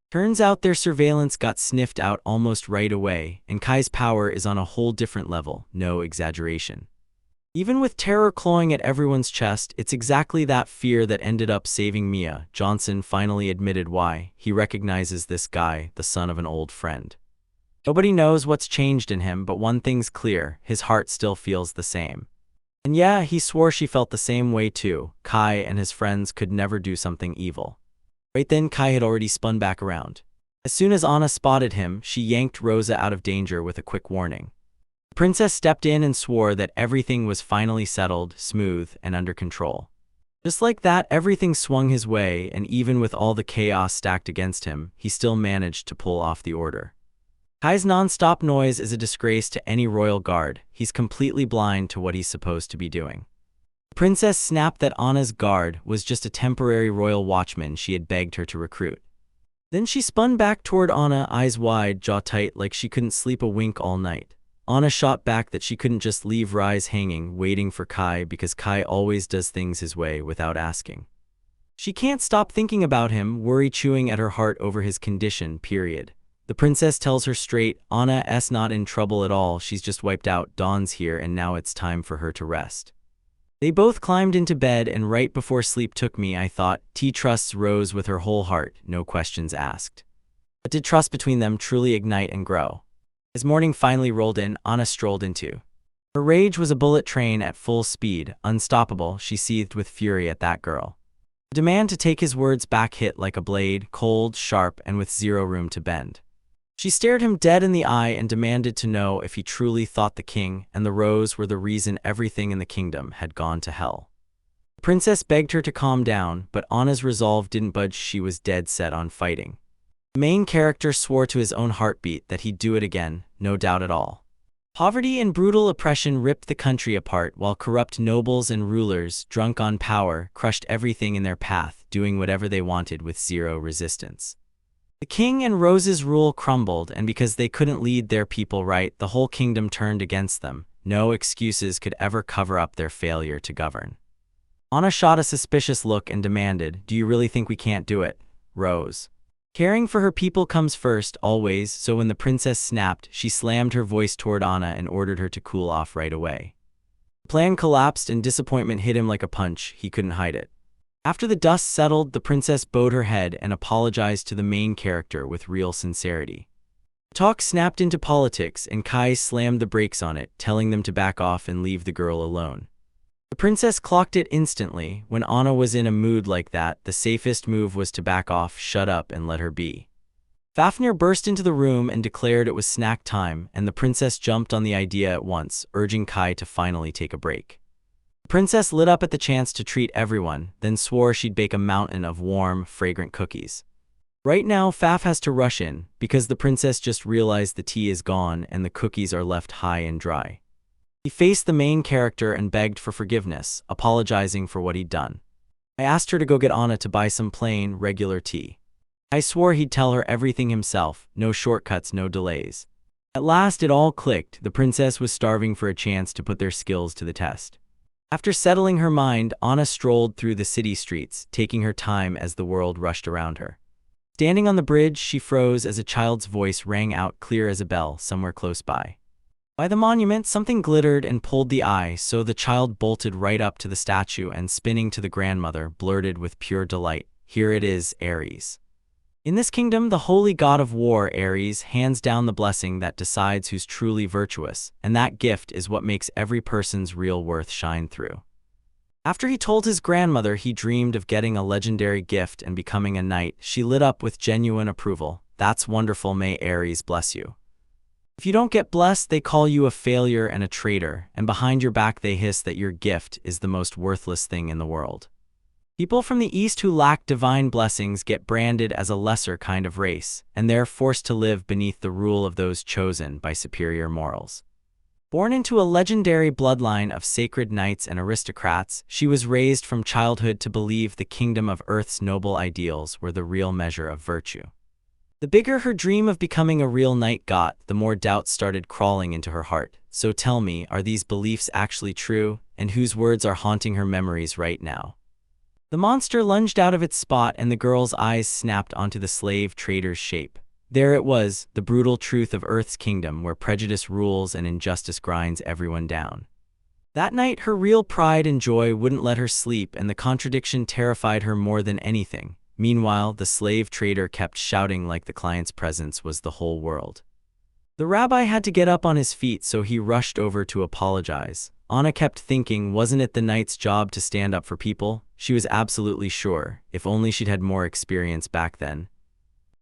Turns out their surveillance got sniffed out almost right away, and Kai's power is on a whole different level, no exaggeration. Even with terror clawing at everyone's chest, it's exactly that fear that ended up saving Mia. Johnson finally admitted why. He recognizes this guy, the son of an old friend. Nobody knows what's changed in him, but one thing's clear, his heart still feels the same. And yeah, he swore she felt the same way too. Kai and his friends could never do something evil. Right then, Kai had already spun back around. As soon as Anna spotted him, she yanked Rosa out of danger with a quick warning. The princess stepped in and swore that everything was finally settled, smooth, and under control. Just like that, everything swung his way, and even with all the chaos stacked against him, he still managed to pull off the order. Kai's non-stop noise is a disgrace to any royal guard. He's completely blind to what he's supposed to be doing. The princess snapped that Anna's guard was just a temporary royal watchman she had begged her to recruit. Then she spun back toward Anna, eyes wide, jaw tight, like she couldn't sleep a wink all night. Anna shot back that she couldn't just leave Rise hanging, waiting for Kai, because Kai always does things his way without asking. She can't stop thinking about him, worry chewing at her heart over his condition, period. The princess tells her straight, Anna's not in trouble at all, she's just wiped out, Dawn's here and now it's time for her to rest. They both climbed into bed, and right before sleep took me, I thought, T trusts Rose with her whole heart, no questions asked. But did trust between them truly ignite and grow? As morning finally rolled in, Anna strolled into. Her rage was a bullet train at full speed, unstoppable. She seethed with fury at that girl. The demand to take his words back hit like a blade, cold, sharp, and with zero room to bend. She stared him dead in the eye and demanded to know if he truly thought the king and the rose were the reason everything in the kingdom had gone to hell. The princess begged her to calm down, but Anna's resolve didn't budge. She was dead set on fighting. The main character swore to his own heartbeat that he'd do it again, no doubt at all. Poverty and brutal oppression ripped the country apart, while corrupt nobles and rulers, drunk on power, crushed everything in their path, doing whatever they wanted with zero resistance. The king and Rose's rule crumbled, and because they couldn't lead their people right, the whole kingdom turned against them. No excuses could ever cover up their failure to govern. Anna shot a suspicious look and demanded, "Do you really think we can't do it, Rose?" Caring for her people comes first, always, so when the princess snapped, she slammed her voice toward Anna and ordered her to cool off right away. The plan collapsed and disappointment hit him like a punch. He couldn't hide it. After the dust settled, the princess bowed her head and apologized to the main character with real sincerity. Talk snapped into politics, and Kai slammed the brakes on it, telling them to back off and leave the girl alone. The princess clocked it instantly. When Anna was in a mood like that, the safest move was to back off, shut up, and let her be. Fafnir burst into the room and declared it was snack time, and the princess jumped on the idea at once, urging Kai to finally take a break. The princess lit up at the chance to treat everyone, then swore she'd bake a mountain of warm, fragrant cookies. Right now, Faf has to rush in, because the princess just realized the tea is gone and the cookies are left high and dry. He faced the main character and begged for forgiveness, apologizing for what he'd done. I asked her to go get Anna to buy some plain, regular tea. I swore he'd tell her everything himself, no shortcuts, no delays. At last it all clicked. The princess was starving for a chance to put their skills to the test. After settling her mind, Anna strolled through the city streets, taking her time as the world rushed around her. Standing on the bridge, she froze as a child's voice rang out clear as a bell somewhere close by. By the monument, something glittered and pulled the eye, so the child bolted right up to the statue and, spinning to the grandmother, blurted with pure delight, "Here it is, Ares." In this kingdom, the holy god of war, Ares, hands down the blessing that decides who's truly virtuous, and that gift is what makes every person's real worth shine through. After he told his grandmother he dreamed of getting a legendary gift and becoming a knight, she lit up with genuine approval. "That's wonderful, may Ares bless you. If you don't get blessed, they call you a failure and a traitor, and behind your back they hiss that your gift is the most worthless thing in the world." People from the East who lack divine blessings get branded as a lesser kind of race, and they're forced to live beneath the rule of those chosen by superior morals. Born into a legendary bloodline of sacred knights and aristocrats, she was raised from childhood to believe the kingdom of Earth's noble ideals were the real measure of virtue. The bigger her dream of becoming a real knight got, the more doubts started crawling into her heart. So tell me, are these beliefs actually true, and whose words are haunting her memories right now? The monster lunged out of its spot and the girl's eyes snapped onto the slave trader's shape. There it was, the brutal truth of Earth's kingdom where prejudice rules and injustice grinds everyone down. That night, her real pride and joy wouldn't let her sleep, and the contradiction terrified her more than anything. Meanwhile, the slave trader kept shouting like the client's presence was the whole world. The rabbi had to get up on his feet, so he rushed over to apologize. Anna kept thinking, wasn't it the knight's job to stand up for people? She was absolutely sure, if only she'd had more experience back then.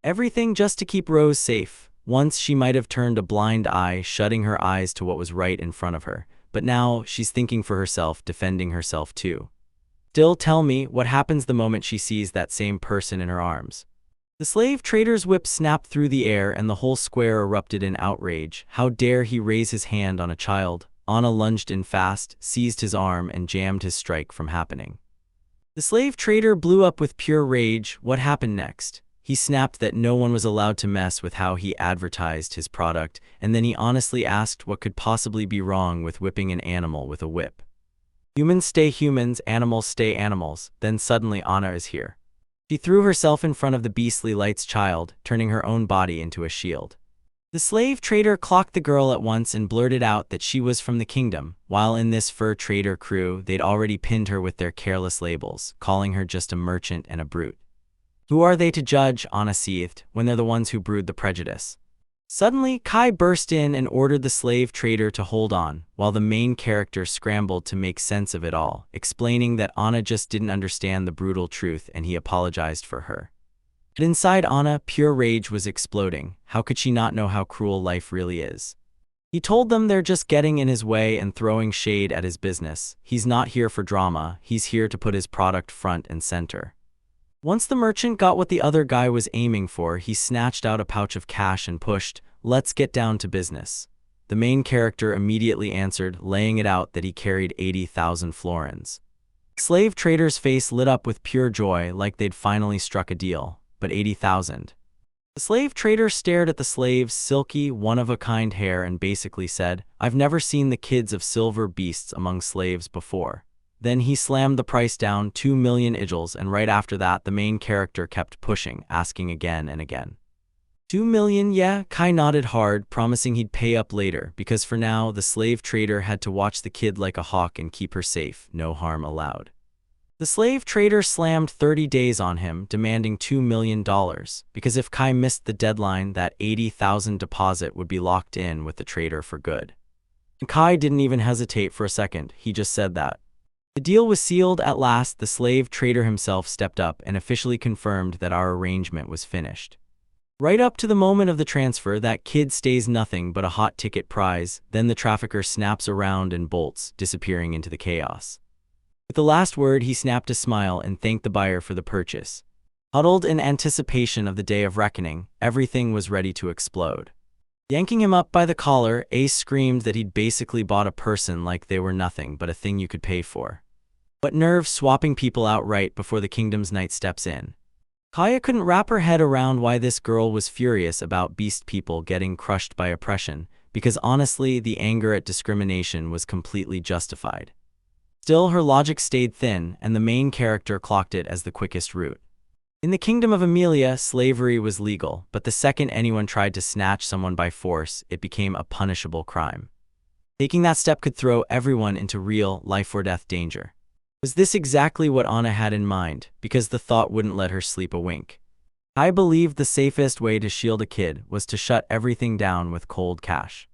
Everything just to keep Rose safe. Once she might have turned a blind eye, shutting her eyes to what was right in front of her. But now, she's thinking for herself, defending herself too. Still, tell me, what happens the moment she sees that same person in her arms? The slave trader's whip snapped through the air and the whole square erupted in outrage. How dare he raise his hand on a child? Anna lunged in fast, seized his arm, and jammed his strike from happening. The slave trader blew up with pure rage. What happened next? He snapped that no one was allowed to mess with how he advertised his product, and then he honestly asked what could possibly be wrong with whipping an animal with a whip. Humans stay humans, animals stay animals. Then suddenly Anna is here. She threw herself in front of the beastly light's child, turning her own body into a shield. The slave trader clocked the girl at once and blurted out that she was from the kingdom, while in this fur trader crew they'd already pinned her with their careless labels, calling her just a merchant and a brute. Who are they to judge, Anna seethed, when they're the ones who brewed the prejudice? Suddenly, Kai burst in and ordered the slave trader to hold on, while the main character scrambled to make sense of it all, explaining that Anna just didn't understand the brutal truth and he apologized for her. But inside Anna, pure rage was exploding. How could she not know how cruel life really is? He told them they're just getting in his way and throwing shade at his business. He's not here for drama, he's here to put his product front and center. Once the merchant got what the other guy was aiming for, he snatched out a pouch of cash and pushed, "Let's get down to business." The main character immediately answered, laying it out that he carried 80,000 florins. Slave trader's face lit up with pure joy, like they'd finally struck a deal. But 80,000. The slave trader stared at the slave's silky, one-of-a-kind hair and basically said, "I've never seen the kids of silver beasts among slaves before." Then he slammed the price down, 2 million ijals, and right after that the main character kept pushing, asking again and again. 2 million, yeah? Kai nodded hard, promising he'd pay up later, because for now the slave trader had to watch the kid like a hawk and keep her safe, no harm allowed. The slave trader slammed 30 days on him, demanding $2 million, because if Kai missed the deadline, that 80,000 deposit would be locked in with the trader for good. And Kai didn't even hesitate for a second, he just said that. The deal was sealed at last. The slave trader himself stepped up and officially confirmed that our arrangement was finished. Right up to the moment of the transfer, that kid stays nothing but a hot ticket prize, then the trafficker snaps around and bolts, disappearing into the chaos. With the last word, he snapped a smile and thanked the buyer for the purchase. Huddled in anticipation of the day of reckoning, everything was ready to explode. Yanking him up by the collar, Ace screamed that he'd basically bought a person like they were nothing but a thing you could pay for. What nerve swapping people outright before the kingdom's knight steps in. Kaya couldn't wrap her head around why this girl was furious about beast people getting crushed by oppression, because honestly, the anger at discrimination was completely justified. Still, her logic stayed thin, and the main character clocked it as the quickest route. In the kingdom of Amelia, slavery was legal, but the second anyone tried to snatch someone by force, it became a punishable crime. Taking that step could throw everyone into real, life-or-death danger. Was this exactly what Anna had in mind? Because the thought wouldn't let her sleep a wink. I believed the safest way to shield a kid was to shut everything down with cold cash.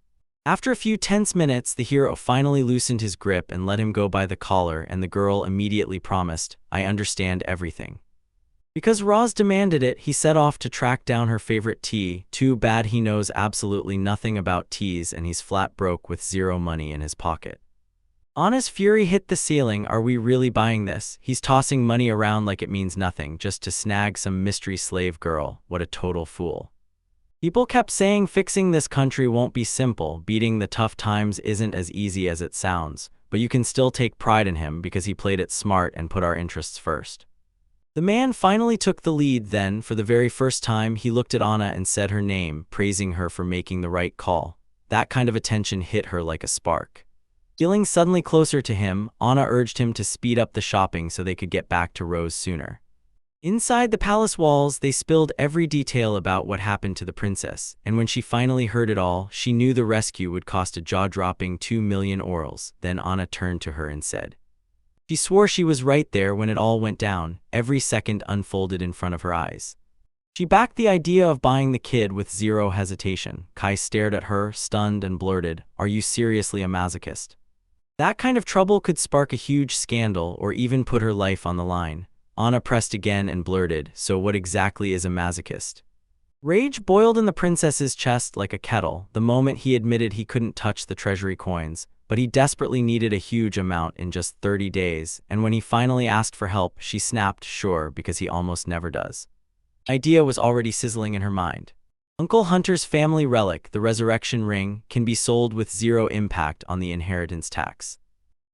After a few tense minutes, the hero finally loosened his grip and let him go by the collar, and the girl immediately promised, "I understand everything." Because Roz demanded it, he set off to track down her favorite tea. Too bad he knows absolutely nothing about teas and he's flat broke with zero money in his pocket. Anna's fury hit the ceiling. Are we really buying this? He's tossing money around like it means nothing just to snag some mystery slave girl. What a total fool. People kept saying fixing this country won't be simple, beating the tough times isn't as easy as it sounds, but you can still take pride in him because he played it smart and put our interests first. The man finally took the lead then. For the very first time, he looked at Anna and said her name, praising her for making the right call. That kind of attention hit her like a spark. Feeling suddenly closer to him, Anna urged him to speed up the shopping so they could get back to Rose sooner. Inside the palace walls, they spilled every detail about what happened to the princess, and when she finally heard it all, she knew the rescue would cost a jaw-dropping 2 million orals. Then Anna turned to her and said, she swore she was right there when it all went down. Every second unfolded in front of her eyes. She backed the idea of buying the kid with zero hesitation. Kai stared at her, stunned, and blurted, "Are you seriously a masochist?" That kind of trouble could spark a huge scandal or even put her life on the line. Anna pressed again and blurted, "So what exactly is a masochist?" Rage boiled in the princess's chest like a kettle the moment he admitted he couldn't touch the treasury coins, but he desperately needed a huge amount in just 30 days, and when he finally asked for help, she snapped, "Sure," because he almost never does. The idea was already sizzling in her mind. Uncle Hunter's family relic, the resurrection ring, can be sold with zero impact on the inheritance tax.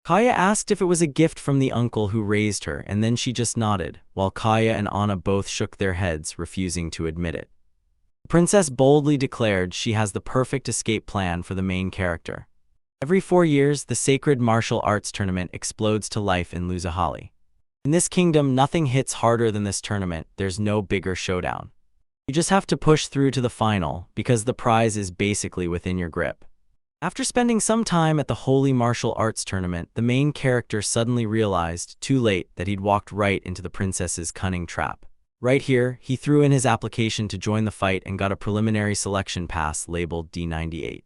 Kaya asked if it was a gift from the uncle who raised her, and then she just nodded, while Kaya and Anna both shook their heads, refusing to admit it. The princess boldly declared she has the perfect escape plan for the main character. Every 4 years, the sacred martial arts tournament explodes to life in Luzahali. In this kingdom, nothing hits harder than this tournament. There's no bigger showdown. You just have to push through to the final, because the prize is basically within your grip. After spending some time at the Holy Martial Arts Tournament, the main character suddenly realized, too late, that he'd walked right into the princess's cunning trap. Right here, he threw in his application to join the fight and got a preliminary selection pass labeled D98.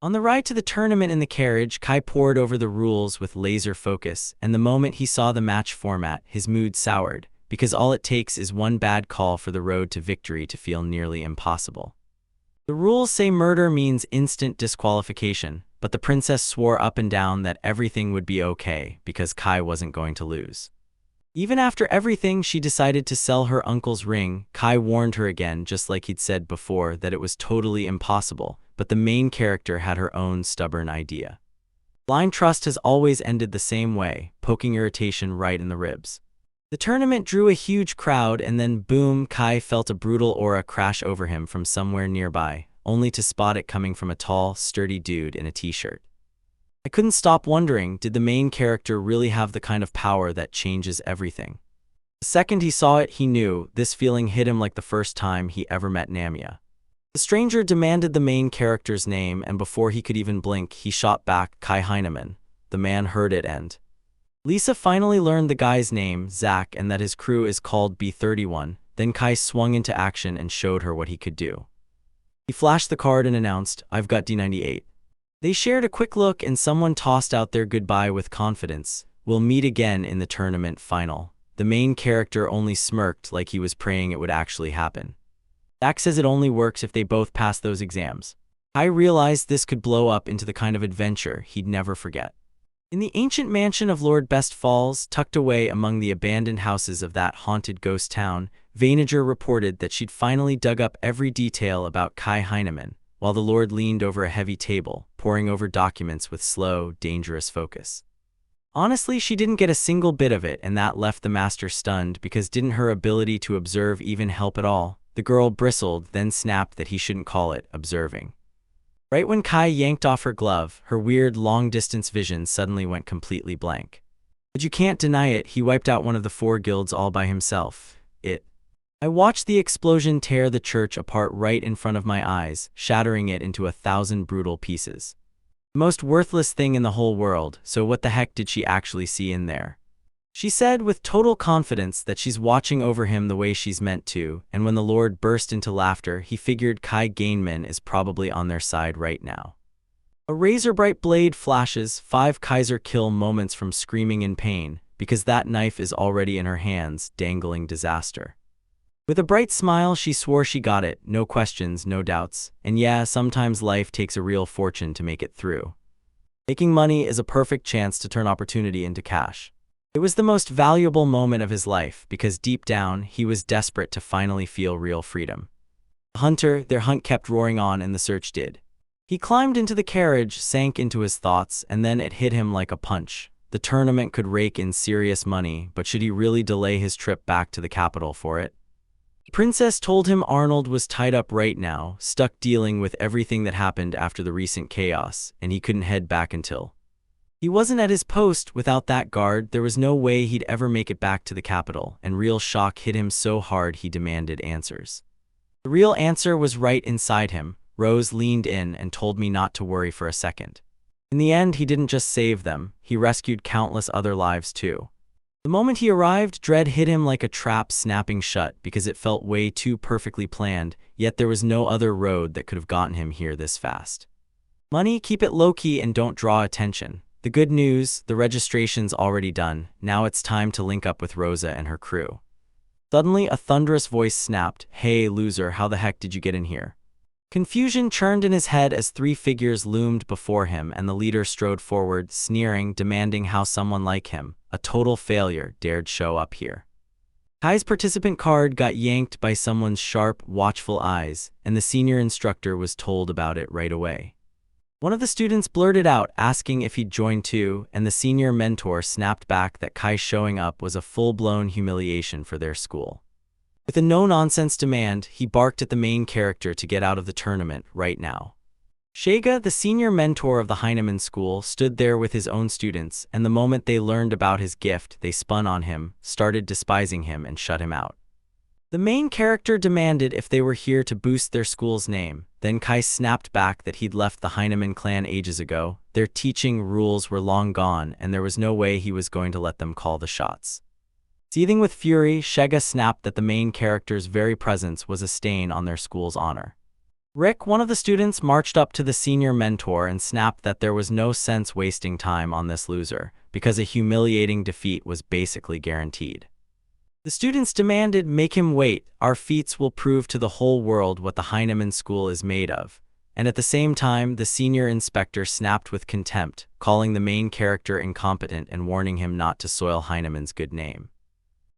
On the ride to the tournament in the carriage, Kai pored over the rules with laser focus, and the moment he saw the match format, his mood soured, because all it takes is one bad call for the road to victory to feel nearly impossible. The rules say murder means instant disqualification, but the princess swore up and down that everything would be okay because Kai wasn't going to lose. Even after everything, she decided to sell her uncle's ring. Kai warned her again, just like he'd said before, that it was totally impossible, but the main character had her own stubborn idea. Blind trust has always ended the same way, poking irritation right in the ribs. The tournament drew a huge crowd, and then boom, Kai felt a brutal aura crash over him from somewhere nearby, only to spot it coming from a tall, sturdy dude in a t-shirt. I couldn't stop wondering, did the main character really have the kind of power that changes everything? The second he saw it, he knew. This feeling hit him like the first time he ever met Namia. The stranger demanded the main character's name, and before he could even blink, he shot back, "Kai Heinemann." The man heard it, and Lisa finally learned the guy's name, Zach, and that his crew is called B31. Then Kai swung into action and showed her what he could do. He flashed the card and announced, "I've got D98. They shared a quick look, and someone tossed out their goodbye with confidence. "We'll meet again in the tournament final." The main character only smirked like he was praying it would actually happen. Zach says it only works if they both pass those exams. Kai realized this could blow up into the kind of adventure he'd never forget. In the ancient mansion of Lord Best Falls, tucked away among the abandoned houses of that haunted ghost town, Vainager reported that she'd finally dug up every detail about Kai Heinemann, while the Lord leaned over a heavy table, poring over documents with slow, dangerous focus. Honestly, she didn't get a single bit of it, and that left the master stunned, because didn't her ability to observe even help at all? The girl bristled, then snapped that he shouldn't call it observing. Right when Kai yanked off her glove, her weird long-distance vision suddenly went completely blank. But you can't deny it, he wiped out one of the 4 guilds all by himself. I watched the explosion tear the church apart right in front of my eyes, shattering it into 1,000 brutal pieces. The most worthless thing in the whole world, so what the heck did she actually see in there? She said with total confidence that she's watching over him the way she's meant to, and when the Lord burst into laughter, he figured Kai Gainman is probably on their side right now. A razor-bright blade flashes, 5 Kaiser kill moments from screaming in pain, because that knife is already in her hands, dangling disaster. With a bright smile, she swore she got it, no questions, no doubts, and yeah, sometimes life takes a real fortune to make it through. Making money is a perfect chance to turn opportunity into cash. It was the most valuable moment of his life, because deep down, he was desperate to finally feel real freedom. Their hunt kept roaring on, and the search did. He climbed into the carriage, sank into his thoughts, and then it hit him like a punch. The tournament could rake in serious money, but should he really delay his trip back to the capital for it? The princess told him Arnold was tied up right now, stuck dealing with everything that happened after the recent chaos, and he couldn't head back until he wasn't at his post. Without that guard, there was no way he'd ever make it back to the capital, and real shock hit him so hard he demanded answers. The real answer was right inside him. Rose leaned in and told me not to worry for a second. In the end, he didn't just save them, he rescued countless other lives too. The moment he arrived, dread hit him like a trap snapping shut because it felt way too perfectly planned, yet there was no other road that could have gotten him here this fast. Money, keep it low-key and don't draw attention. The good news, the registration's already done. Now it's time to link up with Rosa and her crew. Suddenly, a thunderous voice snapped, "Hey, loser, how the heck did you get in here?" Confusion churned in his head as three figures loomed before him and the leader strode forward, sneering, demanding how someone like him, a total failure, dared show up here. Kai's participant card got yanked by someone's sharp, watchful eyes, and the senior instructor was told about it right away. One of the students blurted out, asking if he'd join too, and the senior mentor snapped back that Kai showing up was a full-blown humiliation for their school. With a no-nonsense demand, he barked at the main character to get out of the tournament right now. Shega, the senior mentor of the Heinemann school, stood there with his own students, and the moment they learned about his gift, they spun on him, started despising him, and shut him out. The main character demanded if they were here to boost their school's name. Then Kai snapped back that he'd left the Heinemann clan ages ago. Their teaching rules were long gone, and there was no way he was going to let them call the shots. Seething with fury, Shega snapped that the main character's very presence was a stain on their school's honor. Rick, one of the students, marched up to the senior mentor and snapped that there was no sense wasting time on this loser, because a humiliating defeat was basically guaranteed. The students demanded, "Make him wait, our feats will prove to the whole world what the Heinemann school is made of." And at the same time, the senior inspector snapped with contempt, calling the main character incompetent and warning him not to soil Heinemann's good name.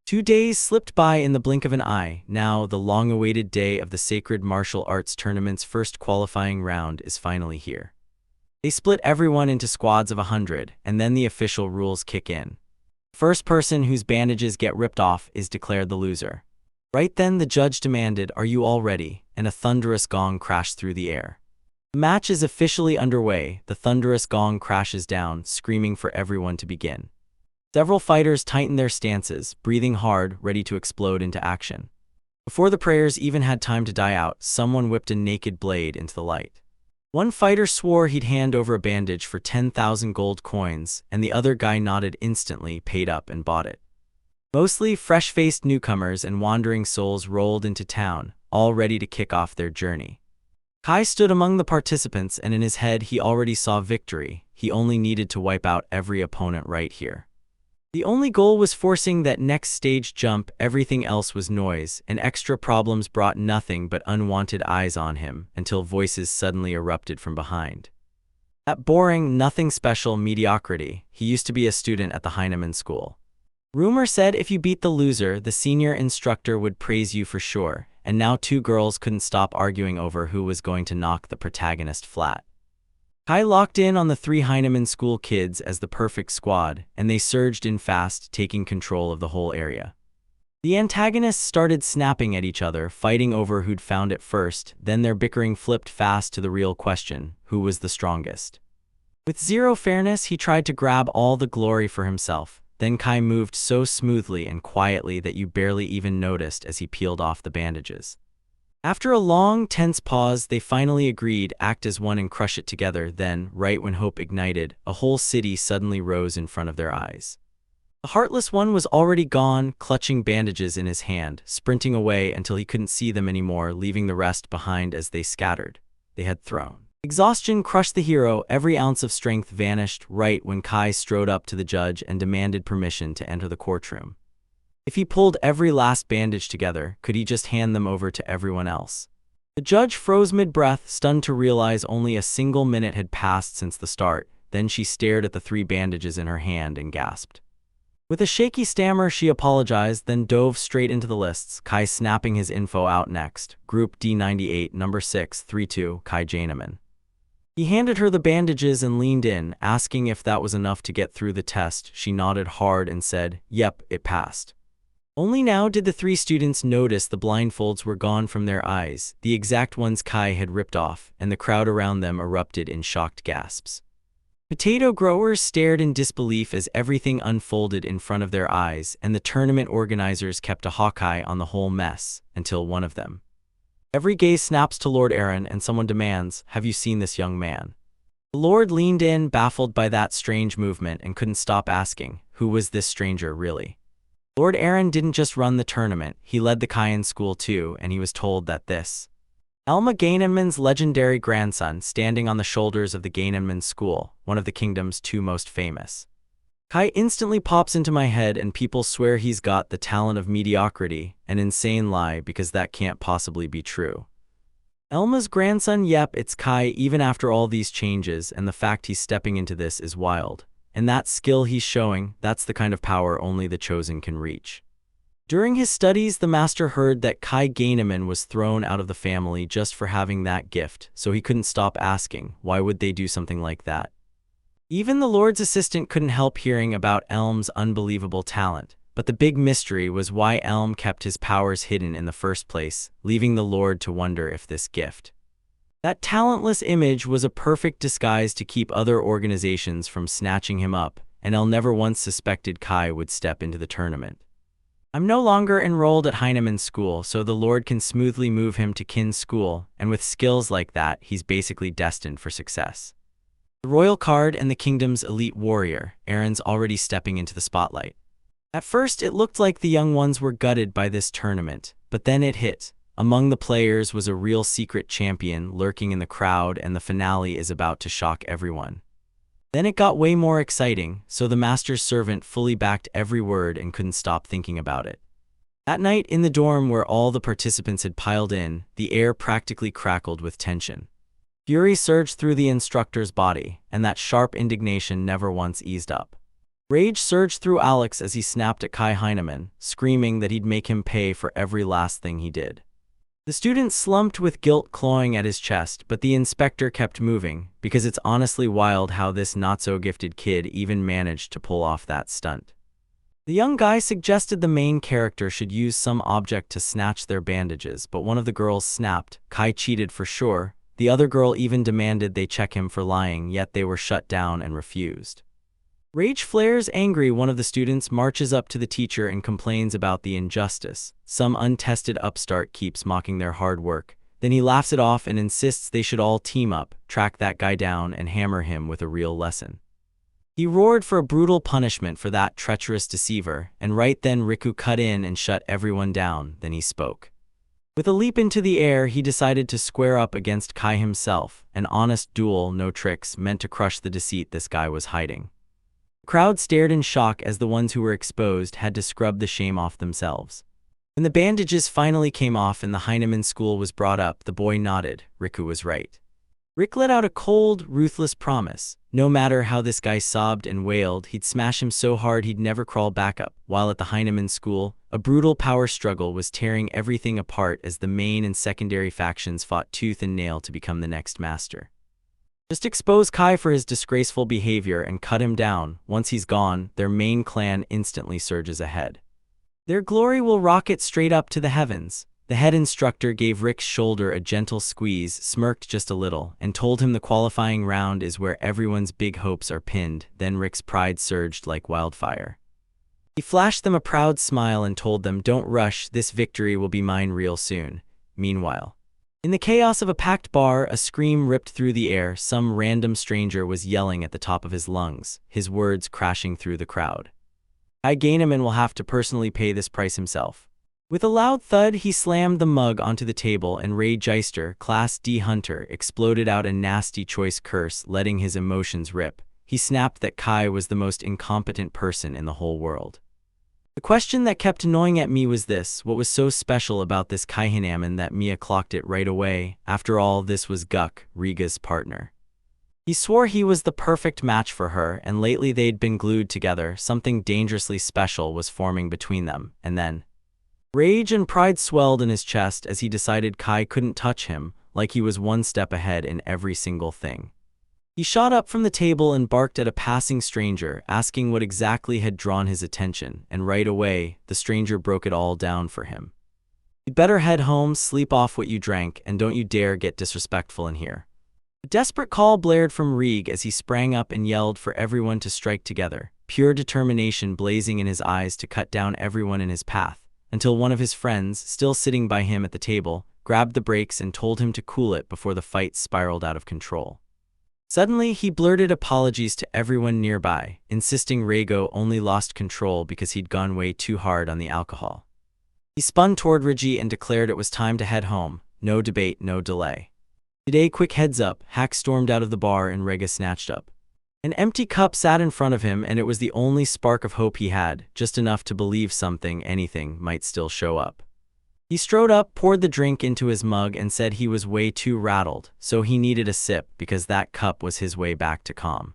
2 days slipped by in the blink of an eye. Now, the long-awaited day of the Sacred Martial Arts Tournament's first qualifying round is finally here. They split everyone into squads of 100, and then the official rules kick in. First person whose bandages get ripped off is declared the loser. Right then, the judge demanded, "Are you all ready?" and a thunderous gong crashed through the air. The match is officially underway. The thunderous gong crashes down, screaming for everyone to begin. Several fighters tighten their stances, breathing hard, ready to explode into action. Before the prayers even had time to die out, someone whipped a naked blade into the light. One fighter swore he'd hand over a bandage for 10,000 gold coins, and the other guy nodded instantly, paid up, and bought it. Mostly fresh-faced newcomers and wandering souls rolled into town, all ready to kick off their journey. Kai stood among the participants, and in his head he already saw victory. He only needed to wipe out every opponent right here. The only goal was forcing that next stage jump. Everything else was noise, and extra problems brought nothing but unwanted eyes on him, until voices suddenly erupted from behind. That boring, nothing special mediocrity. He used to be a student at the Heinemann school. Rumor said if you beat the loser, the senior instructor would praise you for sure, and now two girls couldn't stop arguing over who was going to knock the protagonist flat. Kai locked in on the 3 Heinemann school kids as the perfect squad, and they surged in fast, taking control of the whole area. The antagonists started snapping at each other, fighting over who'd found it first. Then their bickering flipped fast to the real question: who was the strongest? With zero fairness, he tried to grab all the glory for himself. Then Kai moved so smoothly and quietly that you barely even noticed as he peeled off the bandages. After a long, tense pause, they finally agreed, act as one and crush it together. Then, right when hope ignited, a whole city suddenly rose in front of their eyes. The heartless one was already gone, clutching bandages in his hand, sprinting away until he couldn't see them anymore, leaving the rest behind as they scattered. They had thrown. Exhaustion crushed the hero. Every ounce of strength vanished right when Kai strode up to the judge and demanded permission to enter the courtroom. If he pulled every last bandage together, could he just hand them over to everyone else? The judge froze mid-breath, stunned to realize only a single minute had passed since the start. Then she stared at the 3 bandages in her hand and gasped. With a shaky stammer, she apologized, then dove straight into the lists, Kai snapping his info out next. Group D98, number 632, Kai Janeman. He handed her the bandages and leaned in, asking if that was enough to get through the test. She nodded hard and said, "Yep, it passed." Only now did the three students notice the blindfolds were gone from their eyes, the exact ones Kai had ripped off, and the crowd around them erupted in shocked gasps. Potato growers stared in disbelief as everything unfolded in front of their eyes, and the tournament organizers kept a hawk eye on the whole mess, until one of them. Every gaze snaps to Lord Aaron, and someone demands, "Have you seen this young man?" The Lord leaned in, baffled by that strange movement, and couldn't stop asking, who was this stranger really? Lord Aaron didn't just run the tournament, he led the Kaian school too, and he was told that this Elma Gaineman's legendary grandson, standing on the shoulders of the Gaineman school, one of the kingdom's two most famous. Kai instantly pops into my head, and people swear he's got the talent of mediocrity, an insane lie because that can't possibly be true. Elma's grandson? Yep, it's Kai, even after all these changes, and the fact he's stepping into this is wild. And that skill he's showing, that's the kind of power only the chosen can reach. During his studies, the master heard that Kai Gaineman was thrown out of the family just for having that gift, so he couldn't stop asking, why would they do something like that? Even the Lord's assistant couldn't help hearing about Elm's unbelievable talent, but the big mystery was why Elm kept his powers hidden in the first place, leaving the Lord to wonder if this gift, that talentless image, was a perfect disguise to keep other organizations from snatching him up, and El never once suspected Kai would step into the tournament. I'm no longer enrolled at Heinemann School, so the Lord can smoothly move him to Kin's school, and with skills like that, he's basically destined for success. The royal card and the kingdom's elite warrior, Aaron's already stepping into the spotlight. At first, it looked like the young ones were gutted by this tournament, but then it hit. Among the players was a real secret champion lurking in the crowd, and the finale is about to shock everyone. Then it got way more exciting, so the master's servant fully backed every word and couldn't stop thinking about it. That night in the dorm where all the participants had piled in, the air practically crackled with tension. Fury surged through the instructor's body, and that sharp indignation never once eased up. Rage surged through Alex as he snapped at Kai Heinemann, screaming that he'd make him pay for every last thing he did. The student slumped with guilt clawing at his chest, but the inspector kept moving, because it's honestly wild how this not-so-gifted kid even managed to pull off that stunt. The young guy suggested the main character should use some object to snatch their bandages, but one of the girls snapped, Kai cheated for sure. The other girl even demanded they check him for lying, yet they were shut down and refused. Rage flares angry. One of the students marches up to the teacher and complains about the injustice. Some untested upstart keeps mocking their hard work. Then he laughs it off and insists they should all team up, track that guy down, and hammer him with a real lesson. He roared for a brutal punishment for that treacherous deceiver, and right then Riku cut in and shut everyone down. Then he spoke. With a leap into the air, he decided to square up against Kai himself, an honest duel, no tricks, meant to crush the deceit this guy was hiding. The crowd stared in shock as the ones who were exposed had to scrub the shame off themselves. When the bandages finally came off and the Heinemann school was brought up, the boy nodded. Riku was right. Rick let out a cold, ruthless promise. No matter how this guy sobbed and wailed, he'd smash him so hard he'd never crawl back up. While at the Heinemann school, a brutal power struggle was tearing everything apart as the main and secondary factions fought tooth and nail to become the next master. Just expose Kai for his disgraceful behavior and cut him down. Once he's gone, their main clan instantly surges ahead. Their glory will rocket straight up to the heavens. The head instructor gave Rick's shoulder a gentle squeeze, smirked just a little, and told him the qualifying round is where everyone's big hopes are pinned. Then Rick's pride surged like wildfire. He flashed them a proud smile and told them, "Don't rush, this victory will be mine real soon." Meanwhile, in the chaos of a packed bar, a scream ripped through the air. Some random stranger was yelling at the top of his lungs, his words crashing through the crowd. Kai Gaineman will have to personally pay this price himself. With a loud thud, he slammed the mug onto the table, and Ray Geister, Class D Hunter, exploded out a nasty choice curse, letting his emotions rip. He snapped that Kai was the most incompetent person in the whole world. The question that kept gnawing at me was this: what was so special about this Kai Heineman that Mia clocked it right away? After all, this was Guk, Riga's partner. He swore he was the perfect match for her, and lately they'd been glued together. Something dangerously special was forming between them, and then rage and pride swelled in his chest as he decided Kai couldn't touch him, like he was one step ahead in every single thing. He shot up from the table and barked at a passing stranger, asking what exactly had drawn his attention, and right away, the stranger broke it all down for him. "You'd better head home, sleep off what you drank, and don't you dare get disrespectful in here." A desperate call blared from Rieg as he sprang up and yelled for everyone to strike together, pure determination blazing in his eyes to cut down everyone in his path, until one of his friends, still sitting by him at the table, grabbed the brakes and told him to cool it before the fight spiraled out of control. Suddenly, he blurted apologies to everyone nearby, insisting Reigo only lost control because he'd gone way too hard on the alcohol. He spun toward Rigi and declared it was time to head home. No debate, no delay. "Today, quick heads up," Hack stormed out of the bar and Rega snatched up. An empty cup sat in front of him, and it was the only spark of hope he had, just enough to believe something, anything, might still show up. He strode up, poured the drink into his mug, and said he was way too rattled, so he needed a sip because that cup was his way back to calm.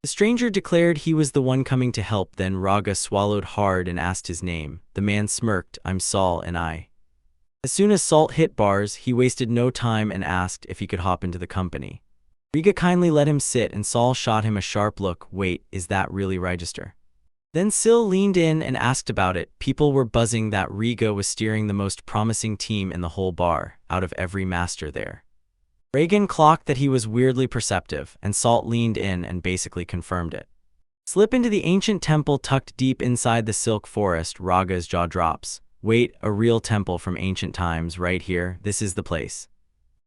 The stranger declared he was the one coming to help, then Raga swallowed hard and asked his name. The man smirked, "I'm Saul, and I." As soon as Salt hit bars, he wasted no time and asked if he could hop into the company. Riga kindly let him sit, and Saul shot him a sharp look. "Wait, is that really Register?" Then Sil leaned in and asked about it. People were buzzing that Riga was steering the most promising team in the whole bar, out of every master there. Reagan clocked that he was weirdly perceptive, and Salt leaned in and basically confirmed it. Slip into the ancient temple tucked deep inside the silk forest. Raga's jaw drops. "Wait, a real temple from ancient times right here? This is the place.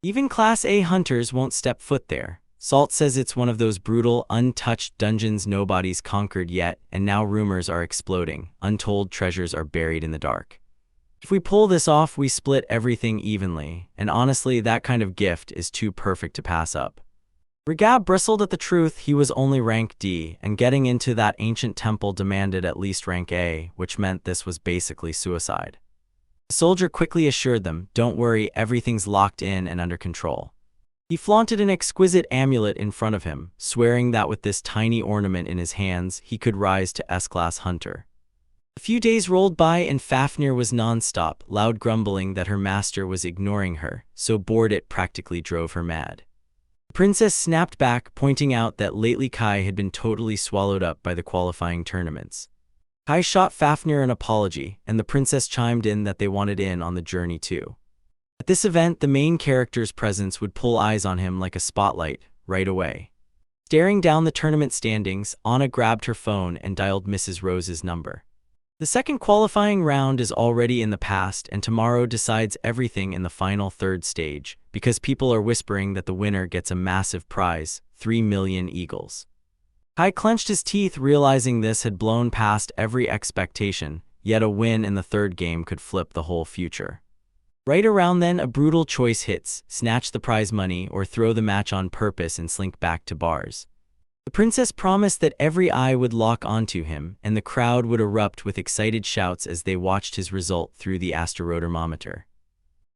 Even Class A hunters won't step foot there." Salt says it's one of those brutal, untouched dungeons nobody's conquered yet, and now rumors are exploding. Untold treasures are buried in the dark. "If we pull this off, we split everything evenly, and honestly, that kind of gift is too perfect to pass up." Regab bristled at the truth. He was only rank D, and getting into that ancient temple demanded at least rank A, which meant this was basically suicide. The soldier quickly assured them, "Don't worry, everything's locked in and under control." He flaunted an exquisite amulet in front of him, swearing that with this tiny ornament in his hands, he could rise to S-class hunter. A few days rolled by and Fafnir was non-stop, loud grumbling that her master was ignoring her, so bored it practically drove her mad. The princess snapped back, pointing out that lately Kai had been totally swallowed up by the qualifying tournaments. Kai shot Fafnir an apology, and the princess chimed in that they wanted in on the journey too. At this event, the main character's presence would pull eyes on him like a spotlight, right away. Staring down the tournament standings, Anna grabbed her phone and dialed Mrs. Rose's number. The second qualifying round is already in the past, and tomorrow decides everything in the final third stage, because people are whispering that the winner gets a massive prize, 3 million eagles. Kai clenched his teeth, realizing this had blown past every expectation, yet a win in the third game could flip the whole future. Right around then, a brutal choice hits: snatch the prize money or throw the match on purpose and slink back to bars. The princess promised that every eye would lock onto him, and the crowd would erupt with excited shouts as they watched his result through the asterodermometer.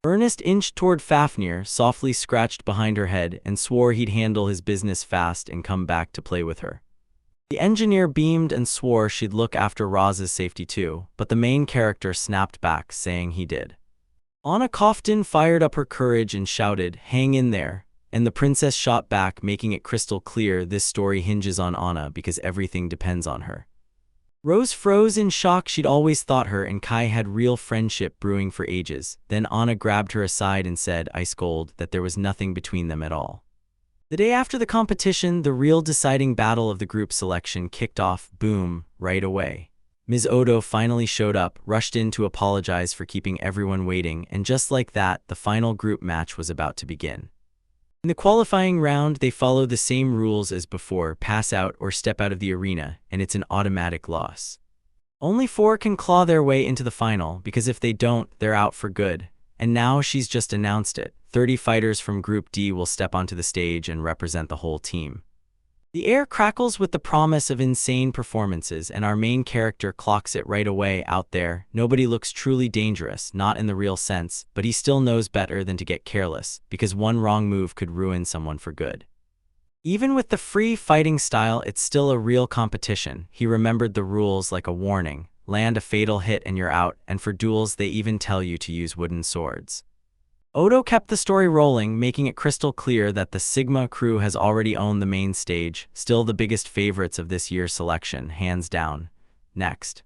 Ernest inched toward Fafnir, softly scratched behind her head, and swore he'd handle his business fast and come back to play with her. The engineer beamed and swore she'd look after Roz's safety too, but the main character snapped back, saying he did. Anna Kofton fired up her courage and shouted, "Hang in there," and the princess shot back, making it crystal clear this story hinges on Anna because everything depends on her. Rose froze in shock. She'd always thought her and Kai had real friendship brewing for ages. Then Anna grabbed her aside and said, ice cold, that there was nothing between them at all. The day after the competition, the real deciding battle of the group selection kicked off, boom, right away. Ms. Odo finally showed up, rushed in to apologize for keeping everyone waiting, and just like that, the final group match was about to begin. In the qualifying round, they follow the same rules as before: pass out or step out of the arena, and it's an automatic loss. Only 4 can claw their way into the final, because if they don't, they're out for good. And now she's just announced it. 30 fighters from Group D will step onto the stage and represent the whole team. The air crackles with the promise of insane performances, and our main character clocks it right away. Out there, nobody looks truly dangerous, not in the real sense, but he still knows better than to get careless, because one wrong move could ruin someone for good. Even with the free fighting style, it's still a real competition. He remembered the rules like a warning: land a fatal hit and you're out, and for duels they even tell you to use wooden swords. Odo kept the story rolling, making it crystal clear that the Sigma crew has already owned the main stage, still the biggest favorites of this year's selection, hands down. Next.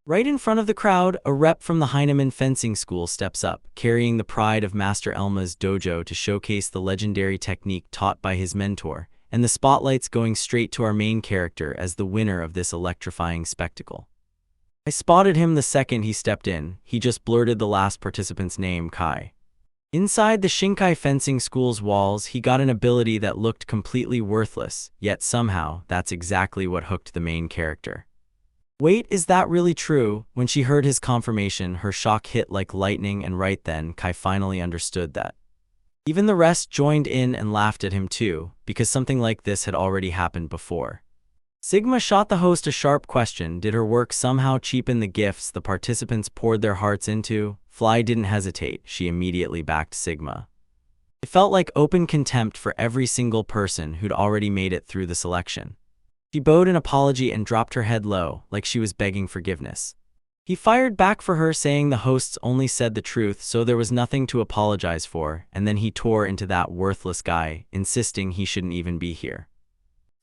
Right in front of the crowd, a rep from the Heinemann fencing school steps up, carrying the pride of Master Elma's dojo to showcase the legendary technique taught by his mentor, and the spotlight's going straight to our main character as the winner of this electrifying spectacle. I spotted him the second he stepped in. He just blurted the last participant's name, Kai. Inside the Shinkai fencing school's walls, he got an ability that looked completely worthless, yet somehow, that's exactly what hooked the main character. Wait, is that really true? When she heard his confirmation, her shock hit like lightning, and right then, Kai finally understood that. Even the rest joined in and laughed at him too, because something like this had already happened before. Sigma shot the host a sharp question. Did her work somehow cheapen the gifts the participants poured their hearts into? Fly didn't hesitate. She immediately backed Sigma. It felt like open contempt for every single person who'd already made it through the selection. She bowed an apology and dropped her head low, like she was begging forgiveness. He fired back for her, saying the hosts only said the truth, so there was nothing to apologize for, and then he tore into that worthless guy, insisting he shouldn't even be here.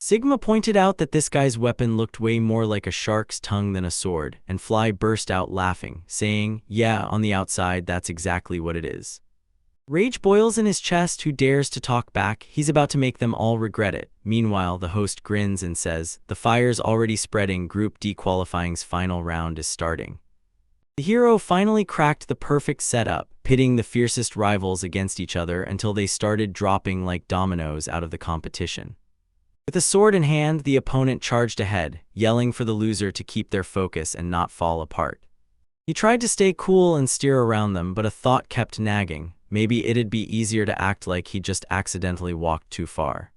Sigma pointed out that this guy's weapon looked way more like a shark's tongue than a sword, and Fly burst out laughing, saying, "Yeah, on the outside, that's exactly what it is." Rage boils in his chest. Who dares to talk back? He's about to make them all regret it. Meanwhile, the host grins and says, "The fire's already spreading. Group D qualifying's final round is starting." The hero finally cracked the perfect setup, pitting the fiercest rivals against each other until they started dropping like dominoes out of the competition. With a sword in hand, the opponent charged ahead, yelling for the loser to keep their focus and not fall apart. He tried to stay cool and steer around them, but a thought kept nagging. Maybe it'd be easier to act like he just accidentally walked too far.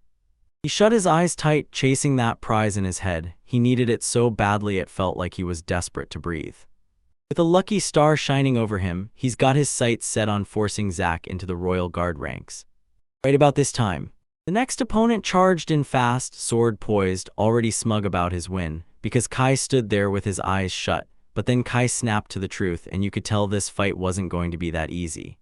He shut his eyes tight, chasing that prize in his head. He needed it so badly it felt like he was desperate to breathe. With a lucky star shining over him, he's got his sights set on forcing Zack into the Royal Guard ranks. Right about this time, the next opponent charged in fast, sword poised, already smug about his win, because Kai stood there with his eyes shut, but then Kai snapped to the truth, and you could tell this fight wasn't going to be that easy.